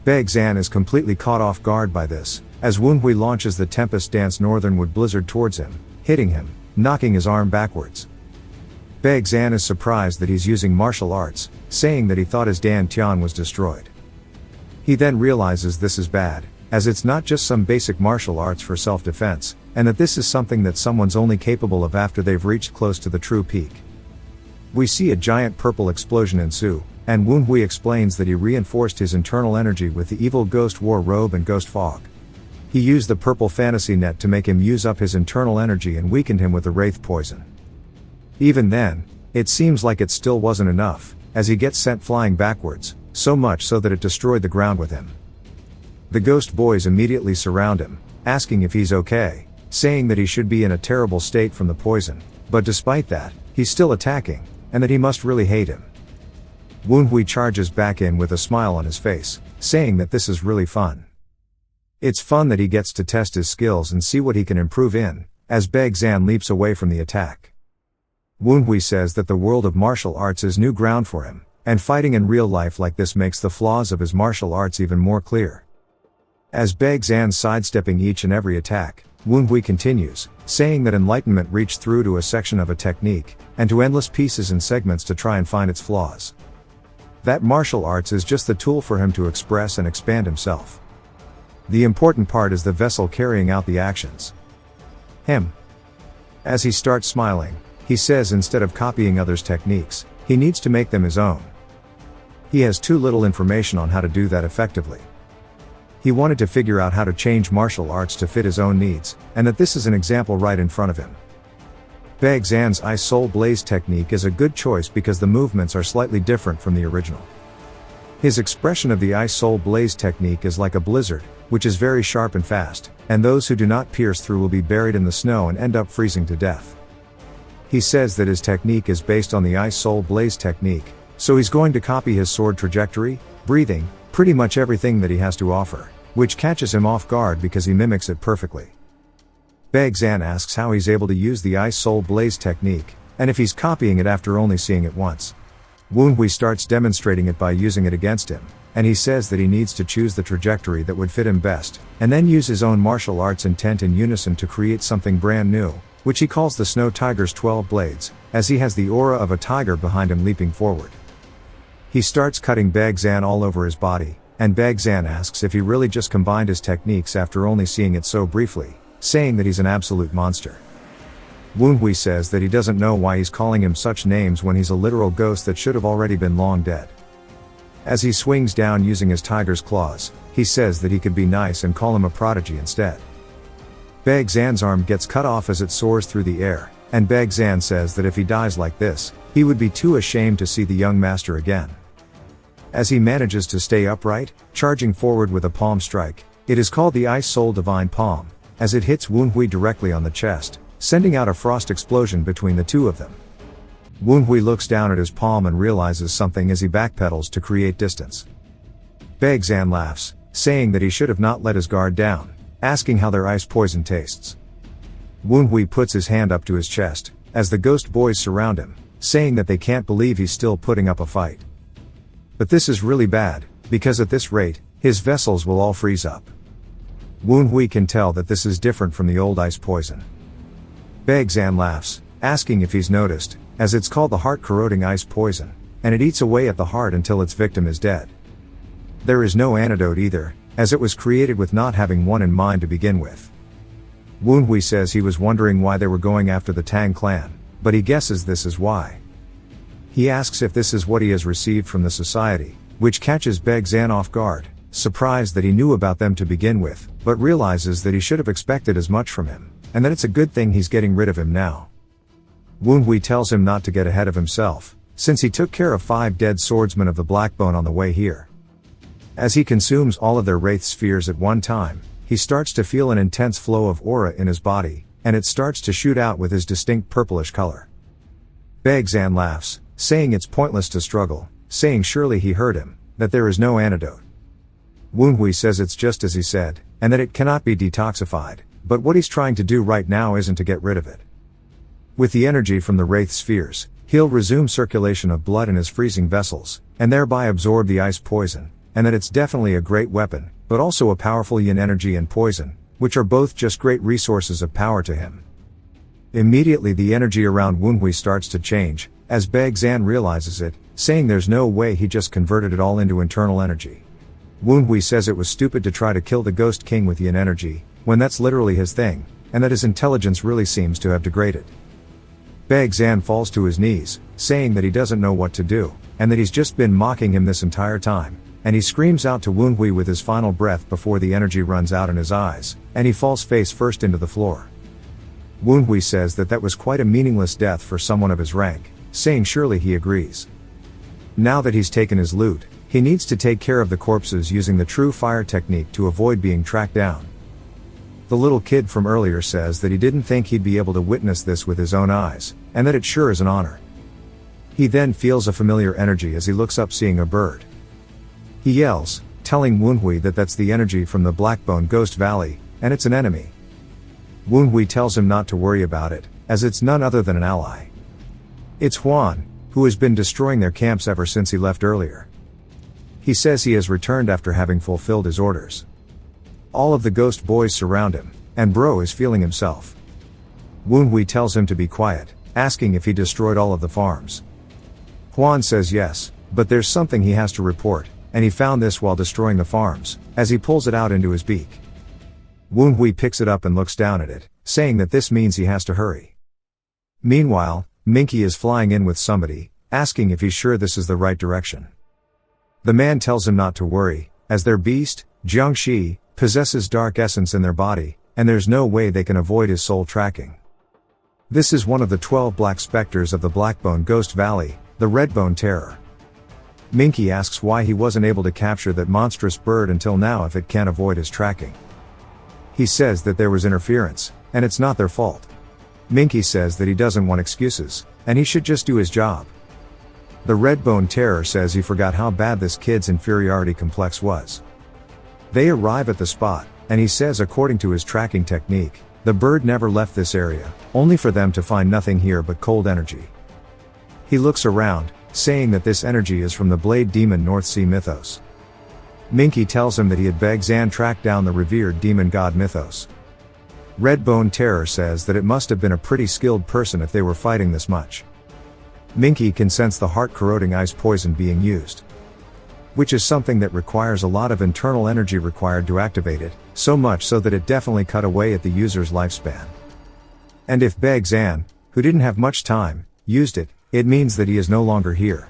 Baek-zan is completely caught off guard by this, as Woonhui launches the Tempest Dance Northernwood Blizzard towards him, hitting him, knocking his arm backwards. Baek-zan is surprised that he's using martial arts, saying that he thought his Dan Tian was destroyed. He then realizes this is bad, as it's not just some basic martial arts for self-defense, and that this is something that someone's only capable of after they've reached close to the true peak. We see a giant purple explosion ensue, and Woonhui explains that he reinforced his internal energy with the evil ghost war robe and ghost fog. He used the purple fantasy net to make him use up his internal energy and weakened him with the wraith poison. Even then, it seems like it still wasn't enough, as he gets sent flying backwards, so much so that it destroyed the ground with him. The ghost boys immediately surround him, asking if he's okay, saying that he should be in a terrible state from the poison, but despite that, he's still attacking, and that he must really hate him. Woonhui charges back in with a smile on his face, saying that this is really fun. It's fun that he gets to test his skills and see what he can improve in, as Baek-zan leaps away from the attack. Woonhui says that the world of martial arts is new ground for him, and fighting in real life like this makes the flaws of his martial arts even more clear. As Baek-zan sidestepping each and every attack, Woonhui continues, saying that enlightenment reached through to a section of a technique, and to endless pieces and segments to try and find its flaws. That martial arts is just the tool for him to express and expand himself. The important part is the vessel carrying out the actions. Him. As he starts smiling, he says instead of copying others' techniques, he needs to make them his own. He has too little information on how to do that effectively. He wanted to figure out how to change martial arts to fit his own needs, and that this is an example right in front of him. Baek-zan's Ice Soul Blaze technique is a good choice because the movements are slightly different from the original. His expression of the Ice Soul Blaze technique is like a blizzard, which is very sharp and fast, and those who do not pierce through will be buried in the snow and end up freezing to death. He says that his technique is based on the Ice Soul Blaze technique, so he's going to copy his sword trajectory, breathing, pretty much everything that he has to offer, which catches him off guard because he mimics it perfectly. Baek-zan asks how he's able to use the Ice Soul Blaze technique, and if he's copying it after only seeing it once. Woonhui starts demonstrating it by using it against him, and he says that he needs to choose the trajectory that would fit him best, and then use his own martial arts intent in unison to create something brand new, which he calls the Snow Tiger's 12 Blades, as he has the aura of a tiger behind him leaping forward. He starts cutting Baek-zan all over his body, and Baek-zan asks if he really just combined his techniques after only seeing it so briefly, saying that he's an absolute monster. Woonhui says that he doesn't know why he's calling him such names when he's a literal ghost that should have already been long dead. As he swings down using his tiger's claws, he says that he could be nice and call him a prodigy instead. Baek-zan's arm gets cut off as it soars through the air, and Baek-zan says that if he dies like this, he would be too ashamed to see the young master again. As he manages to stay upright, charging forward with a palm strike, it is called the Ice Soul Divine Palm, as it hits Woonhui directly on the chest, sending out a frost explosion between the two of them. Woonhui looks down at his palm and realizes something as he backpedals to create distance. Baekzan laughs, saying that he should have not let his guard down, asking how their ice poison tastes. Woonhui puts his hand up to his chest, as the ghost boys surround him, saying that they can't believe he's still putting up a fight. But this is really bad, because at this rate, his vessels will all freeze up. Woonhui can tell that this is different from the old ice poison. Baekzan laughs, asking if he's noticed, as it's called the heart-corroding ice poison, and it eats away at the heart until its victim is dead. There is no antidote either, as it was created with not having one in mind to begin with. Woonhui says he was wondering why they were going after the Tang clan, but he guesses this is why. He asks if this is what he has received from the society, which catches Baekzan off guard, surprised that he knew about them to begin with, but realizes that he should have expected as much from him, and that it's a good thing he's getting rid of him now. Woonhui tells him not to get ahead of himself, since he took care of 5 dead swordsmen of the Blackbone on the way here. As he consumes all of their wraith spheres at one time, he starts to feel an intense flow of aura in his body, and it starts to shoot out with his distinct purplish color. Baekzan laughs, saying it's pointless to struggle, saying surely he heard him, that there is no antidote. Woonhui says it's just as he said, and that it cannot be detoxified, but what he's trying to do right now isn't to get rid of it. With the energy from the wraith spheres, he'll resume circulation of blood in his freezing vessels, and thereby absorb the ice poison, and that it's definitely a great weapon, but also a powerful yin energy and poison, which are both just great resources of power to him. Immediately the energy around Woonhui starts to change, as Baekzan realizes it, saying there's no way he just converted it all into internal energy. Woonhui says it was stupid to try to kill the Ghost King with yin energy, when that's literally his thing, and that his intelligence really seems to have degraded. Baekzan falls to his knees, saying that he doesn't know what to do, and that he's just been mocking him this entire time, and he screams out to Woonhui with his final breath before the energy runs out in his eyes, and he falls face first into the floor. Woonhui says that that was quite a meaningless death for someone of his rank, saying surely he agrees. Now that he's taken his loot, he needs to take care of the corpses using the true fire technique to avoid being tracked down. The little kid from earlier says that he didn't think he'd be able to witness this with his own eyes, and that it sure is an honor. He then feels a familiar energy as he looks up seeing a bird. He yells, telling Woonhui that that's the energy from the Blackbone Ghost Valley, and it's an enemy. Woonhui tells him not to worry about it, as it's none other than an ally. It's Huan, who has been destroying their camps ever since he left earlier. He says he has returned after having fulfilled his orders. All of the ghost boys surround him, and Bro is feeling himself. Woonhui tells him to be quiet, asking if he destroyed all of the farms. Huan says yes, but there's something he has to report, and he found this while destroying the farms, as he pulls it out into his beak. Woonhui picks it up and looks down at it, saying that this means he has to hurry. Meanwhile, Minky is flying in with somebody, asking if he's sure this is the right direction. The man tells him not to worry, as their beast, Jiangxi, possesses dark essence in their body, and there's no way they can avoid his soul tracking. This is one of the 12 black specters of the Blackbone Ghost Valley, the Redbone Terror. Minky asks why he wasn't able to capture that monstrous bird until now if it can't avoid his tracking. He says that there was interference, and it's not their fault. Minky says that he doesn't want excuses, and he should just do his job. The Redbone Terror says he forgot how bad this kid's inferiority complex was. They arrive at the spot, and he says according to his tracking technique, the bird never left this area, only for them to find nothing here but cold energy. He looks around, saying that this energy is from the Blade Demon North Sea mythos. Minky tells him that he had Baekzan track down the revered demon god mythos. Redbone Terror says that it must have been a pretty skilled person if they were fighting this much. Minky can sense the heart-corroding ice poison being used, which is something that requires a lot of internal energy required to activate it, so much so that it definitely cut away at the user's lifespan. And if Baekzan, who didn't have much time, used it, it means that he is no longer here.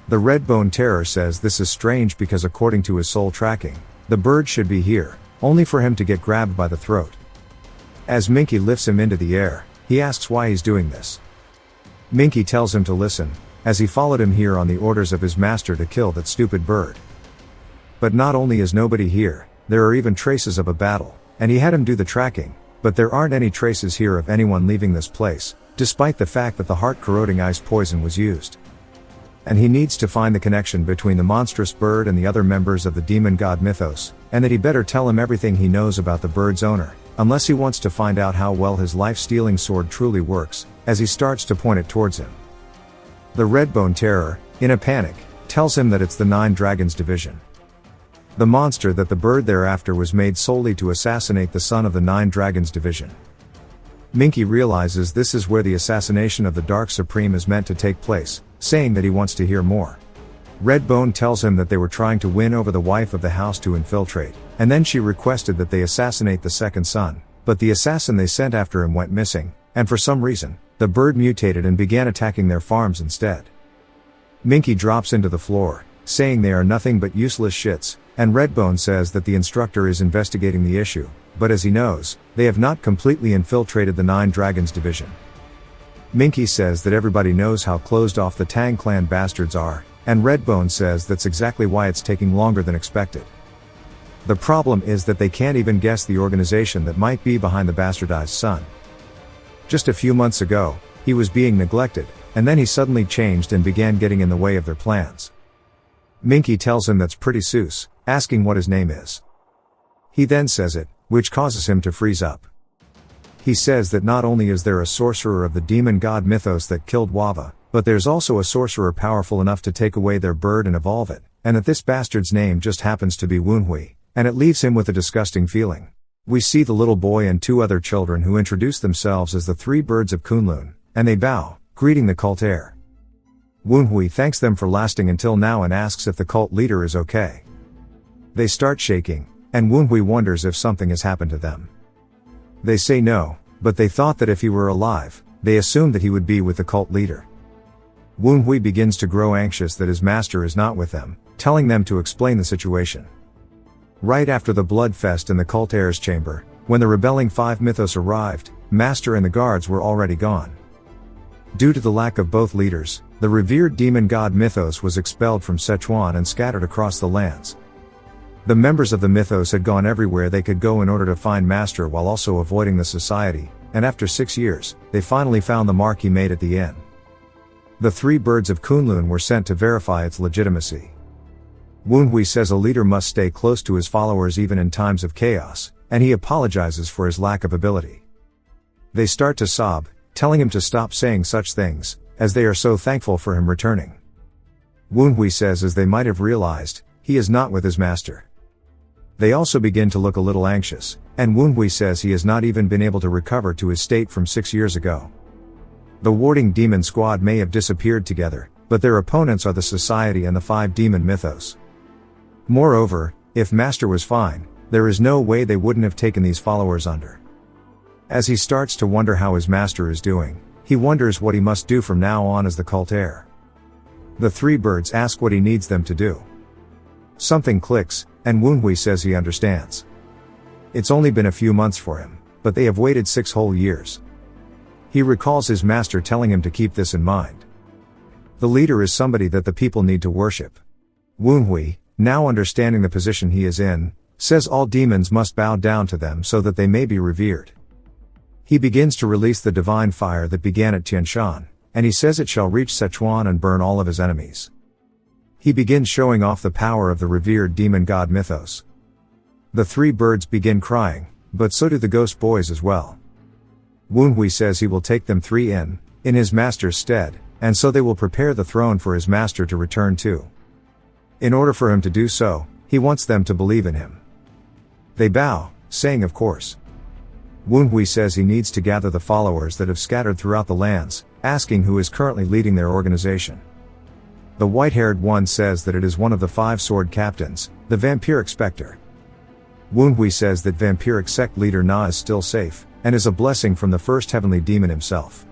The Redbone Terror says this is strange because according to his soul tracking, the bird should be here, only for him to get grabbed by the throat. As Minky lifts him into the air, he asks why he's doing this. Minky tells him to listen, as he followed him here on the orders of his master to kill that stupid bird. But not only is nobody here, there are even traces of a battle, and he had him do the tracking, But there aren't any traces here of anyone leaving this place, despite the fact that the heart-corroding ice poison was used. And he needs to find the connection between the monstrous bird and the other members of the demon god mythos, and that he better tell him everything he knows about the bird's owner, unless he wants to find out how well his life-stealing sword truly works, as he starts to point it towards him. The Redbone Terror, in a panic, tells him that it's the Nine Dragons division. The monster that the bird thereafter was made solely to assassinate the son of the Nine Dragons division. Minky realizes this is where the assassination of the Dark Supreme is meant to take place, saying that he wants to hear more. Redbone tells him that they were trying to win over the wife of the house to infiltrate, and then she requested that they assassinate the second son, but the assassin they sent after him went missing, and for some reason, the bird mutated and began attacking their farms instead. Minky drops into the floor, saying they are nothing but useless shits, and Redbone says that the instructor is investigating the issue, but as he knows, they have not completely infiltrated the Nine Dragons division. Minky says that everybody knows how closed off the Tang clan bastards are, and Redbone says that's exactly why it's taking longer than expected. The problem is that they can't even guess the organization that might be behind the bastardized son. Just a few months ago, he was being neglected, and then he suddenly changed and began getting in the way of their plans. Minky tells him that's pretty sus, asking what his name is. He then says it, which causes him to freeze up. He says that not only is there a sorcerer of the demon god mythos that killed Wava, but there's also a sorcerer powerful enough to take away their bird and evolve it, and that this bastard's name just happens to be Woonhui, and it leaves him with a disgusting feeling. We see the little boy and two other children who introduce themselves as the three birds of Kunlun, and they bow, greeting the cult heir. Woonhui thanks them for lasting until now and asks if the cult leader is okay. They start shaking, and Woonhui wonders if something has happened to them. They say no, but they thought that if he were alive, they assumed that he would be with the cult leader. Woonhui begins to grow anxious that his master is not with them, telling them to explain the situation. Right after the blood fest in the cult heir's chamber, when the rebelling five mythos arrived, Master and the guards were already gone. Due to the lack of both leaders, the revered demon god mythos was expelled from Sichuan and scattered across the lands. The members of the mythos had gone everywhere they could go in order to find Master while also avoiding the society, and after 6 years, they finally found the mark he made at the inn. The three birds of Kunlun were sent to verify its legitimacy. Woonhui says a leader must stay close to his followers even in times of chaos, and he apologizes for his lack of ability. They start to sob, telling him to stop saying such things, as they are so thankful for him returning. Woonhui says as they might have realized, he is not with his master. They also begin to look a little anxious, and Woonhui says he has not even been able to recover to his state from 6 years ago. The warding demon squad may have disappeared together, but their opponents are the society and the five demon mythos. Moreover, if Master was fine, there is no way they wouldn't have taken these followers under. As he starts to wonder how his master is doing, he wonders what he must do from now on as the cult heir. The three birds ask what he needs them to do. Something clicks, and Woonhui says he understands. It's only been a few months for him, but they have waited 6 whole years. He recalls his master telling him to keep this in mind. The leader is somebody that the people need to worship. Woonhui, now understanding the position he is in, says all demons must bow down to them so that they may be revered. He begins to release the divine fire that began at Tianshan, and he says it shall reach Sichuan and burn all of his enemies. He begins showing off the power of the revered demon god mythos. The three birds begin crying, but so do the ghost boys as well. Woonhui says he will take them three in his master's stead, and so they will prepare the throne for his master to return to. In order for him to do so, he wants them to believe in him. They bow, saying of course. Woonhui says he needs to gather the followers that have scattered throughout the lands, asking who is currently leading their organization. The white-haired one says that it is one of the 5 sword captains, the vampiric spectre. Woonhui says that vampiric sect leader Na is still safe, and is a blessing from the first heavenly demon himself.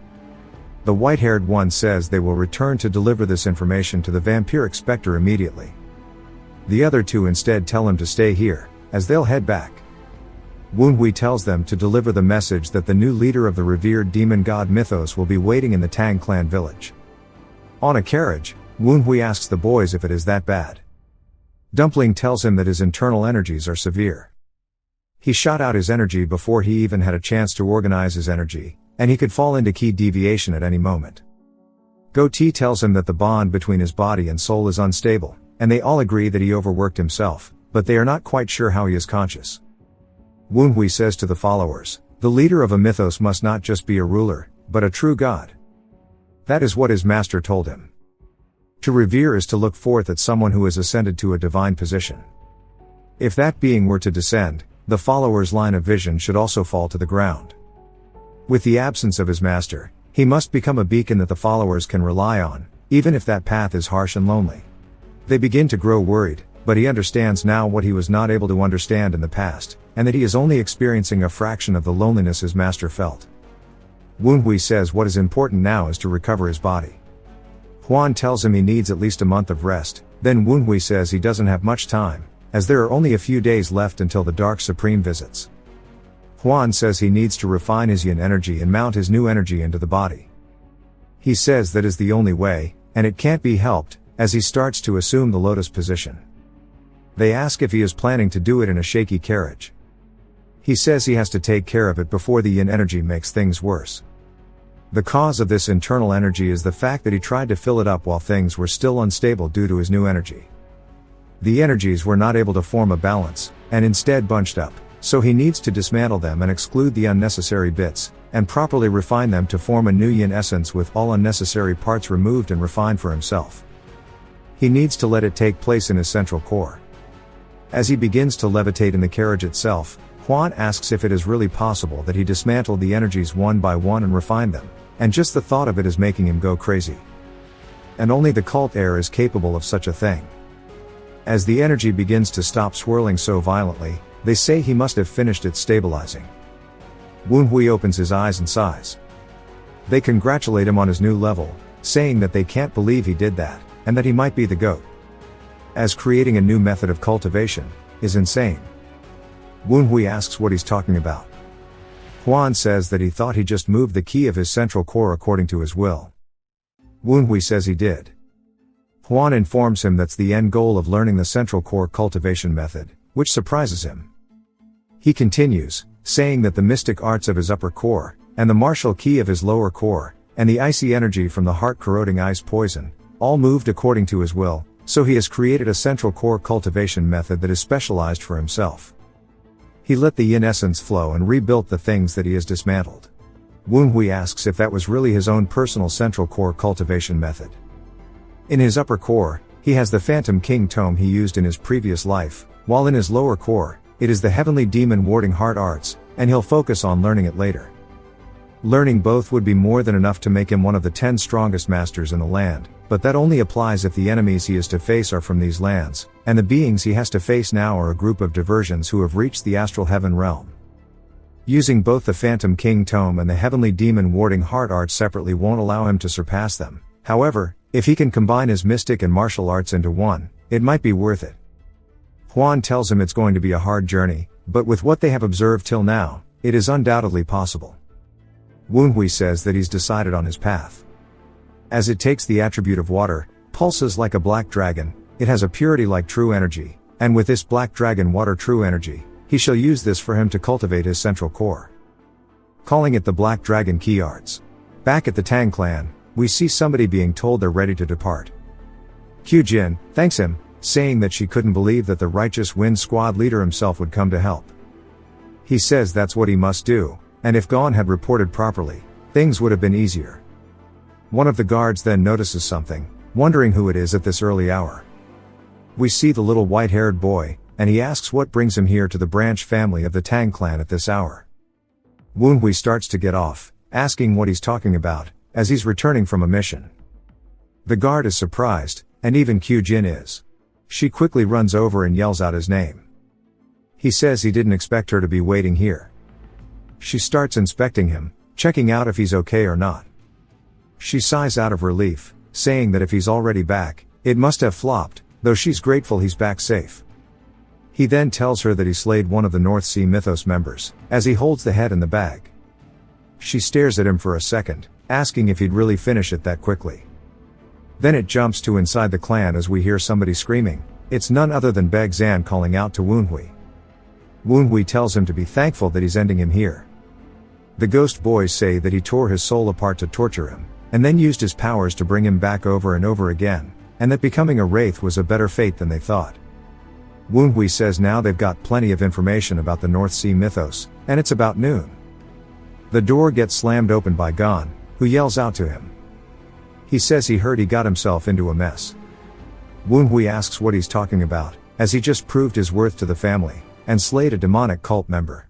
The white-haired one says they will return to deliver this information to the vampiric spectre immediately. The other 2 instead tell him to stay here, as they'll head back. Woonhui tells them to deliver the message that the new leader of the revered demon god mythos will be waiting in the Tang clan village. On a carriage, Woonhui asks the boys if it is that bad. Dumpling tells him that his internal energies are severe. He shot out his energy before he even had a chance to organize his energy, and he could fall into key deviation at any moment. Go-T tells him that the bond between his body and soul is unstable, and they all agree that he overworked himself, but they are not quite sure how he is conscious. Woonhui says to the followers, "The leader of a mythos must not just be a ruler, but a true god." That is what his master told him. To revere is to look forth at someone who has ascended to a divine position. If that being were to descend, the follower's line of vision should also fall to the ground. With the absence of his master, he must become a beacon that the followers can rely on, even if that path is harsh and lonely. They begin to grow worried, but he understands now what he was not able to understand in the past, and that he is only experiencing a fraction of the loneliness his master felt. Woonhui says what is important now is to recover his body. Huan tells him he needs at least a month of rest, then Woonhui says he doesn't have much time, as there are only a few days left until the Dark Supreme visits. Huan says he needs to refine his yin energy and mount his new energy into the body. He says that is the only way, and it can't be helped, as he starts to assume the lotus position. They ask if he is planning to do it in a shaky carriage. He says he has to take care of it before the yin energy makes things worse. The cause of this internal energy is the fact that he tried to fill it up while things were still unstable due to his new energy. The energies were not able to form a balance, and instead bunched up, so he needs to dismantle them and exclude the unnecessary bits, and properly refine them to form a new yin essence with all unnecessary parts removed and refined for himself. He needs to let it take place in his central core. As he begins to levitate in the carriage itself, Huan asks if it is really possible that he dismantled the energies one by one and refined them, and just the thought of it is making him go crazy. And only the cult heir is capable of such a thing. As the energy begins to stop swirling so violently, they say he must have finished its stabilizing. Woonhui opens his eyes and sighs. They congratulate him on his new level, saying that they can't believe he did that, and that he might be the GOAT. As creating a new method of cultivation is insane. Woonhui asks what he's talking about. Huan says that he thought he just moved the key of his central core according to his will. Woonhui says he did. Huan informs him that's the end goal of learning the central core cultivation method, which surprises him. He continues, saying that the mystic arts of his upper core, and the martial key of his lower core, and the icy energy from the heart-corroding ice poison, all moved according to his will, so he has created a central core cultivation method that is specialized for himself. He let the yin essence flow and rebuilt the things that he has dismantled. Woonhui asks if that was really his own personal central core cultivation method. In his upper core, he has the Phantom King tome he used in his previous life, while in his lower core, it is the Heavenly Demon Warding Heart Arts, and he'll focus on learning it later. Learning both would be more than enough to make him one of the 10 strongest masters in the land, but that only applies if the enemies he is to face are from these lands, and the beings he has to face now are a group of diversions who have reached the astral heaven realm. Using both the Phantom King tome and the Heavenly Demon Warding Heart Arts separately won't allow him to surpass them. However, if he can combine his mystic and martial arts into one, it might be worth it. Huan tells him it's going to be a hard journey, but with what they have observed till now, it is undoubtedly possible. Woonhui says that he's decided on his path. As it takes the attribute of water, pulses like a black dragon, it has a purity like true energy, and with this black dragon water true energy, he shall use this for him to cultivate his central core. Calling it the Black Dragon Key Arts. Back at the Tang clan, we see somebody being told they're ready to depart. Kyujin thanks him, saying that she couldn't believe that the Righteous Wind Squad leader himself would come to help. He says that's what he must do, and if Gon had reported properly, things would have been easier. One of the guards then notices something, wondering who it is at this early hour. We see the little white-haired boy, and he asks what brings him here to the branch family of the Tang clan at this hour. Woonhui starts to get off, asking what he's talking about, as he's returning from a mission. The guard is surprised, and even Kyujin is. She quickly runs over and yells out his name. He says he didn't expect her to be waiting here. She starts inspecting him, checking out if he's okay or not. She sighs out of relief, saying that if he's already back, it must have flopped, though she's grateful he's back safe. He then tells her that he slayed one of the North Sea Mythos members, as he holds the head in the bag. She stares at him for a second, asking if he'd really finish it that quickly. Then it jumps to inside the clan as we hear somebody screaming. It's none other than Beg Zan calling out to Woonhui. Woonhui tells him to be thankful that he's ending him here. The ghost boys say that he tore his soul apart to torture him, and then used his powers to bring him back over and over again, and that becoming a wraith was a better fate than they thought. Woonhui says now they've got plenty of information about the North Sea mythos, and it's about noon. The door gets slammed open by Gon, who yells out to him. He says he heard he got himself into a mess. Woonhui asks what he's talking about, as he just proved his worth to the family, and slayed a demonic cult member.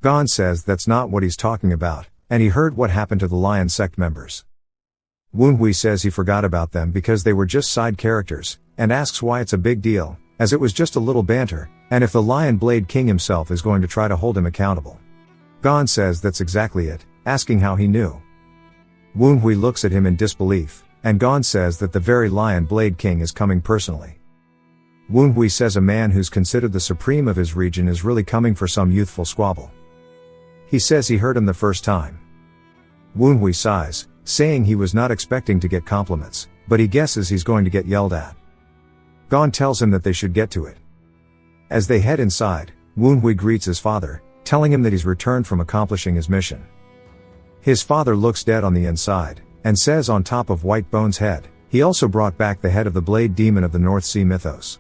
Gon says that's not what he's talking about, and he heard what happened to the Lion Sect members. Woonhui says he forgot about them because they were just side characters, and asks why it's a big deal, as it was just a little banter, and if the Lion Blade King himself is going to try to hold him accountable. Gon says that's exactly it, asking how he knew. Woonhui looks at him in disbelief, and Gon says that the very Lion Blade King is coming personally. Woonhui says a man who's considered the supreme of his region is really coming for some youthful squabble. He says he heard him the first time. Woonhui sighs, saying he was not expecting to get compliments, but he guesses he's going to get yelled at. Gon tells him that they should get to it. As they head inside, Woonhui greets his father, telling him that he's returned from accomplishing his mission. His father looks dead on the inside, and says on top of White Bone's head, he also brought back the head of the Blade Demon of the North Sea mythos.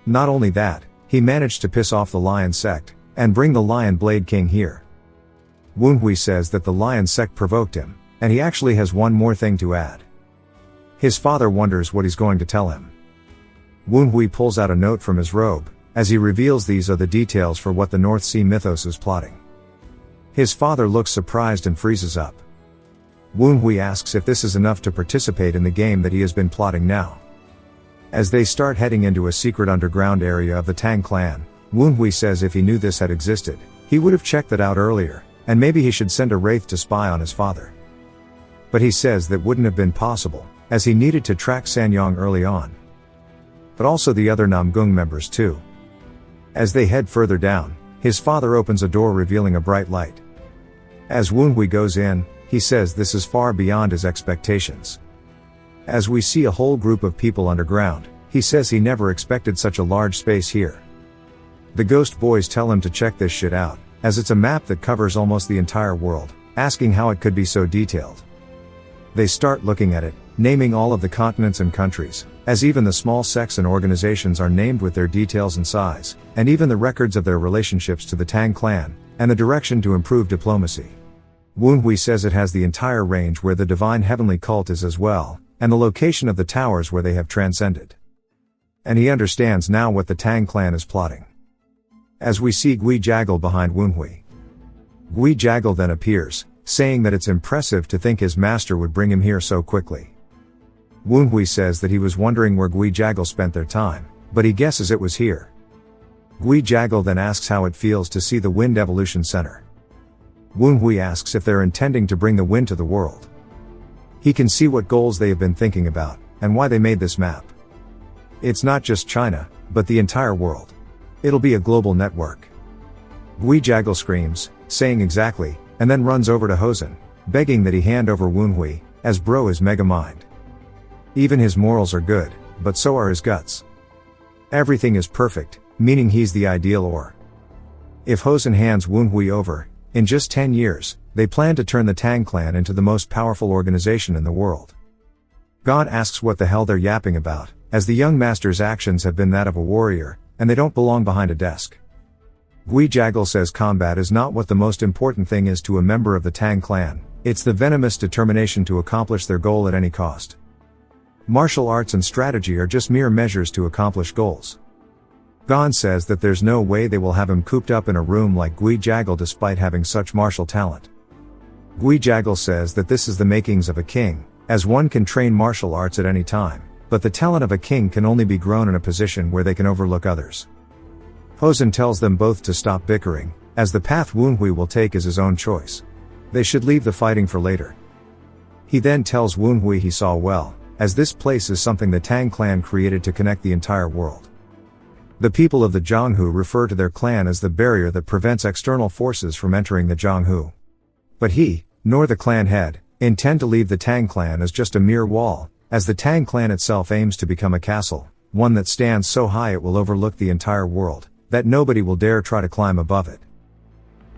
Not only that, he managed to piss off the Lion Sect, and bring the Lion Blade King here. Woonhui says that the Lion Sect provoked him, and he actually has one more thing to add. His father wonders what he's going to tell him. Woonhui pulls out a note from his robe, as he reveals these are the details for what the North Sea mythos is plotting. His father looks surprised and freezes up. Woonhui asks if this is enough to participate in the game that he has been plotting now. As they start heading into a secret underground area of the Tang clan, Woonhui says if he knew this had existed, he would have checked that out earlier, and maybe he should send a wraith to spy on his father. But he says that wouldn't have been possible, as he needed to track Sanyong early on. But also the other Namgung members too. As they head further down, his father opens a door revealing a bright light. As Woonhui goes in, he says this is far beyond his expectations. As we see a whole group of people underground, he says he never expected such a large space here. The ghost boys tell him to check this shit out, as it's a map that covers almost the entire world, asking how it could be so detailed. They start looking at it, naming all of the continents and countries, as even the small sects and organizations are named with their details and size, and even the records of their relationships to the Tang clan, and the direction to improve diplomacy. Woonhui says it has the entire range where the divine heavenly cult is as well, and the location of the towers where they have transcended. And he understands now what the Tang clan is plotting. As we see Gui Jaggle behind Woonhui. Gui Jaggle then appears, saying that it's impressive to think his master would bring him here so quickly. Woonhui says that he was wondering where Gui Jaggle spent their time, but he guesses it was here. Gui Jaggle then asks how it feels to see the Wind Evolution Center. Woonhui asks if they're intending to bring the wind to the world. He can see what goals they have been thinking about, and why they made this map. It's not just China, but the entire world. It'll be a global network. Gui Jaggle screams, saying exactly, and then runs over to Hosen, begging that he hand over Woonhui, as bro is mega mind. Even his morals are good, but so are his guts. Everything is perfect, meaning he's the ideal or. If Hosen hands Woonhui over, in just 10 years, they plan to turn the Tang clan into the most powerful organization in the world. Gon asks what the hell they're yapping about, as the young master's actions have been that of a warrior, and they don't belong behind a desk. Gui Jaggle says combat is not what the most important thing is to a member of the Tang clan, it's the venomous determination to accomplish their goal at any cost. Martial arts and strategy are just mere measures to accomplish goals. Gon says that there's no way they will have him cooped up in a room like Gui Jaggle despite having such martial talent. Gui Jaggle says that this is the makings of a king, as one can train martial arts at any time, but the talent of a king can only be grown in a position where they can overlook others. Hosen tells them both to stop bickering, as the path Woonhui will take is his own choice. They should leave the fighting for later. He then tells Woonhui he saw well, as this place is something the Tang clan created to connect the entire world. The people of the Zhonghu refer to their clan as the barrier that prevents external forces from entering the Zhonghu. But he, nor the clan head, intend to leave the Tang clan as just a mere wall, as the Tang clan itself aims to become a castle, one that stands so high it will overlook the entire world, that nobody will dare try to climb above it.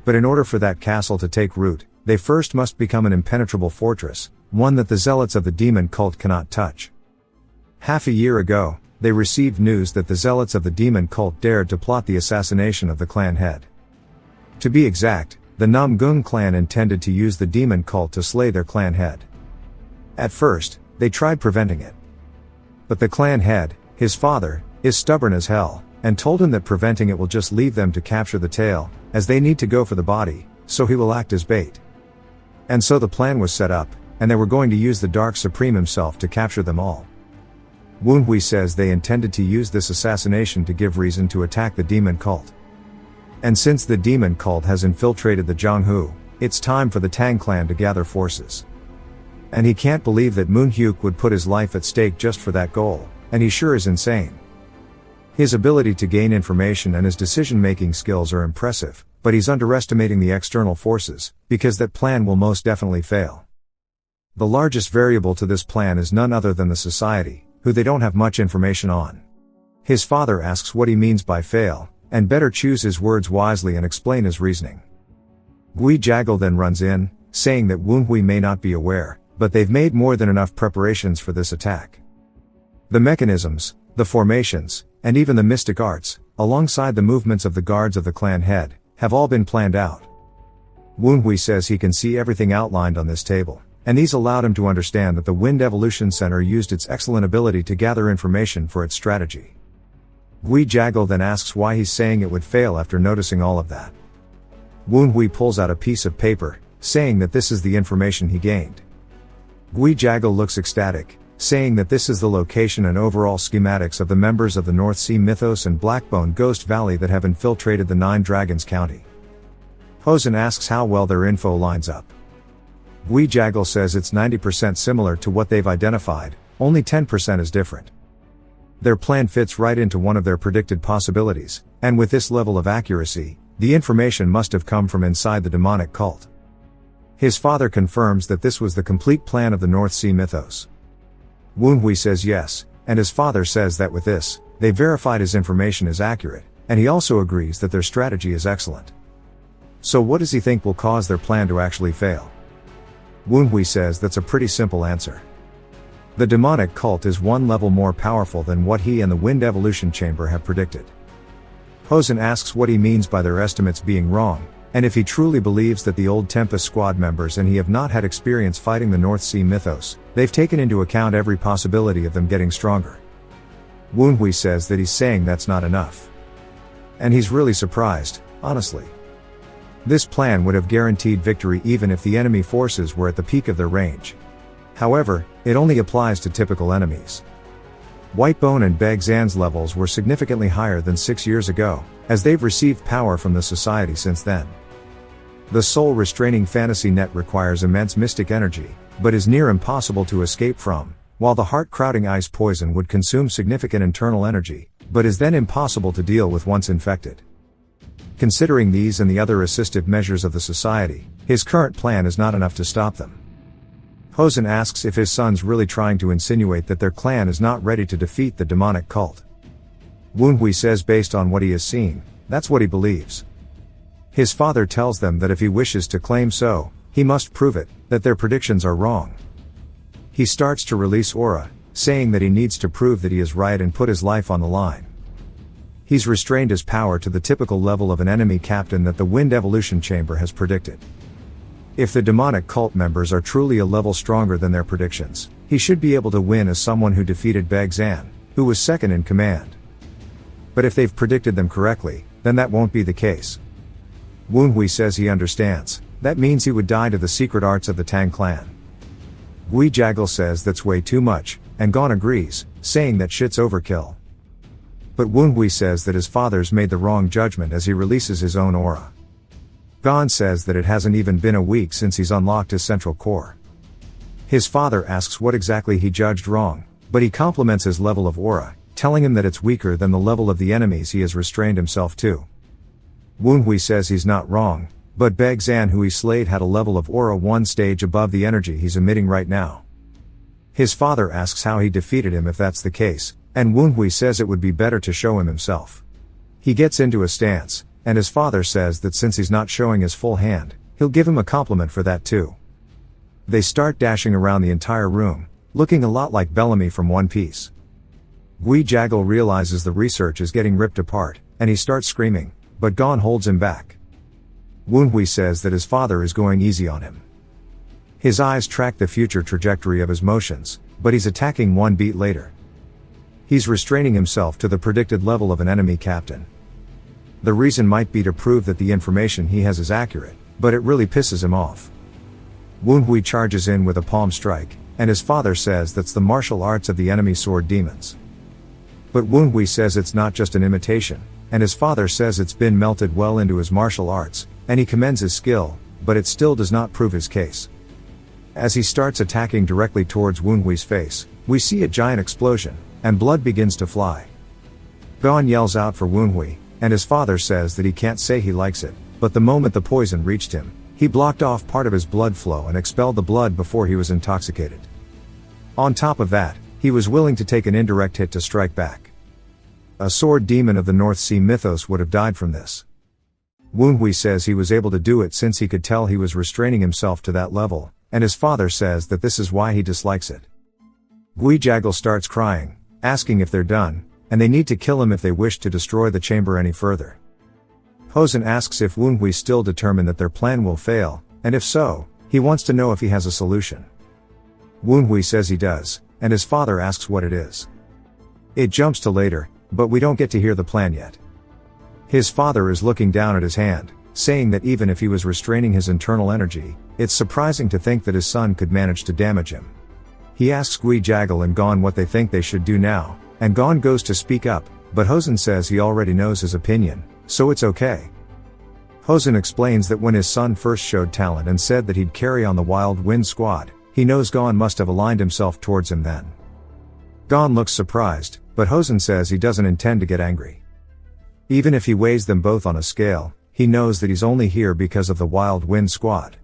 But in order for that castle to take root, they first must become an impenetrable fortress, one that the zealots of the demon cult cannot touch. Half a year ago, they received news that the zealots of the demon cult dared to plot the assassination of the clan head. To be exact, the Namgung clan intended to use the demon cult to slay their clan head. At first, they tried preventing it. But the clan head, his father, is stubborn as hell, and told him that preventing it will just leave them to capture the tail, as they need to go for the body, so he will act as bait. And so the plan was set up, and they were going to use the Dark Supreme himself to capture them all. Woonhui says they intended to use this assassination to give reason to attack the demon cult. And since the demon cult has infiltrated the Zhonghu, it's time for the Tang clan to gather forces. And he can't believe that Moon Hyuk would put his life at stake just for that goal, and he sure is insane. His ability to gain information and his decision-making skills are impressive, but he's underestimating the external forces, because that plan will most definitely fail. The largest variable to this plan is none other than the society, who they don't have much information on. His father asks what he means by fail, and better choose his words wisely and explain his reasoning. Gui Jaggle then runs in, saying that Woonhui may not be aware, but they've made more than enough preparations for this attack. The mechanisms, the formations, and even the mystic arts, alongside the movements of the guards of the clan head, have all been planned out. Woonhui says he can see everything outlined on this table, and these allowed him to understand that the Wind Evolution Center used its excellent ability to gather information for its strategy. Gui Jaggle then asks why he's saying it would fail after noticing all of that. Woonhui pulls out a piece of paper, saying that this is the information he gained. Gui Jaggle looks ecstatic, saying that this is the location and overall schematics of the members of the North Sea Mythos and Blackbone Ghost Valley that have infiltrated the Nine Dragons County. Hosen asks how well their info lines up. Gui Jaggle says it's 90% similar to what they've identified, only 10% is different. Their plan fits right into one of their predicted possibilities, and with this level of accuracy, the information must have come from inside the demonic cult. His father confirms that this was the complete plan of the North Sea Mythos. Woonhui says yes, and his father says that with this, they verified his information is accurate, and he also agrees that their strategy is excellent. So what does he think will cause their plan to actually fail? Woonhui says that's a pretty simple answer. The demonic cult is one level more powerful than what he and the Wind Evolution Chamber have predicted. Hosen asks what he means by their estimates being wrong, and if he truly believes that the old Tempest Squad members and he have not had experience fighting the North Sea Mythos, they've taken into account every possibility of them getting stronger. Woonhui says that he's saying that's not enough. And he's really surprised, honestly. This plan would have guaranteed victory even if the enemy forces were at the peak of their range. However, it only applies to typical enemies. Whitebone and Beg Zan's levels were significantly higher than 6 years ago, as they've received power from the society since then. The soul-restraining fantasy net requires immense mystic energy, but is near impossible to escape from, while the heart-crowding ice poison would consume significant internal energy, but is then impossible to deal with once infected. Considering these and the other assistive measures of the society, his current plan is not enough to stop them. Hosen asks if his son's really trying to insinuate that their clan is not ready to defeat the demonic cult. Woonhui says based on what he has seen, that's what he believes. His father tells them that if he wishes to claim so, he must prove it, that their predictions are wrong. He starts to release aura, saying that he needs to prove that he is right and put his life on the line. He's restrained his power to the typical level of an enemy captain that the Wind Evolution Chamber has predicted. If the demonic cult members are truly a level stronger than their predictions, he should be able to win as someone who defeated Beg Zan, who was second in command. But if they've predicted them correctly, then that won't be the case. Woonhui says he understands, that means he would die to the secret arts of the Tang clan. Gui Jaggle says that's way too much, and Gon agrees, saying that shit's overkill. But Woonhui says that his father's made the wrong judgment as he releases his own aura. Gon says that it hasn't even been a week since he's unlocked his central core. His father asks what exactly he judged wrong, but he compliments his level of aura, telling him that it's weaker than the level of the enemies he has restrained himself to. Woonhui says he's not wrong, but Beg Zan who he slayed had a level of aura 1 stage above the energy he's emitting right now. His father asks how he defeated him if that's the case, and Woonhui says it would be better to show him himself. He gets into a stance, and his father says that since he's not showing his full hand, he'll give him a compliment for that too. They start dashing around the entire room, looking a lot like Bellamy from One Piece. Gui Jaggle realizes the research is getting ripped apart, and he starts screaming, but Gon holds him back. Woonhui says that his father is going easy on him. His eyes track the future trajectory of his motions, but he's attacking one beat later. He's restraining himself to the predicted level of an enemy captain. The reason might be to prove that the information he has is accurate, but it really pisses him off. Woonhui charges in with a palm strike, and his father says that's the martial arts of the enemy sword demons. But Woonhui says it's not just an imitation, and his father says it's been melted well into his martial arts, and he commends his skill, but it still does not prove his case. As he starts attacking directly towards Woonhui's face, we see a giant explosion, and blood begins to fly. Gon yells out for Woonhui, and his father says that he can't say he likes it, but the moment the poison reached him, he blocked off part of his blood flow and expelled the blood before he was intoxicated. On top of that, he was willing to take an indirect hit to strike back. A sword demon of the North Sea mythos would have died from this. Woonhui says he was able to do it since he could tell he was restraining himself to that level, and his father says that this is why he dislikes it. Gui Jaggle starts crying, asking if they're done, and they need to kill him if they wish to destroy the chamber any further. Hosen asks if Woonhui still determined that their plan will fail, and if so, he wants to know if he has a solution. Woonhui says he does, and his father asks what it is. It jumps to later, but we don't get to hear the plan yet. His father is looking down at his hand, saying that even if he was restraining his internal energy, it's surprising to think that his son could manage to damage him. He asks Gui Jaggle and Gon what they think they should do now, and Gon goes to speak up, but Hosen says he already knows his opinion, so it's okay. Hosen explains that when his son first showed talent and said that he'd carry on the Wild Wind squad, he knows Gon must have aligned himself towards him then. Gon looks surprised, but Hosen says he doesn't intend to get angry. Even if he weighs them both on a scale, he knows that he's only here because of the Wild Wind squad.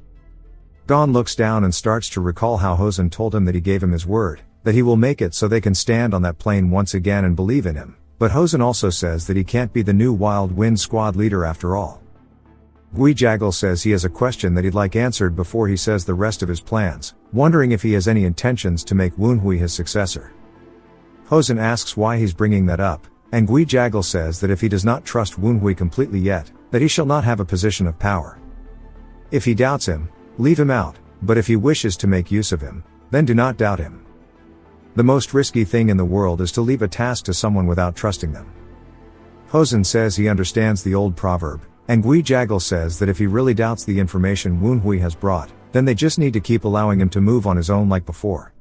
Gon looks down and starts to recall how Hosen told him that he gave him his word, that he will make it so they can stand on that plane once again and believe in him, but Hosen also says that he can't be the new Wild Wind squad leader after all. Gui Jaggle says he has a question that he'd like answered before he says the rest of his plans, wondering if he has any intentions to make Woonhui his successor. Hosen asks why he's bringing that up, and Gui Jaggle says that if he does not trust Woonhui completely yet, that he shall not have a position of power. If he doubts him, leave him out, but if he wishes to make use of him, then do not doubt him. The most risky thing in the world is to leave a task to someone without trusting them. Hosen says he understands the old proverb, and Gui Jaggle says that if he really doubts the information Woonhui has brought, then they just need to keep allowing him to move on his own like before.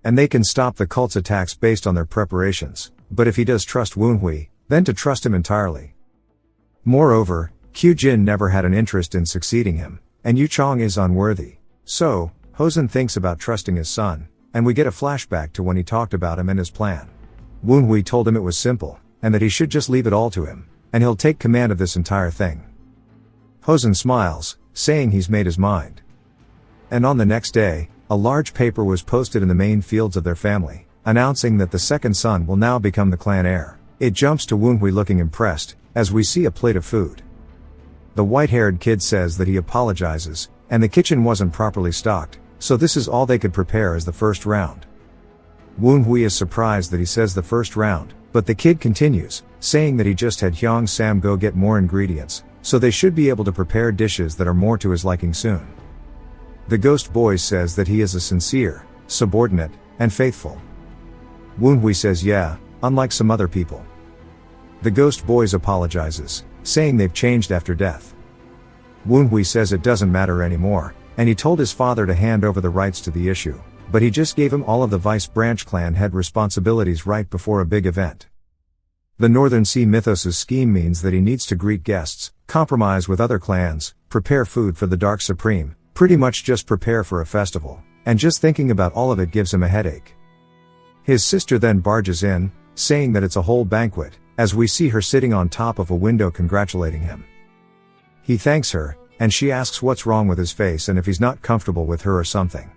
And they can stop the cult's attacks based on their preparations, but if he does trust Woonhui, then to trust him entirely. Moreover, Qiu Jin never had an interest in succeeding him, and Yu Chong is unworthy. So, Hosen thinks about trusting his son, and we get a flashback to when he talked about him and his plan. Woonhui told him it was simple, and that he should just leave it all to him, and he'll take command of this entire thing. Hosen smiles, saying he's made his mind. And on the next day, a large paper was posted in the main fields of their family, announcing that the second son will now become the clan heir. It jumps to Woonhui looking impressed, as we see a plate of food. The white-haired kid says that he apologizes, and the kitchen wasn't properly stocked, so this is all they could prepare as the first round. Woonhui is surprised that he says the first round, but the kid continues, saying that he just had Hyung Sam go get more ingredients, so they should be able to prepare dishes that are more to his liking soon. The ghost boy says that he is a sincere, subordinate, and faithful. Woonhui says yeah, unlike some other people. The ghost boys apologizes, saying they've changed after death. Woonhui says it doesn't matter anymore, and he told his father to hand over the rights to the issue, but he just gave him all of the Vice Branch clan head responsibilities right before a big event. The Northern Sea Mythos' scheme means that he needs to greet guests, compromise with other clans, prepare food for the Dark Supreme, pretty much just prepare for a festival, and just thinking about all of it gives him a headache. His sister then barges in, saying that it's a whole banquet, as we see her sitting on top of a window congratulating him. He thanks her, and she asks what's wrong with his face and if he's not comfortable with her or something.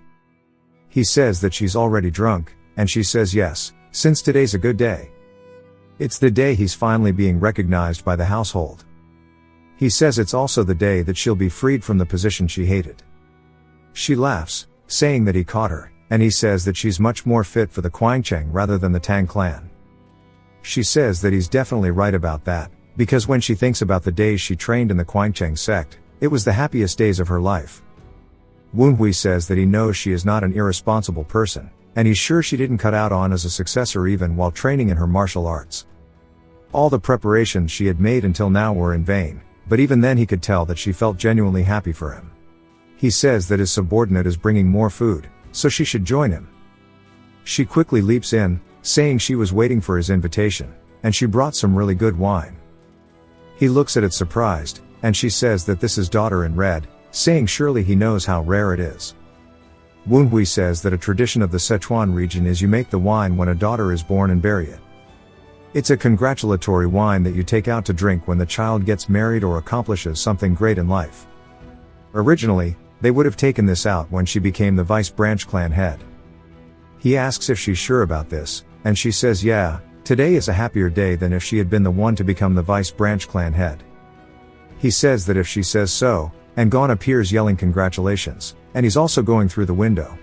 He says that she's already drunk, and she says yes, since today's a good day. It's the day he's finally being recognized by the household. He says it's also the day that she'll be freed from the position she hated. She laughs, saying that he caught her, and he says that she's much more fit for the Kwangcheng rather than the Tang clan. She says that he's definitely right about that, because when she thinks about the days she trained in the Kwangcheng sect, it was the happiest days of her life. Woonhui says that he knows she is not an irresponsible person, and he's sure she didn't cut out on as a successor even while training in her martial arts. All the preparations she had made until now were in vain, but even then he could tell that she felt genuinely happy for him. He says that his subordinate is bringing more food, so she should join him. She quickly leaps in, saying she was waiting for his invitation, and she brought some really good wine. He looks at it surprised, and she says that this is daughter in red, saying surely he knows how rare it is. Woonhui says that a tradition of the Sichuan region is you make the wine when a daughter is born and bury it. It's a congratulatory wine that you take out to drink when the child gets married or accomplishes something great in life. Originally, they would have taken this out when she became the vice branch clan head. He asks if she's sure about this, and she says yeah, today is a happier day than if she had been the one to become the vice branch clan head. He says that if she says so, and Gon appears yelling congratulations, and he's also going through the window.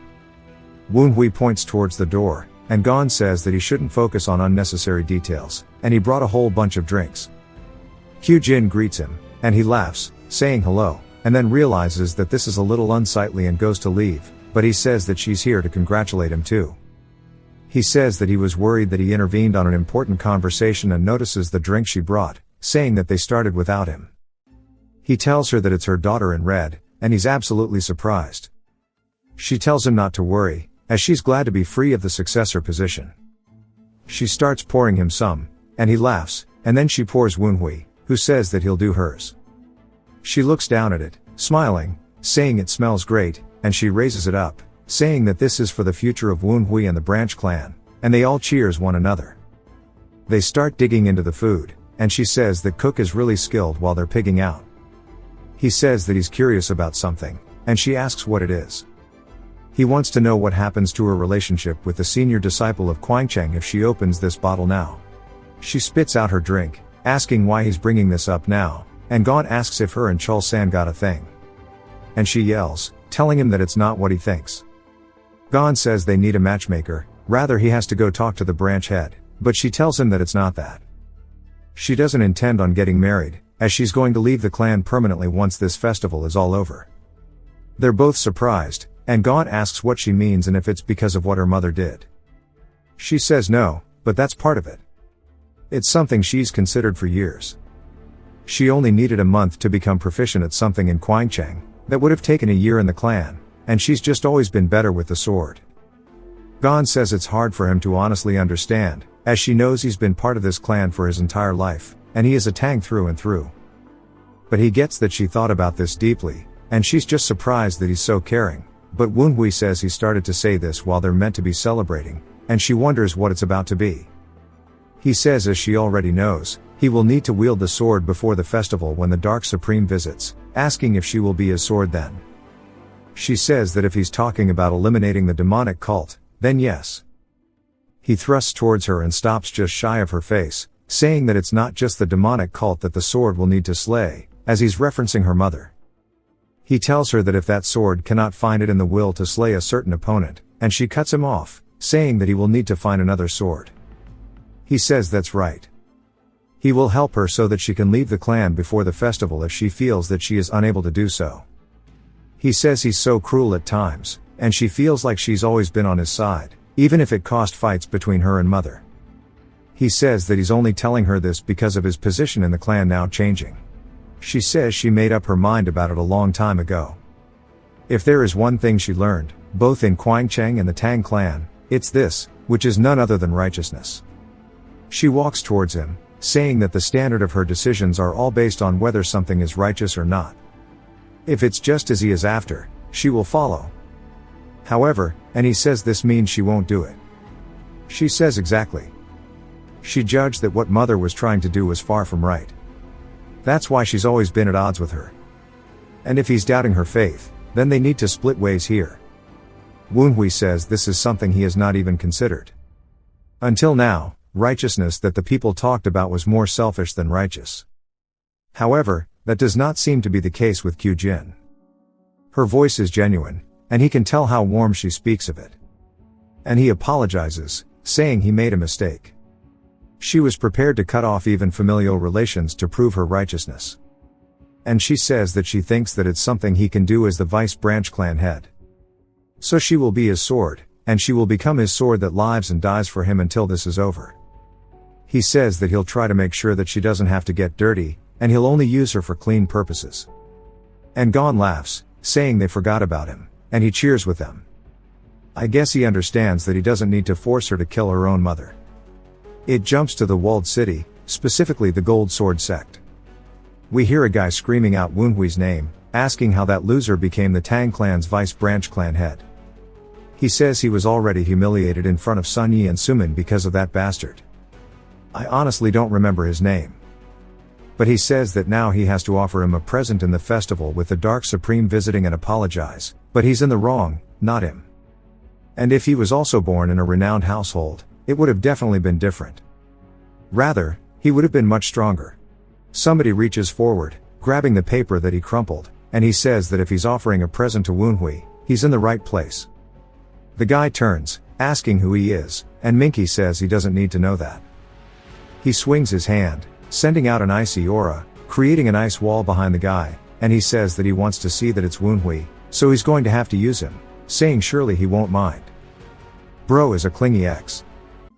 Woonhui points towards the door, and Gon says that he shouldn't focus on unnecessary details, and he brought a whole bunch of drinks. Hu Jin greets him, and he laughs, saying hello, and then realizes that this is a little unsightly and goes to leave, but he says that she's here to congratulate him too. He says that he was worried that he intervened on an important conversation and notices the drink she brought, saying that they started without him. He tells her that it's her daughter in red, and he's absolutely surprised. She tells him not to worry, as she's glad to be free of the successor position. She starts pouring him some, and he laughs, and then she pours Woonhui, who says that he'll do hers. She looks down at it, smiling, saying it smells great, and she raises it up, saying that this is for the future of Woonhui and the branch clan, and they all cheers one another. They start digging into the food, and she says that Cook is really skilled while they're pigging out. He says that he's curious about something, and she asks what it is. He wants to know what happens to her relationship with the senior disciple of Kwangcheng if she opens this bottle now. She spits out her drink, asking why he's bringing this up now, and Gon asks if her and Chul-san got a thing. And she yells, telling him that it's not what he thinks. Gon says they need a matchmaker, rather he has to go talk to the branch head, but she tells him that it's not that. She doesn't intend on getting married, as she's going to leave the clan permanently once this festival is all over. They're both surprised, and Gon asks what she means and if it's because of what her mother did. She says no, but that's part of it. It's something she's considered for years. She only needed a month to become proficient at something in Kwangcheng, that would have taken a year in the clan, and she's just always been better with the sword. Gon says it's hard for him to honestly understand, as she knows he's been part of this clan for his entire life, and he is a Tang through and through. But he gets that she thought about this deeply, and she's just surprised that he's so caring, but Woonhui says he started to say this while they're meant to be celebrating, and she wonders what it's about to be. He says as she already knows, he will need to wield the sword before the festival when the Dark Supreme visits, asking if she will be his sword then. She says that if he's talking about eliminating the demonic cult, then yes. He thrusts towards her and stops just shy of her face, saying that it's not just the demonic cult that the sword will need to slay, as he's referencing her mother. He tells her that if that sword cannot find it in the will to slay a certain opponent, and she cuts him off, saying that he will need to find another sword. He says that's right. He will help her so that she can leave the clan before the festival if she feels that she is unable to do so. He says he's so cruel at times, and she feels like she's always been on his side, even if it cost fights between her and mother. He says that he's only telling her this because of his position in the clan now changing. She says she made up her mind about it a long time ago. If there is one thing she learned, both in Kwangcheng and the Tang clan, it's this, which is none other than righteousness. She walks towards him, saying that the standard of her decisions are all based on whether something is righteous or not. If it's just as he is after, she will follow. However, and he says this means she won't do it. She says exactly. She judged that what mother was trying to do was far from right. That's why she's always been at odds with her. And if he's doubting her faith, then they need to split ways here. Woonhui says this is something he has not even considered. Until now, righteousness that the people talked about was more selfish than righteous. However, that does not seem to be the case with Kyujin. Her voice is genuine, and he can tell how warm she speaks of it. And he apologizes, saying he made a mistake. She was prepared to cut off even familial relations to prove her righteousness. And she says that she thinks that it's something he can do as the Vice Branch clan head. So she will be his sword, and she will become his sword that lives and dies for him until this is over. He says that he'll try to make sure that she doesn't have to get dirty, and he'll only use her for clean purposes. And Gon laughs, saying they forgot about him, and he cheers with them. I guess he understands that he doesn't need to force her to kill her own mother. It jumps to the walled city, specifically the Gold Sword sect. We hear a guy screaming out Woonhui's name, asking how that loser became the Tang clan's Vice Branch clan head. He says he was already humiliated in front of Sun Yi and Sumin because of that bastard. I honestly don't remember his name. But he says that now he has to offer him a present in the festival with the Dark Supreme visiting and apologize, but he's in the wrong, not him. And if he was also born in a renowned household, it would have definitely been different. Rather, he would have been much stronger. Somebody reaches forward, grabbing the paper that he crumpled, and he says that if he's offering a present to Woonhui, he's in the right place. The guy turns, asking who he is, and Minky says he doesn't need to know that. He swings his hand, sending out an icy aura, creating an ice wall behind the guy, and he says that he wants to see that it's Woonhui, so he's going to have to use him, saying surely he won't mind. Bro is a clingy ex.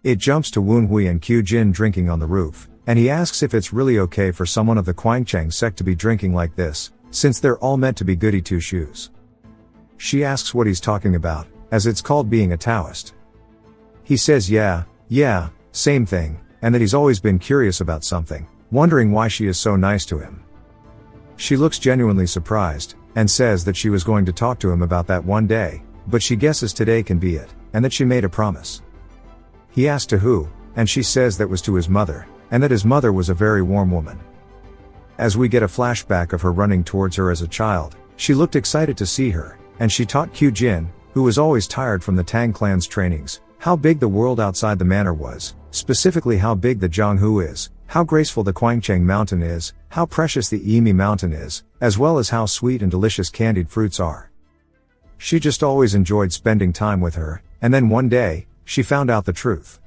It jumps to Woonhui and Kyujin drinking on the roof, and he asks if it's really okay for someone of the Kwangchang sect to be drinking like this, since they're all meant to be goody two-shoes. She asks what he's talking about, as it's called being a Taoist. He says yeah, same thing, and that he's always been curious about something, wondering why she is so nice to him. She looks genuinely surprised, and says that she was going to talk to him about that one day, but she guesses today can be it, and that she made a promise. He asks to who, and she says that was to his mother, and that his mother was a very warm woman. As we get a flashback of her running towards her as a child, she looked excited to see her, and she taught Kyujin, who was always tired from the Tang clan's trainings, how big the world outside the manor was, specifically how big the Jianghu is, how graceful the Kwangcheng mountain is, how precious the Yimi mountain is, as well as how sweet and delicious candied fruits are. She just always enjoyed spending time with her, and then one day, she found out the truth.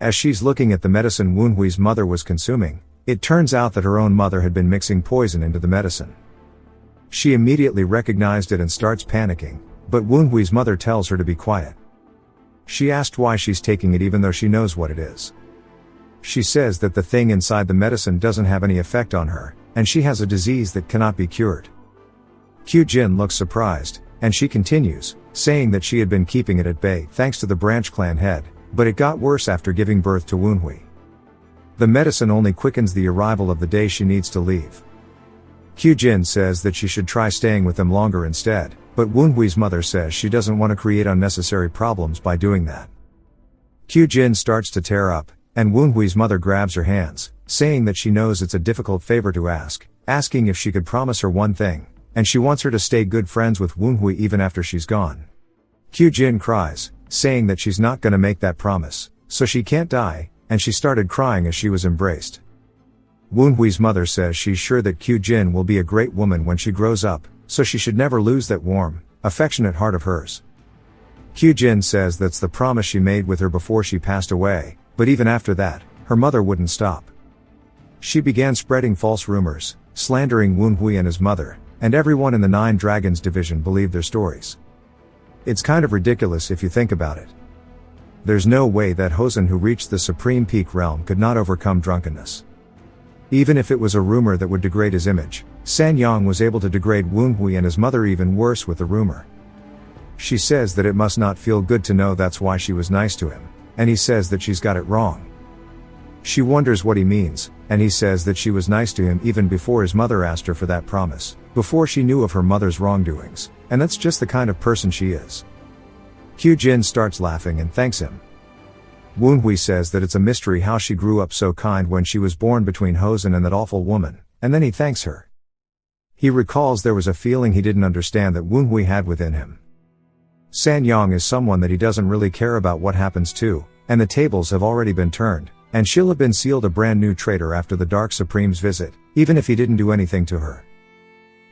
As she's looking at the medicine Woonhui's mother was consuming, it turns out that her own mother had been mixing poison into the medicine. She immediately recognized it and starts panicking, but Woonhui's mother tells her to be quiet. She asked why she's taking it even though she knows what it is. She says that the thing inside the medicine doesn't have any effect on her, and she has a disease that cannot be cured. Kyujin looks surprised, and she continues, saying that she had been keeping it at bay thanks to the branch clan head, but it got worse after giving birth to Woonhui. The medicine only quickens the arrival of the day she needs to leave. Kyujin says that she should try staying with them longer instead, but Woonhui's mother says she doesn't want to create unnecessary problems by doing that. Kyujin starts to tear up, and Woonhui's mother grabs her hands, saying that she knows it's a difficult favor to ask, asking if she could promise her one thing, and she wants her to stay good friends with Woonhui even after she's gone. Kyujin cries, saying that she's not gonna make that promise, so she can't die, and she started crying as she was embraced. Woonhui's mother says she's sure that Kyujin will be a great woman when she grows up, so she should never lose that warm, affectionate heart of hers. Kyujin says that's the promise she made with her before she passed away, but even after that, her mother wouldn't stop. She began spreading false rumors, slandering Woonhui and his mother, and everyone in the Nine Dragons division believed their stories. It's kind of ridiculous if you think about it. There's no way that Hosen who reached the Supreme Peak realm could not overcome drunkenness. Even if it was a rumor that would degrade his image, Sanyang was able to degrade Woonhui and his mother even worse with the rumor. She says that it must not feel good to know that's why she was nice to him, and he says that she's got it wrong. She wonders what he means, and he says that she was nice to him even before his mother asked her for that promise, before she knew of her mother's wrongdoings, and that's just the kind of person she is. Kyujin starts laughing and thanks him. Woonhui says that it's a mystery how she grew up so kind when she was born between Hosen and that awful woman, and then he thanks her. He recalls there was a feeling he didn't understand that Woonhui had within him. Sanyang is someone that he doesn't really care about what happens to, and the tables have already been turned, and she'll have been sealed a brand new traitor after the Dark Supreme's visit, even if he didn't do anything to her.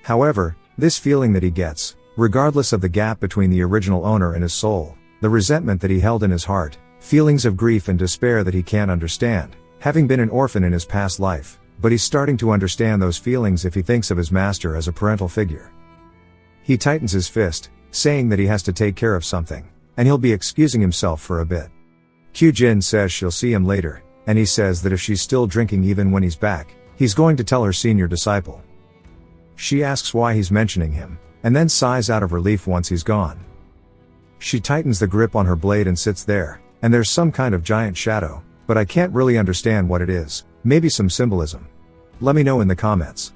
However, this feeling that he gets, regardless of the gap between the original owner and his soul, the resentment that he held in his heart, feelings of grief and despair that he can't understand, having been an orphan in his past life, but he's starting to understand those feelings if he thinks of his master as a parental figure. He tightens his fist, saying that he has to take care of something, and he'll be excusing himself for a bit. Kyujin says she'll see him later, and he says that if she's still drinking even when he's back, he's going to tell her senior disciple. She asks why he's mentioning him, and then sighs out of relief once he's gone. She tightens the grip on her blade and sits there, and there's some kind of giant shadow, but I can't really understand what it is, maybe some symbolism. Let me know in the comments.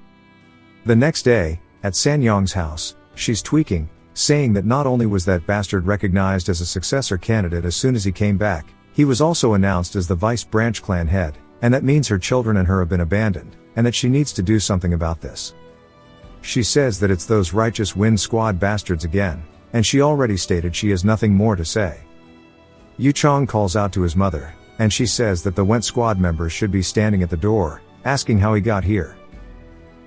The next day, at Sanyong's house, she's tweaking, saying that not only was that bastard recognized as a successor candidate as soon as he came back, he was also announced as the vice branch clan head, and that means her children and her have been abandoned, and that she needs to do something about this. She says that it's those righteous Wind Squad bastards again, and she already stated she has nothing more to say. Yu Chong calls out to his mother, and she says that the Went Squad members should be standing at the door, asking how he got here.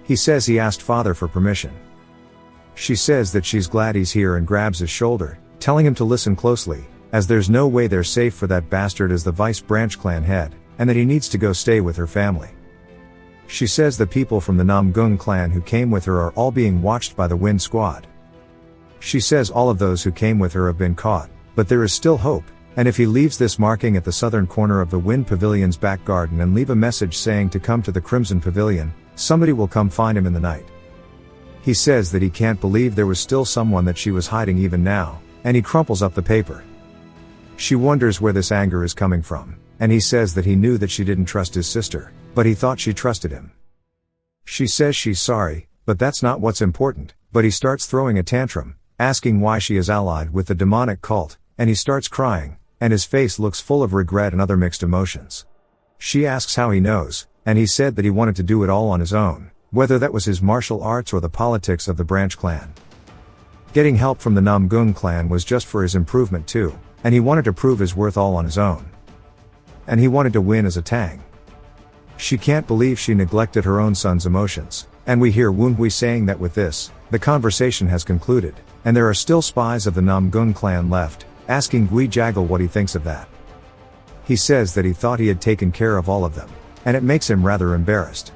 He says he asked father for permission. She says that she's glad he's here and grabs his shoulder, telling him to listen closely, as there's no way they're safe for that bastard as the vice branch clan head, and that he needs to go stay with her family. She says the people from the Namgung clan who came with her are all being watched by the Wind Squad. She says all of those who came with her have been caught, but there is still hope, and if he leaves this marking at the southern corner of the Wind Pavilion's back garden and leave a message saying to come to the Crimson Pavilion, somebody will come find him in the night. He says that he can't believe there was still someone that she was hiding even now, and he crumples up the paper. She wonders where this anger is coming from, and he says that he knew that she didn't trust his sister, but he thought she trusted him. She says she's sorry, but that's not what's important, but he starts throwing a tantrum, asking why she is allied with the demonic cult, and he starts crying, and his face looks full of regret and other mixed emotions. She asks how he knows, and he said that he wanted to do it all on his own, whether that was his martial arts or the politics of the branch clan. Getting help from the Namgung clan was just for his improvement too, and he wanted to prove his worth all on his own. And he wanted to win as a Tang. She can't believe she neglected her own son's emotions, and we hear Woonhui saying that with this, the conversation has concluded, and there are still spies of the Namgung clan left, asking Gui Jaggle what he thinks of that. He says that he thought he had taken care of all of them, and it makes him rather embarrassed.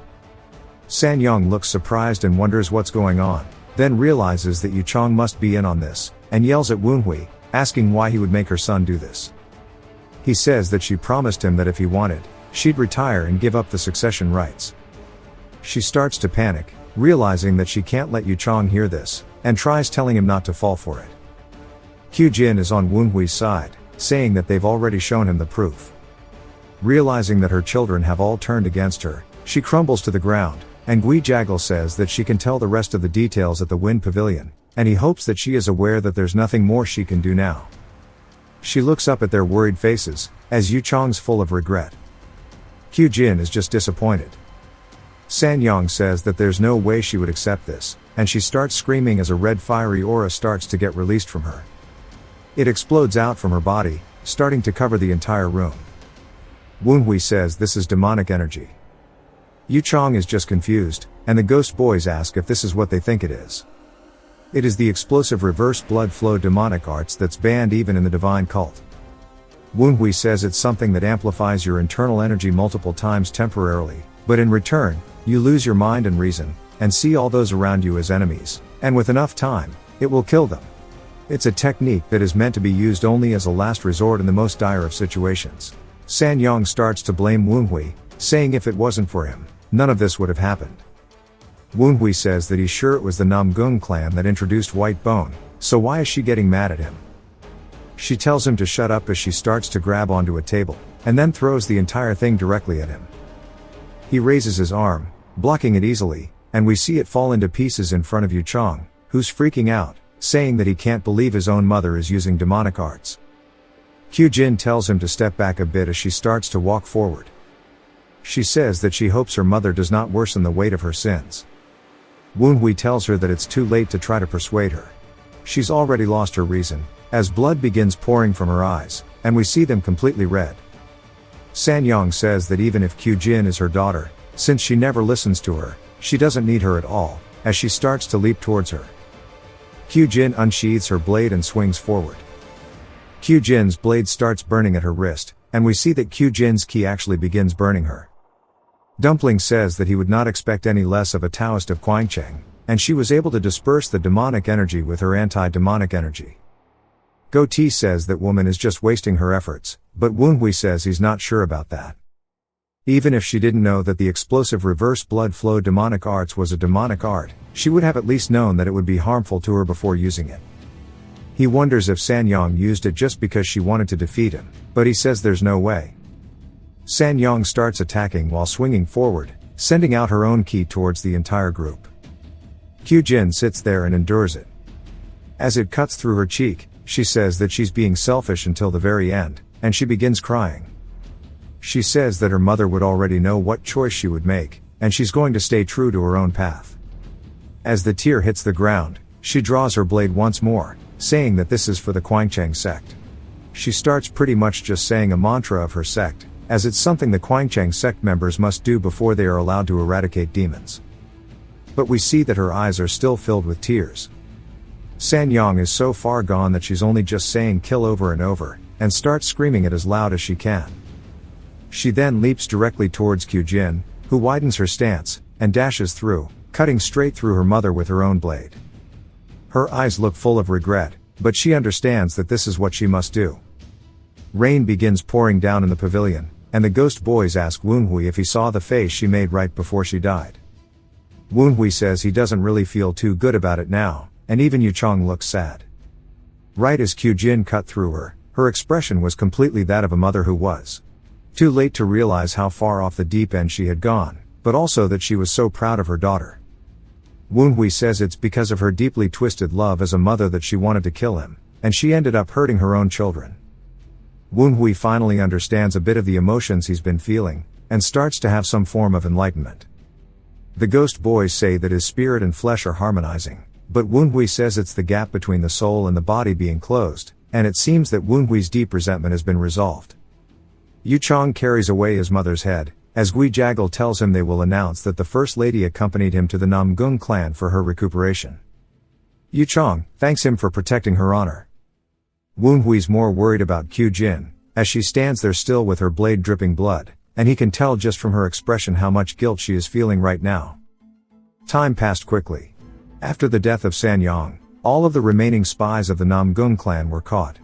Sanyong looks surprised and wonders what's going on, then realizes that Yu Chong must be in on this, and yells at Woonhui, asking why he would make her son do this. He says that she promised him that if he wanted, she'd retire and give up the succession rights. She starts to panic, realizing that she can't let Yu Chong hear this, and tries telling him not to fall for it. Kyujin is on Woonhui's side, saying that they've already shown him the proof. Realizing that her children have all turned against her, she crumbles to the ground, and Gui Jaggle says that she can tell the rest of the details at the Wind Pavilion, and he hopes that she is aware that there's nothing more she can do now. She looks up at their worried faces, as Yu Chong's full of regret. Kyujin is just disappointed. Sanyong says that there's no way she would accept this, and she starts screaming as a red fiery aura starts to get released from her. It explodes out from her body, starting to cover the entire room. Woonhui says this is demonic energy. Yu Chong is just confused, and the ghost boys ask if this is what they think it is. It is the explosive reverse blood flow demonic arts that's banned even in the divine cult. Woonhui says it's something that amplifies your internal energy multiple times temporarily, but in return, you lose your mind and reason, and see all those around you as enemies, and with enough time, it will kill them. It's a technique that is meant to be used only as a last resort in the most dire of situations. Sanyong starts to blame Woonhui, saying if it wasn't for him, none of this would have happened. Woonhui says that he's sure it was the Namgung clan that introduced White Bone, so why is she getting mad at him? She tells him to shut up as she starts to grab onto a table, and then throws the entire thing directly at him. He raises his arm, blocking it easily, and we see it fall into pieces in front of Yu Chong, who's freaking out, saying that he can't believe his own mother is using demonic arts. Kyujin tells him to step back a bit as she starts to walk forward. She says that she hopes her mother does not worsen the weight of her sins. Woonhui tells her that it's too late to try to persuade her. She's already lost her reason, as blood begins pouring from her eyes, and we see them completely red. Sanyong says that even if Kyujin is her daughter, since she never listens to her, she doesn't need her at all, as she starts to leap towards her. Kyujin unsheathes her blade and swings forward. Kyujin's blade starts burning at her wrist, and we see that Kyujin's ki actually begins burning her. Dumpling says that he would not expect any less of a Taoist of Kwangcheng, and she was able to disperse the demonic energy with her anti-demonic energy. Go-Ti says that woman is just wasting her efforts, but Woonhui says he's not sure about that. Even if she didn't know that the explosive reverse blood flow demonic arts was a demonic art, she would have at least known that it would be harmful to her before using it. He wonders if Sanyong used it just because she wanted to defeat him, but he says there's no way. Sanyong starts attacking while swinging forward, sending out her own ki towards the entire group. Kyujin sits there and endures it. As it cuts through her cheek, she says that she's being selfish until the very end, and she begins crying. She says that her mother would already know what choice she would make, and she's going to stay true to her own path. As the tear hits the ground, she draws her blade once more, saying that this is for the Kwangcheng sect. She starts pretty much just saying a mantra of her sect, as it's something the Kwangcheng sect members must do before they are allowed to eradicate demons. But we see that her eyes are still filled with tears. Sanyong is so far gone that she's only just saying kill over and over, and starts screaming it as loud as she can. She then leaps directly towards Kyujin, who widens her stance, and dashes through, cutting straight through her mother with her own blade. Her eyes look full of regret, but she understands that this is what she must do. Rain begins pouring down in the pavilion, and the ghost boys ask Woonhui if he saw the face she made right before she died. Woonhui says he doesn't really feel too good about it now, and even Yuchong looks sad. Right as Kyujin cut through her, her expression was completely that of a mother who was too late to realize how far off the deep end she had gone, but also that she was so proud of her daughter. Woonhui says it's because of her deeply twisted love as a mother that she wanted to kill him, and she ended up hurting her own children. Woonhui finally understands a bit of the emotions he's been feeling, and starts to have some form of enlightenment. The ghost boys say that his spirit and flesh are harmonizing, but Woonhui says it's the gap between the soul and the body being closed, and it seems that Woonhui's deep resentment has been resolved. Yuchong carries away his mother's head, as Gui Jaggle tells him they will announce that the First Lady accompanied him to the Namgung clan for her recuperation. Yuchong thanks him for protecting her honor. Woonhui's more worried about Kyujin, as she stands there still with her blade dripping blood, and he can tell just from her expression how much guilt she is feeling right now. Time passed quickly. After the death of Sanyong, all of the remaining spies of the Namgung clan were caught.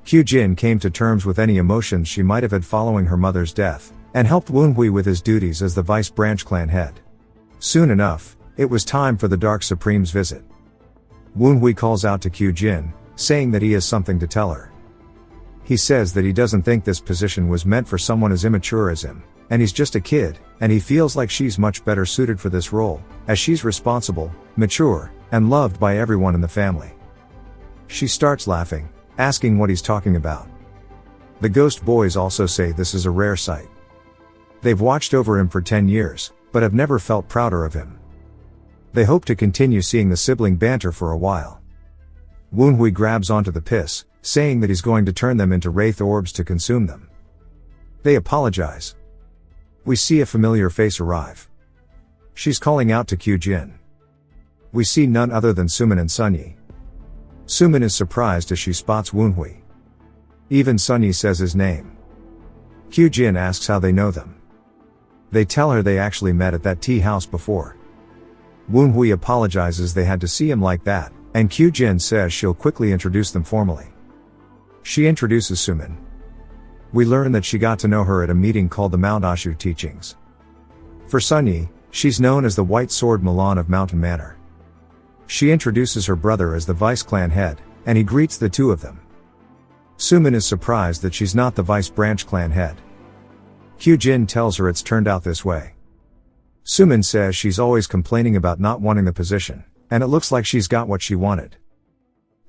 Kyujin came to terms with any emotions she might have had following her mother's death, and helped Woonhui with his duties as the Vice Branch clan head. Soon enough, it was time for the Dark Supreme's visit. Woonhui calls out to Kyujin, saying that he has something to tell her. He says that he doesn't think this position was meant for someone as immature as him, and he's just a kid, and he feels like she's much better suited for this role, as she's responsible, mature, and loved by everyone in the family. She starts laughing, asking what he's talking about. The ghost boys also say this is a rare sight. They've watched over him for 10 years, but have never felt prouder of him. They hope to continue seeing the sibling banter for a while. Woonhui grabs onto the piss, saying that he's going to turn them into wraith orbs to consume them. They apologize. We see a familiar face arrive. She's calling out to Kyujin. We see none other than Sumin and Sunyi. Sumin is surprised as she spots Woonhui. Even Sunyi says his name. Kyujin asks how they know them. They tell her they actually met at that tea house before. Woonhui apologizes they had to see him like that, and Kyujin says she'll quickly introduce them formally. She introduces Sumin. We learn that she got to know her at a meeting called the Mount Ashu Teachings. For Sunyi, she's known as the White Sword Milan of Mountain Manor. She introduces her brother as the vice clan head, and he greets the two of them. Sumin is surprised that she's not the vice branch clan head. Kyujin tells her it's turned out this way. Sumin says she's always complaining about not wanting the position, and it looks like she's got what she wanted.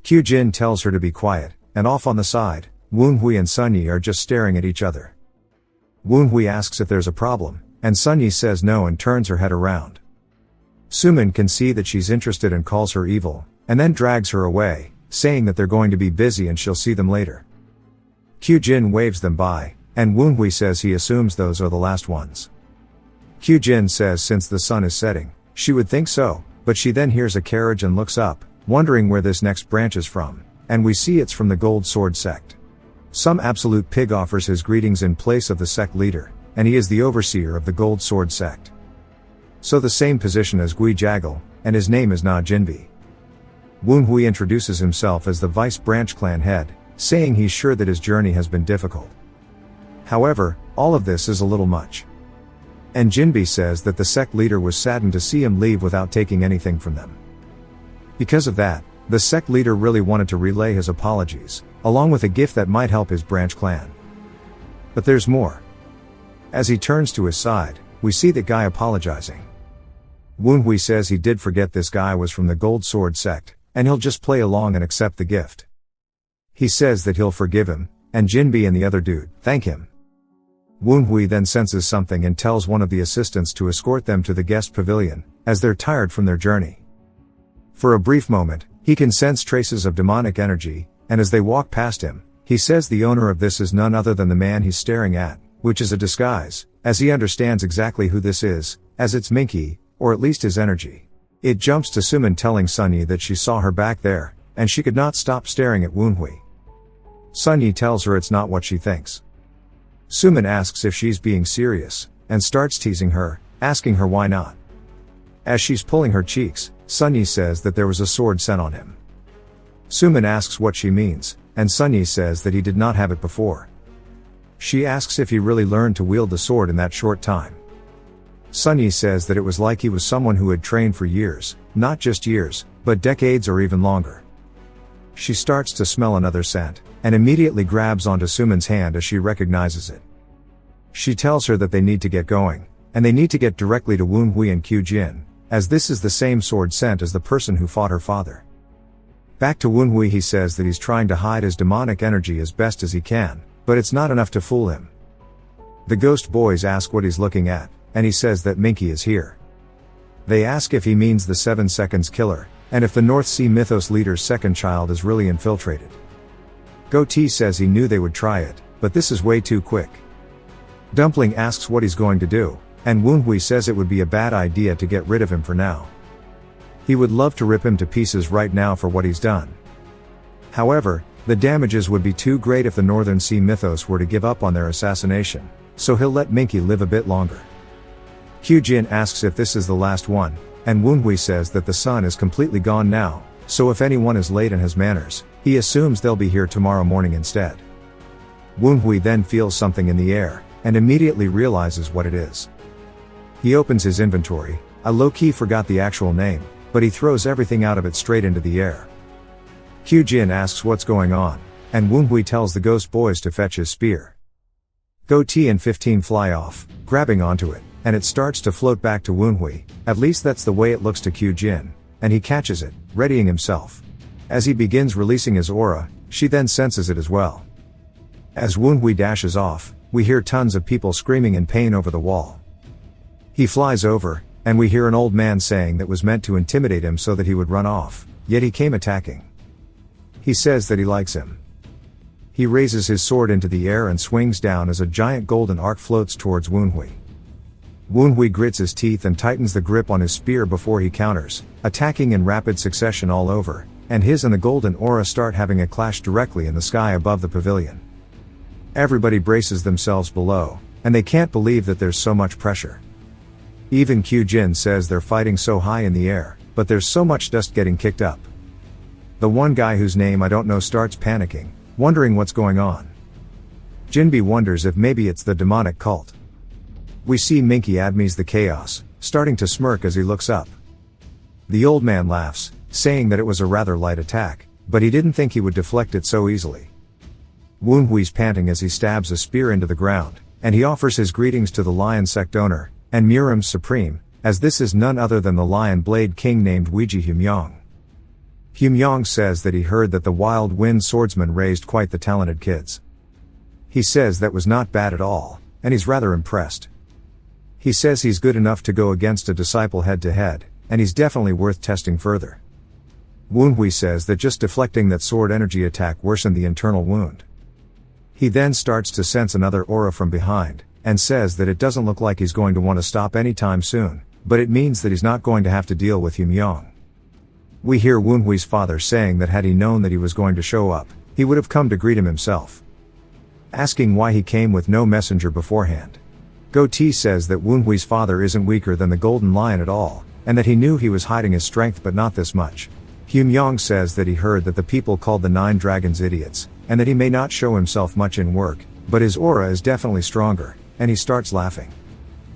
Kyujin tells her to be quiet, and off on the side, Woonhui and Sunyi are just staring at each other. Woonhui asks if there's a problem, and Sunyi says no and turns her head around. Sumin can see that she's interested and calls her evil, and then drags her away, saying that they're going to be busy and she'll see them later. Kyujin waves them by, and Woonhui says he assumes those are the last ones. Kyujin says since the sun is setting, she would think so, but she then hears a carriage and looks up, wondering where this next branch is from, and we see it's from the Gold Sword sect. Some absolute pig offers his greetings in place of the sect leader, and he is the overseer of the Gold Sword sect. So the same position as Gui Jagal, and his name is Na Jinbi. Woonhui introduces himself as the vice branch clan head, saying he's sure that his journey has been difficult. However, all of this is a little much. And Jinbi says that the sect leader was saddened to see him leave without taking anything from them. Because of that, the sect leader really wanted to relay his apologies, along with a gift that might help his branch clan. But there's more. As he turns to his side, we see that guy apologizing. Woonhui says he did forget this guy was from the Gold Sword sect, and he'll just play along and accept the gift. He says that he'll forgive him, and Jinbi and the other dude thank him. Woonhui then senses something and tells one of the assistants to escort them to the guest pavilion, as they're tired from their journey. For a brief moment, he can sense traces of demonic energy, and as they walk past him, he says the owner of this is none other than the man he's staring at, which is a disguise, as he understands exactly who this is, as it's Minky, or at least his energy. It jumps to Suman telling Sunyi that she saw her back there, and she could not stop staring at Woonhui. Sunyi tells her it's not what she thinks. Suman asks if she's being serious, and starts teasing her, asking her why not. As she's pulling her cheeks, Sunyi says that there was a sword sent on him. Suman asks what she means, and Sunyi says that he did not have it before. She asks if he really learned to wield the sword in that short time. Sunyi says that it was like he was someone who had trained for years, not just years, but decades or even longer. She starts to smell another scent, and immediately grabs onto Suman's hand as she recognizes it. She tells her that they need to get going, and they need to get directly to Woonhui and Kyujin, as this is the same sword scent as the person who fought her father. Back to Woonhui, he says that he's trying to hide his demonic energy as best as he can, but it's not enough to fool him. The ghost boys ask what he's looking at, and he says that Minky is here. They ask if he means the 7 Seconds Killer, and if the North Sea Mythos leader's second child is really infiltrated. Goatee says he knew they would try it, but this is way too quick. Dumpling asks what he's going to do, and Woonhui says it would be a bad idea to get rid of him for now. He would love to rip him to pieces right now for what he's done. However, the damages would be too great if the Northern Sea Mythos were to give up on their assassination, so he'll let Minky live a bit longer. Kyujin asks if this is the last one, and Woonhui says that the sun is completely gone now, so if anyone is late and has manners, he assumes they'll be here tomorrow morning instead. Woonhui then feels something in the air, and immediately realizes what it is. He opens his inventory. I low-key forgot the actual name, but he throws everything out of it straight into the air. Kyujin asks what's going on, and Woonhui tells the ghost boys to fetch his spear. Goatee and 15 fly off, grabbing onto it, and it starts to float back to Woonhui, at least that's the way it looks to Kyujin, and he catches it, readying himself. As he begins releasing his aura, she then senses it as well. As Woonhui dashes off, we hear tons of people screaming in pain over the wall. He flies over, and we hear an old man saying that was meant to intimidate him so that he would run off, yet he came attacking. He says that he likes him. He raises his sword into the air and swings down as a giant golden arc floats towards Woonhui. Woonhui grits his teeth and tightens the grip on his spear before he counters, attacking in rapid succession all over, and his and the golden aura start having a clash directly in the sky above the pavilion. Everybody braces themselves below, and they can't believe that there's so much pressure. Even Kyujin says they're fighting so high in the air, but there's so much dust getting kicked up. The one guy whose name I don't know starts panicking, wondering what's going on. Jinbi wonders if maybe it's the demonic cult. We see Minky admires the chaos, starting to smirk as he looks up. The old man laughs, saying that it was a rather light attack, but he didn't think he would deflect it so easily. Woonhui's panting as he stabs a spear into the ground, and he offers his greetings to the Lion Sect owner, and Murim's Supreme, as this is none other than the Lion Blade King named Weiji Humyong. Humyong says that he heard that the Wild Wind swordsman raised quite the talented kids. He says that was not bad at all, and he's rather impressed. He says he's good enough to go against a disciple head-to-head, and he's definitely worth testing further. Woonhui says that just deflecting that sword energy attack worsened the internal wound. He then starts to sense another aura from behind, and says that it doesn't look like he's going to want to stop anytime soon, but it means that he's not going to have to deal with Hyun-yong. We hear Woon-hui's father saying that had he known that he was going to show up, he would have come to greet him himself. Asking why he came with no messenger beforehand. Go-T says that Woon-hui's father isn't weaker than the Golden Lion at all, and that he knew he was hiding his strength but not this much. Hyun-yong says that he heard that the people called the 9 dragons idiots, and that he may not show himself much in work, but his aura is definitely stronger, and he starts laughing.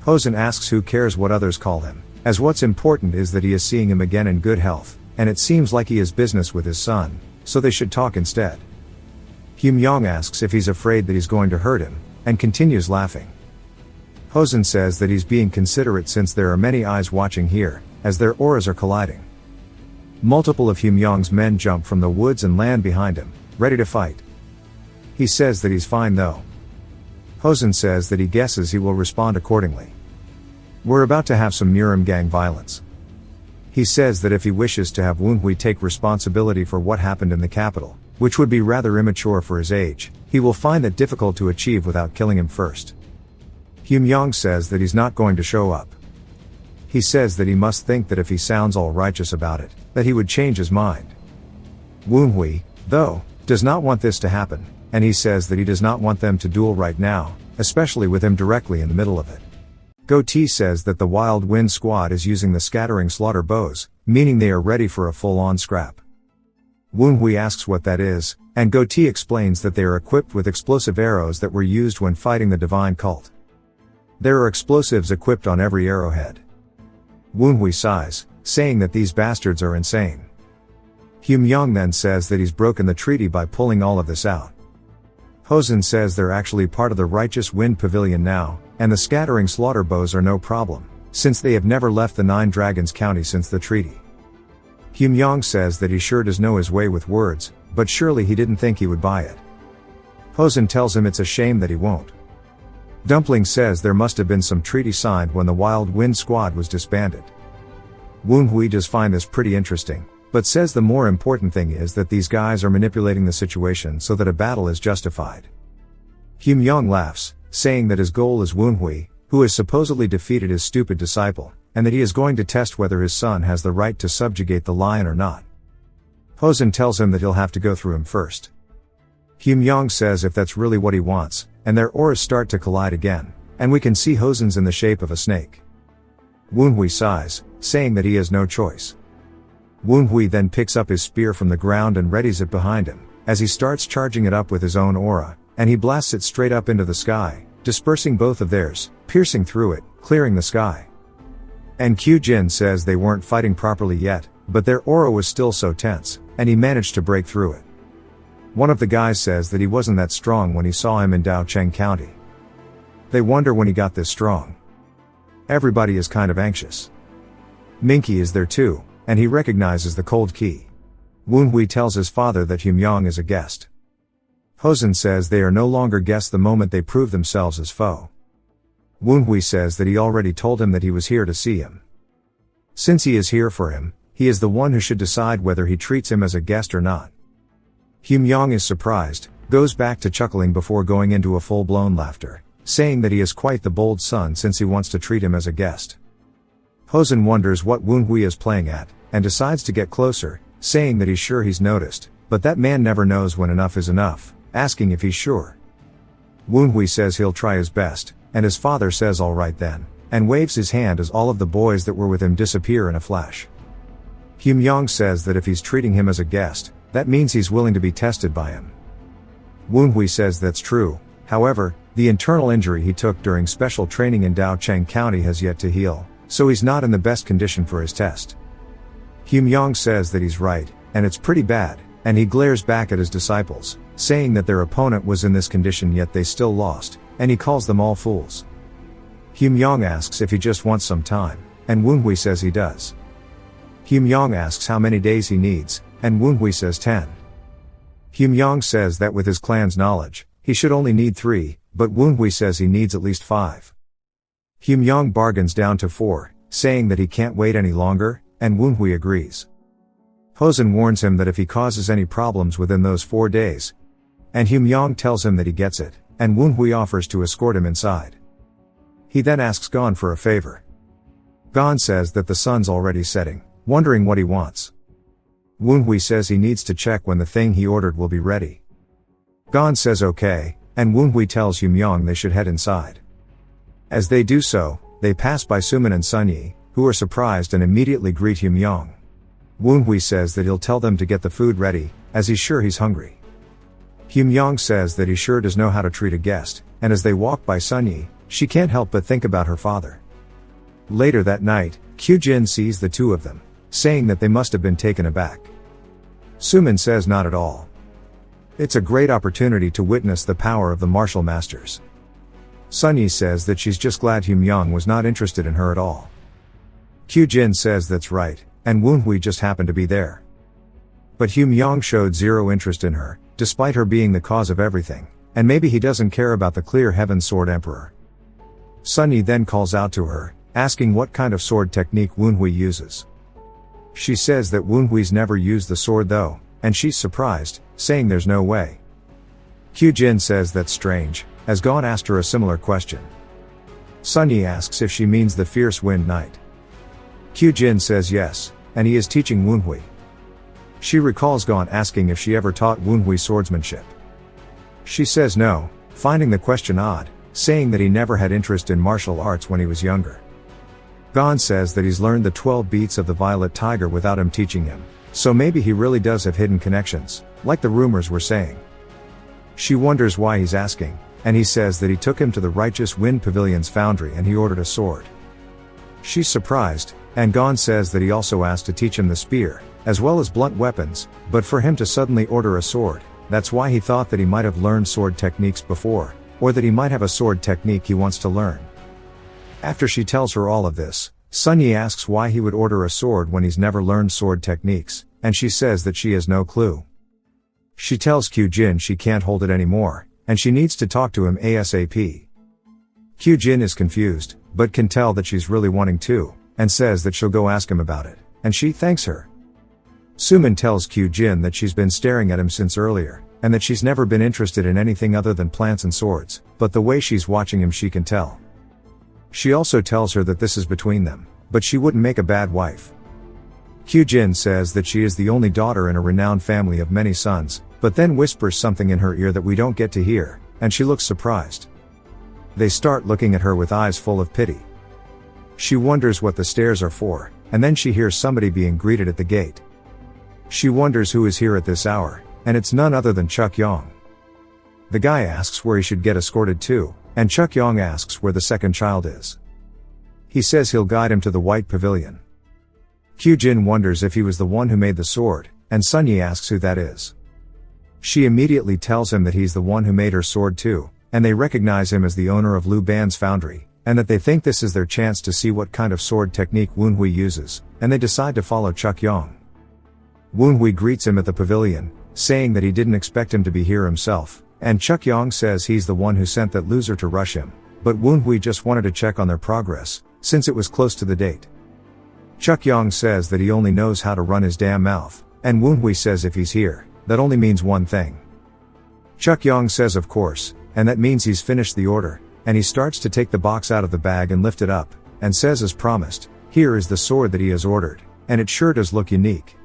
Hosen asks who cares what others call him, as what's important is that he is seeing him again in good health, and it seems like he has business with his son, so they should talk instead. Hyun-yong asks if he's afraid that he's going to hurt him, and continues laughing. Hosen says that he's being considerate since there are many eyes watching here, as their auras are colliding. Multiple of Hyun-yong's men jump from the woods and land behind him, ready to fight. He says that he's fine though. Hosen says that he guesses he will respond accordingly. We're about to have some Murim gang violence. He says that if he wishes to have Woon-hui take responsibility for what happened in the capital, which would be rather immature for his age, he will find that difficult to achieve without killing him first. Hyun-yong says that he's not going to show up. He says that he must think that if he sounds all righteous about it, that he would change his mind. Woon-hui, though, does not want this to happen, and he says that he does not want them to duel right now, especially with him directly in the middle of it. Go-T says that the Wild Wind squad is using the scattering slaughter bows, meaning they are ready for a full-on scrap. Woon-hui asks what that is, and Go-T explains that they are equipped with explosive arrows that were used when fighting the divine cult. There are explosives equipped on every arrowhead. Woon-hui sighs, saying that these bastards are insane. Hyun-yong then says that he's broken the treaty by pulling all of this out. Hosen says they're actually part of the Righteous Wind Pavilion now, and the scattering slaughter bows are no problem, since they have never left the 9 Dragons County since the treaty. Hyun-yong says that he sure does know his way with words, but surely he didn't think he would buy it. Hosen tells him it's a shame that he won't. Dumpling says there must have been some treaty signed when the Wild Wind squad was disbanded. Woon-hui does find this pretty interesting, but says the more important thing is that these guys are manipulating the situation so that a battle is justified. Hyun-yong laughs, saying that his goal is Woon-hui, who has supposedly defeated his stupid disciple, and that he is going to test whether his son has the right to subjugate the lion or not. Hosen tells him that he'll have to go through him first. Hyun-yong says if that's really what he wants, and their auras start to collide again, and we can see Hosen's in the shape of a snake. Woon-hui sighs, saying that he has no choice. Woon-hui then picks up his spear from the ground and readies it behind him, as he starts charging it up with his own aura, and he blasts it straight up into the sky, dispersing both of theirs, piercing through it, clearing the sky. And Kyujin says they weren't fighting properly yet, but their aura was still so tense, and he managed to break through it. One of the guys says that he wasn't that strong when he saw him in Daocheng County. They wonder when he got this strong. Everybody is kind of anxious. Minky is there too, and he recognizes the cold key. Woon-hui tells his father that Hyun-yong is a guest. Hosen says they are no longer guests the moment they prove themselves as foe. Woon-hui says that he already told him that he was here to see him. Since he is here for him, he is the one who should decide whether he treats him as a guest or not. Hyun-yong is surprised, goes back to chuckling before going into a full-blown laughter, saying that he is quite the bold son since he wants to treat him as a guest. Hosen wonders what Woon-hui is playing at, and decides to get closer, saying that he's sure he's noticed, but that man never knows when enough is enough, asking if he's sure. Woon-hui says he'll try his best, and his father says all right then, and waves his hand as all of the boys that were with him disappear in a flash. Hyun-yong says that if he's treating him as a guest, that means he's willing to be tested by him. Woon-hui says that's true, however, the internal injury he took during special training in Daocheng County has yet to heal, so he's not in the best condition for his test. Hyun-yong says that he's right, and it's pretty bad, and he glares back at his disciples, saying that their opponent was in this condition yet they still lost, and he calls them all fools. Hyun-yong asks if he just wants some time, and Woon-hui says he does. Hyun-yong asks how many days he needs, and Woon-hui says 10. Hyun-yong says that with his clan's knowledge, he should only need 3, but Woon-hui says he needs at least 5. Hyun-yong bargains down to 4, saying that he can't wait any longer, and Woon-hui agrees. Hosen warns him that if he causes any problems within those 4 days, and Hyun-myong tells him that he gets it, and Woon-hui offers to escort him inside. He then asks Gon for a favor. Gon says that the sun's already setting, wondering what he wants. Woon-hui says he needs to check when the thing he ordered will be ready. Gon says okay, and Woon-hui tells Hyun-myong they should head inside. As they do so, they pass by Sumin and Sunyi, who are surprised and immediately greet Hyun-myong. Woon-hui says that he'll tell them to get the food ready, as he's sure he's hungry. Hyun-myong says that he sure does know how to treat a guest, and as they walk by Sunyi, she can't help but think about her father. Later that night, Kyujin sees the two of them, saying that they must have been taken aback. Sumin says not at all. It's a great opportunity to witness the power of the martial masters. Sunyi says that she's just glad Hyun-myong was not interested in her at all. Kyujin says that's right, and Woon-hui just happened to be there. But Hyun-myong showed zero interest in her, despite her being the cause of everything, and maybe he doesn't care about the Clear Heaven Sword Emperor. Sunyi then calls out to her, asking what kind of sword technique Woon-hui uses. She says that Woon-hui's never used the sword though, and she's surprised, saying there's no way. Kyujin says that's strange, as Gon asked her a similar question. Sunyi asks if she means the Fierce Wind Knight. Kyujin says yes, and he is teaching Woon-hui. She recalls Gon asking if she ever taught Woon-hui swordsmanship. She says no, finding the question odd, saying that he never had interest in martial arts when he was younger. Gon says that he's learned the 12 beats of the Violet Tiger without him teaching him, so maybe he really does have hidden connections, like the rumors were saying. She wonders why he's asking, and he says that he took him to the Righteous Wind Pavilion's foundry and he ordered a sword. She's surprised, and Gon says that he also asked to teach him the spear, as well as blunt weapons, but for him to suddenly order a sword, that's why he thought that he might have learned sword techniques before, or that he might have a sword technique he wants to learn. After she tells her all of this, Sunyi asks why he would order a sword when he's never learned sword techniques, and she says that she has no clue. She tells Kyujin she can't hold it anymore, and she needs to talk to him ASAP. Kyujin is confused, but can tell that she's really wanting to, and says that she'll go ask him about it, and she thanks her. Sumin tells Kyujin that she's been staring at him since earlier, and that she's never been interested in anything other than plants and swords, but the way she's watching him she can tell. She also tells her that this is between them, but she wouldn't make a bad wife. Kyujin says that she is the only daughter in a renowned family of many sons, but then whispers something in her ear that we don't get to hear, and she looks surprised. They start looking at her with eyes full of pity. She wonders what the stares are for, and then she hears somebody being greeted at the gate. She wonders who is here at this hour, and it's none other than Chuk-yong. The guy asks where he should get escorted to, and Chuk-yong asks where the second child is. He says he'll guide him to the White Pavilion. Kyujin wonders if he was the one who made the sword, and Sunyi asks who that is. She immediately tells him that he's the one who made her sword too, and they recognize him as the owner of Lu Ban's foundry, and that they think this is their chance to see what kind of sword technique Woon-hui uses, and they decide to follow Chuk-yong. Woon-hui greets him at the pavilion, saying that he didn't expect him to be here himself, and Chuk-yong says he's the one who sent that loser to rush him, but Woon-hui just wanted to check on their progress, since it was close to the date. Chuk-yong says that he only knows how to run his damn mouth, and Woon-hui says if he's here, that only means one thing. Chuk-yong says of course, and that means he's finished the order, and he starts to take the box out of the bag and lift it up, and says as promised, here is the sword that he has ordered, and it sure does look unique.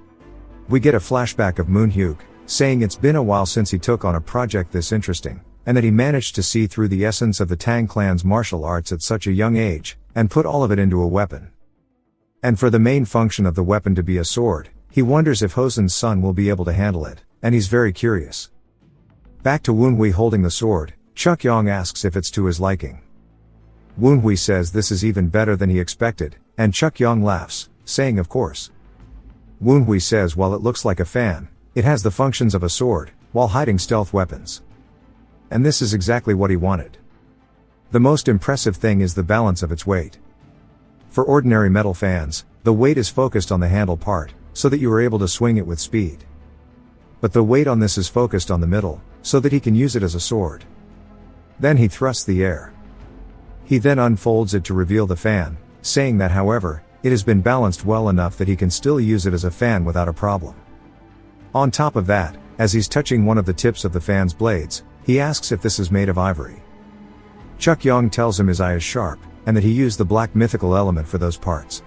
We get a flashback of Moon-hyuk, saying it's been a while since he took on a project this interesting, and that he managed to see through the essence of the Tang clan's martial arts at such a young age, and put all of it into a weapon. And for the main function of the weapon to be a sword, he wonders if Hosen's son will be able to handle it, and he's very curious. Back to Woon-hui holding the sword, Chuk-yong asks if it's to his liking. Woon-hui says this is even better than he expected, and Chuk-yong laughs, saying of course. Woon-hui says while it looks like a fan, it has the functions of a sword, while hiding stealth weapons. And this is exactly what he wanted. The most impressive thing is the balance of its weight. For ordinary metal fans, the weight is focused on the handle part, so that you are able to swing it with speed. But the weight on this is focused on the middle, so that he can use it as a sword. Then he thrusts the air. He then unfolds it to reveal the fan, saying that however, it has been balanced well enough that he can still use it as a fan without a problem. On top of that, as he's touching one of the tips of the fan's blades, he asks if this is made of ivory. Chukyong tells him his eye is sharp, and that he used the black mythical element for those parts.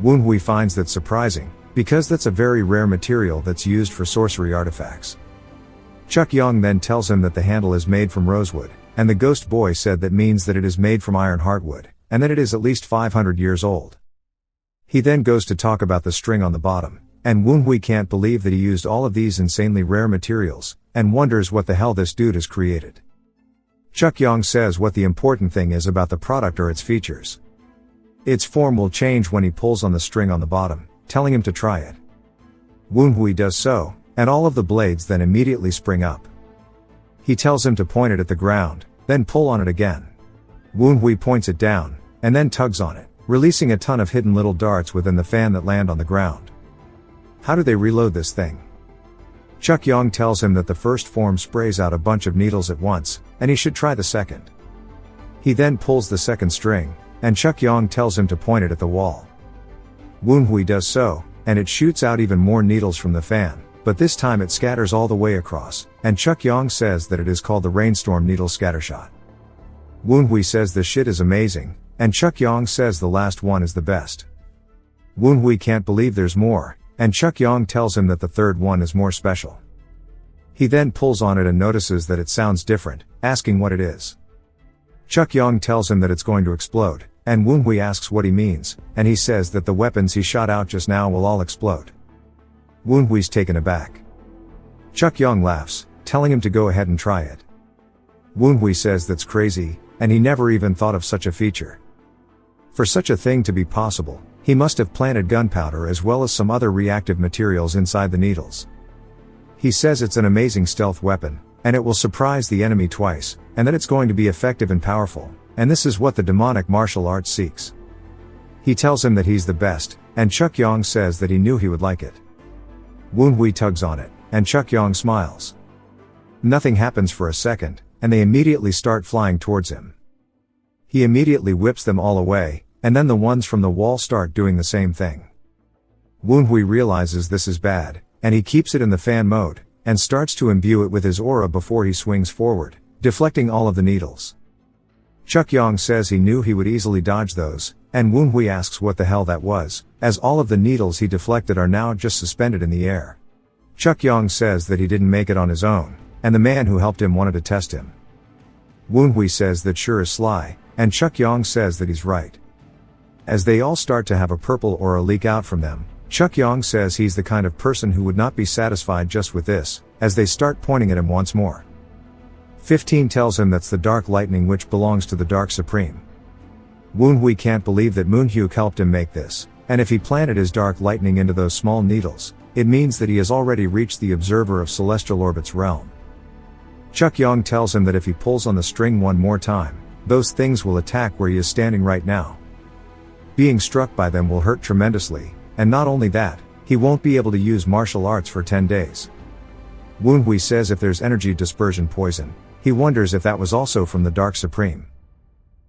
Woonhui finds that surprising, because that's a very rare material that's used for sorcery artifacts. Chukyong then tells him that the handle is made from rosewood, and the ghost boy said that means that it is made from iron heartwood, and that it is at least 500 years old. He then goes to talk about the string on the bottom, and Woonhui can't believe that he used all of these insanely rare materials, and wonders what the hell this dude has created. Chukyong says what the important thing is about the product are its features. Its form will change when he pulls on the string on the bottom, telling him to try it. Woonhui does so, and all of the blades then immediately spring up. He tells him to point it at the ground, then pull on it again. Woonhui points it down, and then tugs on it, releasing a ton of hidden little darts within the fan that land on the ground. How do they reload this thing? Chukyong tells him that the first form sprays out a bunch of needles at once, and he should try the second. He then pulls the second string, and Chukyong tells him to point it at the wall. Woonhui does so, and it shoots out even more needles from the fan, but this time it scatters all the way across, and Chukyong says that it is called the Rainstorm Needle Scattershot. Woonhui says this shit is amazing, and Chukyong says the last one is the best. Woonhui can't believe there's more, and Chukyong tells him that the third one is more special. He then pulls on it and notices that it sounds different, asking what it is. Chukyong tells him that it's going to explode, and Woonhui asks what he means, and he says that the weapons he shot out just now will all explode. Woonhui's taken aback. Chukyong laughs, telling him to go ahead and try it. Woonhui says that's crazy, and he never even thought of such a feature. For such a thing to be possible, he must have planted gunpowder as well as some other reactive materials inside the needles. He says it's an amazing stealth weapon, and it will surprise the enemy twice, and that it's going to be effective and powerful, and this is what the demonic martial arts seeks. He tells him that he's the best, and Chukyong says that he knew he would like it. Woonhui tugs on it, and Chukyong smiles. Nothing happens for a second, and they immediately start flying towards him. He immediately whips them all away, and then the ones from the wall start doing the same thing. Woonhui realizes this is bad, and he keeps it in the fan mode, and starts to imbue it with his aura before he swings forward, deflecting all of the needles. Chukyong says he knew he would easily dodge those, and Woonhui asks what the hell that was, as all of the needles he deflected are now just suspended in the air. Chukyong says that he didn't make it on his own, and the man who helped him wanted to test him. Woonhui says that sure is sly, and Chukyong says that he's right. As they all start to have a purple aura leak out from them, Chukyong says he's the kind of person who would not be satisfied just with this, as they start pointing at him once more. 15 tells him that's the dark lightning which belongs to the Dark Supreme. Woonhui can't believe that Manhua helped him make this, and if he planted his dark lightning into those small needles, it means that he has already reached the observer of celestial orbit's realm. Chukyong tells him that if he pulls on the string one more time, those things will attack where he is standing right now. Being struck by them will hurt tremendously, and not only that, he won't be able to use martial arts for 10 days. Woonhui says if there's energy dispersion poison, he wonders if that was also from the Dark Supreme.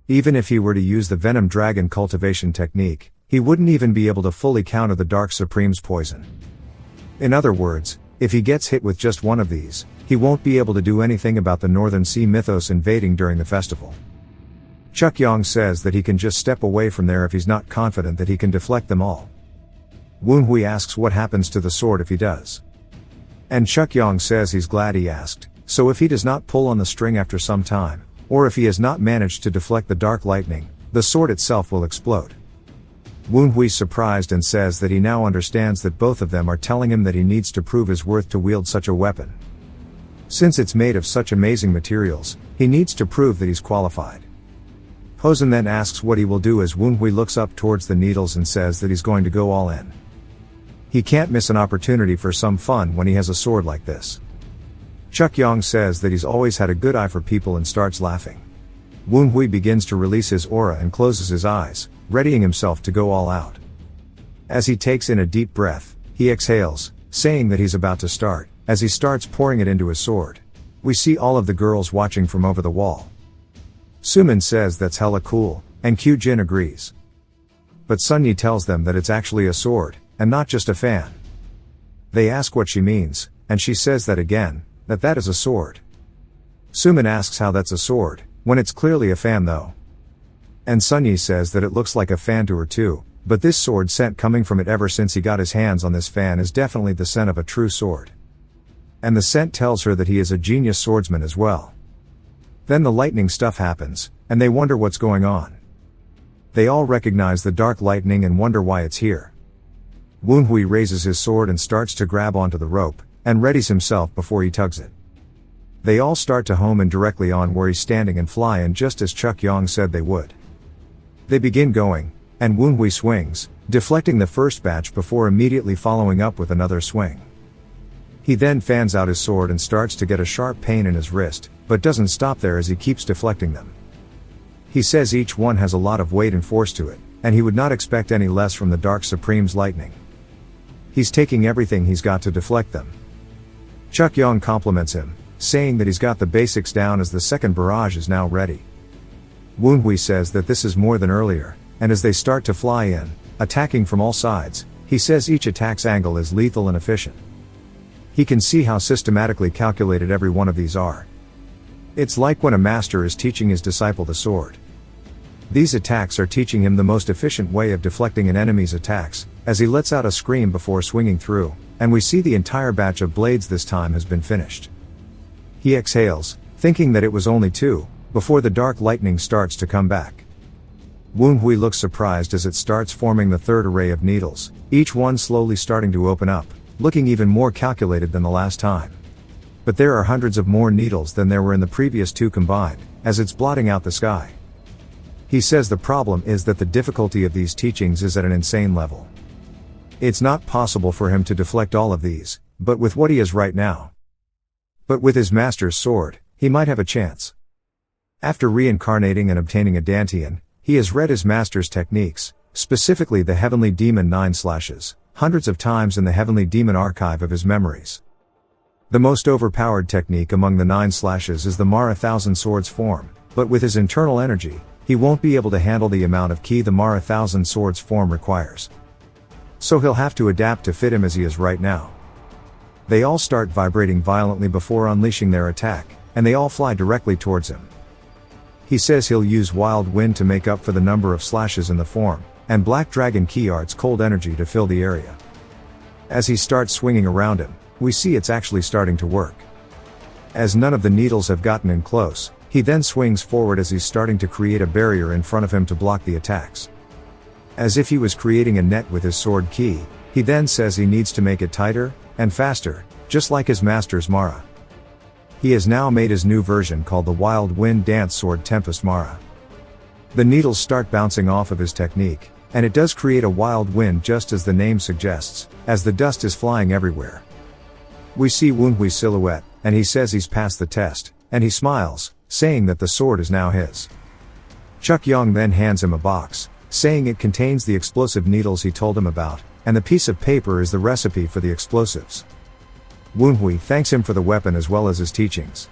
Even if he were to use the Venom Dragon cultivation technique, he wouldn't even be able to fully counter the Dark Supreme's poison. In other words, if he gets hit with just one of these, he won't be able to do anything about the Northern Sea mythos invading during the festival. Chukyong says that he can just step away from there if he's not confident that he can deflect them all. Woonhui asks what happens to the sword if he does. And Chukyong says he's glad he asked, so if he does not pull on the string after some time, or if he has not managed to deflect the dark lightning, the sword itself will explode. Woonhui's surprised and says that he now understands that both of them are telling him that he needs to prove his worth to wield such a weapon. Since it's made of such amazing materials, he needs to prove that he's qualified. Hosen then asks what he will do as Woonhui looks up towards the needles and says that he's going to go all in. He can't miss an opportunity for some fun when he has a sword like this. Chukyong says that he's always had a good eye for people and starts laughing. Woonhui begins to release his aura and closes his eyes, readying himself to go all out. As he takes in a deep breath, he exhales, saying that he's about to start, as he starts pouring it into his sword. We see all of the girls watching from over the wall. Sumin says that's hella cool, and Kyujin agrees. But Sunyi tells them that it's actually a sword, and not just a fan. They ask what she means, and she says that again, that is a sword. Sumin asks how that's a sword, when it's clearly a fan though. And Sunyi says that it looks like a fan to her too, but this sword scent coming from it ever since he got his hands on this fan is definitely the scent of a true sword. And the scent tells her that he is a genius swordsman as well. Then the lightning stuff happens, and they wonder what's going on. They all recognize the dark lightning and wonder why it's here. Woonhui raises his sword and starts to grab onto the rope, and readies himself before he tugs it. They all start to home in directly on where he's standing and fly in just as Chuck Yong said they would. They begin going, and Woonhui swings, deflecting the first batch before immediately following up with another swing. He then fans out his sword and starts to get a sharp pain in his wrist, but doesn't stop there as he keeps deflecting them. He says each one has a lot of weight and force to it, and he would not expect any less from the Dark Supreme's lightning. He's taking everything he's got to deflect them. Chuck Yong compliments him, saying that he's got the basics down as the second barrage is now ready. Woonhui says that this is more than earlier, and as they start to fly in, attacking from all sides, he says each attack's angle is lethal and efficient. He can see how systematically calculated every one of these are. It's like when a master is teaching his disciple the sword. These attacks are teaching him the most efficient way of deflecting an enemy's attacks, as he lets out a scream before swinging through, and we see the entire batch of blades this time has been finished. He exhales, thinking that it was only 2, before the dark lightning starts to come back. Woonhui looks surprised as it starts forming the third array of needles, each one slowly starting to open up, looking even more calculated than the last time. But there are hundreds of more needles than there were in the previous 2 combined, as it's blotting out the sky. He says the problem is that the difficulty of these teachings is at an insane level. It's not possible for him to deflect all of these, but with what he is right now. But with his master's sword, he might have a chance. After reincarnating and obtaining a Dantian, he has read his master's techniques, specifically the Heavenly Demon 9/, hundreds of times in the Heavenly Demon archive of his memories. The most overpowered technique among the 9/ is the Mara Thousand Swords form, but with his internal energy, he won't be able to handle the amount of ki the Mara Thousand Swords form requires. So he'll have to adapt to fit him as he is right now. They all start vibrating violently before unleashing their attack, and they all fly directly towards him. He says he'll use Wild Wind to make up for the number of slashes in the form, and Black Dragon Ki Art's Cold Energy to fill the area. As he starts swinging around him, we see it's actually starting to work. As none of the needles have gotten in close, he then swings forward as he's starting to create a barrier in front of him to block the attacks. As if he was creating a net with his sword ki, he then says he needs to make it tighter and faster, just like his master's Mara. He has now made his new version called the Wild Wind Dance Sword Tempest Mara. The needles start bouncing off of his technique, and it does create a wild wind just as the name suggests, as the dust is flying everywhere. We see Woonhui's silhouette, and he says he's passed the test, and he smiles, saying that the sword is now his. Chuck Yong then hands him a box, saying it contains the explosive needles he told him about, and the piece of paper is the recipe for the explosives. Woonhui thanks him for the weapon as well as his teachings.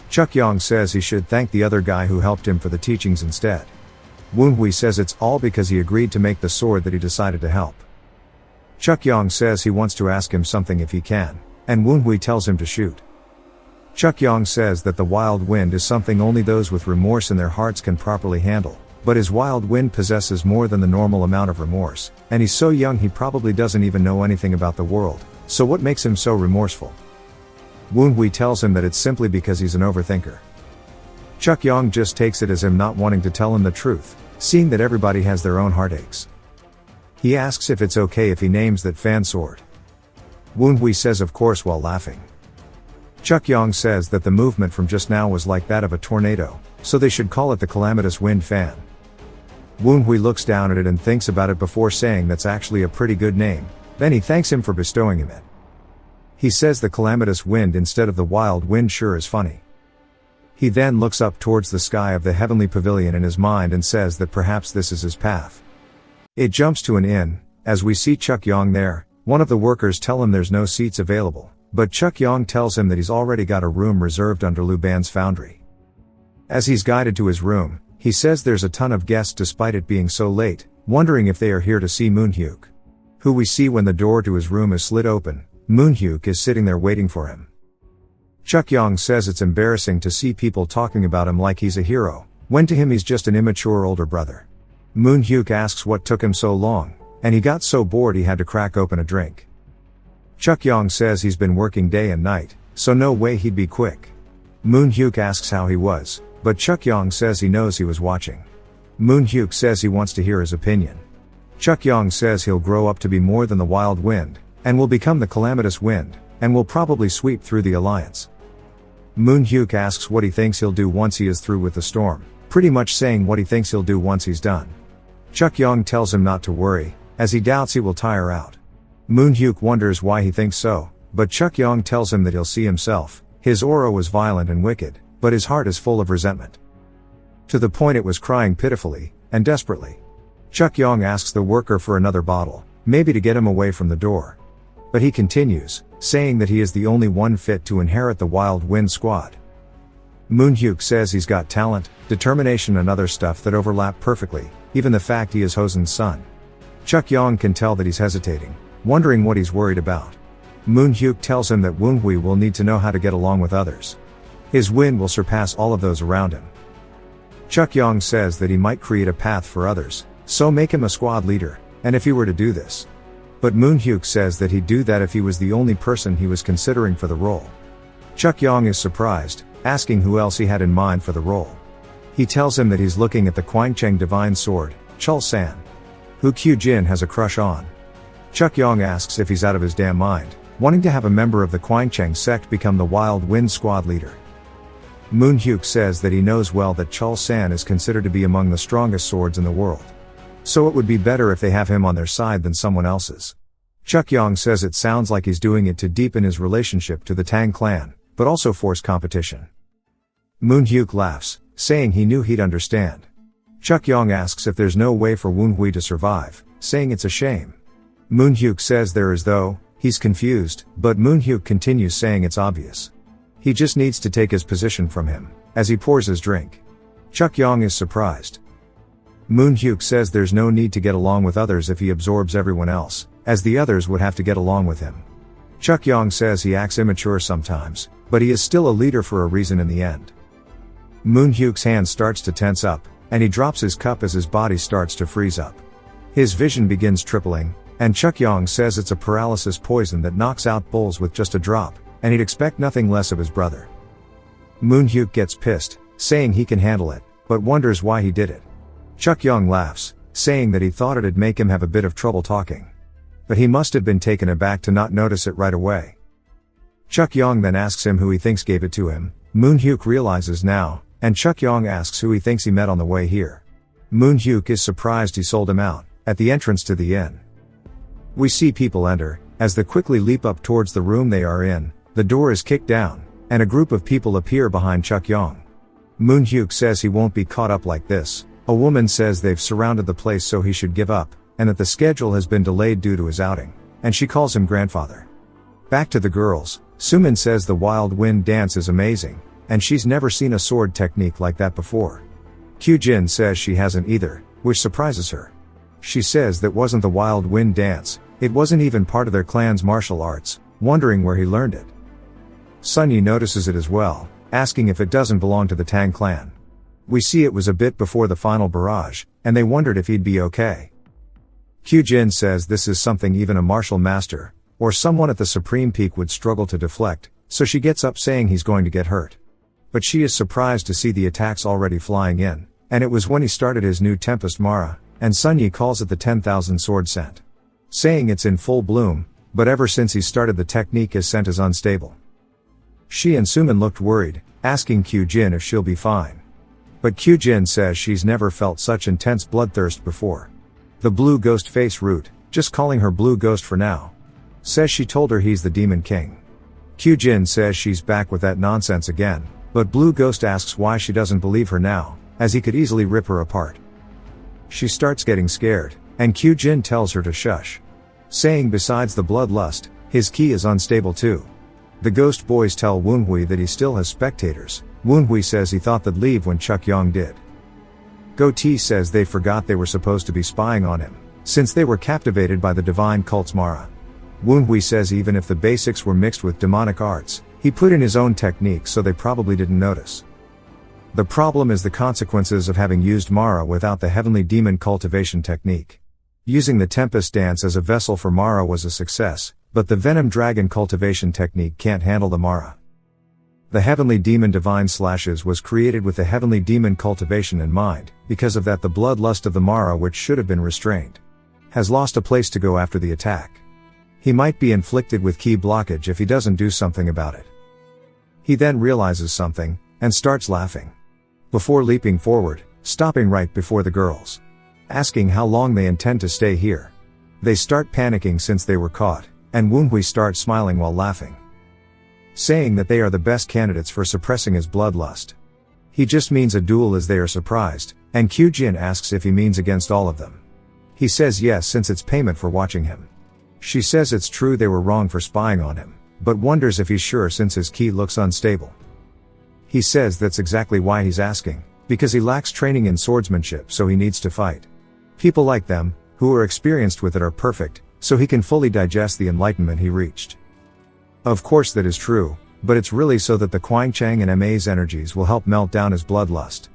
Chuck Yong says he should thank the other guy who helped him for the teachings instead. Woonhui says it's all because he agreed to make the sword that he decided to help. Chuck Yong says he wants to ask him something if he can, and Woonhui tells him to shoot. Chuck Yong says that the wild wind is something only those with remorse in their hearts can properly handle, but his wild wind possesses more than the normal amount of remorse, and he's so young he probably doesn't even know anything about the world, so what makes him so remorseful? Woonhui tells him that it's simply because he's an overthinker. Chuck Yong just takes it as him not wanting to tell him the truth, seeing that everybody has their own heartaches. He asks if it's okay if he names that fan sword. Woonhui says of course while laughing. Chuck Yong says that the movement from just now was like that of a tornado, so they should call it the Calamitous Wind Fan. Woonhui looks down at it and thinks about it before saying that's actually a pretty good name, then he thanks him for bestowing him it. He says the Calamitous Wind instead of the Wild Wind sure is funny. He then looks up towards the sky of the heavenly pavilion in his mind and says that perhaps this is his path. It jumps to an inn, as we see Chuck Yong there. One of the workers tell him there's no seats available, but Chuck Yong tells him that he's already got a room reserved under Liu Ban's foundry. As he's guided to his room, he says there's a ton of guests despite it being so late, wondering if they are here to see Moonhyuk, who we see when the door to his room is slid open, Moonhyuk is sitting there waiting for him. Chukyong says it's embarrassing to see people talking about him like he's a hero, when to him he's just an immature older brother. Moonhyuk asks what took him so long, and he got so bored he had to crack open a drink. Chukyong says he's been working day and night, so no way he'd be quick. Moonhyuk asks how he was, but Chukyong says he knows he was watching. Moonhyuk says he wants to hear his opinion. Chukyong says he'll grow up to be more than the wild wind, and will become the calamitous wind, and will probably sweep through the alliance. Moonhyuk asks what he thinks he'll do once he is through with the storm, pretty much saying what he thinks he'll do once he's done. Chukyong tells him not to worry, as he doubts he will tire out. Moonhyuk wonders why he thinks so, but Chukyong tells him that he'll see himself. His aura was violent and wicked, but his heart is full of resentment. To the point it was crying pitifully, and desperately. Chukyong asks the worker for another bottle, maybe to get him away from the door. But he continues, saying that he is the only one fit to inherit the Wild Wind Squad. Moonhyuk says he's got talent, determination and other stuff that overlap perfectly, even the fact he is Hosen's son. Chukyong can tell that he's hesitating, wondering what he's worried about. Moonhyuk tells him that Woonhui will need to know how to get along with others. His wind will surpass all of those around him. Chukyong says that he might create a path for others, so make him a squad leader, and if he were to do this. But Moonhyuk says that he'd do that if he was the only person he was considering for the role. Chukyong is surprised, asking who else he had in mind for the role. He tells him that he's looking at the Kwangcheng Divine Sword, Chul-san, who Kyujin has a crush on. Chukyong asks if he's out of his damn mind, wanting to have a member of the Kwangcheng sect become the Wild Wind Squad leader. Moonhyuk says that he knows well that Chul-san is considered to be among the strongest swords in the world. So it would be better if they have him on their side than someone else's. Chukyong says it sounds like he's doing it to deepen his relationship to the Tang clan, but also force competition. Moonhyuk laughs, saying he knew he'd understand. Chukyong asks if there's no way for Woonhui to survive, saying it's a shame. Moonhyuk says there is though. He's confused, but Moonhyuk continues saying it's obvious. He just needs to take his position from him, as he pours his drink. Chukyong is surprised. Moonhyuk says there's no need to get along with others if he absorbs everyone else, as the others would have to get along with him. Chukyong says he acts immature sometimes, but he is still a leader for a reason in the end. Moonhyuk's hand starts to tense up, and he drops his cup as his body starts to freeze up. His vision begins tripling, and Chukyong says it's a paralysis poison that knocks out bulls with just a drop, and he'd expect nothing less of his brother. Moonhyuk gets pissed, saying he can handle it, but wonders why he did it. Chukyong laughs, saying that he thought it'd make him have a bit of trouble talking. But he must have been taken aback to not notice it right away. Chukyong then asks him who he thinks gave it to him. Moonhyuk realizes now, and Chukyong asks who he thinks he met on the way here. Moonhyuk is surprised he sold him out, at the entrance to the inn. We see people enter, as they quickly leap up towards the room they are in, the door is kicked down, and a group of people appear behind Chukyong. Moonhyuk says he won't be caught up like this. A woman says they've surrounded the place so he should give up, and that the schedule has been delayed due to his outing, and she calls him grandfather. Back to the girls, Sumin says the Wild Wind dance is amazing, and she's never seen a sword technique like that before. Kyujin says she hasn't either, which surprises her. She says that wasn't the Wild Wind dance, it wasn't even part of their clan's martial arts, wondering where he learned it. Sunyi notices it as well, asking if it doesn't belong to the Tang clan. We see it was a bit before the final barrage, and they wondered if he'd be okay. Kyujin says this is something even a martial master, or someone at the supreme peak would struggle to deflect, so she gets up saying he's going to get hurt. But she is surprised to see the attacks already flying in, and it was when he started his new Tempest Mara, and Sunyi calls it the 10,000 sword scent. Saying it's in full bloom, but ever since he started the technique his scent is unstable. She and Sumin looked worried, asking Kyujin if she'll be fine. But Kyujin says she's never felt such intense bloodthirst before. The blue ghost face root, just calling her blue ghost for now. Says she told her he's the demon king. Kyujin says she's back with that nonsense again, but blue ghost asks why she doesn't believe her now, as he could easily rip her apart. She starts getting scared, and Kyujin tells her to shush. Saying besides the bloodlust, his ki is unstable too. The ghost boys tell Woonhui that he still has spectators. Woonhui says he thought they'd leave when Chukyong did. Go-T says they forgot they were supposed to be spying on him, since they were captivated by the divine cult's Mara. Woonhui says even if the basics were mixed with demonic arts, he put in his own techniques so they probably didn't notice. The problem is the consequences of having used Mara without the heavenly demon cultivation technique. Using the Tempest Dance as a vessel for Mara was a success, but the Venom Dragon cultivation technique can't handle the Mara. The Heavenly Demon Divine Slashes was created with the Heavenly Demon cultivation in mind, because of that the bloodlust of the Mara, which should have been restrained, has lost a place to go after the attack. He might be inflicted with key blockage if he doesn't do something about it. He then realizes something, and starts laughing. Before leaping forward, stopping right before the girls. Asking how long they intend to stay here. They start panicking since they were caught, and Woonhui starts smiling while laughing. Saying that they are the best candidates for suppressing his bloodlust. He just means a duel as they are surprised, and Kyujin asks if he means against all of them. He says yes since it's payment for watching him. She says it's true they were wrong for spying on him, but wonders if he's sure since his ki looks unstable. He says that's exactly why he's asking, because he lacks training in swordsmanship so he needs to fight. People like them, who are experienced with it, are perfect, so he can fully digest the enlightenment he reached. Of course that is true, but it's really so that the Quang-Chang and MA's energies will help melt down his bloodlust.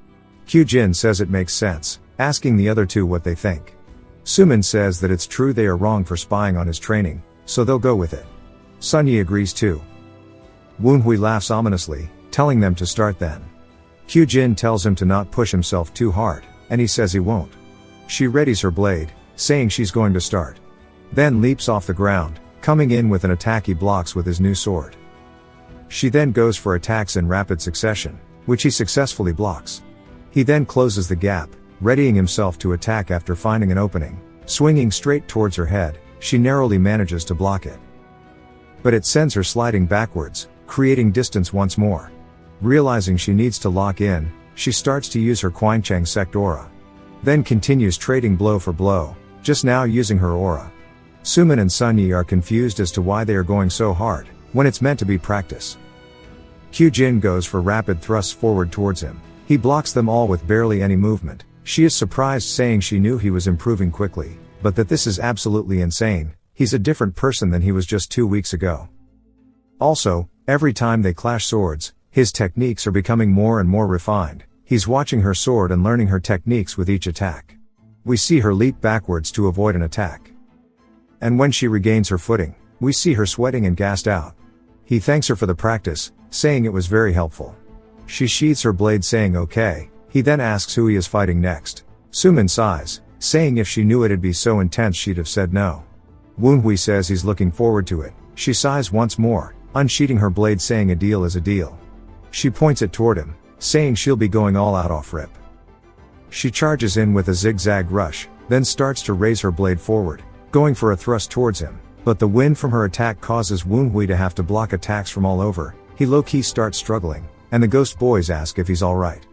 Kyujin says it makes sense, asking the other two what they think. Sumin says that it's true they are wrong for spying on his training, so they'll go with it. Sunyi agrees too. Woonhui laughs ominously, telling them to start then. Kyujin tells him to not push himself too hard, and he says he won't. She readies her blade, saying she's going to start. Then leaps off the ground, coming in with an attack he blocks with his new sword. She then goes for attacks in rapid succession, which he successfully blocks. He then closes the gap, readying himself to attack after finding an opening. Swinging straight towards her head, she narrowly manages to block it. But it sends her sliding backwards, creating distance once more. Realizing she needs to lock in, she starts to use her Quang-Chang sect aura. Then continues trading blow for blow, just now using her aura. Sumin and Sunyi are confused as to why they are going so hard, when it's meant to be practice. Kyujin goes for rapid thrusts forward towards him. He blocks them all with barely any movement. She is surprised, saying she knew he was improving quickly, but that this is absolutely insane. He's a different person than he was just 2 weeks ago. Also, every time they clash swords, his techniques are becoming more and more refined. He's watching her sword and learning her techniques with each attack. We see her leap backwards to avoid an attack. And when she regains her footing, we see her sweating and gassed out. He thanks her for the practice, saying it was very helpful. She sheathes her blade, saying okay. He then asks who he is fighting next. Sumin sighs, saying if she knew it'd be so intense she'd have said no. Woonhui says he's looking forward to it. She sighs once more, unsheathing her blade, saying a deal is a deal. She points it toward him, saying she'll be going all out off rip. She charges in with a zigzag rush, then starts to raise her blade forward, going for a thrust towards him, but the wind from her attack causes Woonhui to have to block attacks from all over. He low-key starts struggling, and the ghost boys ask if he's alright.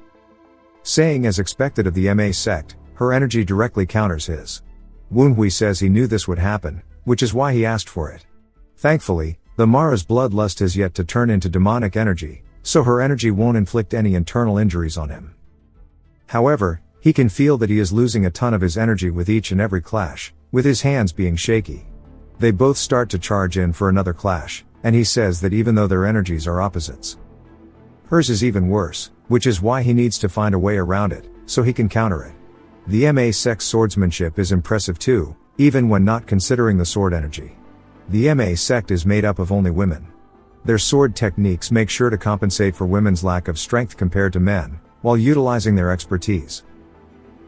Saying as expected of the MA sect, her energy directly counters his. Woonhui says he knew this would happen, which is why he asked for it. Thankfully, the Mara's bloodlust has yet to turn into demonic energy, so her energy won't inflict any internal injuries on him. However, he can feel that he is losing a ton of his energy with each and every clash, with his hands being shaky. They both start to charge in for another clash, and he says that even though their energies are opposites, hers is even worse, which is why he needs to find a way around it, so he can counter it. The MA sect's swordsmanship is impressive too, even when not considering the sword energy. The MA sect is made up of only women. Their sword techniques make sure to compensate for women's lack of strength compared to men, while utilizing their expertise.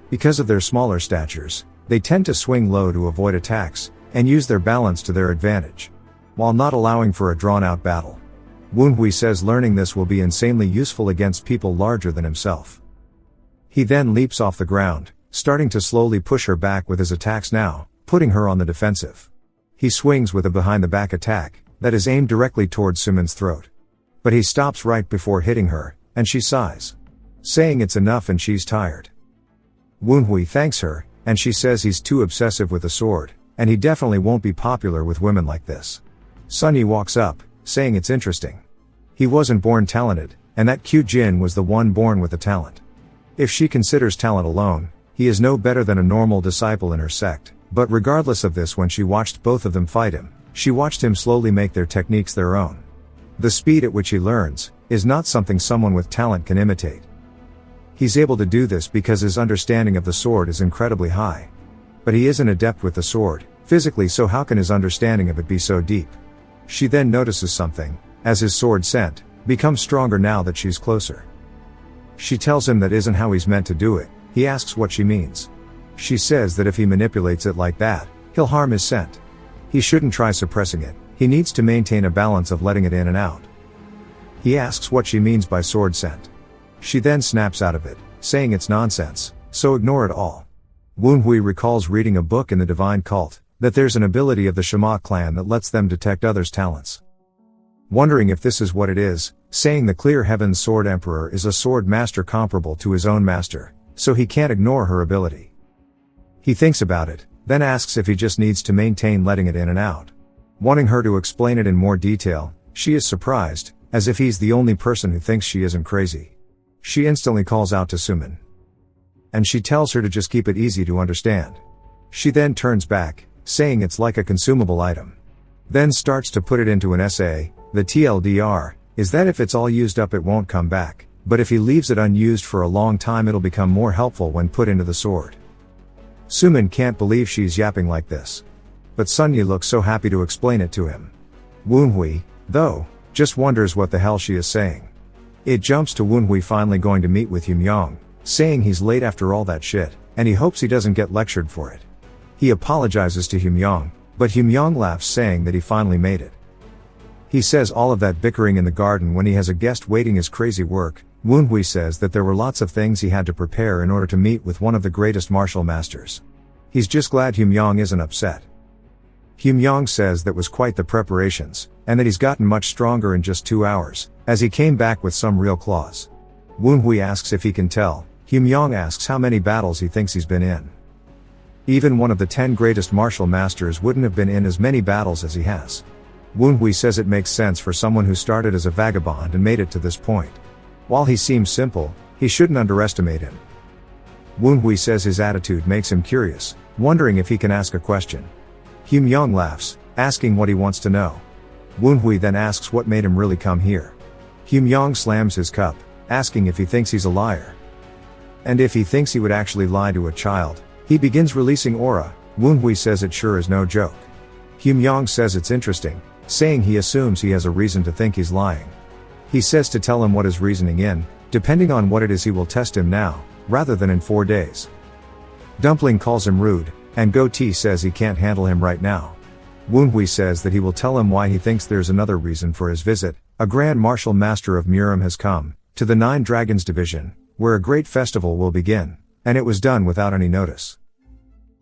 Because of their smaller statures, they tend to swing low to avoid attacks, and use their balance to their advantage, while not allowing for a drawn-out battle. Woonhui says learning this will be insanely useful against people larger than himself. He then leaps off the ground, starting to slowly push her back with his attacks now, putting her on the defensive. He swings with a behind-the-back attack, that is aimed directly towards Sumin's throat. But he stops right before hitting her, and she sighs, saying it's enough and she's tired. Woonhui thanks her, and she says he's too obsessive with the sword, and he definitely won't be popular with women like this. Sunyi walks up, saying it's interesting. He wasn't born talented, and that Kyujin was the one born with the talent. If she considers talent alone, he is no better than a normal disciple in her sect, but regardless of this, when she watched both of them fight him, She watched him slowly make their techniques their own. The speed at which he learns is not something someone with talent can imitate. He's able to do this because his understanding of the sword is incredibly high. But he is an adept with the sword, physically, so how can his understanding of it be so deep? She then notices something, as his sword scent becomes stronger now that she's closer. She tells him that isn't how he's meant to do it. He asks what she means. She says that if he manipulates it like that, he'll harm his scent. He shouldn't try suppressing it, he needs to maintain a balance of letting it in and out. He asks what she means by sword scent. She then snaps out of it, saying it's nonsense, so ignore it all. Woonhui recalls reading a book in the divine cult, that there's an ability of the Shema clan that lets them detect others' talents. Wondering if this is what it is, saying the Clear Heaven's Sword Emperor is a sword master comparable to his own master, so he can't ignore her ability. He thinks about it, then asks if he just needs to maintain letting it in and out. Wanting her to explain it in more detail, she is surprised, as if he's the only person who thinks she isn't crazy. She instantly calls out to Suman. And she tells her to just keep it easy to understand. She then turns back, saying it's like a consumable item. Then starts to put it into an essay. The TLDR is that if it's all used up it won't come back, but if he leaves it unused for a long time it'll become more helpful when put into the sword. Suman can't believe she's yapping like this. But Sunyi looks so happy to explain it to him. Woonhui, though, just wonders what the hell she is saying. It jumps to Woonhui finally going to meet with Humyong, saying he's late after all that shit, and he hopes he doesn't get lectured for it. He apologizes to Humyong, but Humyong laughs, saying that he finally made it. He says all of that bickering in the garden when he has a guest waiting is crazy work. Woonhui says that there were lots of things he had to prepare in order to meet with one of the greatest martial masters. He's just glad Humyong isn't upset. Humyong says that was quite the preparations, and that he's gotten much stronger in just 2 hours, as he came back with some real claws. Woonhui asks if he can tell. Humyong asks how many battles he thinks he's been in. Even one of the 10 greatest martial masters wouldn't have been in as many battles as he has. Woonhui says it makes sense for someone who started as a vagabond and made it to this point. While he seems simple, he shouldn't underestimate him. Woonhui says his attitude makes him curious, wondering if he can ask a question. Humyong laughs, asking what he wants to know. Woonhui then asks what made him really come here. Humyong slams his cup, asking if he thinks he's a liar. And if he thinks he would actually lie to a child. He begins releasing aura. Woonhui says it sure is no joke. Humyong says it's interesting, saying he assumes he has a reason to think he's lying. He says to tell him what his reasoning in, depending on what it is he will test him now, rather than in 4 days. Dumpling calls him rude, and Goatee says he can't handle him right now. Woonhui says that he will tell him why he thinks there's another reason for his visit. A Grand Martial Master of Murim has come to the 9 Dragons Division, where a great festival will begin, and it was done without any notice.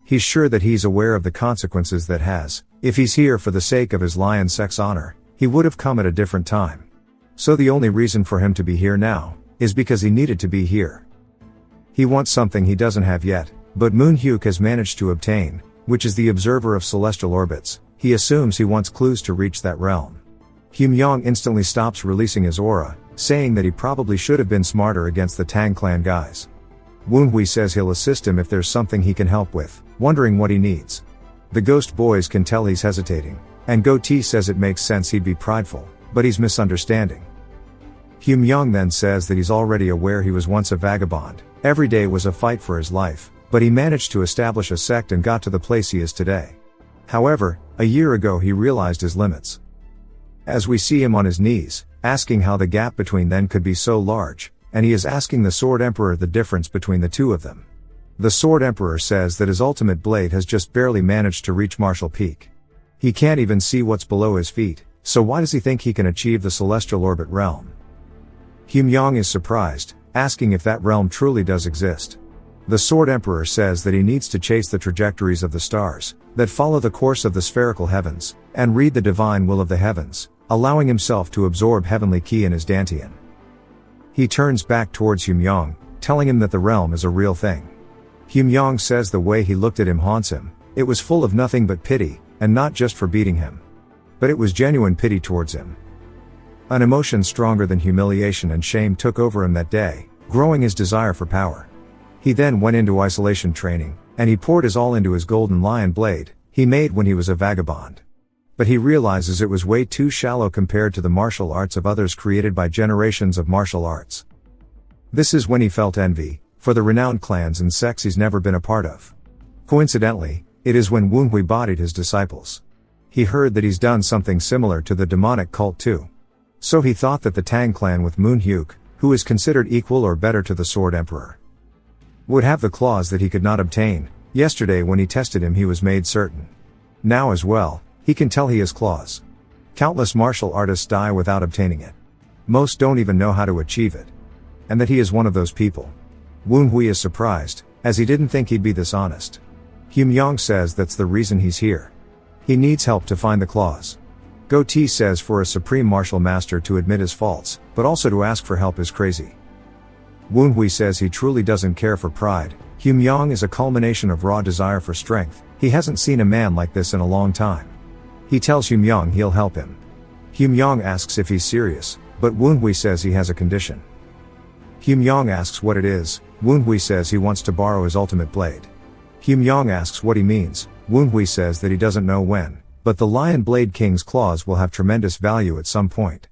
He's sure that he's aware of the consequences that has. If he's here for the sake of his lion sex honor, he would have come at a different time. So the only reason for him to be here now is because he needed to be here. He wants something he doesn't have yet, but Moon Hyuk has managed to obtain, which is the observer of celestial orbits. He assumes he wants clues to reach that realm. Humyong instantly stops releasing his aura, saying that he probably should have been smarter against the Tang clan guys. Woonhui says he'll assist him if there's something he can help with, wondering what he needs. The ghost boys can tell he's hesitating, and Goatee says it makes sense he'd be prideful, but he's misunderstanding. Humyong then says that he's already aware he was once a vagabond. Every day was a fight for his life, but he managed to establish a sect and got to the place he is today. However, a year ago he realized his limits. As we see him on his knees, asking how the gap between then could be so large, and he is asking the Sword Emperor the difference between the two of them. The Sword Emperor says that his ultimate blade has just barely managed to reach martial peak. He can't even see what's below his feet, so why does he think he can achieve the celestial orbit realm? Humyong is surprised, asking if that realm truly does exist. The Sword Emperor says that he needs to chase the trajectories of the stars, that follow the course of the spherical heavens, and read the divine will of the heavens, allowing himself to absorb heavenly ki in his dantian. He turns back towards Humyong, telling him that the realm is a real thing. Humyong says the way he looked at him haunts him. It was full of nothing but pity, and not just for beating him. But it was genuine pity towards him. An emotion stronger than humiliation and shame took over him that day, growing his desire for power. He then went into isolation training, and he poured his all into his golden lion blade, he made when he was a vagabond. But he realizes it was way too shallow compared to the martial arts of others created by generations of martial arts. This is when he felt envy for the renowned clans and sects he's never been a part of. Coincidentally, it is when Manhwa bodied his disciples. He heard that he's done something similar to the demonic cult too. So he thought that the Tang clan with Manhwa, who is considered equal or better to the Sword Emperor, would have the claws that he could not obtain. Yesterday when he tested him he was made certain. Now as well, he can tell he has claws. Countless martial artists die without obtaining it. Most don't even know how to achieve it. And that he is one of those people. Manhwa is surprised, as he didn't think he'd be this honest. Yang says that's the reason he's here. He needs help to find the claws. Go-Ti says for a supreme martial master to admit his faults, but also to ask for help is crazy. Manhwa says he truly doesn't care for pride. Yang is a culmination of raw desire for strength. He hasn't seen a man like this in a long time. He tells Yang he'll help him. Yang asks if he's serious, but Manhwa says he has a condition. Yang asks what it is. Manhwa says he wants to borrow his ultimate blade. Yang asks what he means. Manhwa says that he doesn't know when, but the Lion Blade King's claws will have tremendous value at some point.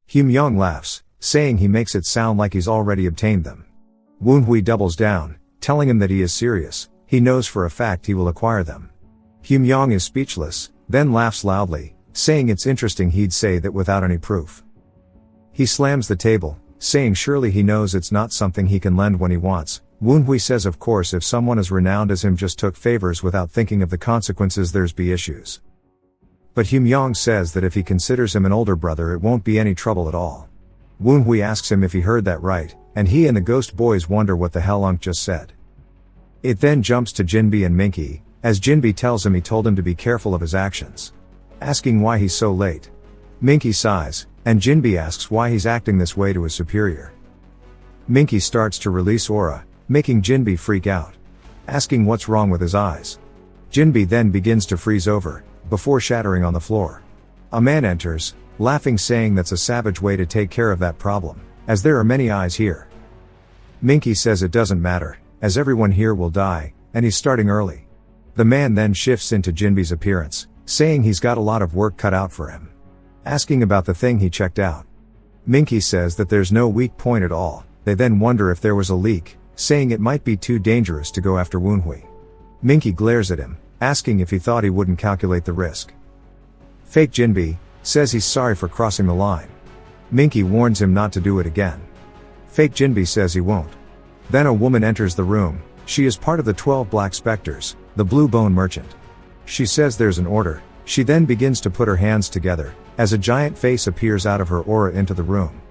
Yang laughs, saying he makes it sound like he's already obtained them. Manhwa doubles down, telling him that he is serious. He knows for a fact he will acquire them. Yang is speechless, then laughs loudly, saying it's interesting he'd say that without any proof. He slams the table, saying surely he knows it's not something he can lend when he wants. Manhwa says of course if someone as renowned as him just took favors without thinking of the consequences there's be issues. But Yang says that if he considers him an older brother it won't be any trouble at all. Manhwa asks him if he heard that right, and he and the ghost boys wonder what the hell Unk just said. It then jumps to Jinbi and Minky, as Jinbi tells him he told him to be careful of his actions. Asking why he's so late. Minky sighs, and Jinbi asks why he's acting this way to his superior. Minky starts to release aura, making Jinbi freak out. Asking what's wrong with his eyes. Jinbi then begins to freeze over, before shattering on the floor. A man enters, laughing saying that's a savage way to take care of that problem, as there are many eyes here. Minky says it doesn't matter, as everyone here will die, and he's starting early. The man then shifts into Jinbi's appearance, saying he's got a lot of work cut out for him. Asking about the thing he checked out. Minky says that there's no weak point at all. They then wonder if there was a leak, saying it might be too dangerous to go after Manhwa. Minky glares at him, asking if he thought he wouldn't calculate the risk. Fake Jinbi says he's sorry for crossing the line. Minky warns him not to do it again. Fake Jinbi says he won't. Then a woman enters the room. She is part of the 12 Black Spectres, the Blue Bone Merchant. She says there's an order. She then begins to put her hands together, as a giant face appears out of her aura into the room.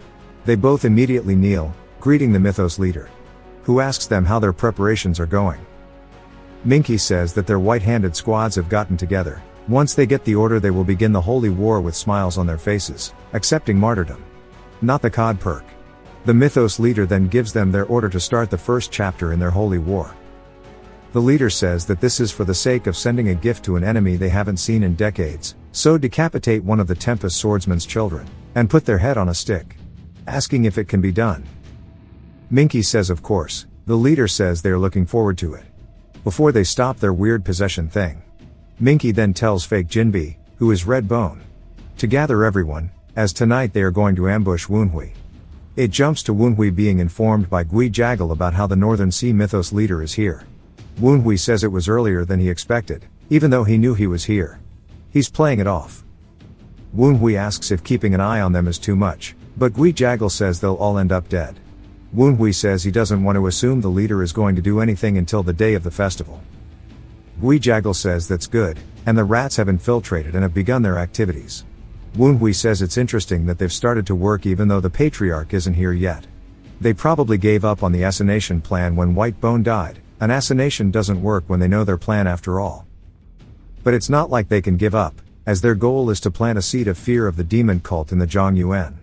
They both immediately kneel, greeting the Mythos leader, who asks them how their preparations are going. Minky says that their white-handed squads have gotten together. Once they get the order they will begin the holy war with smiles on their faces, accepting martyrdom. Not the COD perk. The Mythos leader then gives them their order to start the first chapter in their holy war. The leader says that this is for the sake of sending a gift to an enemy they haven't seen in decades, so decapitate one of the Tempest swordsman's children, and put their head on a stick. Asking if it can be done. Minky says of course. The leader says they are looking forward to it. Before they stop their weird possession thing. Minky then tells fake Jinbi, who is Red Bone, to gather everyone, as tonight they are going to ambush Manhwa. It jumps to Manhwa being informed by Gui Jaggle about how the Northern Sea Mythos leader is here. Manhwa says it was earlier than he expected, even though he knew he was here. He's playing it off. Manhwa asks if keeping an eye on them is too much, but Gui Jaggle says they'll all end up dead. Manhwa says he doesn't want to assume the leader is going to do anything until the day of the festival. Gui Jaggle says that's good, and the rats have infiltrated and have begun their activities. Manhwa says it's interesting that they've started to work even though the patriarch isn't here yet. They probably gave up on the assassination plan when White Bone died. An assassination doesn't work when they know their plan after all. But it's not like they can give up, as their goal is to plant a seed of fear of the demon cult in the Zhongyuan,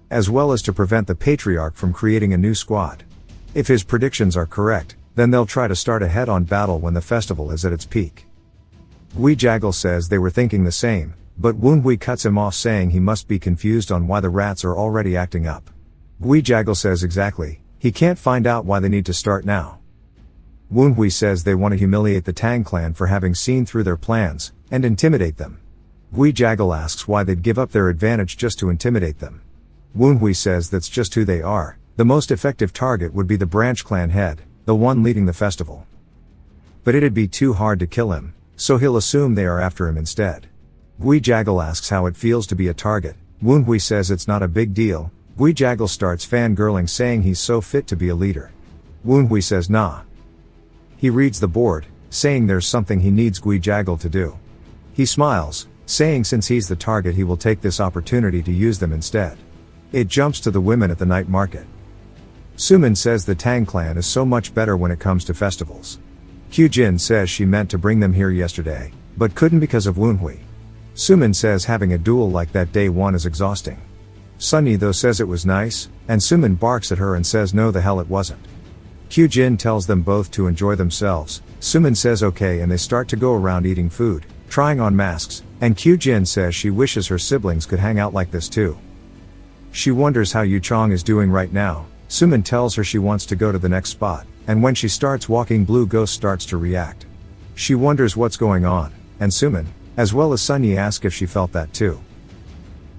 as well as to prevent the patriarch from creating a new squad. If his predictions are correct, then they'll try to start a head-on battle when the festival is at its peak. Gui Jaggle says they were thinking the same, but Manhwa cuts him off saying he must be confused on why the rats are already acting up. Gui Jaggle says exactly, he can't find out why they need to start now. Manhwa says they want to humiliate the Tang clan for having seen through their plans, and intimidate them. Gui Jagal asks why they'd give up their advantage just to intimidate them. Woonhui says that's just who they are. The most effective target would be the branch clan head, the one leading the festival. But it'd be too hard to kill him, so he'll assume they are after him instead. Gui Jagal asks how it feels to be a target. Woonhui says it's not a big deal. Gui Jagal starts fangirling, saying he's so fit to be a leader. Woonhui says nah. He reads the board, saying there's something he needs Gui Jagal to do. He smiles, saying since he's the target he will take this opportunity to use them instead. It jumps to the women at the night market. Sumin says the Tang clan is so much better when it comes to festivals. Kyujin says she meant to bring them here yesterday, but couldn't because of Woonhui. Sumin says having a duel like that day one is exhausting. Sunny though says it was nice, and Sumin barks at her and says no the hell it wasn't. Kyujin tells them both to enjoy themselves. Sumin says okay and they start to go around eating food, trying on masks, and Kyujin says she wishes her siblings could hang out like this too. She wonders how Yu Chong is doing right now. Sumin tells her she wants to go to the next spot, and when she starts walking Blue Ghost starts to react. She wonders what's going on, and Sumin, as well as Sunny ask if she felt that too.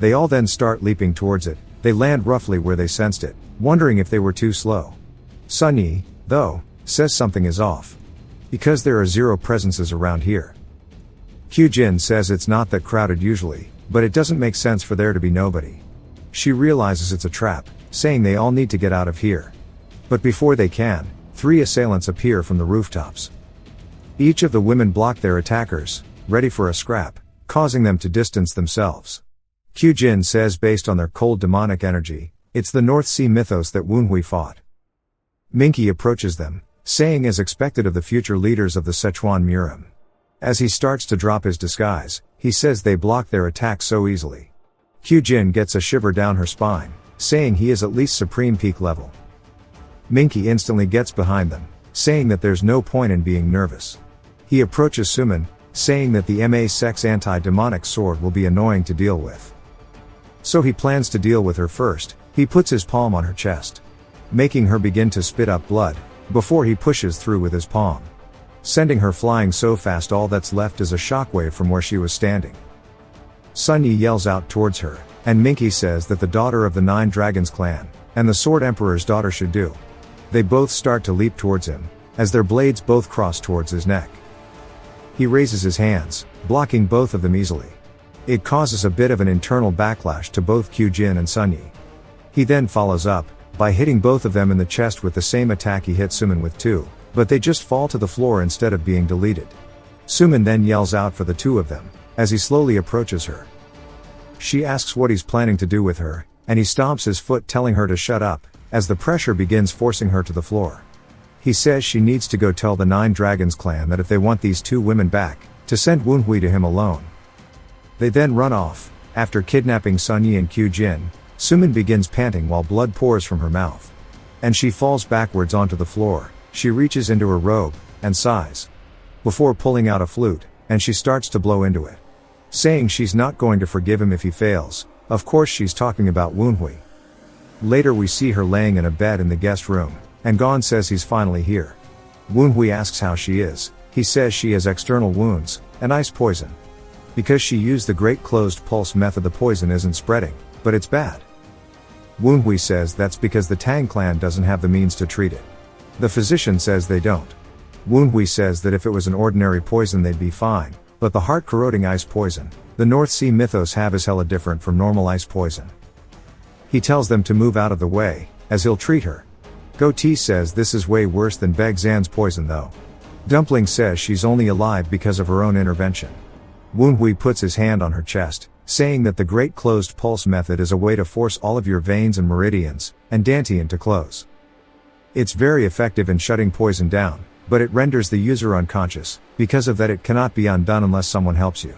They all then start leaping towards it. They land roughly where they sensed it, wondering if they were too slow. Sunny, though, says something is off. Because there are 0 presences around here. Kyujin says it's not that crowded usually, but it doesn't make sense for there to be nobody. She realizes it's a trap, saying they all need to get out of here. But before they can, 3 assailants appear from the rooftops. Each of the women block their attackers, ready for a scrap, causing them to distance themselves. Kyujin says based on their cold demonic energy, it's the North Sea mythos that Woonhui fought. Minky approaches them, saying as expected of the future leaders of the Sichuan Murim. As he starts to drop his disguise, he says they block their attacks so easily. Kyujin gets a shiver down her spine, saying he is at least supreme peak level. Minky instantly gets behind them, saying that there's no point in being nervous. He approaches Sumin, saying that the MA Sex anti-demonic sword will be annoying to deal with. So he plans to deal with her first. He puts his palm on her chest, making her begin to spit up blood, before he pushes through with his palm, sending her flying so fast all that's left is a shockwave from where she was standing. Sunny yells out towards her, and Minky says that the daughter of the 9 Dragons clan, and the Sword Emperor's daughter should do. They both start to leap towards him, as their blades both cross towards his neck. He raises his hands, blocking both of them easily. It causes a bit of an internal backlash to both Kyujin and Sunny. He then follows up, by hitting both of them in the chest with the same attack he hit Sumin with too, but they just fall to the floor instead of being deleted. Sumin then yells out for the 2 of them, as he slowly approaches her. She asks what he's planning to do with her, and he stomps his foot telling her to shut up, as the pressure begins forcing her to the floor. He says she needs to go tell the 9 Dragons clan that if they want these 2 women back, to send Woonhui to him alone. They then run off. After kidnapping Sunny and Kyujin, Sumin begins panting while blood pours from her mouth. And she falls backwards onto the floor. She reaches into her robe, and sighs. Before pulling out a flute, and she starts to blow into it. Saying she's not going to forgive him if he fails. Of course she's talking about Woonhui. Later we see her laying in a bed in the guest room, and Gon says he's finally here. Woonhui asks how she is. He says she has external wounds, and ice poison. Because she used the great closed pulse method the poison isn't spreading, but it's bad. Woonhui says that's because the Tang clan doesn't have the means to treat it. The physician says they don't. Woonhui says that if it was an ordinary poison they'd be fine, but the heart-corroding ice poison, the North Sea mythos have is hella different from normal ice poison. He tells them to move out of the way, as he'll treat her. Goatee says this is way worse than Beg Zan's poison though. Dumpling says she's only alive because of her own intervention. Woonhui puts his hand on her chest, saying that the great closed pulse method is a way to force all of your veins and meridians, and dantian to close. It's very effective in shutting poison down, but it renders the user unconscious. Because of that it cannot be undone unless someone helps you.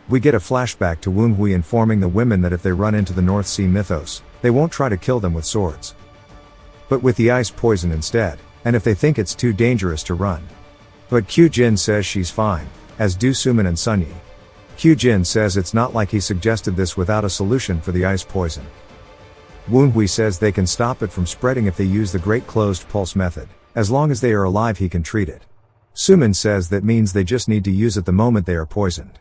We get a flashback to Woonhui informing the women that if they run into the North Sea mythos, they won't try to kill them with swords, but with the ice poison instead, and if they think it's too dangerous to run. But Kyujin says she's fine, as do Sumin and Sunny. Kyujin says it's not like he suggested this without a solution for the ice poison. Woonhui says they can stop it from spreading if they use the great closed pulse method. As long as they are alive he can treat it. Sumin says that means they just need to use it the moment they are poisoned.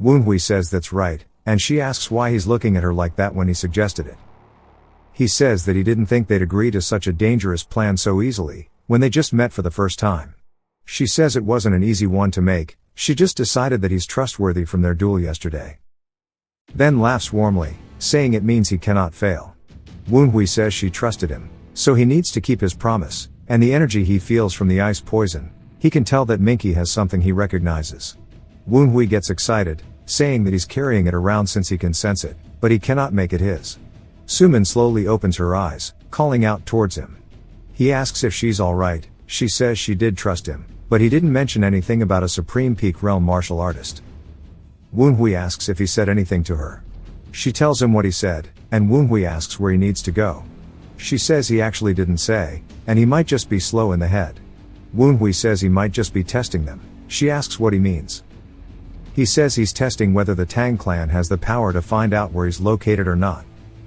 Woonhui says that's right, and she asks why he's looking at her like that when he suggested it. He says that he didn't think they'd agree to such a dangerous plan so easily, when they just met for the first time. She says it wasn't an easy one to make, she just decided that he's trustworthy from their duel yesterday. Then laughs warmly, saying it means he cannot fail. Woonhui says she trusted him, so he needs to keep his promise, and the energy he feels from the ice poison, he can tell that Minky has something he recognizes. Woonhui gets excited, saying that he's carrying it around since he can sense it, but he cannot make it his. Sumin slowly opens her eyes, calling out towards him. He asks if she's alright, she says she did trust him, but he didn't mention anything about a Supreme Peak Realm martial artist. Woonhui asks if he said anything to her. She tells him what he said, and Woonhui asks where he needs to go. She says he actually didn't say, and he might just be slow in the head. Woonhui says he might just be testing them. She asks what he means. He says he's testing whether the Tang clan has the power to find out where he's located or not.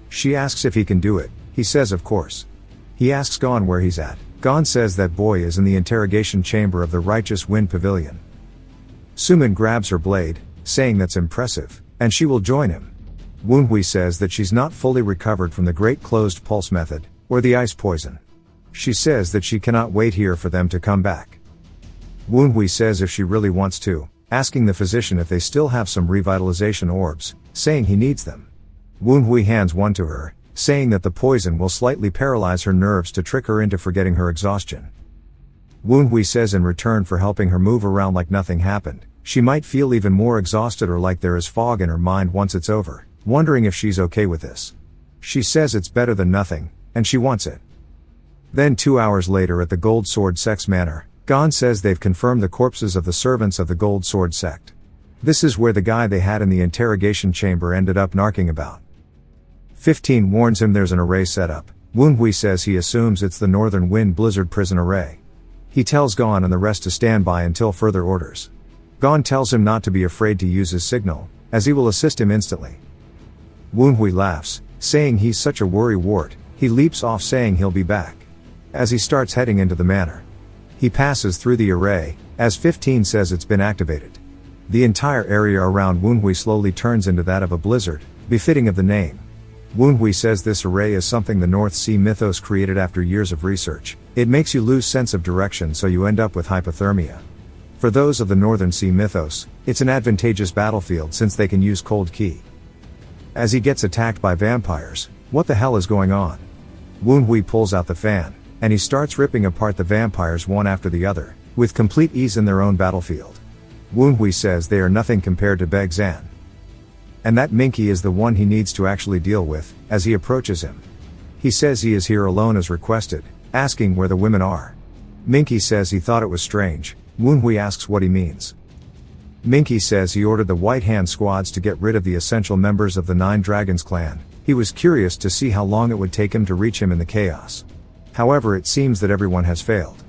She asks if he can do it, he says of course. He asks Gon where he's at. Gon says that boy is in the interrogation chamber of the Righteous Wind Pavilion. Sumin grabs her blade, saying that's impressive, and she will join him. Woonhui says that she's not fully recovered from the Great Closed Pulse method, or the ice poison. She says that she cannot wait here for them to come back. Woonhui says if she really wants to, asking the physician if they still have some revitalization orbs, saying he needs them. Woonhui hands one to her, saying that the poison will slightly paralyze her nerves to trick her into forgetting her exhaustion. Woonhui says in return for helping her move around like nothing happened, she might feel even more exhausted or like there is fog in her mind once it's over, wondering if she's okay with this. She says it's better than nothing, and she wants it. Then 2 hours later at the Gold Sword Sect's manor, Gon says they've confirmed the corpses of the servants of the Gold Sword Sect. This is where the guy they had in the interrogation chamber ended up narking about. 15 warns him there's an array set up. Woonhui says he assumes it's the Northern Wind Blizzard prison array. He tells Gon and the rest to stand by until further orders. Gon tells him not to be afraid to use his signal, as he will assist him instantly. Woonhui laughs, saying he's such a worrywart. He leaps off saying he'll be back. As he starts heading into the manor, he passes through the array, as 15 says it's been activated. The entire area around Woonhui slowly turns into that of a blizzard, befitting of the name. Woonhui says this array is something the North Sea mythos created after years of research. It makes you lose sense of direction so you end up with hypothermia. For those of the Northern Sea mythos, it's an advantageous battlefield since they can use cold ki. As he gets attacked by vampires, what the hell is going on? Woonhui pulls out the fan, and he starts ripping apart the vampires one after the other, with complete ease in their own battlefield. Woonhui says they are nothing compared to Beg Zan. And that Minky is the one he needs to actually deal with, as he approaches him. He says he is here alone as requested, asking where the women are. Minky says he thought it was strange. Woonhui asks what he means. Minky says he ordered the White Hand squads to get rid of the essential members of the Nine Dragons clan. He was curious to see how long it would take him to reach him in the chaos. However, it seems that everyone has failed.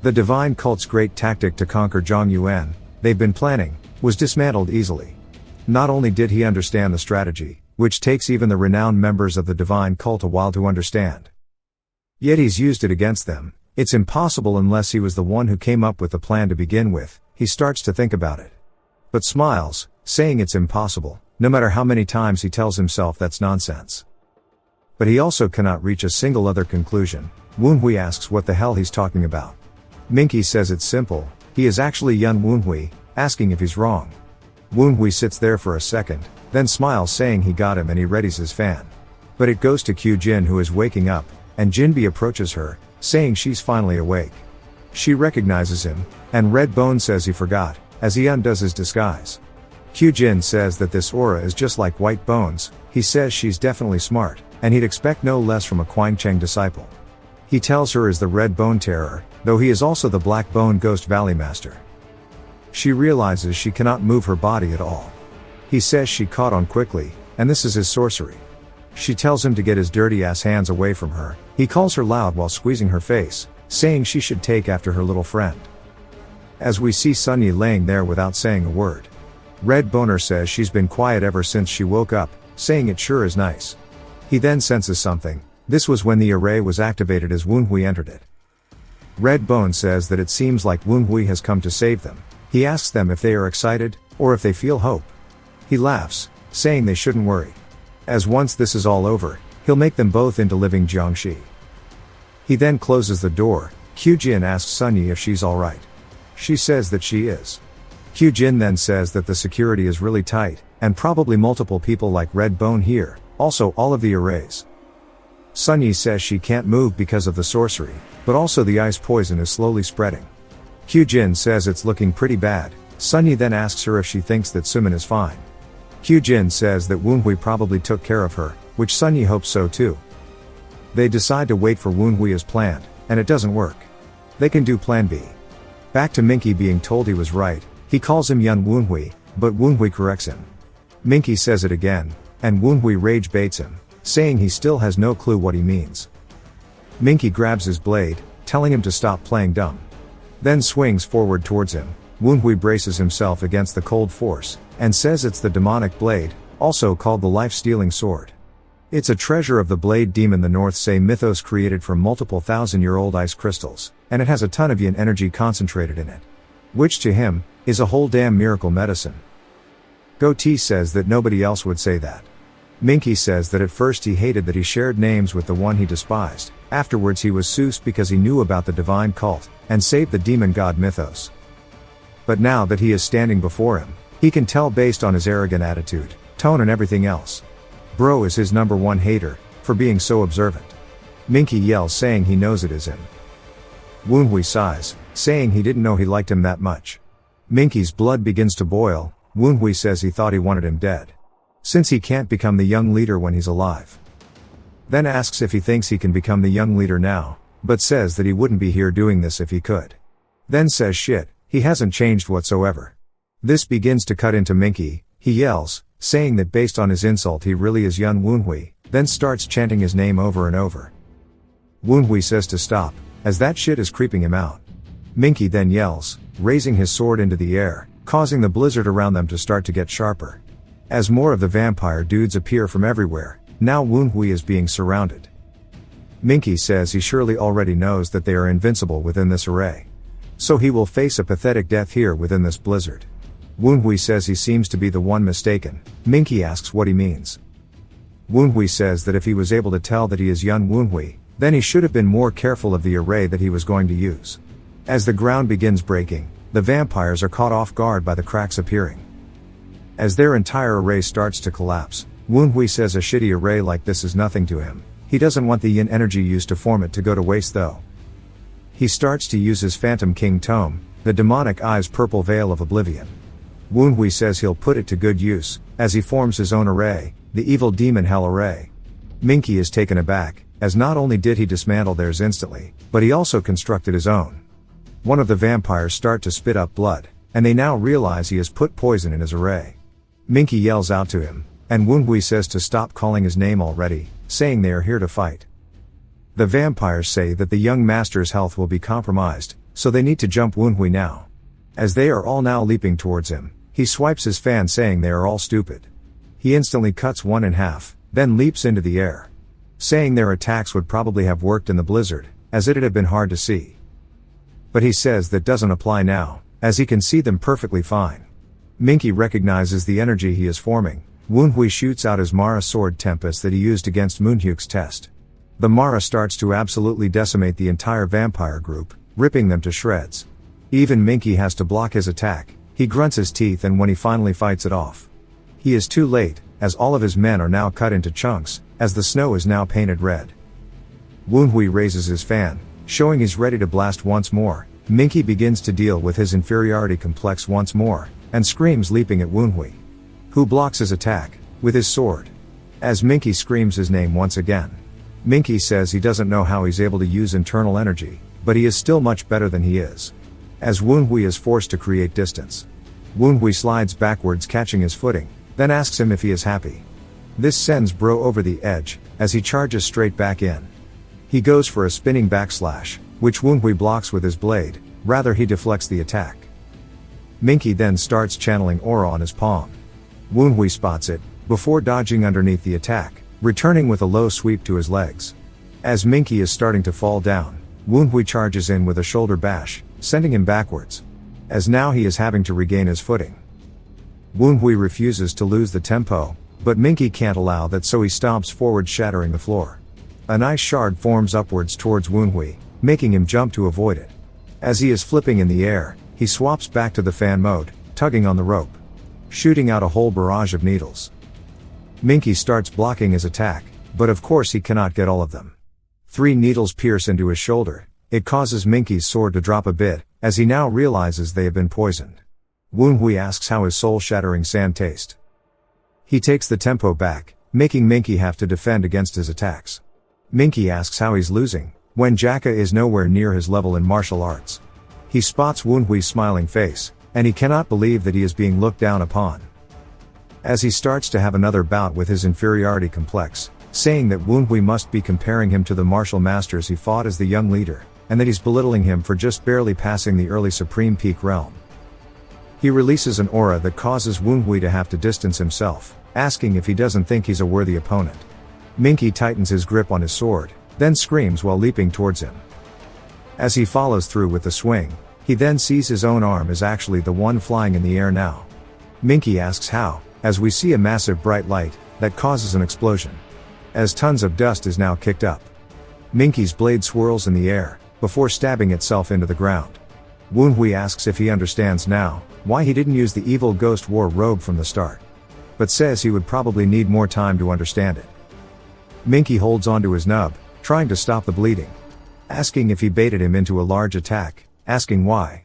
The divine cult's great tactic to conquer Zhongyuan, they've been planning, was dismantled easily. Not only did he understand the strategy, which takes even the renowned members of the divine cult a while to understand, yet he's used it against them. It's impossible unless he was the one who came up with the plan to begin with. He starts to think about it, but smiles, saying it's impossible, no matter how many times he tells himself that's nonsense. But he also cannot reach a single other conclusion. Woonhui asks what the hell he's talking about. Minky says it's simple, he is actually Yun Woonhui, asking if he's wrong. Woonhui sits there for a second, then smiles saying he got him and he readies his fan. But it goes to Q Jin who is waking up, and Jinbi approaches her, saying she's finally awake. She recognizes him, and Red Bone says he forgot, as he undoes his disguise. Q Jin says that this aura is just like White Bone's. He says she's definitely smart, and he'd expect no less from a Quang Cheng disciple. He tells her is the Red Bone Terror, though he is also the Black Bone Ghost Valley Master. She realizes she cannot move her body at all. He says she caught on quickly, and this is his sorcery. She tells him to get his dirty ass hands away from her. He calls her loud while squeezing her face, saying she should take after her little friend. As we see Sun Yi laying there without saying a word. Red Boner says she's been quiet ever since she woke up, saying it sure is nice. He then senses something. This was when the array was activated as Woonhui entered it. Red Bone says that it seems like Woonhui has come to save them. He asks them if they are excited, Or if they feel hope. He laughs, saying they shouldn't worry. As once this is all over, he'll make them both into living Jiangshi. He then closes the door. Kyujin asks Sunyi if she's alright. She says that she is. Kyujin then says that the security is really tight, and probably multiple people like Red Bone here, also all of the arrays. Sunyi says she can't move because of the sorcery, but also the ice poison is slowly spreading. Kyujin says it's looking pretty bad. Sunyi then asks her if she thinks that Sumin is fine. Kyujin says that Woonhui probably took care of her, which Sunyi hopes so too. They decide to wait for Woonhui as planned, and it doesn't work. They can do plan B. Back to Minky being told he was right. He calls him Yun Woonhui, but Woonhui corrects him. Minky says it again, and Woonhui rage baits him, saying he still has no clue what he means. Minky grabs his blade, telling him to stop playing dumb. Then swings forward towards him. Woonhui braces himself against the cold force, and says it's the demonic blade, also called the life-stealing sword. It's a treasure of the blade demon the North Say mythos created from multiple thousand-year-old ice crystals, and it has a ton of yin energy concentrated in it. Which to him, is a whole damn miracle medicine. Goatee says that nobody else would say that. Minky says that at first he hated that he shared names with the one he despised, afterwards he was Seuss because he knew about the divine cult, and saved the demon god mythos. But now that he is standing before him, he can tell based on his arrogant attitude, tone and everything else. Bro is his number one hater, for being so observant. Minky yells saying he knows it is him. Woonhui sighs, saying he didn't know he liked him that much. Minky's blood begins to boil. Woonhui says he thought he wanted him dead, since he can't become the young leader when he's alive. Then asks if he thinks he can become the young leader now, but says that he wouldn't be here doing this if he could. Then says shit, he hasn't changed whatsoever. This begins to cut into Minky. He yells, saying that based on his insult he really is Yun Woonhui, then starts chanting his name over and over. Woonhui says to stop, as that shit is creeping him out. Minky then yells, raising his sword into the air, causing the blizzard around them to start to get sharper. As more of the vampire dudes appear from everywhere, now Woonhui is being surrounded. Minky says he surely already knows that they are invincible within this array. So he will face a pathetic death here within this blizzard. Woonhui says he seems to be the one mistaken. Minky asks what he means. Woonhui says that if he was able to tell that he is Yun Woonhui, then he should have been more careful of the array that he was going to use. As the ground begins breaking, the vampires are caught off guard by the cracks appearing. As their entire array starts to collapse, Woonhui says a shitty array like this is nothing to him. He doesn't want the yin energy used to form it to go to waste though. He starts to use his Phantom King Tome, the demonic eye's purple veil of oblivion. Woonhui says he'll put it to good use, as he forms his own array, the evil demon hell array. Minky is taken aback, as not only did he dismantle theirs instantly, but he also constructed his own. One of the vampires start to spit up blood, and they now realize he has put poison in his array. Minky yells out to him, and Woonhui says to stop calling his name already, saying they are here to fight. The vampires say that the young master's health will be compromised, so they need to jump Woonhui now. As they are all now leaping towards him, he swipes his fan saying they are all stupid. He instantly cuts one in half, then leaps into the air, saying their attacks would probably have worked in the blizzard, as it'd have been hard to see. But he says that doesn't apply now, as he can see them perfectly fine. Minky recognizes the energy he is forming. Woonhui shoots out his Mara sword Tempest that he used against Moonhyuk's test. The Mara starts to absolutely decimate the entire vampire group, ripping them to shreds. Even Minky has to block his attack. He grunts his teeth, and when he finally fights it off, he is too late, as all of his men are now cut into chunks, as the snow is now painted red. Woonhui raises his fan, showing he's ready to blast once more. Minky begins to deal with his inferiority complex once more, and screams, leaping at Woonhui, who blocks his attack with his sword. As Minky screams his name once again, Minky says he doesn't know how he's able to use internal energy, but he is still much better than he is. As Woonhui is forced to create distance, Woonhui slides backwards, catching his footing, then asks him if he is happy. This sends Bro over the edge, as he charges straight back in. He goes for a spinning backslash, which Woonhui blocks with his blade. Rather, he deflects the attack. Minky then starts channeling aura on his palm. Woonhui spots it, before dodging underneath the attack, returning with a low sweep to his legs. As Minky is starting to fall down, Woonhui charges in with a shoulder bash, sending him backwards, as now he is having to regain his footing. Woonhui refuses to lose the tempo, but Minky can't allow that, so he stomps forward, shattering the floor. An ice shard forms upwards towards Woonhui, making him jump to avoid it. As he is flipping in the air, he swaps back to the fan mode, tugging on the rope, shooting out a whole barrage of needles. Minky starts blocking his attack, but of course he cannot get all of them. 3 needles pierce into his shoulder. It causes Minky's sword to drop a bit, as he now realizes they have been poisoned. Woonhui asks how his soul-shattering sand tastes. He takes the tempo back, making Minky have to defend against his attacks. Minky asks how he's losing, when Jacka is nowhere near his level in martial arts. He spots Woonhui's smiling face, and he cannot believe that he is being looked down upon. As he starts to have another bout with his inferiority complex, saying that Woonhui must be comparing him to the martial masters he fought as the young leader, and that he's belittling him for just barely passing the early Supreme Peak realm. He releases an aura that causes Woonhui to have to distance himself, asking if he doesn't think he's a worthy opponent. Minky tightens his grip on his sword, then screams while leaping towards him. As he follows through with the swing, he then sees his own arm is actually the one flying in the air now. Minky asks how, as we see a massive bright light that causes an explosion, as tons of dust is now kicked up. Minky's blade swirls in the air, before stabbing itself into the ground. Woonhui asks if he understands now, why he didn't use the evil ghost war robe from the start, but says he would probably need more time to understand it. Minky holds onto his nub, trying to stop the bleeding, asking if he baited him into a large attack, asking why.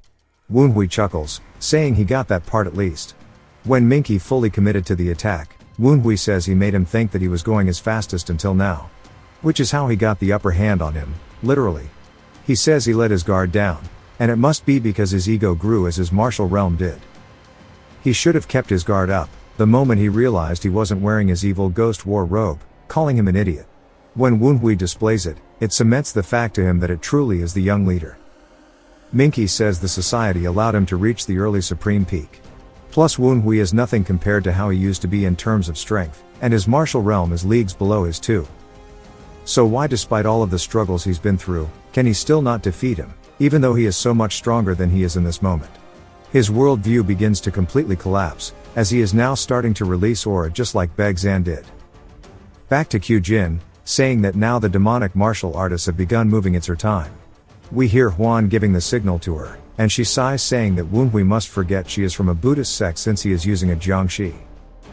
Woonhui chuckles, saying he got that part at least. When Minky fully committed to the attack, Woonhui says he made him think that he was going his fastest until now, which is how he got the upper hand on him, literally. He says he let his guard down, and it must be because his ego grew as his martial realm did. He should have kept his guard up, the moment he realized he wasn't wearing his evil ghost war robe, calling him an idiot. When Woonhui displays it, it cements the fact to him that it truly is the young leader. Minky says the society allowed him to reach the early Supreme Peak. Plus Woonhui is nothing compared to how he used to be in terms of strength, and his martial realm is leagues below his too. So why, despite all of the struggles he's been through, can he still not defeat him, even though he is so much stronger than he is in this moment? His worldview begins to completely collapse, as he is now starting to release aura just like Begzan did. Back to Kyujin, saying that now the demonic martial artists have begun moving, it's her time. We hear Huan giving the signal to her, and she sighs, saying that Woonhui must forget she is from a Buddhist sect since he is using a jiangshi.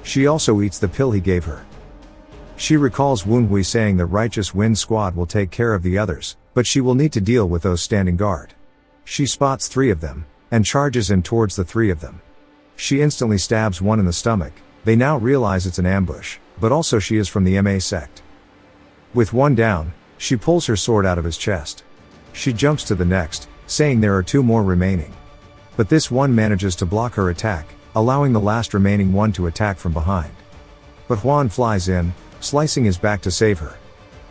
She also eats the pill he gave her. She recalls Woonhui saying the Righteous Wind Squad will take care of the others, but she will need to deal with those standing guard. She spots 3 of them, and charges in towards the 3 of them. She instantly stabs one in the stomach. They now realize it's an ambush, but also she is from the MA sect. With one down, she pulls her sword out of his chest. She jumps to the next, saying there are 2 more remaining. But this one manages to block her attack, allowing the last remaining one to attack from behind. But Huan flies in, slicing his back to save her.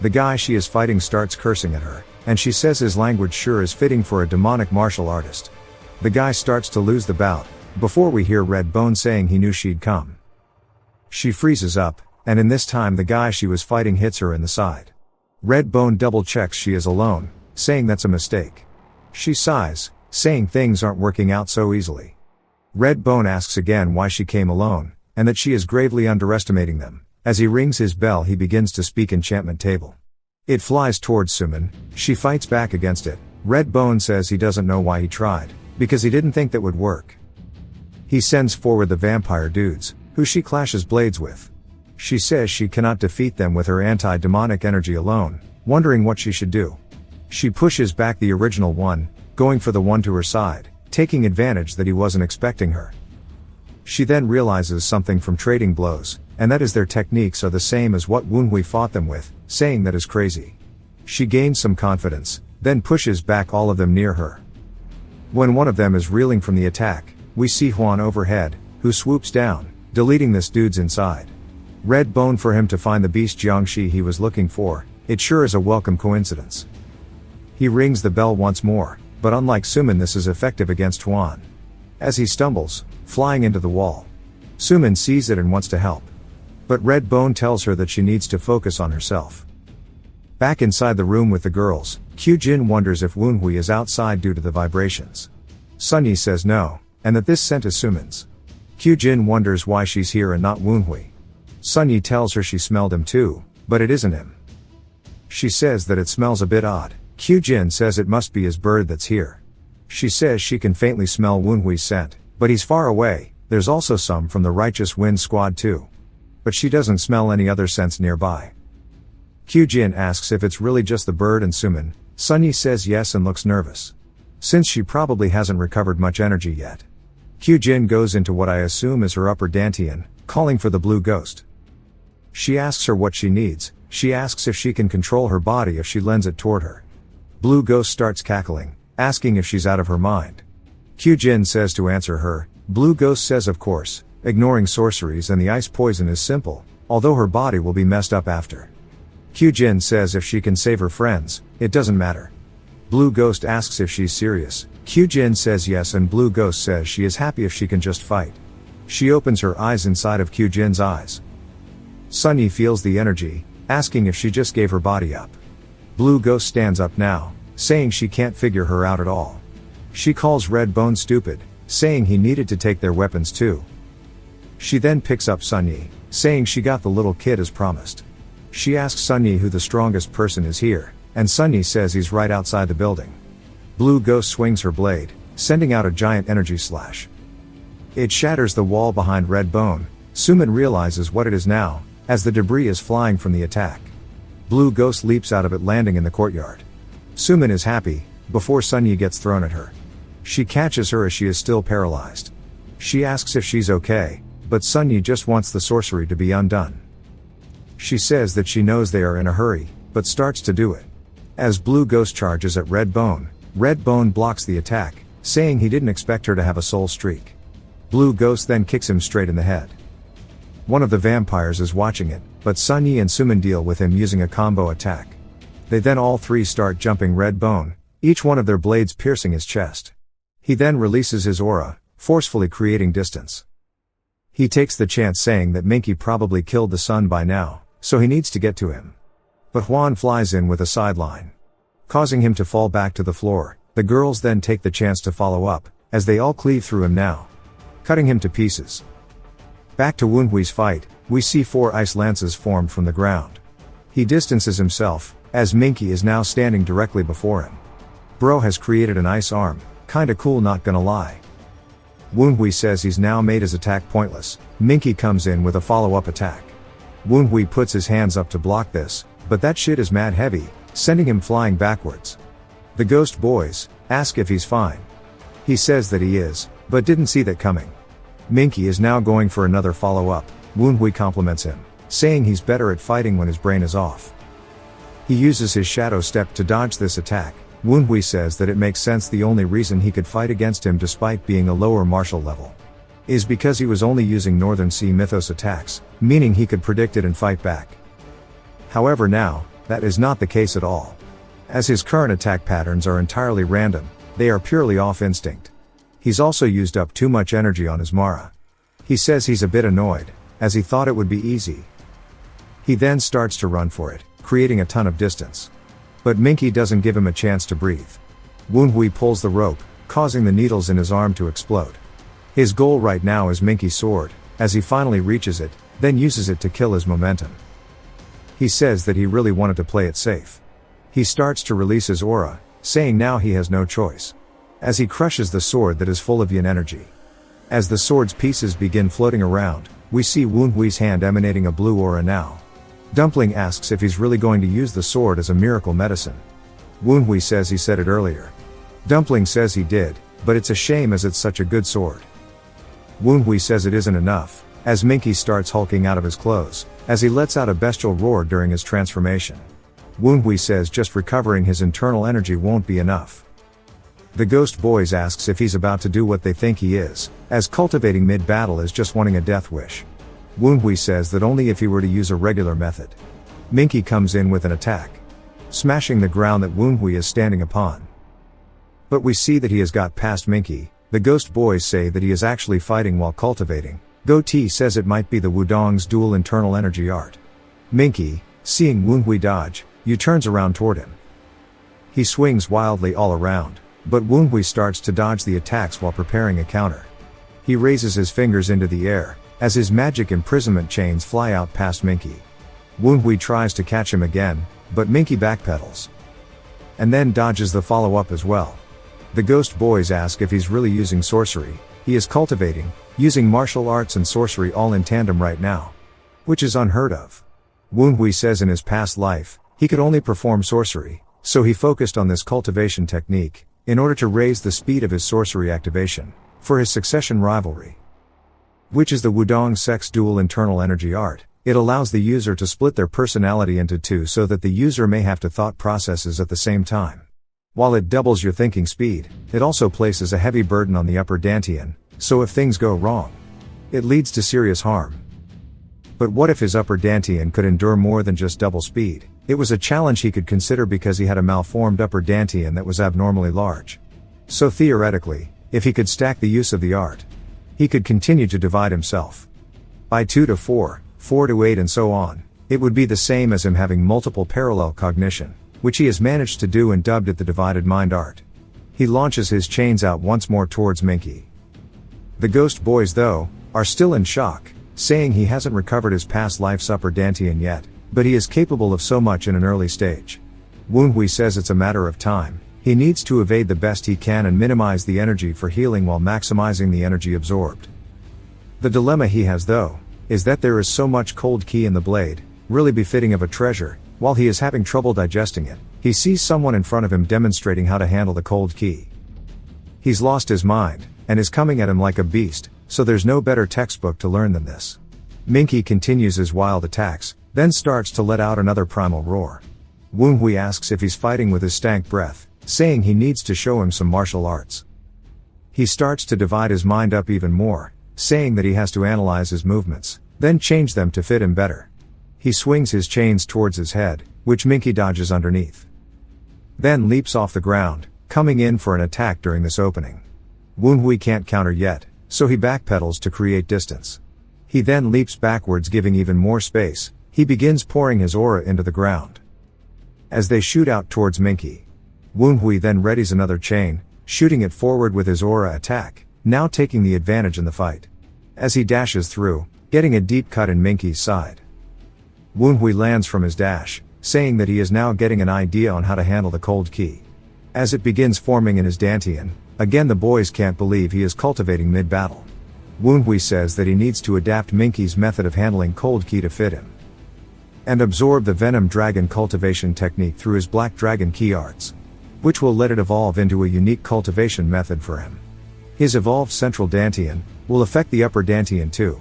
The guy she is fighting starts cursing at her, and she says his language sure is fitting for a demonic martial artist. The guy starts to lose the bout, before we hear Red Bone saying he knew she'd come. She freezes up, and in this time the guy she was fighting hits her in the side. Red Bone double checks she is alone, saying that's a mistake. She sighs, saying things aren't working out so easily. Red Bone asks again why she came alone, and that she is gravely underestimating them. As he rings his bell, he begins to speak enchantment table. It flies towards Suman. She fights back against it. Red Bone says he doesn't know why he tried, because he didn't think that would work. He sends forward the vampire dudes, who she clashes blades with. She says she cannot defeat them with her anti-demonic energy alone, wondering what she should do. She pushes back the original one, going for the one to her side, taking advantage that he wasn't expecting her. She then realizes something from trading blows, and that is their techniques are the same as what Woonhui fought them with, saying that is crazy. She gains some confidence, then pushes back all of them near her. When one of them is reeling from the attack, we see Huan overhead, who swoops down, deleting this dude's inside. Red Bone for him to find the beast Jiangshi he was looking for. It sure is a welcome coincidence. He rings the bell once more, but unlike Suman, this is effective against Huan. As he stumbles, flying into the wall, Suman sees it and wants to help. But Red Bone tells her that she needs to focus on herself. Back inside the room with the girls, Kyujin wonders if Woonhui is outside due to the vibrations. Sunyi says no, and that this scent is Suman's. Kyujin wonders why she's here and not Woonhui. Sunyi tells her she smelled him too, but it isn't him. She says that it smells a bit odd. Kyujin says it must be his bird that's here. She says she can faintly smell Woonhui's scent, but he's far away. There's also some from the Righteous Wind squad too. But she doesn't smell any other scents nearby. Kyujin asks if it's really just the bird and Sumin. Sunyi says yes and looks nervous. Since she probably hasn't recovered much energy yet. Kyujin goes into what I assume is her upper dantian, calling for the blue ghost. She asks her what she needs. She asks if she can control her body if she lends it toward her. Blue ghost starts cackling, asking if she's out of her mind. Kyujin says to answer her. Blue ghost says of course, ignoring sorceries and the ice poison is simple, although her body will be messed up after. Kyujin says if she can save her friends, it doesn't matter. Blue ghost asks if she's serious. Kyujin says yes and Blue ghost says she is happy if she can just fight. She opens her eyes inside of Kyujin's eyes. Sunyi feels the energy, asking if she just gave her body up. Blue ghost stands up now, saying she can't figure her out at all. She calls Red Bone stupid, saying he needed to take their weapons too. She then picks up Sunyi, saying she got the little kid as promised. She asks Sunyi who the strongest person is here, and Sunyi says he's right outside the building. Blue ghost swings her blade, sending out a giant energy slash. It shatters the wall behind Red Bone. Sumin realizes what it is now, as the debris is flying from the attack. Blue ghost leaps out of it, landing in the courtyard. Sumin is happy, before Sunyi gets thrown at her. She catches her as she is still paralyzed. She asks if she's okay, but Sunyi just wants the sorcery to be undone. She says that she knows they are in a hurry, but starts to do it. As Blue ghost charges at Red Bone blocks the attack, saying he didn't expect her to have a soul streak. Blue ghost then kicks him straight in the head. One of the vampires is watching it, but Sunyi and Sumin deal with him using a combo attack. They then all three start jumping Red Bone, each one of their blades piercing his chest. He then releases his aura, forcefully creating distance. He takes the chance saying that Minky probably killed the sun by now, so he needs to get to him. But Juan flies in with a sideline, causing him to fall back to the floor. The girls then take the chance to follow up, as they all cleave through him now, cutting him to pieces. Back to Woonhui's fight, we see 4 ice lances formed from the ground. He distances himself, as Minky is now standing directly before him. Bro has created an ice arm, kinda cool not gonna lie. Woonhui says he's now made his attack pointless. Minky comes in with a follow-up attack. Woonhui puts his hands up to block this, but that shit is mad heavy, sending him flying backwards. The ghost boys ask if he's fine. He says that he is, but didn't see that coming. Minky is now going for another follow-up. Woonhui compliments him, saying he's better at fighting when his brain is off. He uses his shadow step to dodge this attack. Woonhui says that it makes sense the only reason he could fight against him despite being a lower martial level is because he was only using Northern Sea Mythos attacks, meaning he could predict it and fight back. However now, that is not the case at all. As his current attack patterns are entirely random, they are purely off instinct. He's also used up too much energy on his Mara. He says he's a bit annoyed, as he thought it would be easy. He then starts to run for it, creating a ton of distance. But Minky doesn't give him a chance to breathe. Woonhui pulls the rope, causing the needles in his arm to explode. His goal right now is Minky's sword, as he finally reaches it, then uses it to kill his momentum. He says that he really wanted to play it safe. He starts to release his aura, saying now he has no choice. As he crushes the sword that is full of yin energy. As the sword's pieces begin floating around, we see Woonhui's hand emanating a blue aura now. Dumpling asks if he's really going to use the sword as a miracle medicine. Woonhui says he said it earlier. Dumpling says he did, but it's a shame as it's such a good sword. Woonhui says it isn't enough, as Minky starts hulking out of his clothes, as he lets out a bestial roar during his transformation. Woonhui says just recovering his internal energy won't be enough. The ghost boys asks if he's about to do what they think he is, as cultivating mid-battle is just wanting a death wish. Woonhui says that only if he were to use a regular method. Minky comes in with an attack, smashing the ground that Woonhui is standing upon. But we see that he has got past Minky. The ghost boys say that he is actually fighting while cultivating. Goatee says it might be the Wudong's dual internal energy art. Minky, seeing Woonhui dodge, turns around toward him. He swings wildly all around, but Woonhui starts to dodge the attacks while preparing a counter. He raises his fingers into the air, as his magic imprisonment chains fly out past Minky. Woonhui tries to catch him again, but Minky backpedals. And then dodges the follow-up as well. The ghost boys ask if he's really using sorcery. He is cultivating, using martial arts and sorcery all in tandem right now. Which is unheard of. Woonhui says in his past life, he could only perform sorcery, so he focused on this cultivation technique, in order to raise the speed of his sorcery activation, for his succession rivalry. Which is the Wudong Sex Dual Internal Energy Art. It allows the user to split their personality into two so that the user may have to thought processes at the same time. While it doubles your thinking speed, it also places a heavy burden on the upper dantian, so if things go wrong, it leads to serious harm. But what if his upper dantian could endure more than just double speed? It was a challenge he could consider because he had a malformed upper dantian that was abnormally large. So theoretically, if he could stack the use of the art, he could continue to divide himself by 2 to 4, 4 to 8 and so on. It would be the same as him having multiple parallel cognition, which he has managed to do and dubbed it the divided mind art. He launches his chains out once more towards Minky. The ghost boys though, are still in shock, saying he hasn't recovered his past life's upper dantian yet, but he is capable of so much in an early stage. Woonhui says it's a matter of time. He needs to evade the best he can and minimize the energy for healing while maximizing the energy absorbed. The dilemma he has though, is that there is so much cold ki in the blade, really befitting of a treasure. While he is having trouble digesting it, he sees someone in front of him demonstrating how to handle the cold ki. He's lost his mind, and is coming at him like a beast, so there's no better textbook to learn than this. Minky continues his wild attacks, then starts to let out another primal roar. Woonhui asks if he's fighting with his stank breath, saying he needs to show him some martial arts. He starts to divide his mind up even more, saying that he has to analyze his movements, then change them to fit him better. He swings his chains towards his head, which Minky dodges underneath. Then leaps off the ground, coming in for an attack during this opening. Woonhui can't counter yet, so he backpedals to create distance. He then leaps backwards, giving even more space. He begins pouring his aura into the ground. As they shoot out towards Minky, Woonhui then readies another chain, shooting it forward with his aura attack, now taking the advantage in the fight. As he dashes through, getting a deep cut in Minky's side. Woonhui lands from his dash, saying that he is now getting an idea on how to handle the cold ki. As it begins forming in his dantian, again the boys can't believe he is cultivating mid-battle. Woonhui says that he needs to adapt Minky's method of handling cold ki to fit him. And absorb the venom dragon cultivation technique through his black dragon ki arts. Which will let it evolve into a unique cultivation method for him. His evolved central dantian will affect the upper dantian too.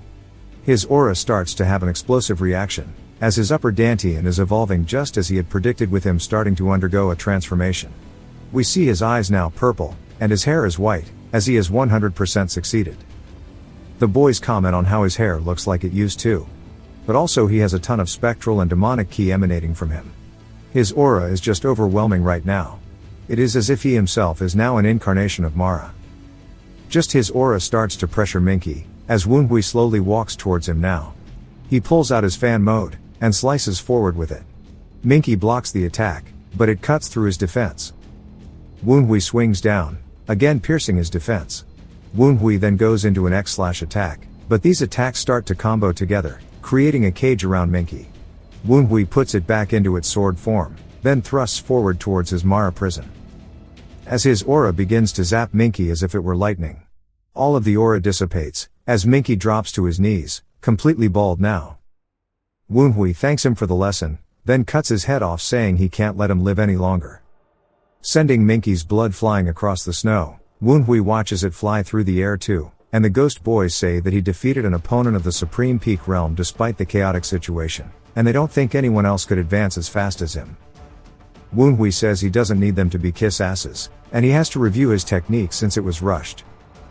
His aura starts to have an explosive reaction, as his upper dantian is evolving just as he had predicted, with him starting to undergo a transformation. We see his eyes now purple, and his hair is white, as he has 100% succeeded. The boys comment on how his hair looks like it used to. But also he has a ton of spectral and demonic ki emanating from him. His aura is just overwhelming right now. It is as if he himself is now an incarnation of Mara. Just his aura starts to pressure Minky, as Woonhui slowly walks towards him now. He pulls out his fan mode, and slices forward with it. Minky blocks the attack, but it cuts through his defense. Woonhui swings down, again piercing his defense. Woonhui then goes into an X/attack, but these attacks start to combo together, creating a cage around Minky. Woonhui puts it back into its sword form, then thrusts forward towards his Mara prison. As his aura begins to zap Minky as if it were lightning. All of the aura dissipates, as Minky drops to his knees, completely bald now. Woonhui thanks him for the lesson, then cuts his head off, saying he can't let him live any longer. Sending Minky's blood flying across the snow, Woonhui watches it fly through the air too, and the ghost boys say that he defeated an opponent of the Supreme Peak Realm despite the chaotic situation, and they don't think anyone else could advance as fast as him. Woonhui says he doesn't need them to be kiss asses, and he has to review his technique since it was rushed.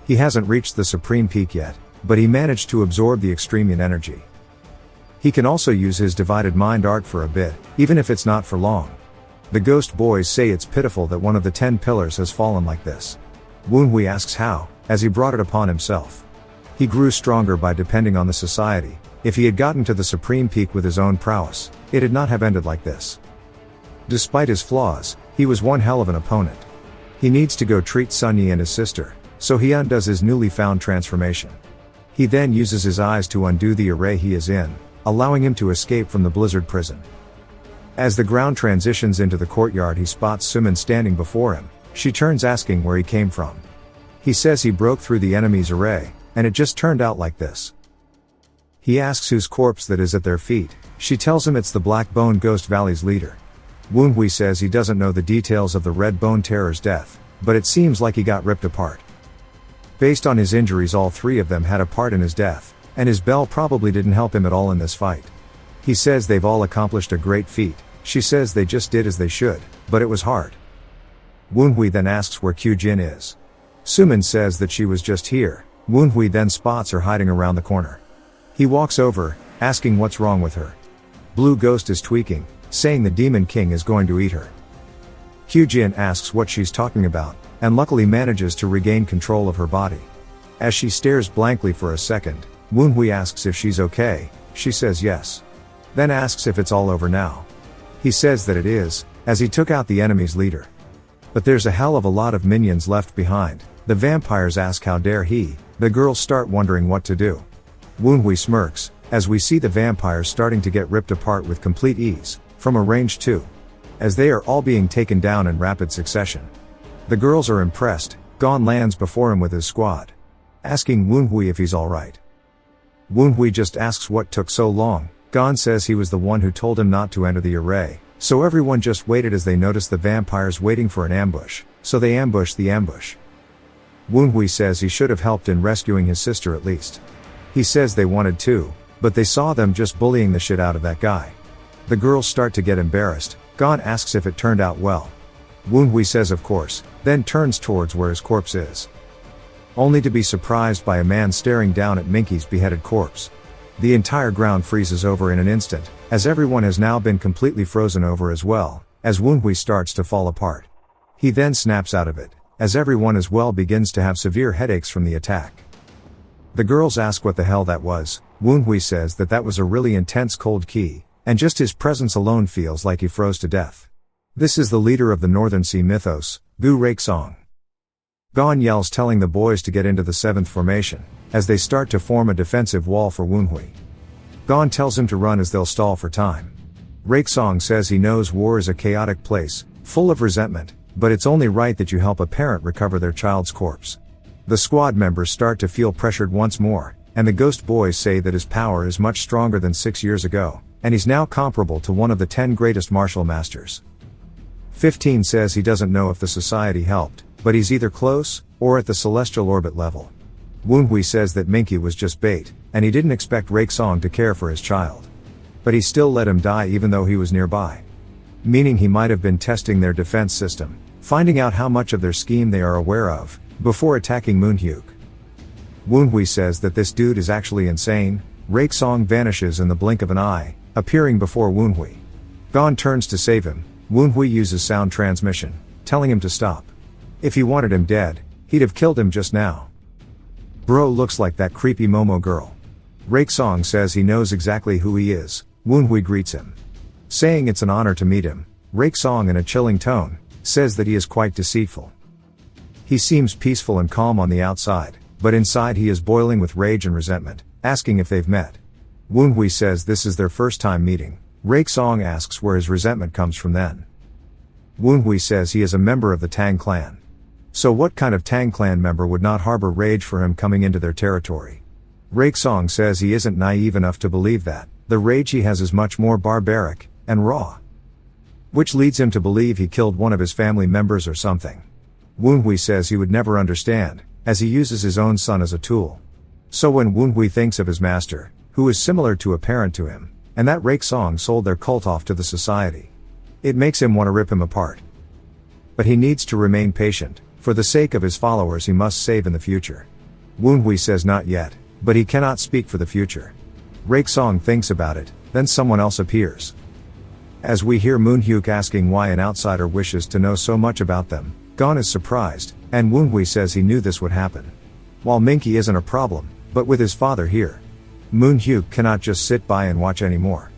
He hasn't reached the Supreme Peak yet, but he managed to absorb the Extremian energy. He can also use his divided mind art for a bit, even if it's not for long. The ghost boys say it's pitiful that one of the 10 pillars has fallen like this. Woonhui asks how, as he brought it upon himself. He grew stronger by depending on the society. If he had gotten to the Supreme Peak with his own prowess, it had not have ended like this. Despite his flaws, he was one hell of an opponent. He needs to go treat Sun Yi and his sister, so he undoes his newly found transformation. He then uses his eyes to undo the array he is in, allowing him to escape from the blizzard prison. As the ground transitions into the courtyard, he spots Sumin standing before him. She turns, asking where he came from. He says he broke through the enemy's array, and it just turned out like this. He asks whose corpse that is at their feet. She tells him it's the Black Bone Ghost Valley's leader. Woonhui says he doesn't know the details of the Red Bone Terror's death, but it seems like he got ripped apart. Based on his injuries, all three of them had a part in his death, and his bell probably didn't help him at all in this fight. He says they've all accomplished a great feat. She says they just did as they should, but it was hard. Woonhui then asks where Kyujin is. Sumin says that she was just here. Woonhui then spots her hiding around the corner. He walks over, asking what's wrong with her. Blue Ghost is tweaking, saying the Demon King is going to eat her. Kyujin asks what she's talking about, and luckily manages to regain control of her body. As she stares blankly for a second, Woonhui asks if she's okay. She says yes. Then asks if it's all over now. He says that it is, as he took out the enemy's leader. But there's a hell of a lot of minions left behind. The vampires ask how dare he. The girls start wondering what to do. Woonhui smirks, as we see the vampires starting to get ripped apart with complete ease, from a range 2. As they are all being taken down in rapid succession. The girls are impressed. Gon lands before him with his squad, asking Woonhui if he's alright. Woonhui just asks what took so long. Gon says he was the one who told him not to enter the array, so everyone just waited as they noticed the vampires waiting for an ambush, so they ambushed the ambush. Woonhui says he should have helped in rescuing his sister at least. He says they wanted to, but they saw them just bullying the shit out of that guy. The girls start to get embarrassed. Gon asks if it turned out well. Woonhui says of course, then turns towards where his corpse is. Only to be surprised by a man staring down at Minky's beheaded corpse. The entire ground freezes over in an instant, as everyone has now been completely frozen over as well, as Woonhui starts to fall apart. He then snaps out of it, as everyone as well begins to have severe headaches from the attack. The girls ask what the hell that was. Woonhui says that was a really intense cold key, and just his presence alone feels like he froze to death. This is the leader of the Northern Sea mythos, Gu Raksong. Gon yells, telling the boys to get into the 7th formation, as they start to form a defensive wall for Woonhui. Gon tells him to run as they'll stall for time. Raksong says he knows war is a chaotic place, full of resentment, but it's only right that you help a parent recover their child's corpse. The squad members start to feel pressured once more, and the ghost boys say that his power is much stronger than 6 years ago, and he's now comparable to one of the 10 greatest martial masters. 15 says he doesn't know if the society helped, but he's either close, or at the celestial orbit level. Woonhui says that Minky was just bait, and he didn't expect Raksong to care for his child. But he still let him die even though he was nearby. Meaning he might have been testing their defense system, finding out how much of their scheme they are aware of, before attacking Moonhyuk. Woonhui says that this dude is actually insane. Raksong vanishes in the blink of an eye, appearing before Woonhui. Gon turns to save him. Woonhui uses sound transmission, telling him to stop. If he wanted him dead, he'd have killed him just now. Bro looks like that creepy Momo girl. Raksong says he knows exactly who he is. Woonhui greets him, saying it's an honor to meet him. Raksong, in a chilling tone, says that he is quite deceitful. He seems peaceful and calm on the outside, but inside he is boiling with rage and resentment, asking if they've met. Woonhui says this is their first time meeting. Raksong asks where his resentment comes from then. Woonhui says he is a member of the Tang clan. So what kind of Tang clan member would not harbor rage for him coming into their territory? Raksong says he isn't naive enough to believe that. The rage he has is much more barbaric and raw, which leads him to believe he killed one of his family members or something. Woonhui says he would never understand, as he uses his own son as a tool. So when Woonhui thinks of his master, who is similar to a parent to him, and that Raksong sold their cult off to the society, it makes him want to rip him apart. But he needs to remain patient. For the sake of his followers he must save in the future. Woonhui says not yet, but he cannot speak for the future. Raksong thinks about it, then someone else appears. As we hear Moonhyuk asking why an outsider wishes to know so much about them, Gon is surprised, and Woonhui says he knew this would happen. While Minky isn't a problem, but with his father here, Moonhyuk cannot just sit by and watch anymore.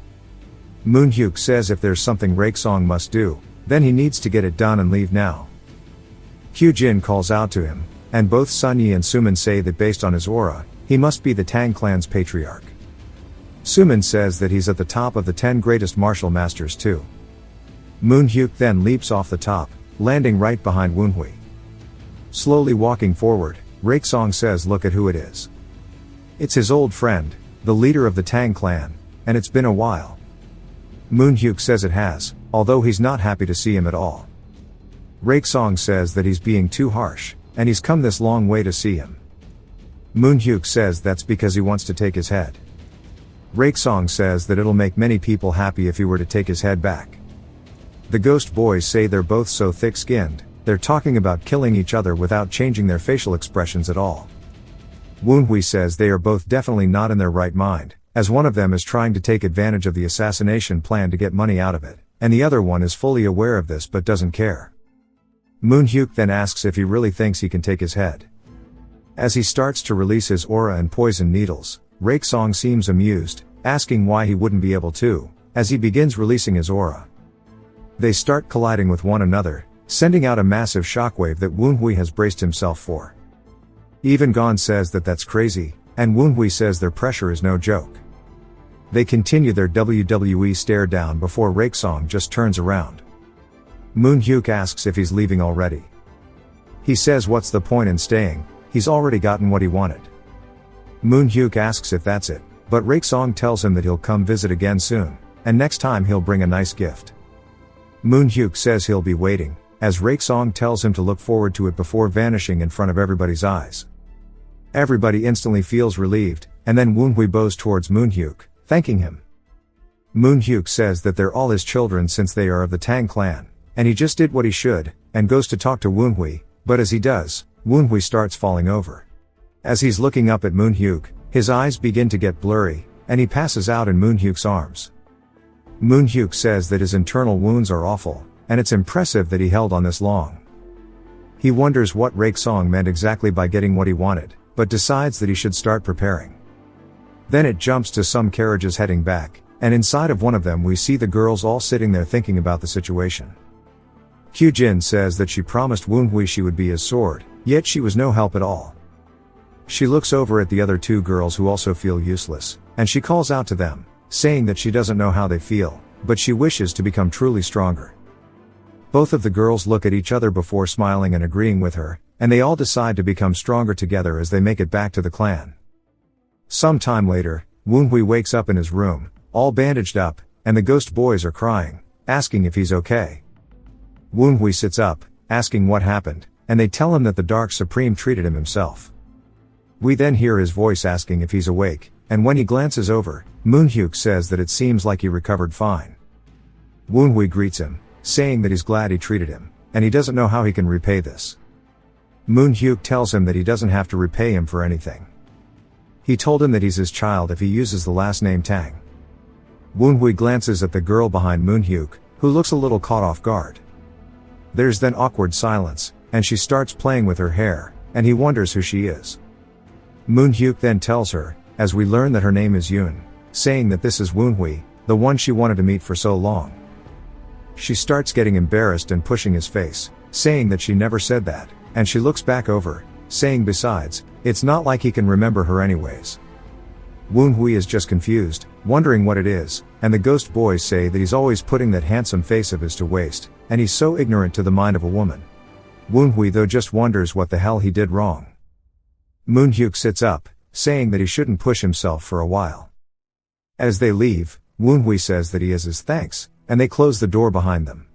Moonhyuk says if there's something Raksong must do, then he needs to get it done and leave now. Kyujin calls out to him, and both Sun Yi and Sumin say that based on his aura, he must be the Tang clan's patriarch. Sumin says that he's at the top of the 10 greatest martial masters too. Moonhyuk then leaps off the top, landing right behind Woonhui. Slowly walking forward, Raksong says look at who it is. It's his old friend, the leader of the Tang clan, and it's been a while. Moonhyuk says it has, although he's not happy to see him at all. Raksong says that he's being too harsh, and he's come this long way to see him. Moonhyuk says that's because he wants to take his head. Raksong says that it'll make many people happy if he were to take his head back. The ghost boys say they're both so thick-skinned, they're talking about killing each other without changing their facial expressions at all. Woonhui says they are both definitely not in their right mind, as one of them is trying to take advantage of the assassination plan to get money out of it, and the other one is fully aware of this but doesn't care. Moonhyuk then asks if he really thinks he can take his head. As he starts to release his aura and poison needles, Raksong seems amused, asking why he wouldn't be able to, as he begins releasing his aura. They start colliding with one another, sending out a massive shockwave that Woonhui has braced himself for. Even Gon says that that's crazy, and Woonhui says their pressure is no joke. They continue their WWE stare down before Raksong just turns around. Moonhyuk asks if he's leaving already. He says what's the point in staying, he's already gotten what he wanted. Moonhyuk asks if that's it, but Raksong tells him that he'll come visit again soon, and next time he'll bring a nice gift. Moonhyuk says he'll be waiting, as Raksong tells him to look forward to it before vanishing in front of everybody's eyes. Everybody instantly feels relieved, and then Woonhui bows towards Moonhyuk, thanking him. Moonhyuk says that they're all his children since they are of the Tang clan, and he just did what he should, and goes to talk to Woonhui, but as he does, Woonhui starts falling over. As he's looking up at Moonhyuk, his eyes begin to get blurry, and he passes out in Moonhyuk's arms. Moonhyuk says that his internal wounds are awful, and it's impressive that he held on this long. He wonders what Raksong meant exactly by getting what he wanted, but decides that he should start preparing. Then it jumps to some carriages heading back, and inside of one of them we see the girls all sitting there thinking about the situation. Kyujin says that she promised Woonhui she would be his sword, yet she was no help at all. She looks over at the other two girls who also feel useless, and she calls out to them, saying that she doesn't know how they feel, but she wishes to become truly stronger. Both of the girls look at each other before smiling and agreeing with her, and they all decide to become stronger together as they make it back to the clan. Some time later, Woonhui wakes up in his room, all bandaged up, and the ghost boys are crying, asking if he's okay. Woonhui sits up, asking what happened, and they tell him that the Dark Supreme treated him himself. We then hear his voice asking if he's awake, and when he glances over, Moonhyuk says that it seems like he recovered fine. Woonhui greets him, saying that he's glad he treated him, and he doesn't know how he can repay this. Moonhyuk tells him that he doesn't have to repay him for anything. He told him that he's his child if he uses the last name Tang. Woonhui glances at the girl behind Moonhyuk, who looks a little caught off guard. There's then awkward silence, and she starts playing with her hair, and he wonders who she is. Moonhyuk then tells her, as we learn that her name is Yoon, saying that this is Woonhui, the one she wanted to meet for so long. She starts getting embarrassed and pushing his face, saying that she never said that, and she looks back over, saying besides, it's not like he can remember her anyways. Woonhui is just confused, wondering what it is, and the ghost boys say that he's always putting that handsome face of his to waste, and he's so ignorant to the mind of a woman. Woonhui though just wonders what the hell he did wrong. Moonhyuk sits up, saying that he shouldn't push himself for a while. As they leave, Woonhui says that he has his thanks, and they close the door behind them.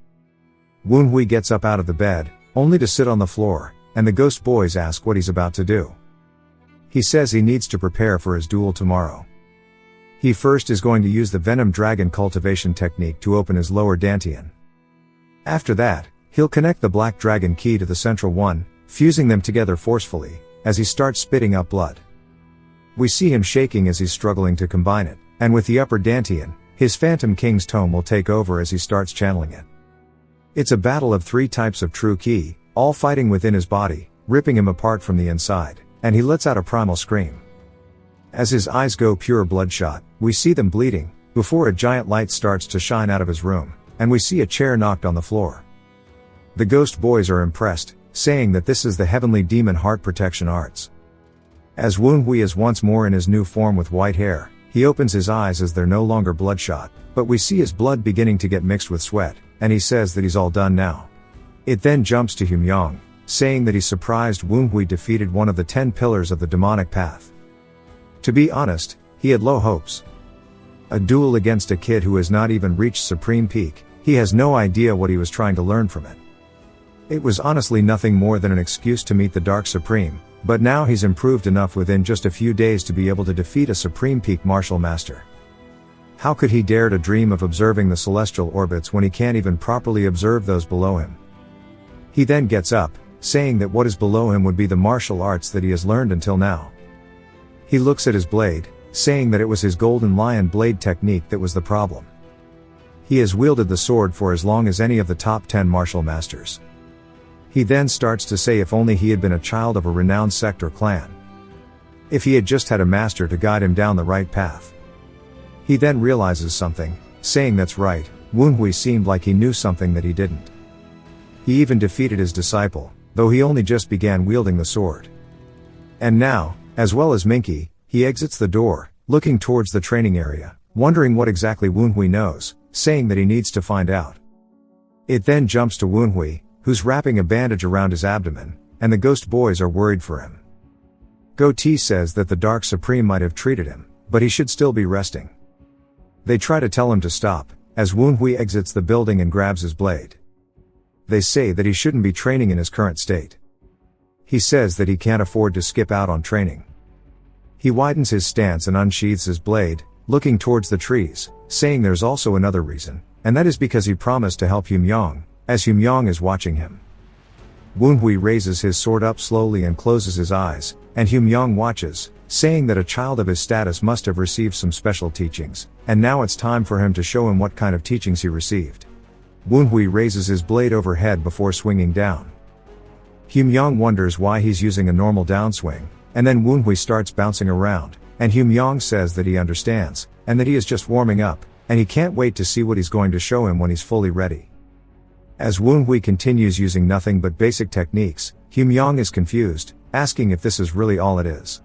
Woonhui gets up out of the bed, only to sit on the floor, and the ghost boys ask what he's about to do. He says he needs to prepare for his duel tomorrow. He first is going to use the Venom Dragon cultivation technique to open his lower dantian. After that, he'll connect the Black Dragon key to the central one, fusing them together forcefully, as he starts spitting out blood. We see him shaking as he's struggling to combine it, and with the upper dantian, his Phantom King's tome will take over as he starts channeling it. It's a battle of 3 types of true ki, all fighting within his body, ripping him apart from the inside, and he lets out a primal scream. As his eyes go pure bloodshot, we see them bleeding, before a giant light starts to shine out of his room, and we see a chair knocked on the floor. The ghost boys are impressed, saying that this is the heavenly demon heart protection arts. As Woon-hui is once more in his new form with white hair, he opens his eyes as they're no longer bloodshot, but we see his blood beginning to get mixed with sweat, and he says that he's all done now. It then jumps to Hyun-young, saying that he's surprised Woon-hui defeated one of the 10 pillars of the demonic path. To be honest, he had low hopes. A duel against a kid who has not even reached supreme peak, he has no idea what he was trying to learn from it. It was honestly nothing more than an excuse to meet the Dark Supreme, but now he's improved enough within just a few days to be able to defeat a supreme peak martial master. How could he dare to dream of observing the celestial orbits when he can't even properly observe those below him? He then gets up, saying that what is below him would be the martial arts that he has learned until now. He looks at his blade, saying that it was his golden lion blade technique that was the problem. He has wielded the sword for as long as any of the top 10 martial masters. He then starts to say if only he had been a child of a renowned sect or clan. If he had just had a master to guide him down the right path. He then realizes something, saying that's right, Woon-hui seemed like he knew something that he didn't. He even defeated his disciple, though he only just began wielding the sword. And now, as well as Minky, he exits the door, looking towards the training area, wondering what exactly Woon-hui knows, saying that he needs to find out. It then jumps to Woon-hui, who's wrapping a bandage around his abdomen, and the ghost boys are worried for him. Go-T says that the Dark Supreme might have treated him, but he should still be resting. They try to tell him to stop, as Woon-hui exits the building and grabs his blade. They say that he shouldn't be training in his current state. He says that he can't afford to skip out on training. He widens his stance and unsheathes his blade, looking towards the trees, saying there's also another reason, and that is because he promised to help Hyun-young, as Hyun-young is watching him. Woon-hui raises his sword up slowly and closes his eyes, and Hyun-young watches, saying that a child of his status must have received some special teachings, and now it's time for him to show him what kind of teachings he received. Woon-hui raises his blade overhead before swinging down. Hyun-young wonders why he's using a normal downswing, and then Woon-hui starts bouncing around, and Hyun-young says that he understands, and that he is just warming up, and he can't wait to see what he's going to show him when he's fully ready. As Woon-hui continues using nothing but basic techniques, Hyun-young is confused, asking if this is really all it is.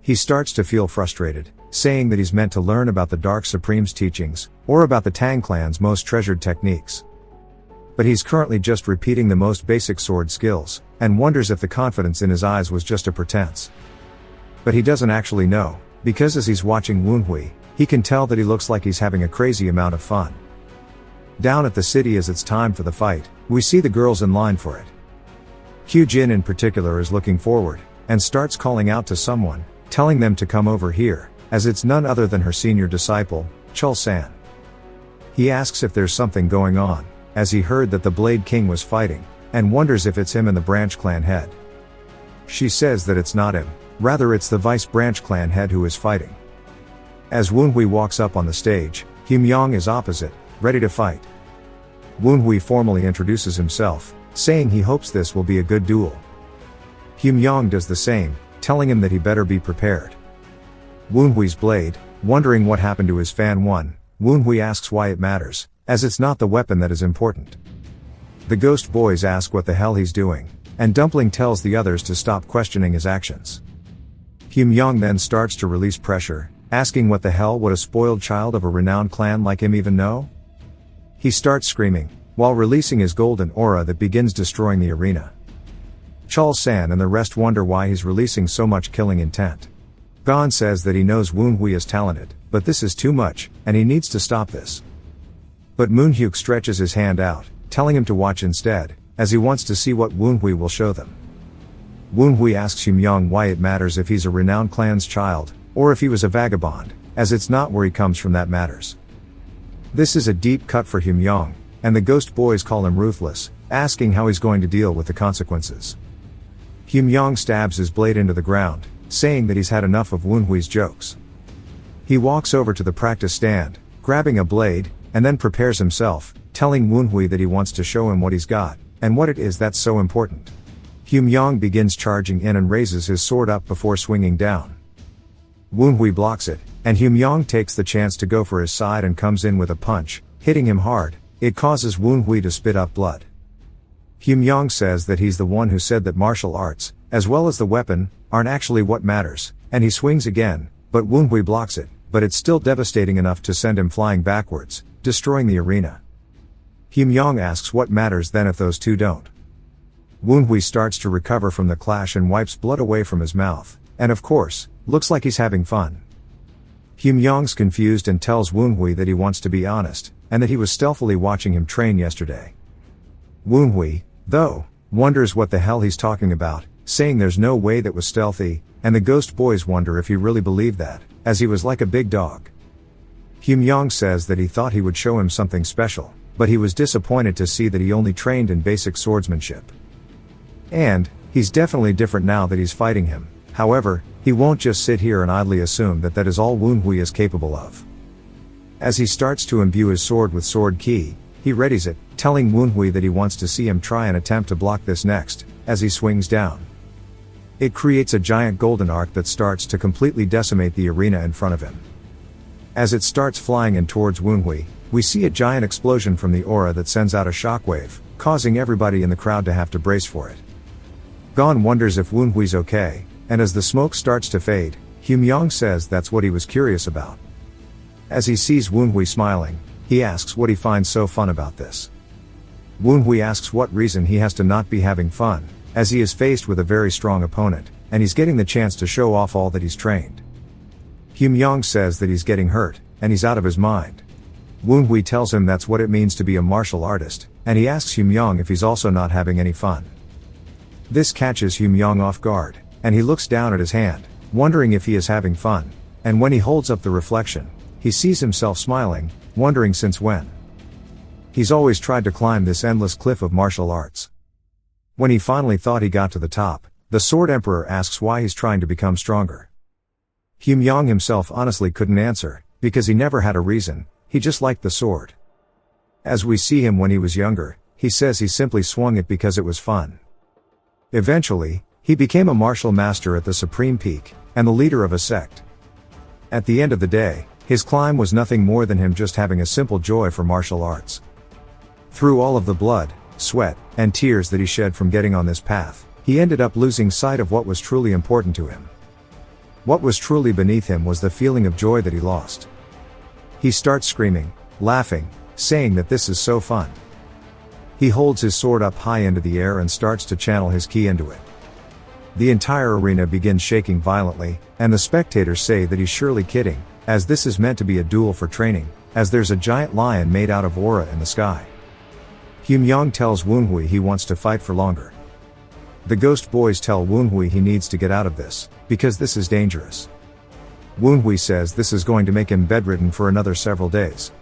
He starts to feel frustrated, saying that he's meant to learn about the Dark Supreme's teachings, or about the Tang clan's most treasured techniques. But he's currently just repeating the most basic sword skills, and wonders if the confidence in his eyes was just a pretense. But he doesn't actually know, because as he's watching Woon-hui, he can tell that he looks like he's having a crazy amount of fun. Down at the city as it's time for the fight, we see the girls in line for it. Hyo-jin in particular is looking forward, and starts calling out to someone, telling them to come over here, as it's none other than her senior disciple, Chul-san. He asks if there's something going on, as he heard that the Blade King was fighting, and wonders if it's him and the branch clan head. She says that it's not him, rather it's the vice branch clan head who is fighting. As Woon-hui walks up on the stage, Hyun-young is opposite, ready to fight. Woon-hui formally introduces himself, saying he hopes this will be a good duel. Hyun-young does the same, telling him that he better be prepared. Woon-hui's blade, wondering what happened to his fan 1, Woon-hui asks why it matters, as it's not the weapon that is important. The ghost boys ask what the hell he's doing, and Dumpling tells the others to stop questioning his actions. Hyun-young then starts to release pressure, asking what the hell would a spoiled child of a renowned clan like him even know? He starts screaming, while releasing his golden aura that begins destroying the arena. Chul-san and the rest wonder why he's releasing so much killing intent. Gon says that he knows Woon-hui is talented, but this is too much, and he needs to stop this. But Moon-hyuk stretches his hand out, telling him to watch instead, as he wants to see what Woon-hui will show them. Woon-hui asks Hyun-young why it matters if he's a renowned clan's child, or if he was a vagabond, as it's not where he comes from that matters. This is a deep cut for Hyun-young, and the ghost boys call him ruthless, asking how he's going to deal with the consequences. Hyun-young stabs his blade into the ground, saying that he's had enough of Woon-hui's jokes. He walks over to the practice stand, grabbing a blade, and then prepares himself, telling Woon-hui that he wants to show him what he's got, and what it is that's so important. Hyun-young begins charging in and raises his sword up before swinging down. Woon-hui blocks it, and Hyun-young takes the chance to go for his side and comes in with a punch, hitting him hard. It causes Woon-hui to spit up blood. Hyung says that he's the one who said that martial arts, as well as the weapon, aren't actually what matters, and he swings again, but Woonhui blocks it, but it's still devastating enough to send him flying backwards, destroying the arena. Hyung asks what matters then if those two don't. Woonhui starts to recover from the clash and wipes blood away from his mouth, and of course, looks like he's having fun. Hyung's confused and tells Woonhui that he wants to be honest, and that he was stealthily watching him train yesterday. Woonhui, though, wonders what the hell he's talking about, saying there's no way that was stealthy, and the ghost boys wonder if he really believed that, as he was like a big dog. Hyung says that he thought he would show him something special, but he was disappointed to see that he only trained in basic swordsmanship. And, he's definitely different now that he's fighting him. However, he won't just sit here and idly assume that that is all Woonhui is capable of. As he starts to imbue his sword with sword ki, he readies it, telling Woonhui that he wants to see him try and attempt to block this next, as he swings down. It creates a giant golden arc that starts to completely decimate the arena in front of him. As it starts flying in towards Woonhui, we see a giant explosion from the aura that sends out a shockwave, causing everybody in the crowd to have to brace for it. Gon wonders if Woonhui's okay, and as the smoke starts to fade, Hyung says that's what he was curious about. As he sees Woonhui smiling, he asks what he finds so fun about this. Woonhui asks what reason he has to not be having fun, as he is faced with a very strong opponent, and he's getting the chance to show off all that he's trained. Hyung says that he's getting hurt, and he's out of his mind. Woonhui tells him that's what it means to be a martial artist, and he asks Hyung if he's also not having any fun. This catches Hyung off guard, and he looks down at his hand, wondering if he is having fun, and when he holds up the reflection, he sees himself smiling, wondering since when. He's always tried to climb this endless cliff of martial arts. When he finally thought he got to the top, the Sword Emperor asks why he's trying to become stronger. Hyung himself honestly couldn't answer, because he never had a reason, he just liked the sword. As we see him when he was younger, he says he simply swung it because it was fun. Eventually, he became a martial master at the supreme peak, and the leader of a sect. At the end of the day, his climb was nothing more than him just having a simple joy for martial arts. Through all of the blood, sweat, and tears that he shed from getting on this path, he ended up losing sight of what was truly important to him. What was truly beneath him was the feeling of joy that he lost. He starts screaming, laughing, saying that this is so fun. He holds his sword up high into the air and starts to channel his ki into it. The entire arena begins shaking violently, and the spectators say that he's surely kidding, as this is meant to be a duel for training, as there's a giant lion made out of aura in the sky. Hyung tells Woonhui he wants to fight for longer. The ghost boys tell Woonhui he needs to get out of this, because this is dangerous. Woonhui says this is going to make him bedridden for another several days.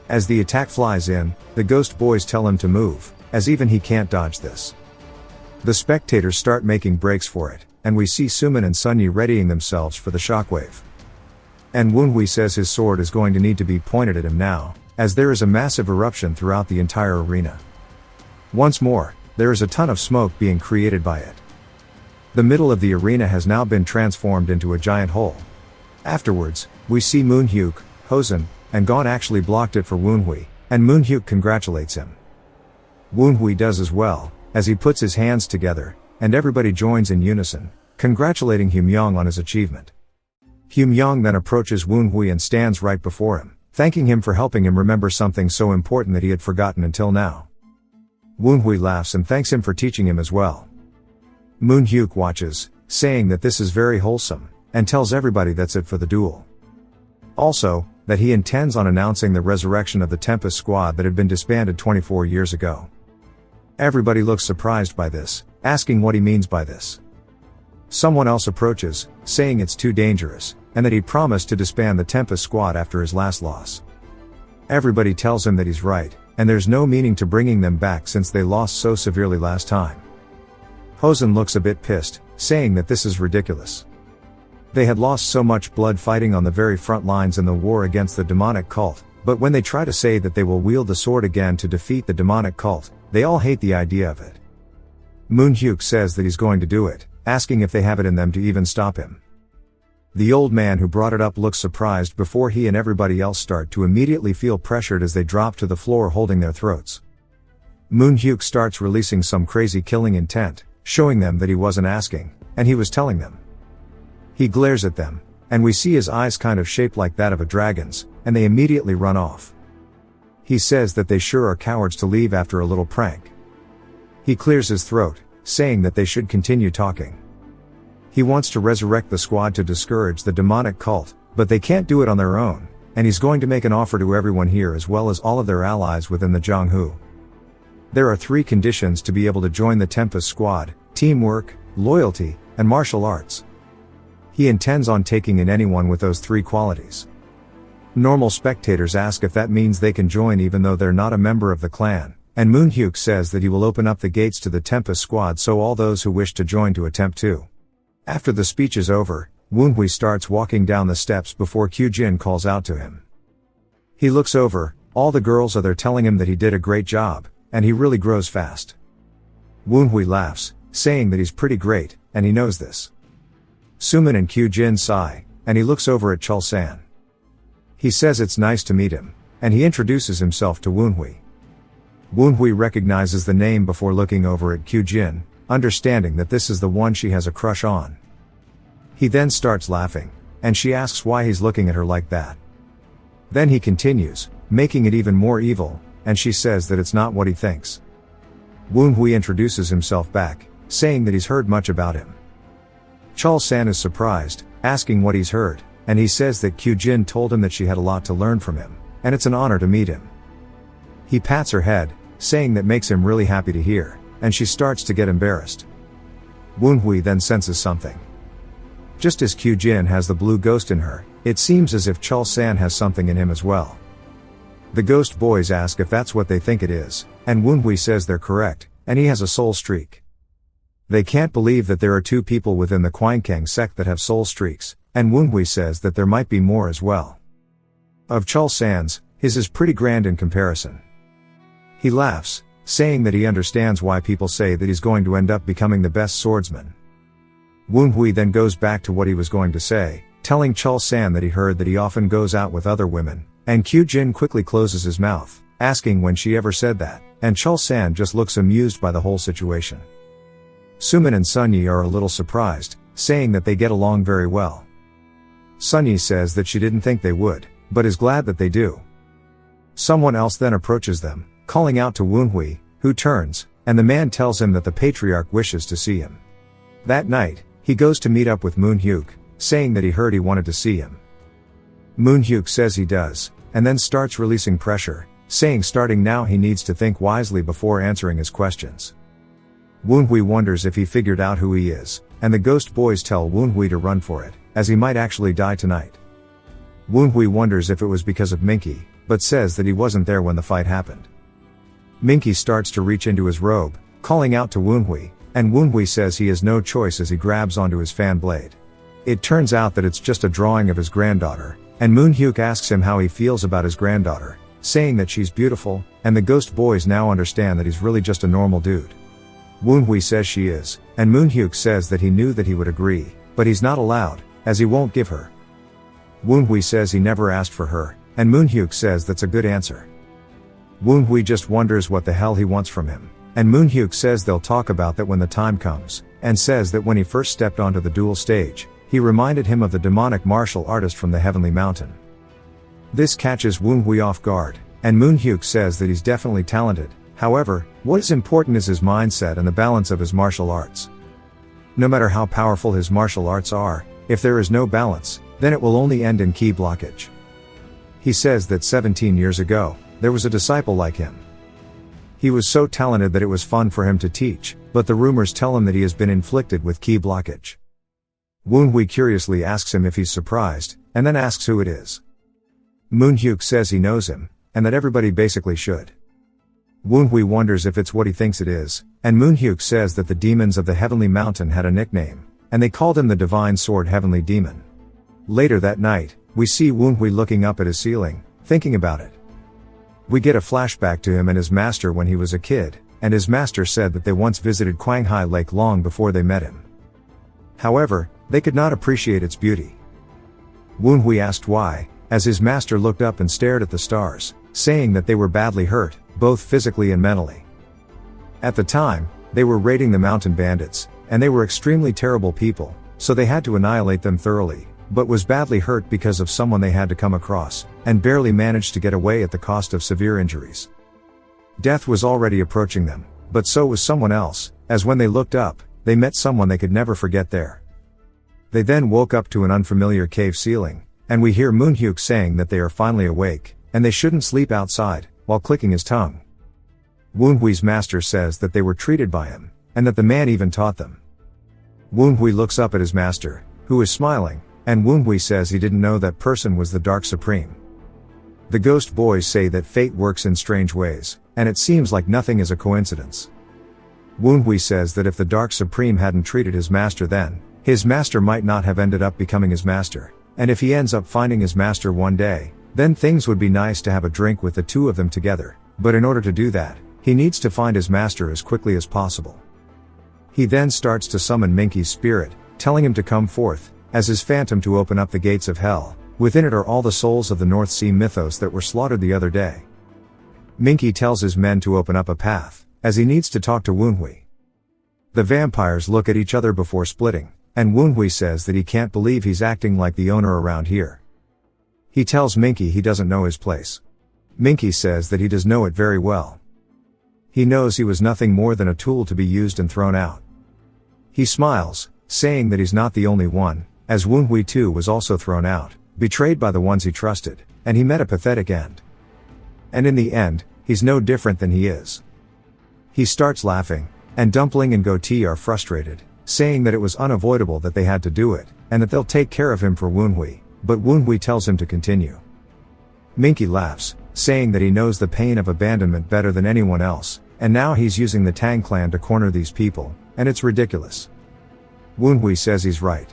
As the attack flies in, the ghost boys tell him to move, as even he can't dodge this. The spectators start making breaks for it, and we see Sumin and Sunyi readying themselves for the shockwave. And Woonhui says his sword is going to need to be pointed at him now, as there is a massive eruption throughout the entire arena. Once more, there is a ton of smoke being created by it. The middle of the arena has now been transformed into a giant hole. Afterwards, we see Moonhyuk, Hosen, and Gon actually blocked it for Woonhui, and Moonhyuk congratulates him. Woonhui does as well, as he puts his hands together, and everybody joins in unison, congratulating Hyung on his achievement. Hyung then approaches Woonhui and stands right before him, thanking him for helping him remember something so important that he had forgotten until now. Woonhui laughs and thanks him for teaching him as well. Moonhyuk watches, saying that this is very wholesome, and tells everybody that's it for the duel. Also, that he intends on announcing the resurrection of the Tempest Squad that had been disbanded 24 years ago. Everybody looks surprised by this, asking what he means by this. Someone else approaches, saying it's too dangerous, and that he promised to disband the Tempest Squad after his last loss. Everybody tells him that he's right, and there's no meaning to bringing them back since they lost so severely last time. Hosen looks a bit pissed, saying that this is ridiculous. They had lost so much blood fighting on the very front lines in the war against the demonic cult, but when they try to say that they will wield the sword again to defeat the demonic cult, they all hate the idea of it. Moonhyuk says that he's going to do it, asking if they have it in them to even stop him. The old man who brought it up looks surprised before he and everybody else start to immediately feel pressured as they drop to the floor holding their throats. Moon-hyuk starts releasing some crazy killing intent, showing them that he wasn't asking, and he was telling them. He glares at them, and we see his eyes kind of shaped like that of a dragon's, and they immediately run off. He says that they sure are cowards to leave after a little prank. He clears his throat, saying that they should continue talking. He wants to resurrect the squad to discourage the demonic cult, but they can't do it on their own, and he's going to make an offer to everyone here as well as all of their allies within the Jonghu. There are 3 conditions to be able to join the Tempest squad: teamwork, loyalty, and martial arts. He intends on taking in anyone with those 3 qualities. Normal spectators ask if that means they can join even though they're not a member of the clan, and Moon-hyuk says that he will open up the gates to the Tempest squad so all those who wish to join to attempt to. After the speech is over, Woon-hui starts walking down the steps before Kyujin calls out to him. He looks over, all the girls are there telling him that he did a great job, and he really grows fast. Woon-hui laughs, saying that he's pretty great, and he knows this. Sumin and Kyujin sigh, and he looks over at Chul-san. He says it's nice to meet him, and he introduces himself to Woon-hui. Woon-hui recognizes the name before looking over at Kyujin, understanding that this is the one she has a crush on. He then starts laughing, and she asks why he's looking at her like that. Then he continues, making it even more evil, and she says that it's not what he thinks. Woon-hui introduces himself back, saying that he's heard much about him. Chul-san is surprised, asking what he's heard, and he says that Kyujin told him that she had a lot to learn from him, and it's an honor to meet him. He pats her head, saying that makes him really happy to hear, and she starts to get embarrassed. Woon-hui then senses something. Just as Kyujin has the blue ghost in her, it seems as if Chul-san has something in him as well. The ghost boys ask if that's what they think it is, and Woon-hui says they're correct, and he has a soul streak. They can't believe that there are 2 people within the Kwangyang sect that have soul streaks, and Woon-hui says that there might be more as well. Of Chul-san's, his is pretty grand in comparison. He laughs, saying that he understands why people say that he's going to end up becoming the best swordsman. Woon-hui then goes back to what he was going to say, telling Chul-san that he heard that he often goes out with other women, and Kyujin quickly closes his mouth, asking when she ever said that, and Chul-san just looks amused by the whole situation. Sumin and Sunyi are a little surprised, saying that they get along very well. Sunyi says that she didn't think they would, but is glad that they do. Someone else then approaches them, calling out to Woon-hui, who turns, and the man tells him that the patriarch wishes to see him. That night, he goes to meet up with Moon-hyuk, saying that he heard he wanted to see him. Moon-hyuk says he does, and then starts releasing pressure, saying starting now he needs to think wisely before answering his questions. Woon-hui wonders if he figured out who he is, and the ghost boys tell Woon-hui to run for it, as he might actually die tonight. Woon-hui wonders if it was because of Minky, but says that he wasn't there when the fight happened. Minky starts to reach into his robe, calling out to Woon-hui, and Woon-hui says he has no choice as he grabs onto his fan blade. It turns out that it's just a drawing of his granddaughter, and Moon-hyuk asks him how he feels about his granddaughter, saying that she's beautiful, and the ghost boys now understand that he's really just a normal dude. Woon-hui says she is, and Moon-hyuk says that he knew that he would agree, but he's not allowed, as he won't give her. Woon-hui says he never asked for her, and Moon-hyuk says that's a good answer. Woon-hui just wonders what the hell he wants from him, and Moon-hyuk says they'll talk about that when the time comes, and says that when he first stepped onto the duel stage, he reminded him of the demonic martial artist from the Heavenly Mountain. This catches Woon-hui off guard, and Moon-hyuk says that he's definitely talented. However, what is important is his mindset and the balance of his martial arts. No matter how powerful his martial arts are, if there is no balance, then it will only end in ki blockage. He says that 17 years ago, there was a disciple like him. He was so talented that it was fun for him to teach, but the rumors tell him that he has been inflicted with ki blockage. Woon-hui curiously asks him if he's surprised, and then asks who it is. Moon-hyuk says he knows him, and that everybody basically should. Woon-hui wonders if it's what he thinks it is, and Moon-hyuk says that the demons of the Heavenly Mountain had a nickname, and they called him the Divine Sword Heavenly Demon. Later that night, we see Woon-hui looking up at his ceiling, thinking about it. We get a flashback to him and his master when he was a kid, and his master said that they once visited Kwanghai Lake long before they met him. However, they could not appreciate its beauty. Woon-hui asked why, as his master looked up and stared at the stars, saying that they were badly hurt, both physically and mentally. At the time, they were raiding the mountain bandits, and they were extremely terrible people, so they had to annihilate them thoroughly, but was badly hurt because of someone they had to come across, and barely managed to get away at the cost of severe injuries. Death was already approaching them, but so was someone else, as when they looked up, they met someone they could never forget there. They then woke up to an unfamiliar cave ceiling, and we hear Moonhyuk saying that they are finally awake, and they shouldn't sleep outside, while clicking his tongue. Woonhui's master says that they were treated by him, and that the man even taught them. Woonhui looks up at his master, who is smiling, and Woonhui says he didn't know that person was the Dark Supreme. The ghost boys say that fate works in strange ways, and it seems like nothing is a coincidence. Woonhui says that if the Dark Supreme hadn't treated his master then, his master might not have ended up becoming his master, and if he ends up finding his master one day, then things would be nice to have a drink with the two of them together, but in order to do that, he needs to find his master as quickly as possible. He then starts to summon Minky's spirit, telling him to come forth, as his phantom to open up the gates of hell. Within it are all the souls of the North Sea mythos that were slaughtered the other day. Minky tells his men to open up a path, as he needs to talk to Woonhui. The vampires look at each other before splitting, and Woonhui says that he can't believe he's acting like the owner around here. He tells Minky he doesn't know his place. Minky says that he does know it very well. He knows he was nothing more than a tool to be used and thrown out. He smiles, saying that he's not the only one, as Woonhui too was also thrown out, betrayed by the ones he trusted, and he met a pathetic end. And in the end, he's no different than he is. He starts laughing, and Dumpling and Goatee are frustrated, saying that it was unavoidable that they had to do it, and that they'll take care of him for Woonhui, but Woonhui tells him to continue. Minky laughs, saying that he knows the pain of abandonment better than anyone else, and now he's using the Tang clan to corner these people, and it's ridiculous. Woonhui says he's right.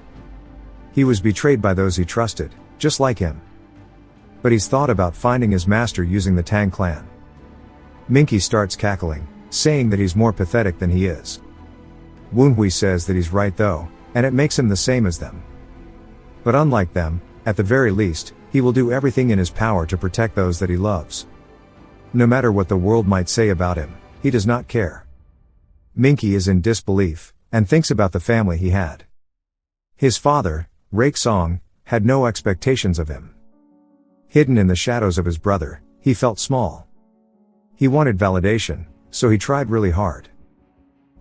He was betrayed by those he trusted, just like him. But he's thought about finding his master using the Tang clan. Minky starts cackling, saying that he's more pathetic than he is. Woonhui says that he's right though, and it makes him the same as them. But unlike them, at the very least, he will do everything in his power to protect those that he loves. No matter what the world might say about him, he does not care. Minky is in disbelief, and thinks about the family he had. His father, Rake Song, had no expectations of him. Hidden in the shadows of his brother, he felt small. He wanted validation, so he tried really hard.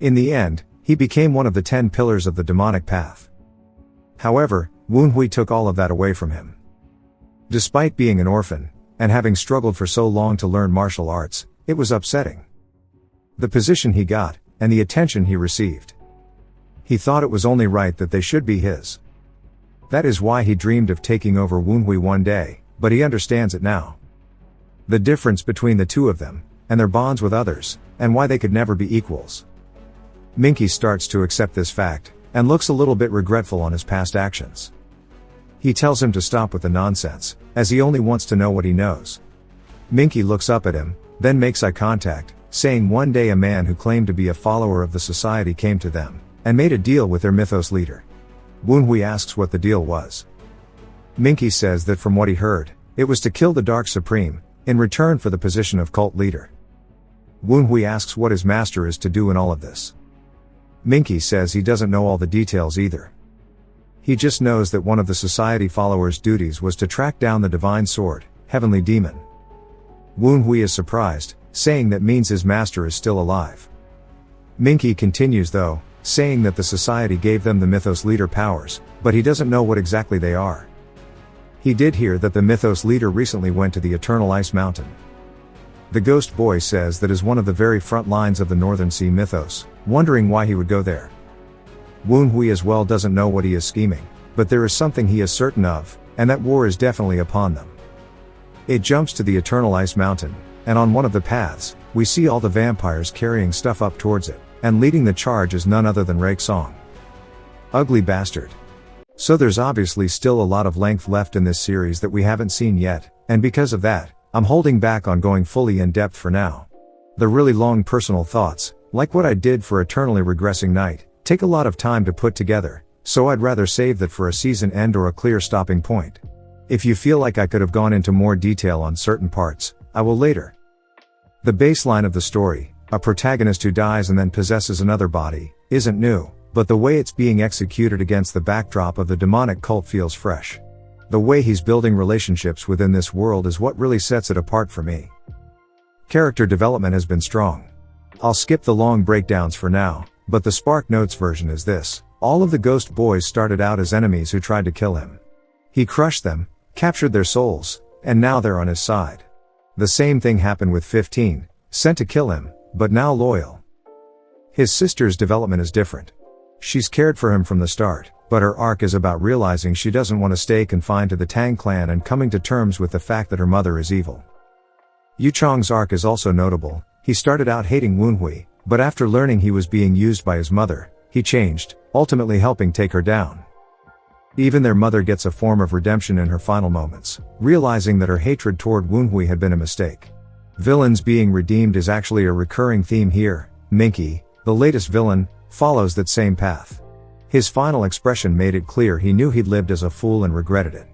In the end, he became one of the 10 pillars of the demonic path. However, Woonhui took all of that away from him. Despite being an orphan, and having struggled for so long to learn martial arts, it was upsetting. The position he got, and the attention he received. He thought it was only right that they should be his. That is why he dreamed of taking over Woonhui one day, but he understands it now. The difference between the two of them, and their bonds with others, and why they could never be equals. Minky starts to accept this fact, and looks a little bit regretful on his past actions. He tells him to stop with the nonsense, as he only wants to know what he knows. Minky looks up at him, then makes eye contact, saying one day a man who claimed to be a follower of the society came to them, and made a deal with their mythos leader. Woonhui asks what the deal was. Minky says that from what he heard, it was to kill the Dark Supreme, in return for the position of cult leader. Woonhui asks what his master is to do in all of this. Minky says he doesn't know all the details either. He just knows that one of the society followers' duties was to track down the divine sword, Heavenly Demon. Woonhui is surprised, saying that means his master is still alive. Minky continues though, saying that the society gave them the mythos leader powers, but he doesn't know what exactly they are. He did hear that the mythos leader recently went to the Eternal Ice Mountain. The ghost boy says that is one of the very front lines of the Northern Sea mythos, wondering why he would go there. Woonhui as well doesn't know what he is scheming, but there is something he is certain of, and that war is definitely upon them. It jumps to the Eternal Ice Mountain, and on one of the paths, we see all the vampires carrying stuff up towards it, and leading the charge is none other than Rake Song. Ugly bastard. So there's obviously still a lot of length left in this series that we haven't seen yet, and because of that, I'm holding back on going fully in depth for now. The really long personal thoughts, like what I did for Eternally Regressing Night, take a lot of time to put together, so I'd rather save that for a season end or a clear stopping point. If you feel like I could have gone into more detail on certain parts, I will later. The baseline of the story, A protagonist who dies and then possesses another body isn't new, but the way it's being executed against the backdrop of the demonic cult feels fresh. The way he's building relationships within this world is what really sets it apart for me. Character development has been strong. I'll skip the long breakdowns for now, but the Spark Notes version is this. All of the Ghost Boys started out as enemies who tried to kill him. He crushed them, captured their souls, and now they're on his side. The same thing happened with 15, sent to kill him, but now loyal. His sister's development is different. She's cared for him from the start, but her arc is about realizing she doesn't want to stay confined to the Tang clan and coming to terms with the fact that her mother is evil. Yu Chong's arc is also notable. He started out hating Wenhui, but after learning he was being used by his mother, he changed, ultimately helping take her down. Even their mother gets a form of redemption in her final moments, realizing that her hatred toward Wenhui had been a mistake. Villains being redeemed is actually a recurring theme here. Minky, the latest villain, follows that same path. His final expression made it clear he knew he'd lived as a fool and regretted it.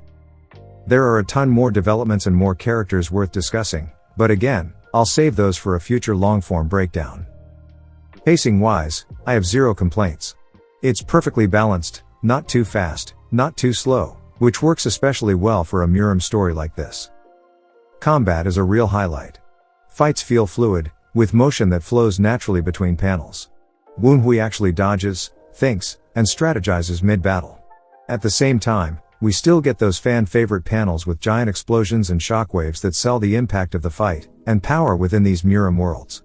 There are a ton more developments and more characters worth discussing, but again, I'll save those for a future long-form breakdown. Pacing-wise, I have zero complaints. It's perfectly balanced, not too fast, not too slow, which works especially well for a Muram story like this. Combat is a real highlight. Fights feel fluid, with motion that flows naturally between panels. Wenhui actually dodges, thinks, and strategizes mid-battle. At the same time, we still get those fan-favorite panels with giant explosions and shockwaves that sell the impact of the fight, and power within these Muram worlds.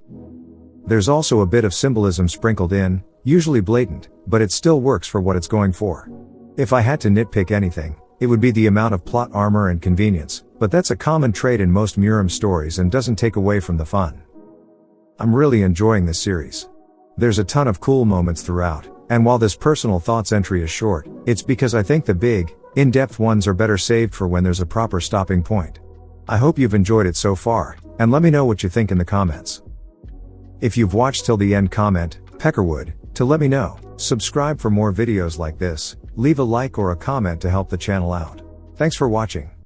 There's also a bit of symbolism sprinkled in, usually blatant, but it still works for what it's going for. If I had to nitpick anything, it would be the amount of plot armor and convenience, but that's a common trait in most Muram stories and doesn't take away from the fun. I'm really enjoying this series. There's a ton of cool moments throughout, and while this personal thoughts entry is short, it's because I think the big, in-depth ones are better saved for when there's a proper stopping point. I hope you've enjoyed it so far, and let me know what you think in the comments. If you've watched till the end, comment, Peckerwood, to let me know. Subscribe for more videos like this, leave a like or a comment to help the channel out. Thanks for watching.